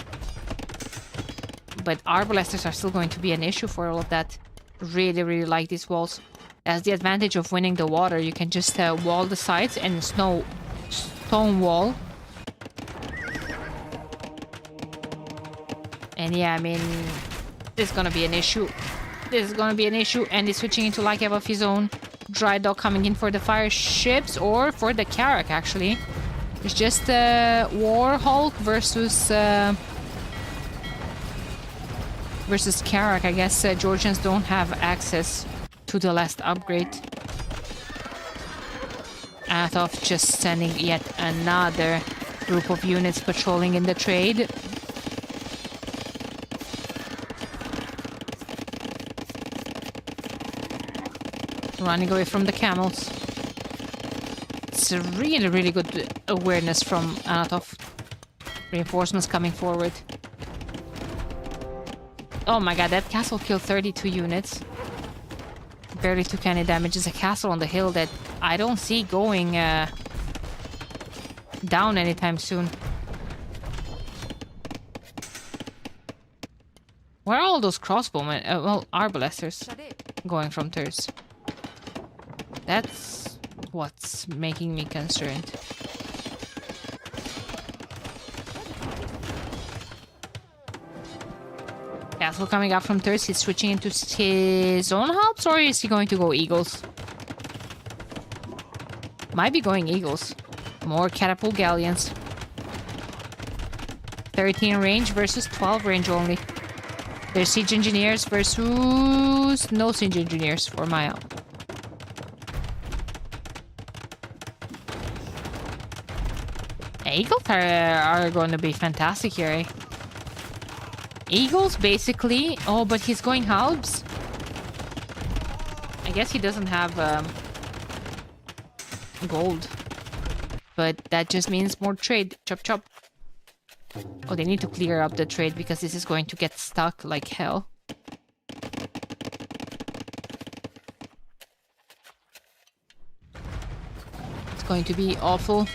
But arbalesters are still going to be an issue for all of that. Really, really like these walls. That's the advantage of winning the water. You can just wall the sides and stone wall. And yeah, I mean, this is gonna be an issue. This is gonna be an issue. And he's switching into Lycav of his own. Dry Dog coming in for the fire ships or for the Karak, actually. It's just War Hulk versus Karak. I guess Georgians don't have access to the last upgrade. Athov just sending yet another group of units patrolling in the trade. Running away from the camels. It's a really, really good awareness from Anatov. Reinforcements coming forward. Oh my god, that castle killed 32 units. Barely took any damage. It's a castle on the hill that I don't see going down anytime soon. Where are all those crossbowmen? Well, arbalesters going from Thurs. That's what's making me concerned. Castle coming up from Thurs. He's switching into his own helps, or is he going to go Eagles? Might be going Eagles. More catapult galleons. 13 range versus 12 range only. There's siege engineers versus no siege engineers for Maya. Eagles are going to be fantastic here, eh? Eagles, basically. Oh, but he's going halbs. I guess he doesn't have gold. But that just means more trade. Chop, chop. Oh, they need to clear up the trade because this is going to get stuck like hell. It's going to be awful.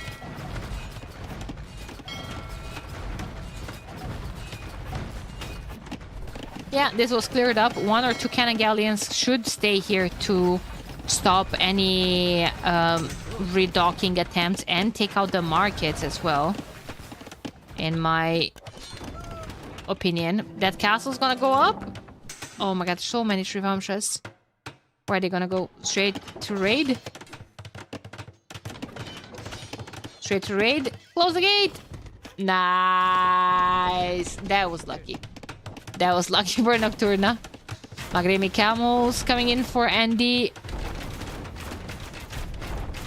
Yeah, this was cleared up. 1 or 2 cannon galleons should stay here to stop any redocking attempts and take out the markets as well. In my opinion. That castle's gonna go up. Oh my god, so many Trivamshas. Where are they gonna go? Straight to raid? Straight to raid. Close the gate! Nice! That was lucky. That was lucky for Nocturna. Magremi camels coming in for Andy.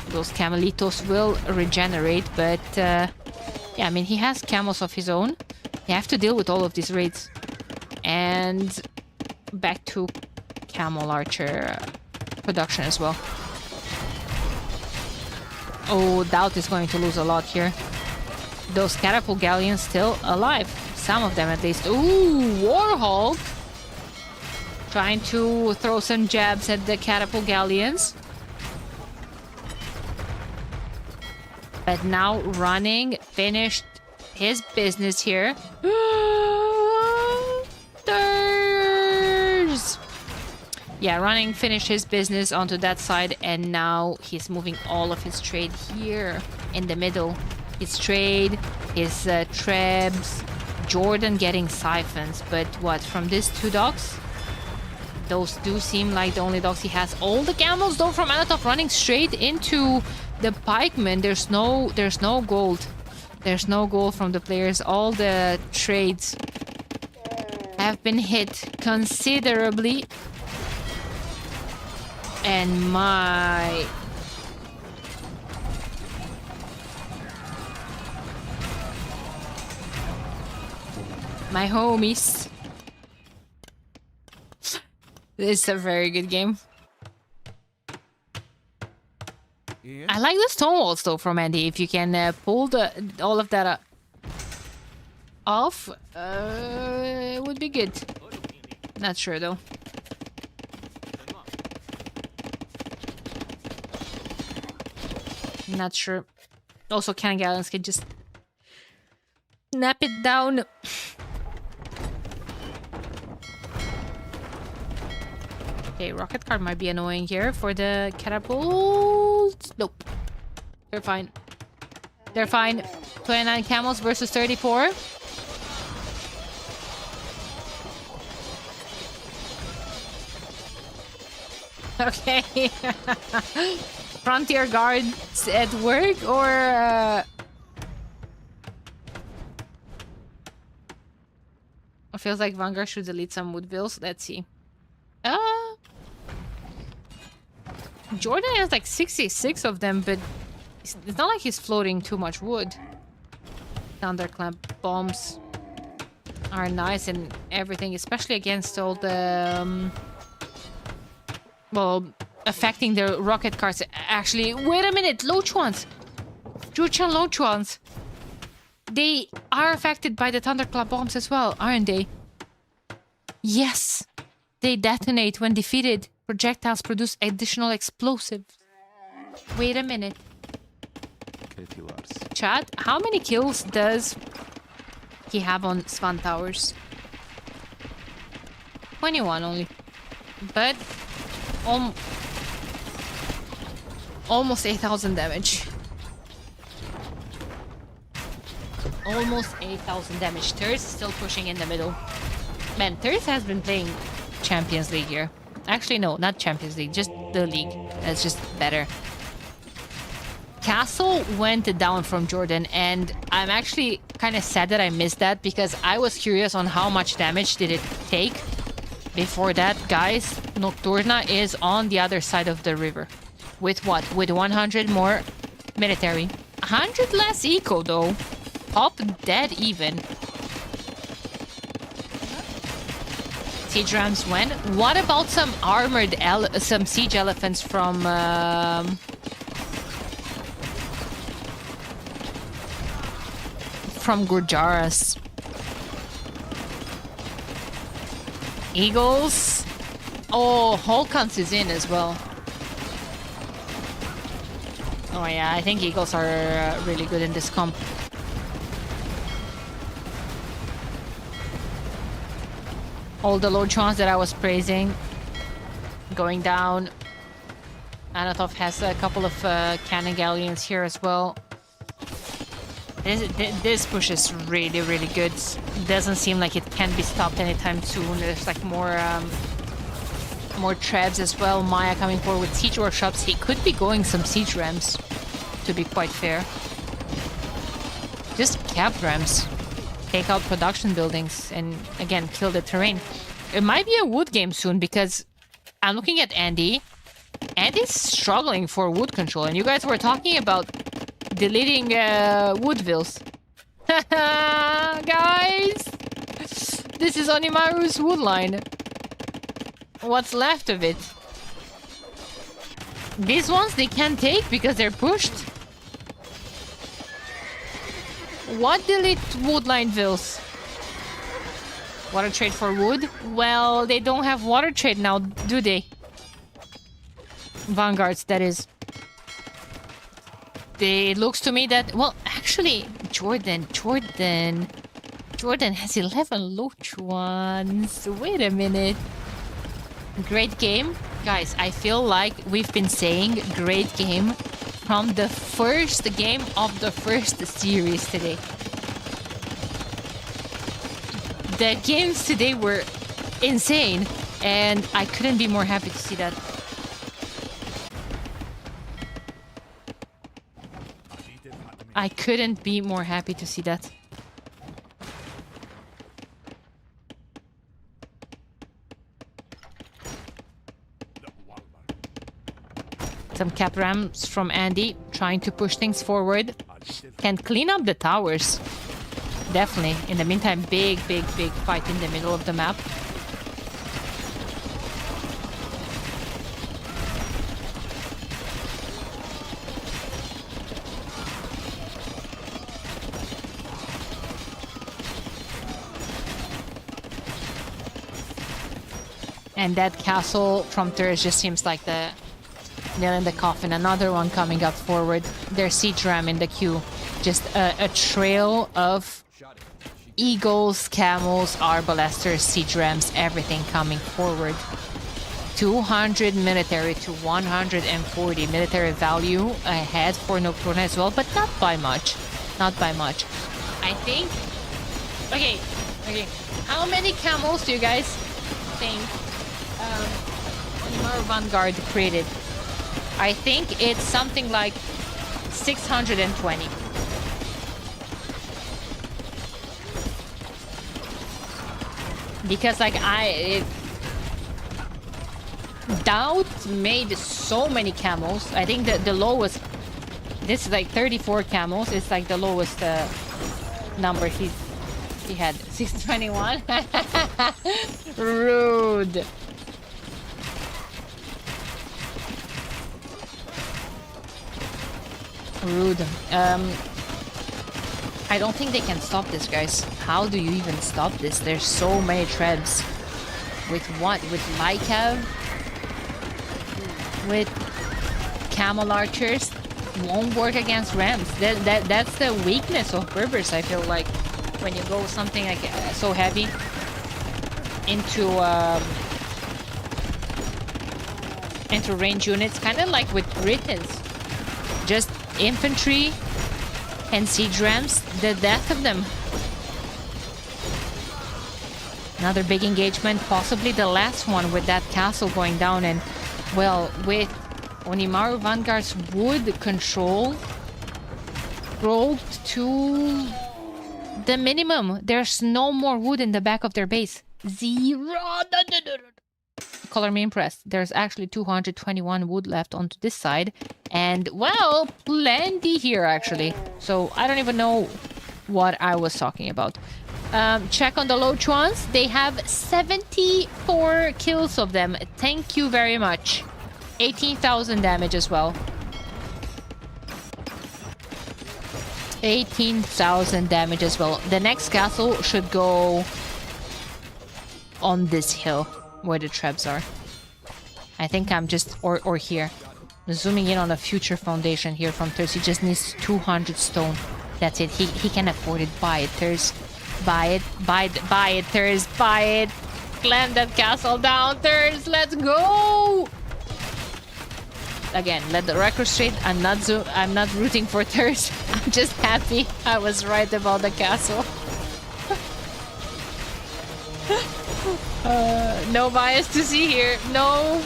Those camelitos will regenerate, but yeah, I mean, he has camels of his own. You have to deal with all of these raids. And back to camel archer production as well. Oh, Doubt is going to lose a lot here. Those catapult galleons still alive. Some of them at least. Ooh, Warhawk! Trying to throw some jabs at the catapult galleons. But now running, finished his business here. Thurs! Yeah, running finished his business onto that side, and now he's moving all of his trade here in the middle. His trade, his trebs, Jordan getting siphons, but what, from these 2 docks? Those do seem like the only docks he has. All the camels though from Anatov running straight into the pikemen. There's no gold. There's no gold from the players. All the trades have been hit considerably. And my homies. This is a very good game. Yeah. I like the stone walls though from Andy. If you can pull all of that off, it would be good. Not sure though. Not sure. Also, cannon galleons can just snap it down. Okay, rocket card might be annoying here for the catapults. Nope. They're fine. They're fine. 29 camels versus 34. Okay. Frontier guards at work, or it feels like Vanguard should delete some woodvilles. Let's see. Jordan has like 66 of them, but it's not like he's floating too much wood. Thunderclamp bombs are nice and everything, especially against all the well, affecting the rocket carts. Actually, wait a minute, Lochuans! Juchan Lochuans! They are affected by the Thunderclap bombs as well, aren't they? Yes! They detonate when defeated. Projectiles produce additional explosives. Wait a minute. Chat, how many kills does he have on Svan Towers? 21 only. But almost 8,000 damage. Almost 8,000 damage. Thurs is still pushing in the middle. Man, Thurs has been playing Champions League here. Actually, no, not Champions League, just the league. That's just better. Castle went down from Jordan, and I'm actually kind of sad that I missed that, because I was curious on how much damage did it take. Before that, guys, Nocturna is on the other side of the river. With what? With 100 more military. 100 less eco, though. Pop dead even. Siege rams went. What about some armored some siege elephants from Gurjaras? Eagles. Oh, Holkans is in as well. Oh yeah, I think Eagles are really good in this comp. All the low chance that I was praising going down. Anatov has a couple of cannon galleons here as well. This push is really, really good. Doesn't seem like it can be stopped anytime soon. There's like more trebs as well. Maya coming forward with siege workshops. He could be going some siege rams, to be quite fair. Just cap rams. Take out production buildings and again kill the terrain. It might be a wood game soon because I'm looking at Andy. Andy's struggling for wood control, and you guys were talking about deleting Woodvilles. Guys! This is Onimaru's wood line. What's left of it? These ones they can't take because they're pushed. What delete woodline vills? Water trade for wood? Well, they don't have water trade now, do they? Vanguards, that is. It looks to me that... Well, actually, Jordan has 11 loach ones. Wait a minute. Great game. Guys, I feel like we've been saying great game from the first game of the first series today. The games today were insane, and I couldn't be more happy to see that. I couldn't be more happy to see that. Some cap rams from Andy, trying to push things forward. Can clean up the towers. Definitely. In the meantime, big fight in the middle of the map. And that castle from Thurs just seems like the nail in the coffin. Another one coming up forward. There's siege ram in the queue. Just a trail of eagles, camels, arbalesters, siege rams, everything coming forward. 200 military to 140 military value ahead for Nocturna as well, but not by much. Not by much. I think... Okay. How many camels do you guys think Onimaru Vanguard created? I think it's something like 620. Because like Doubt made so many camels. I think that the lowest, this is like 34 camels. It's like the lowest number he had. 621. Rude. Rude. I don't think they can stop this, guys. How do you even stop this? There's so many trebs. With what? With Lycav? With camel archers? Won't work against rams. That's the weakness of Berbers, I feel like. When you go something like so heavy into range units, kind of like with Britons. Just infantry and siege rams, the death of them. Another big engagement, possibly the last one with that castle going down. And well, with Onimaru Vanguard's wood control rolled to the minimum. There's no more wood in the back of their base. Zero. Color me impressed. There's actually 221 wood left onto this side. And, well, plenty here, actually. So, I don't even know what I was talking about. Check on the low ones. They have 74 kills of them. Thank you very much. 18,000 damage as well. 18,000 damage as well. The next castle should go on this hill where the trebs are. I think I'm just... Or here. Zooming in on a future foundation here from Thurs. He just needs 200 stone. That's it. He can afford it. Buy it, Thurs. Buy it. Buy it, Thurs. Buy it. Slam that castle down, turns. Let's go. Again, let the record straight. I'm not rooting for turns. I'm just happy I was right about the castle. No bias to see here. No.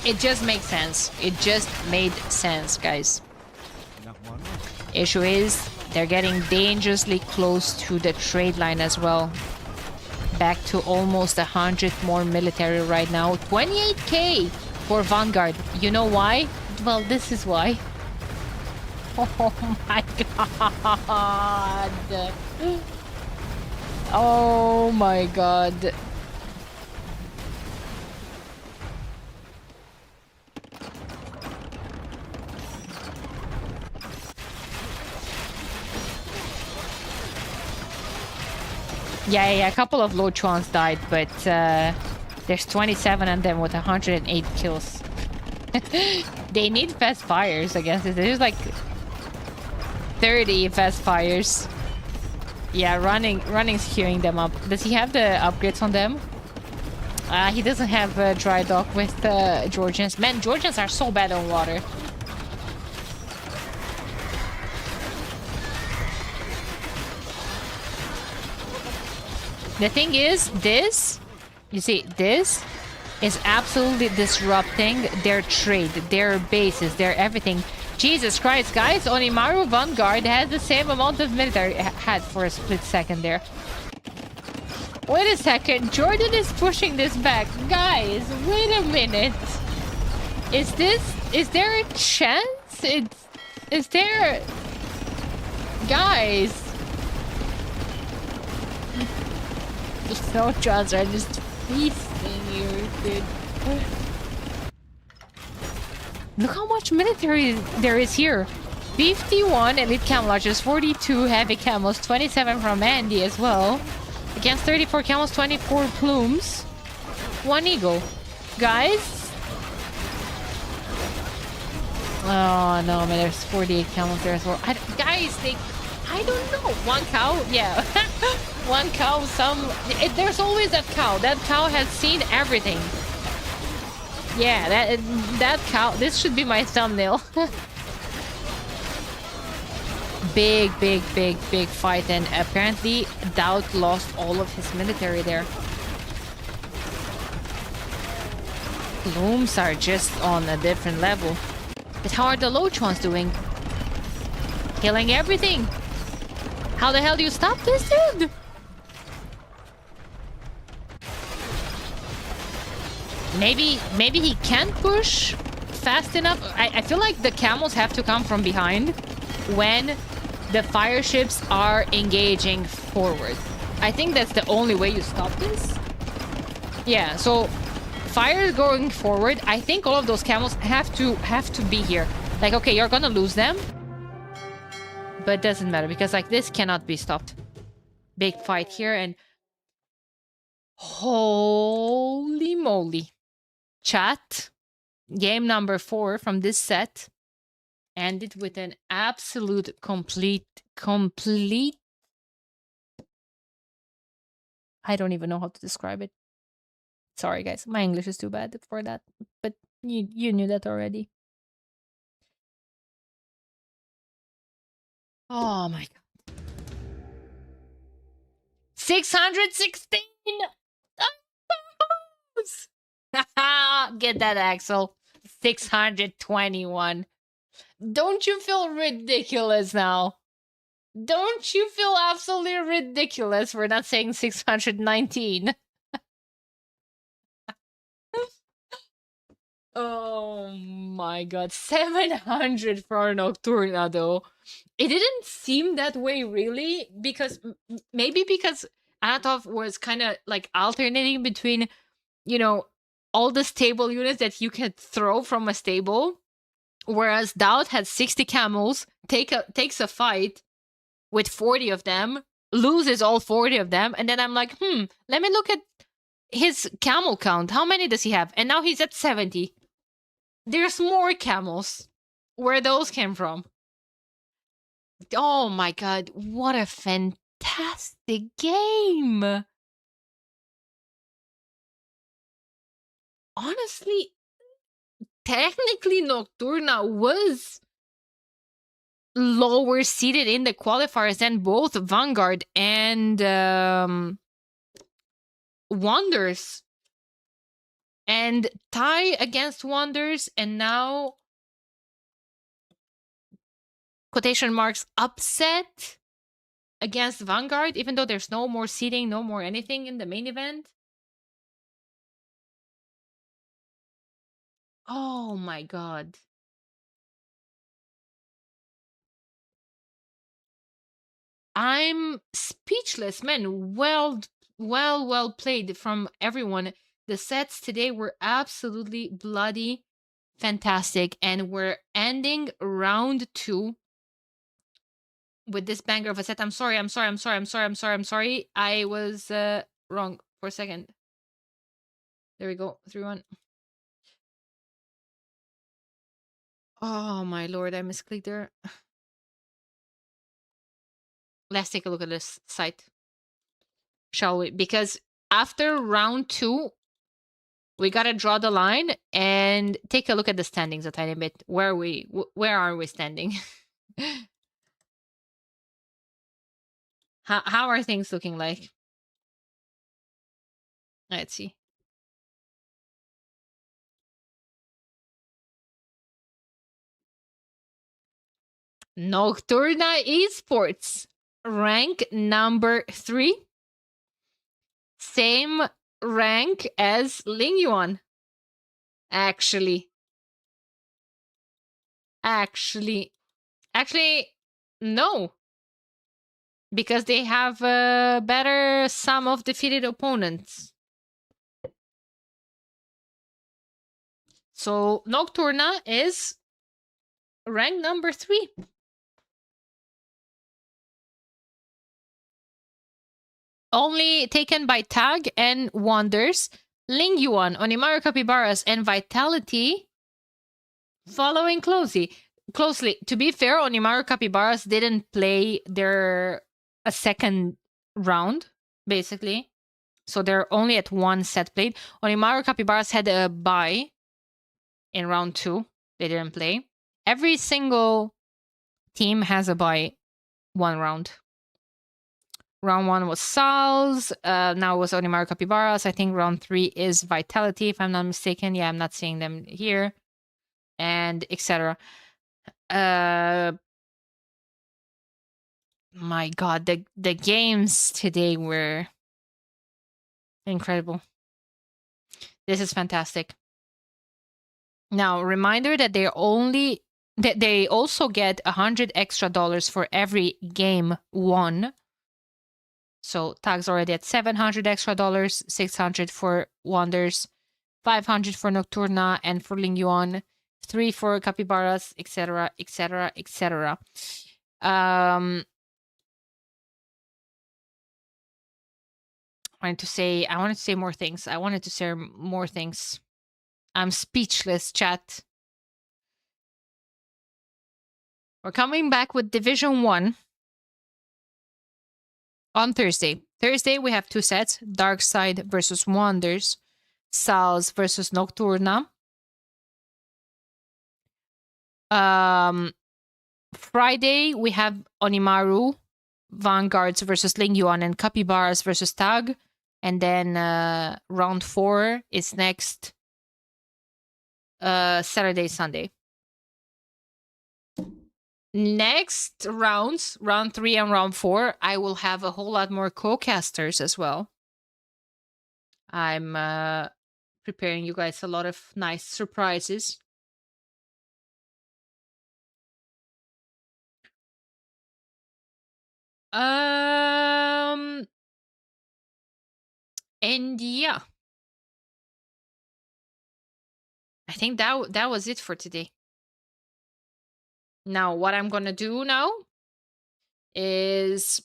It just makes sense. It just made sense, guys. Issue is, they're getting dangerously close to the trade line as well. Back to almost 100 more military right now. 28k for Vanguard. You know why? Well, this is why. Oh my god. Oh my god. Yeah, a couple of low chuans died, but there's 27 of them with 108 kills. They need fast fires, I guess. There's like 30 fast fires. Yeah, running's queuing them up. Does he have the upgrades on them? He doesn't have dry dock with Georgians. Man, Georgians are so bad on water. The thing is, this is absolutely disrupting their trade, their bases, their everything. Jesus Christ, guys, Onimaru Vanguard has the same amount of military had for a split second there. Wait a second, Jordan is pushing this back. Guys, wait a minute. Is there a chance? Is there... Guys. The snow jaws are just feasting here, dude. Look how much military there is here. 51 elite camouflages, 42 heavy camos, 27 from Andy as well. Against 34 camels, 24 plumes. 1 eagle. Guys? Oh no, man, there's 48 camels there as well. Guys, I don't know. 1 cow? Yeah. 1 cow, there's always that cow. That cow has seen everything. Yeah, that cow. This should be my thumbnail. Big fight, and apparently Doubt lost all of his military there. Blooms are just on a different level. But how are the low ones doing? Killing everything. How the hell do you stop this, dude? Maybe he can't push fast enough. I feel like the camels have to come from behind when the fire ships are engaging forward. I think that's the only way you stop this. Yeah, so fire is going forward. I think all of those camels have to be here. Like, okay, you're gonna lose them, but it doesn't matter because like this cannot be stopped. Big fight here, and holy moly. Chat, game number 4 from this set ended with an absolute complete I don't even know how to describe it. Sorry guys, my English is too bad for that, but you knew that already. Oh my god. 616. Get that, Axel. 621. Don't you feel ridiculous now? Don't you feel absolutely ridiculous for not saying 619? Oh my god. 700 for Nocturna, though. It didn't seem that way, really, because maybe because Anatov was kind of like alternating between, you know, all the stable units that you can throw from a stable, whereas Doubt had 60 camels, takes a fight with 40 of them, loses all 40 of them, and then I'm like, let me look at his camel count. How many does he have? And now he's at 70. There's more camels. Where those came from? Oh my god, what a fantastic fantastic game. Honestly, technically Nocturna was lower seeded in the qualifiers than both Vanguard and Wonders. And tie against Wonders, and now quotation marks upset against Vanguard, even though there's no more seeding, no more anything in the main event. Oh my god. I'm speechless, man. Well played from everyone. The sets today were absolutely bloody fantastic, and we're ending round 2 with this banger of a set. I'm sorry. I was wrong for a second. There we go. 3-1. Oh my lord, I misclicked there. Let's take a look at this site, shall we? Because after round 2, we gotta draw the line and take a look at the standings a tiny bit. Where are we standing? How are things looking like? Let's see. Nocturna Esports, rank number 3. Same rank as Lingyuan. Actually, no. Because they have a better sum of defeated opponents. So Nocturna is rank number 3. Only taken by Tag and Wonders, Lingyuan, Onimaru Capybaras, and Vitality following closely. To be fair, Onimaru Capybaras didn't play a second round, basically. So they're only at 1 set played. Onimaru Capybaras had a bye in round 2. They didn't play. Every single team has a bye 1 round. Round 1 was Sal's. Now it was Onimaru Capybaras. I think round 3 is Vitality, if I'm not mistaken. Yeah, I'm not seeing them here. And etc. My god, the games today were incredible. This is fantastic. Now, reminder that they also get $100 extra for every game won. So Tag's already at $700 extra, $600 for Wonders, $500 for Nocturna, and for Lingyuan, 3 for Capybaras, etc. I wanted to say more things. I'm speechless, chat. We're coming back with Division 1 on Thursday. Thursday, we have 2 sets. Dark Side versus Wonders. Sal's versus Nocturna. Friday, we have Onimaru, Vanguards versus Lingyuan, and Capybaras versus Tag. And then round 4 is next Saturday, Sunday. Next rounds, round 3 and round 4, I will have a whole lot more co-casters as well. I'm preparing you guys a lot of nice surprises. And yeah, I think that was it for today. Now, what I'm gonna do now is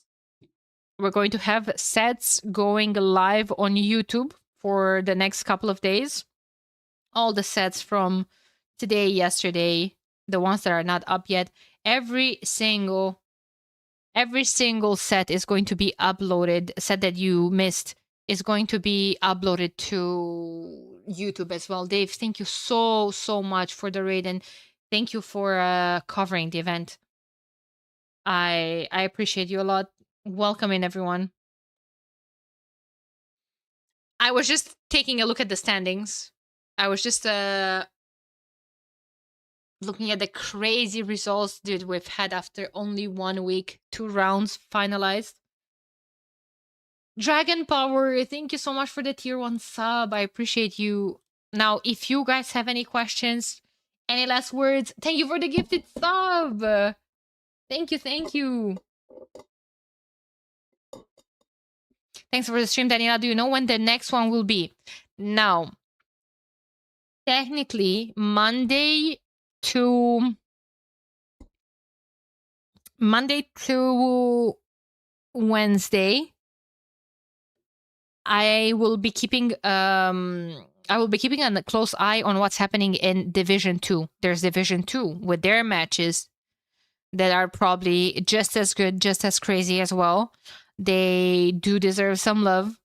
we're going to have sets going live on YouTube for the next couple of days. All the sets from today, yesterday, the ones that are not up yet, every single every single set is going to be uploaded. Set that you missed is going to be uploaded to YouTube as well. Dave, thank you so much for the raid, and thank you for covering the event. I appreciate you a lot. Welcome in, everyone. I was just taking a look at the standings. I was just looking at the crazy results that we've had after only 1 week, 2 rounds finalized. Dragon Power, thank you so much for the tier 1 sub. I appreciate you. Now, if you guys have any questions, any last words, thank you for the gifted sub. Thank you. Thanks for the stream, Daniela. Do you know when the next one will be? Now, technically, Monday to Wednesday, I will be keeping a close eye on what's happening in Division 2. There's Division 2 with their matches that are probably just as good, just as crazy as well. They do deserve some love.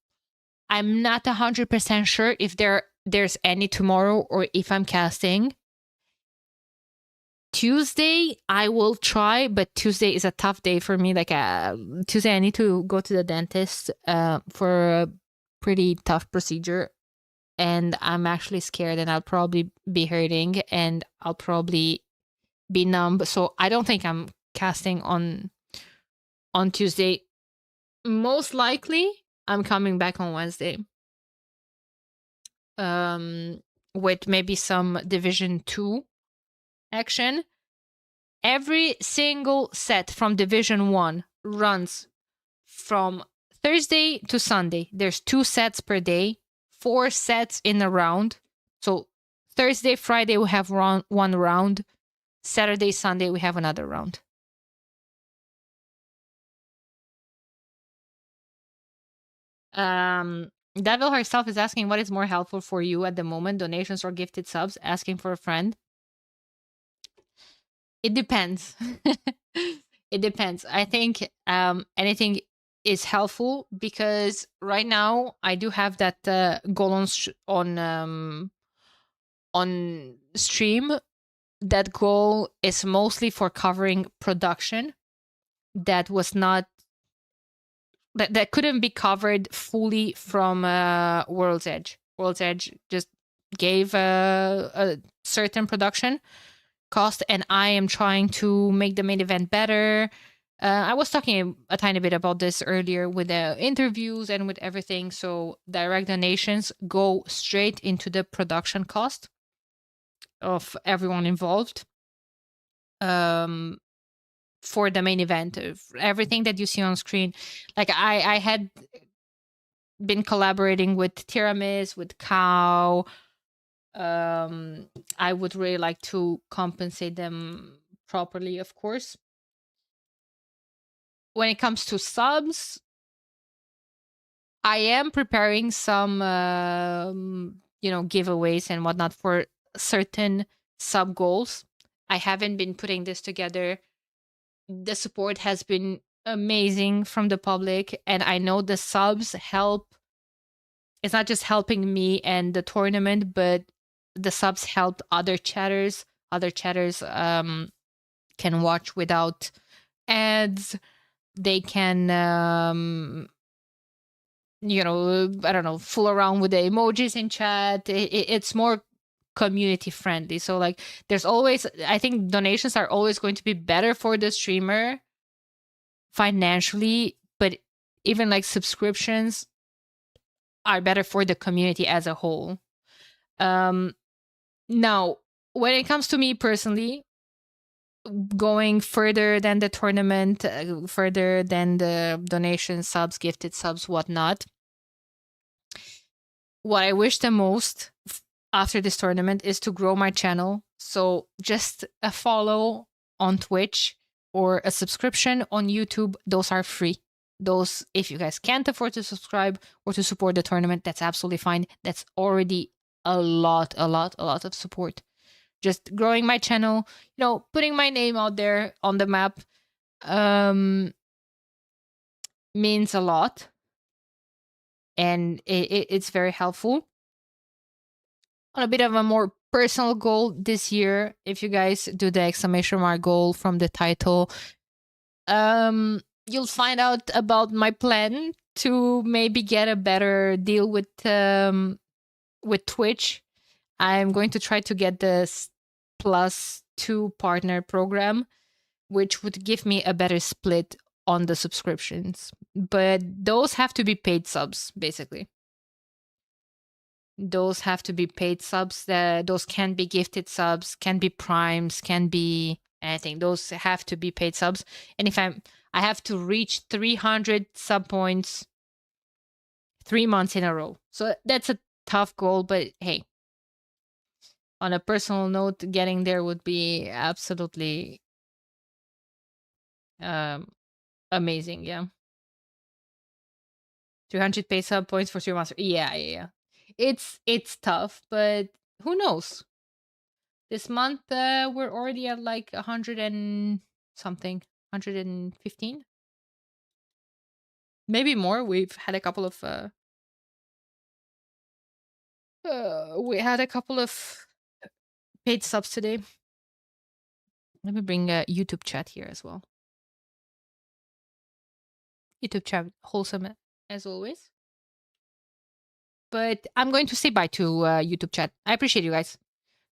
I'm not 100% sure if there's any tomorrow or if I'm casting. Tuesday, I will try, but Tuesday is a tough day for me. Like Tuesday, I need to go to the dentist for a pretty tough procedure. And I'm actually scared, and I'll probably be hurting, and I'll probably be numb. So I don't think I'm casting on Tuesday. Most likely, I'm coming back on Wednesday. With maybe some Division 2 action. Every single set from Division 1 runs from Thursday to Sunday. There's 2 sets per day, 4 sets in a round. So Thursday, Friday, we have 1 round. Saturday, Sunday, we have another round. Devil herself is asking what is more helpful for you at the moment, donations or gifted subs, asking for a friend. It depends. It depends. I think anything is helpful because right now I do have that goal on stream. That goal is mostly for covering production that was not that couldn't be covered fully from World's Edge. World's Edge just gave a certain production cost, and I am trying to make the main event better. I was talking a tiny bit about this earlier with the interviews and with everything. So direct donations go straight into the production cost of everyone involved. For the main event, everything that you see on screen, like I had been collaborating with Tiramis, with Cow. I would really like to compensate them properly, of course. When it comes to subs, I am preparing some giveaways and whatnot for certain sub goals. I haven't been putting this together. The support has been amazing from the public, and I know the subs help. It's not just helping me and the tournament, but the subs help other chatters. Other chatters can watch without ads. They can I don't know, fool around with the emojis in chat. It's more community friendly. So like there's always, I think donations are always going to be better for the streamer financially, but even like subscriptions are better for the community as a whole. Now, when it comes to me personally, going further than the tournament, further than the donation subs, gifted subs, whatnot, what I wish the most after this tournament is to grow my channel. So just a follow on Twitch or a subscription on YouTube, those are free. Those, if you guys can't afford to subscribe or to support the tournament, that's absolutely fine. That's already a lot of support. Just growing my channel, putting my name out there on the map. means a lot, and it's very helpful. On a bit of a more personal goal this year, if you guys do the exclamation mark goal from the title, you'll find out about my plan to maybe get a better deal with Twitch. I'm going to try to get this +2 partner program, which would give me a better split on the subscriptions. But those have to be paid subs, basically. Those have to be paid subs. Those can be gifted subs, can be primes, can be anything. Those have to be paid subs. And if I have to reach 300 sub points 3 months in a row. So that's a tough goal, but hey, on a personal note, getting there would be absolutely amazing. Yeah, 300 paid sub points for 3 months. Yeah. It's tough, but who knows? This month we're already at like 100 and something, 115, maybe more. We've had a couple of paid subs today. Let me bring YouTube chat here as well. YouTube chat wholesome as always. But I'm going to say bye to YouTube chat. I appreciate you guys.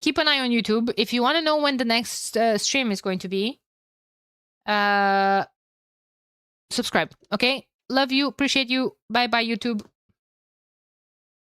Keep an eye on YouTube. If you want to know when the next stream is going to be, subscribe. Okay? Love you. Appreciate you. Bye-bye, YouTube.